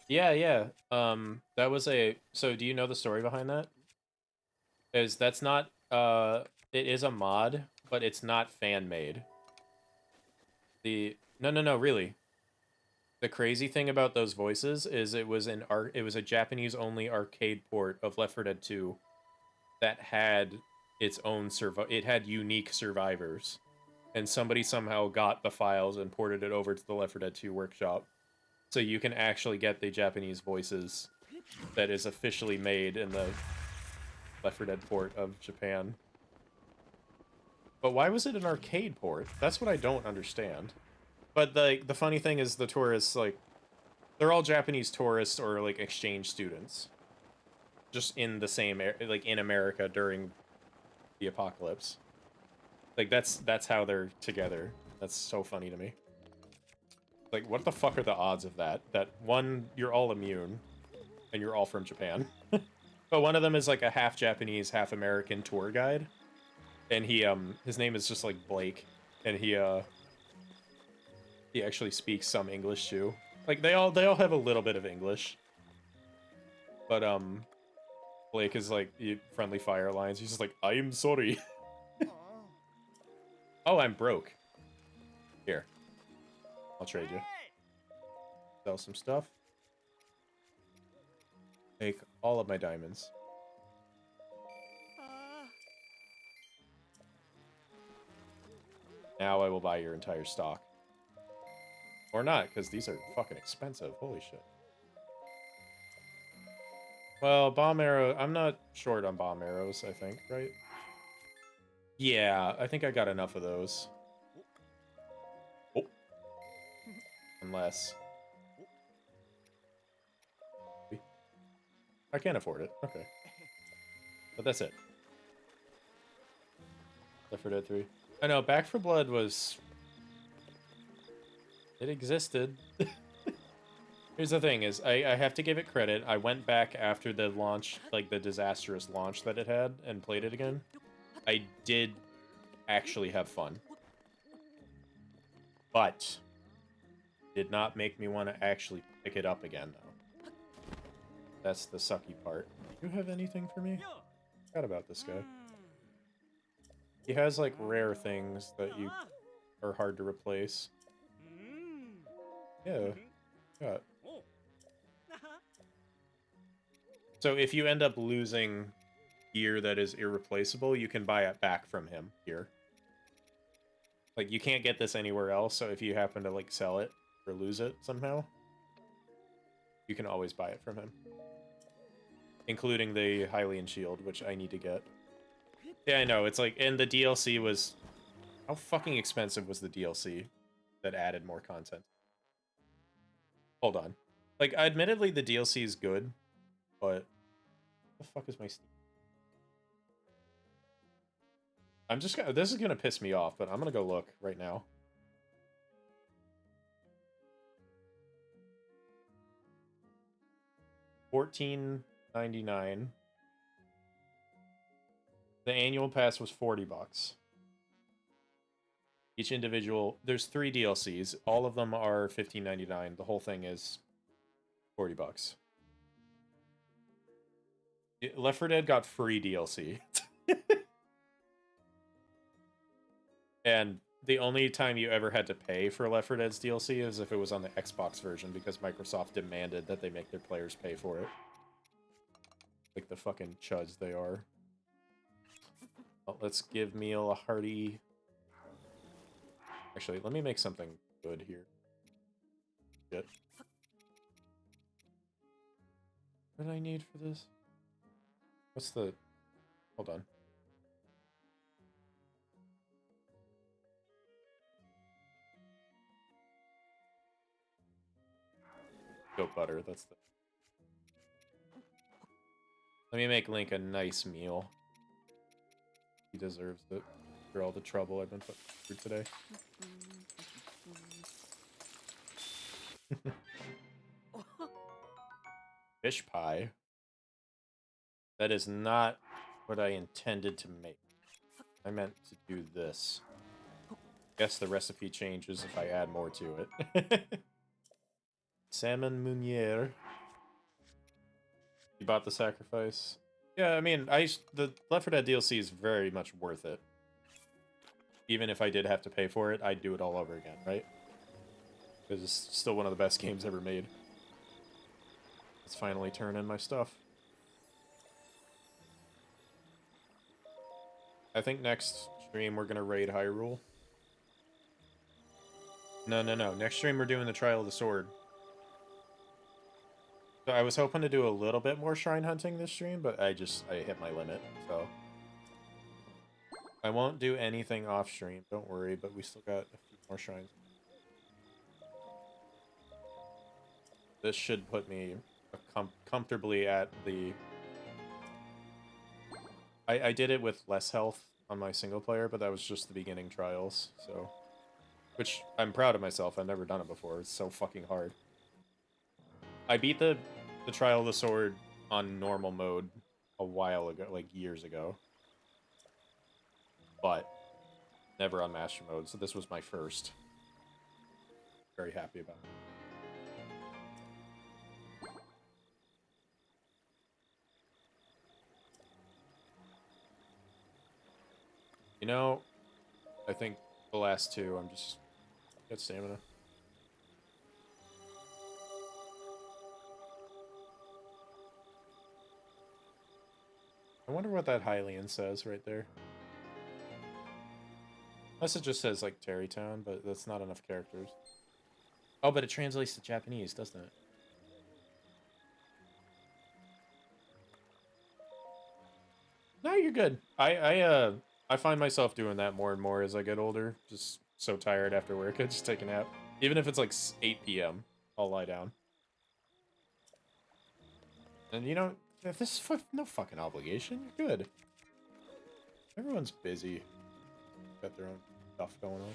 [SPEAKER 1] Yeah. That was a... So, do you know the story behind that? That's not... It is a mod, but it's not fan-made. No, really. The crazy thing about those voices is it was a Japanese-only arcade port of Left 4 Dead 2 that had its own it had unique survivors. And somebody somehow got the files and ported it over to the Left 4 Dead 2 workshop. So you can actually get the Japanese voices that is officially made in the Left 4 Dead port of Japan. But why was it an arcade port? That's what I don't understand. But the funny thing is the tourists, like, they're all Japanese tourists or, like, exchange students. Just in the same, like, in America during the apocalypse. Like, that's how they're together. That's so funny to me. Like, what the fuck are the odds of that? That, one, you're all immune, and you're all from Japan. But one of them is, like, a half Japanese, half American tour guide. And he, his name is just, like, Blake. And he actually speaks some English, too. Like, they all have a little bit of English. But, Blake is, like, friendly fire lines. He's just like, I'm sorry. Oh, I'm broke. Here. I'll trade you. Sell some stuff. Take all of my diamonds. Now I will buy your entire stock. Or not, because these are fucking expensive. Holy shit. Well, bomb arrow... I'm not short on bomb arrows, I think, right? Yeah, I think I got enough of those. Oh. Unless... I can't afford it. Okay. But that's it. Left 4 Dead 3. I know, Back 4 Blood was... It existed. Here's the thing, is I have to give it credit. I went back after the launch, like the disastrous launch that it had, and played it again. I did actually have fun. But did not make me want to actually pick it up again, though. That's the sucky part. Do you have anything for me? Forgot about this guy. He has like rare things that you are hard to replace. Yeah. Yeah. So if you end up losing gear that is irreplaceable, you can buy it back from him here. Like, you can't get this anywhere else, so if you happen to, like, sell it or lose it somehow, you can always buy it from him. Including the Hylian shield, which I need to get. Yeah, I know, it's like, and the DLC was... How fucking expensive was the DLC that added more content? Hold on. Like, admittedly, the DLC is good, but... What the fuck is my Steam? I'm just gonna... This is gonna piss me off, but I'm gonna go look right now. $14.99. The annual pass was $40. Each individual... There's 3 DLCs. All of them are $15.99. The whole thing is $40. Left 4 Dead got free DLC. And the only time you ever had to pay for Left 4 Dead's DLC is if it was on the Xbox version, because Microsoft demanded that they make their players pay for it. Like the fucking chuds they are. Well, let's give Meal a hearty... Actually, let me make something good here. Shit. What did I need for this? What's the... Hold on. Goat butter, that's the... Let me make Link a nice meal. He deserves it for all the trouble I've been putting through today. Fish pie? That is not what I intended to make. I meant to do this. Guess the recipe changes if I add more to it. Salmon Meunier. You bought the sacrifice? Yeah, I mean, the Left 4 Dead DLC is very much worth it. Even if I did have to pay for it, I'd do it all over again, right? Because it's still one of the best games ever made. Let's finally turn in my stuff. I think next stream we're gonna raid Hyrule. No. Next stream we're doing the Trial of the Sword. So I was hoping to do a little bit more shrine hunting this stream, but I hit my limit, so. I won't do anything off stream, don't worry, but we still got a few more shrines. This should put me comfortably at the... I did it with less health on my single player, but that was just the beginning trials, so... Which, I'm proud of myself, I've never done it before, it's so fucking hard. I beat the Trial of the Sword on normal mode a while ago, like years ago. But never on Master Mode, so this was my first. Very happy about it. You know, I think the last 2, I'm just... Get stamina. I wonder what that Hylian says right there. Unless it just says, like, Terrytown, but that's not enough characters. Oh, but it translates to Japanese, doesn't it? No, you're good. I find myself doing that more and more as I get older. Just so tired after work, I just take a nap. Even if it's like 8 p.m., I'll lie down. And you know, if this is no fucking obligation, you're good. Everyone's busy. Got their own stuff going on.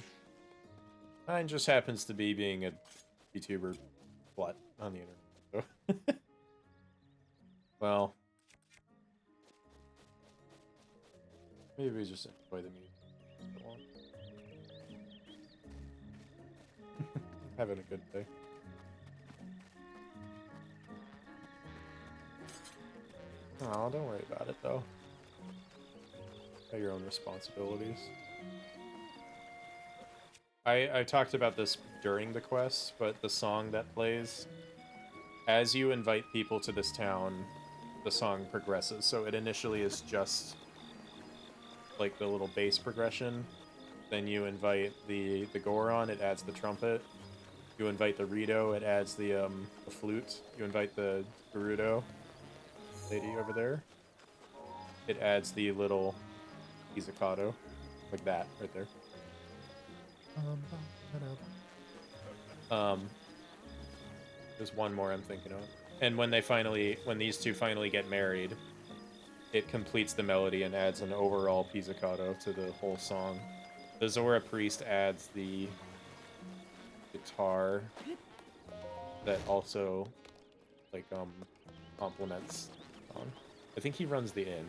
[SPEAKER 1] Mine just happens to be being a YouTuber slut on the internet. So. Well. Maybe we just enjoy the music. Go on. Having a good day. Oh, don't worry about it, though. At your own responsibilities. I talked about this during the quest, but the song that plays, as you invite people to this town, the song progresses. So it initially is just like the little bass progression. Then you invite the Goron, it adds the trumpet. You invite the Rito, it adds the flute. You invite the Gerudo lady over there, it adds the little pizzicato, like that right there. There's one more I'm thinking of. And when these two finally get married, it completes the melody and adds an overall pizzicato to the whole song. The Zora Priest adds the guitar that also like complements the song. I think he runs the inn.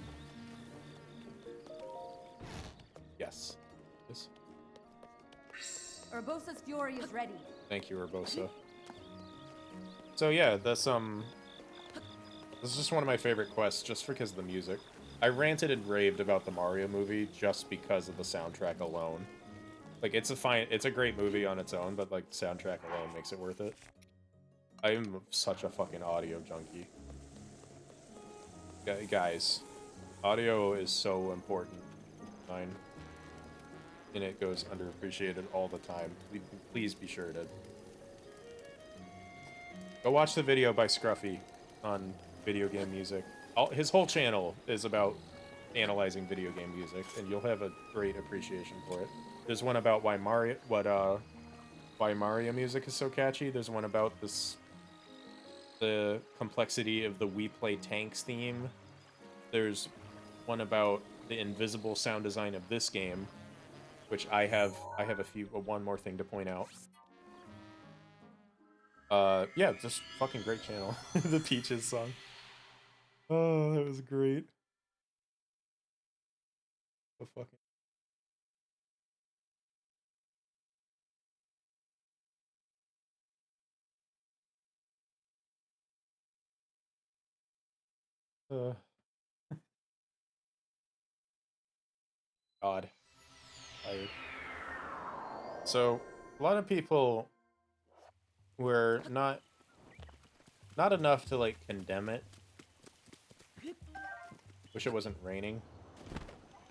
[SPEAKER 1] Yes. Yes.
[SPEAKER 4] Urbosa's fury is ready.
[SPEAKER 1] Thank you, Urbosa. So yeah, this is just one of my favorite quests, just because of the music. I ranted and raved about the Mario movie just because of the soundtrack alone. Like, it's a great movie on its own, but like, the soundtrack alone makes it worth it. I'm such a fucking audio junkie. Guys, audio is so important. Mine. And it goes underappreciated all the time. Please be sure to go watch the video by Scruffy on video game music. His whole channel is about analyzing video game music, and you'll have a great appreciation for it. There's one about why Mario music is so catchy. There's one about the complexity of the We Play Tanks theme. There's one about the invisible sound design of this game, which I have one more thing to point out. Yeah, just fucking great channel. The Peaches song. Oh, that was great. The fucking. God. Tired. So, a lot of people were not enough to like condemn it. Wish it wasn't raining.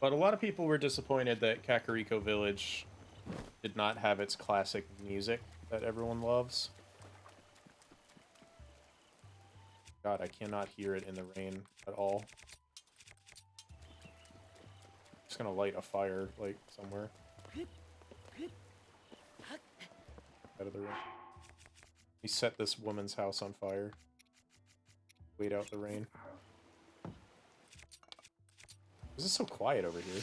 [SPEAKER 1] But a lot of people were disappointed that Kakariko Village did not have its classic music that everyone loves. God, I cannot hear it in the rain at all. Just gonna light a fire, like, somewhere. Out of the rain. We set this woman's house on fire. Wait out the rain. This is so quiet over here.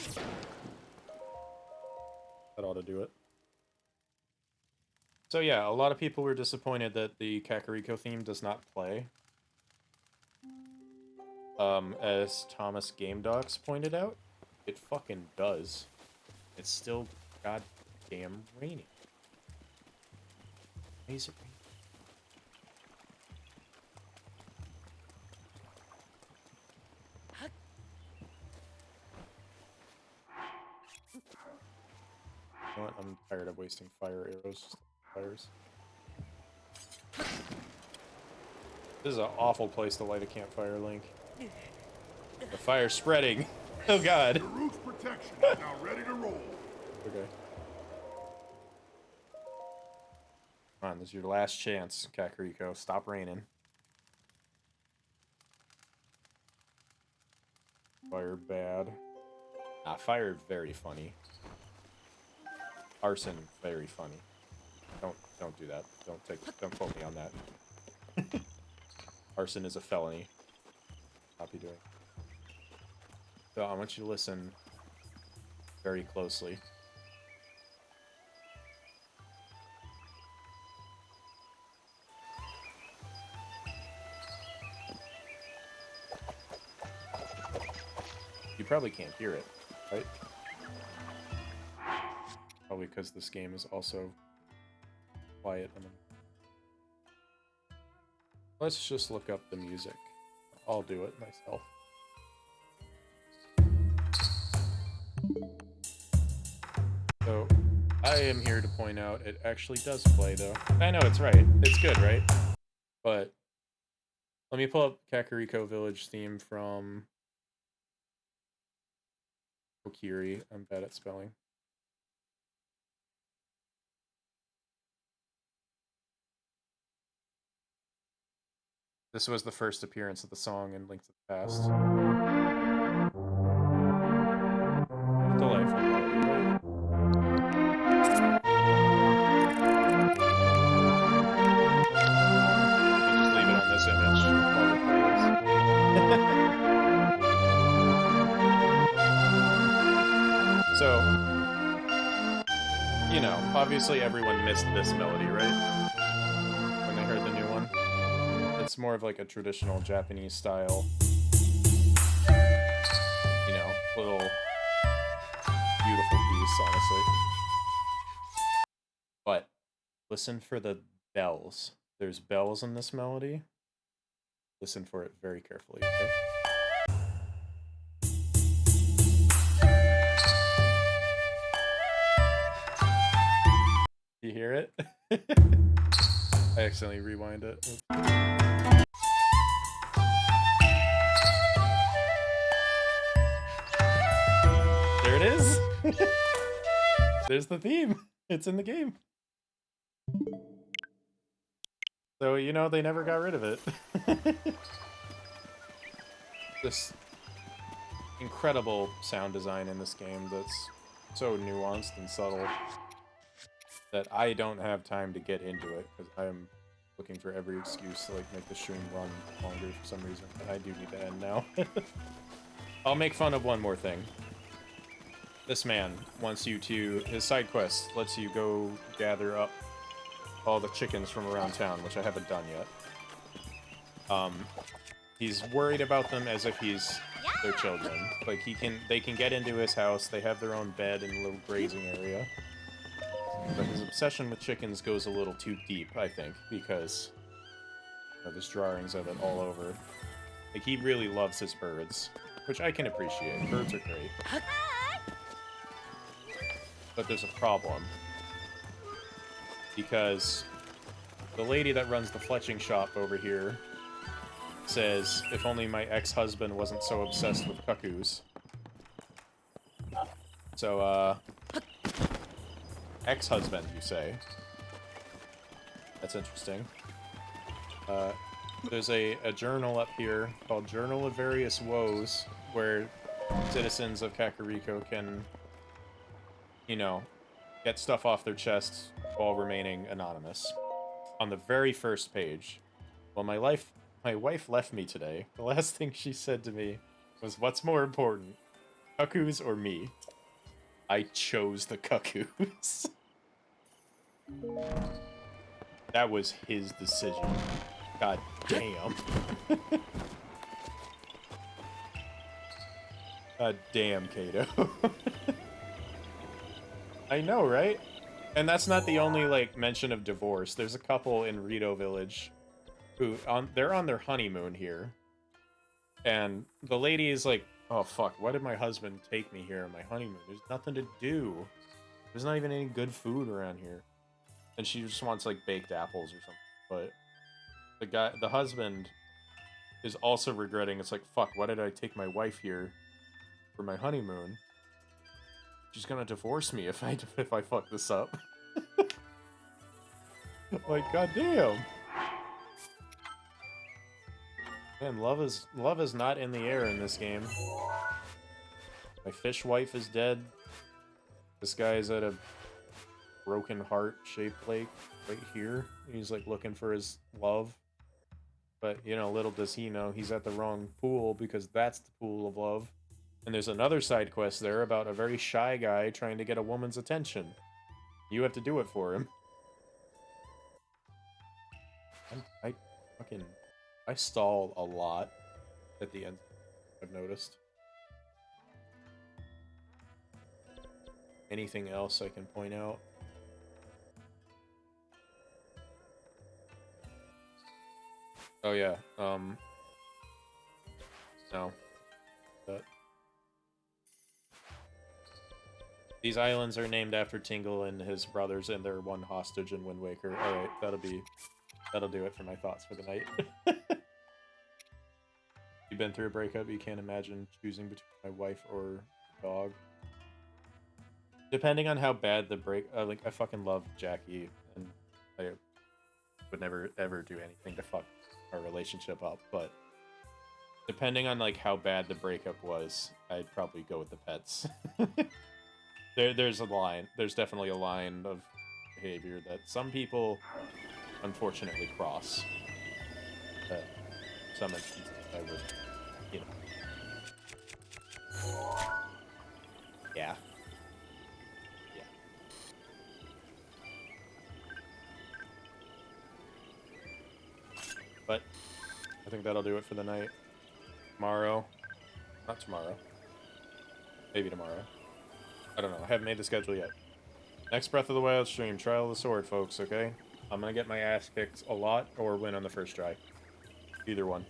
[SPEAKER 1] That ought to do it. So yeah, a lot of people were disappointed that the Kakariko theme does not play. As Thomas Game Docs pointed out, it fucking does. It's still goddamn raining. Why is it raining? You know what? I'm tired of wasting fire arrows. Fires. This is an awful place to light a campfire, Link. The fire's spreading. Oh god.
[SPEAKER 7] Your roof's protection is now ready to roll.
[SPEAKER 1] Okay. Come on, this is your last chance, Kakariko. Stop raining. Fire bad. Ah, fire very funny. Arson very funny. Don't do that. Don't quote me on that. Arson is a felony. Stop you doing. So I want you to listen very closely. You probably can't hear it, right? Probably because this game is also quiet. Let's just look up the music. I'll do it myself. I am here to point out it actually does play, though. I know it's right. It's good, right? But let me pull up Kakariko Village theme from Kokiri. I'm bad at spelling. This was the first appearance of the song in Link to the Past. Delightful melody, right? I'll just leave it on this image while we play this. So, you know, obviously everyone missed this melody, right? When they heard the new one. It's more of like a traditional Japanese style, you know, little beautiful piece, honestly. But listen for the bells. There's bells in this melody. Listen for it very carefully, okay? You hear it? I accidentally rewind it. Oops. There it is! There's the theme! It's in the game! So, you know, they never got rid of it. This incredible sound design in this game that's so nuanced and subtle that I don't have time to get into it, because I am looking for every excuse to, like, make the stream run longer for some reason, and I do need to end now. I'll make fun of one more thing. This man wants you to... His side quest lets you go gather up all the chickens from around town, which I haven't done yet. He's worried about them as if he's their children. Like, they can get into his house, they have their own bed and a little grazing area. But his obsession with chickens goes a little too deep, I think, because there's drawings of it all over. Like, he really loves his birds, which I can appreciate. Birds are great. But there's a problem. Because the lady that runs the fletching shop over here says, if only my ex-husband wasn't so obsessed with cuckoos. So, ex-husband, you say? That's interesting. There's a journal up here called Journal of Various Woes, where citizens of Kakariko can, you know, get stuff off their chests while remaining anonymous. On the very first page, well, my wife left me today. The last thing she said to me was, "What's more important, cuckoos or me?" I chose the cuckoos. That was his decision. God damn. God damn, Kato. I know, right? And that's not the only, like, mention of divorce. There's a couple in Rito Village who, they're on their honeymoon here. And the lady is like, oh, fuck, why did my husband take me here on my honeymoon? There's nothing to do. There's not even any good food around here. And she just wants, like, baked apples or something. But the husband is also regretting. It's like, fuck, why did I take my wife here for my honeymoon? She's gonna divorce me if I fuck this up. Like, goddamn. Man, love is not in the air in this game. My fish wife is dead. This guy's at a broken heart-shaped lake right here. He's like looking for his love. But, you know, little does he know he's at the wrong pool, because that's the pool of love. And there's another side quest there about a very shy guy trying to get a woman's attention. You have to do it for him. I stall a lot at the end, I've noticed. Anything else I can point out? Oh yeah, no. But These islands are named after Tingle and his brothers and their one hostage in Wind Waker. Alright, that'll do it for my thoughts for the night. You've been through a breakup, you can't imagine choosing between my wife or dog. Depending on how bad the like, I fucking love Jackie, and I would never ever do anything to fuck our relationship up, but depending on like how bad the breakup was, I'd probably go with the pets. There's a line. There's definitely a line of behavior that some people unfortunately cross. Some instances I would, you know. Yeah. Yeah. But I think that'll do it for the night. Tomorrow. Not tomorrow. Maybe tomorrow. I don't know. I haven't made the schedule yet. Next Breath of the Wild stream. Trial of the Sword, folks, okay? I'm gonna get my ass kicked a lot or win on the first try. Either one.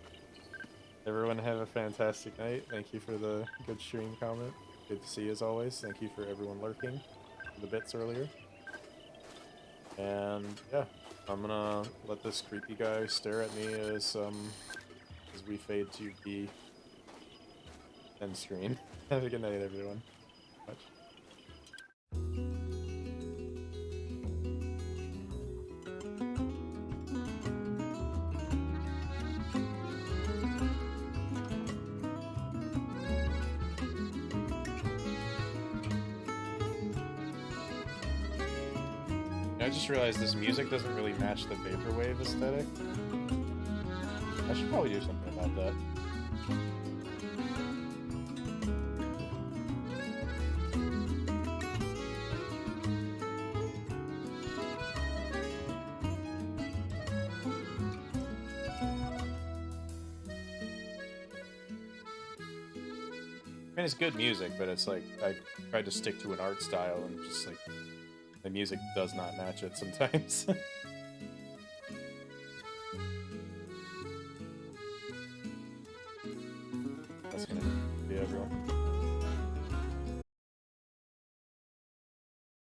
[SPEAKER 1] Everyone have a fantastic night. Thank you for the good stream comment. Good to see you as always. Thank you for everyone lurking for the bits earlier. And yeah, I'm gonna let this creepy guy stare at me as we fade to the end screen. Have a good night, everyone. Much. I just realized this music doesn't really match the vaporwave aesthetic. I should probably do something about that. I mean, it's good music, but it's like I tried to stick to an art style and just like the music does not match it sometimes. That's gonna be everyone.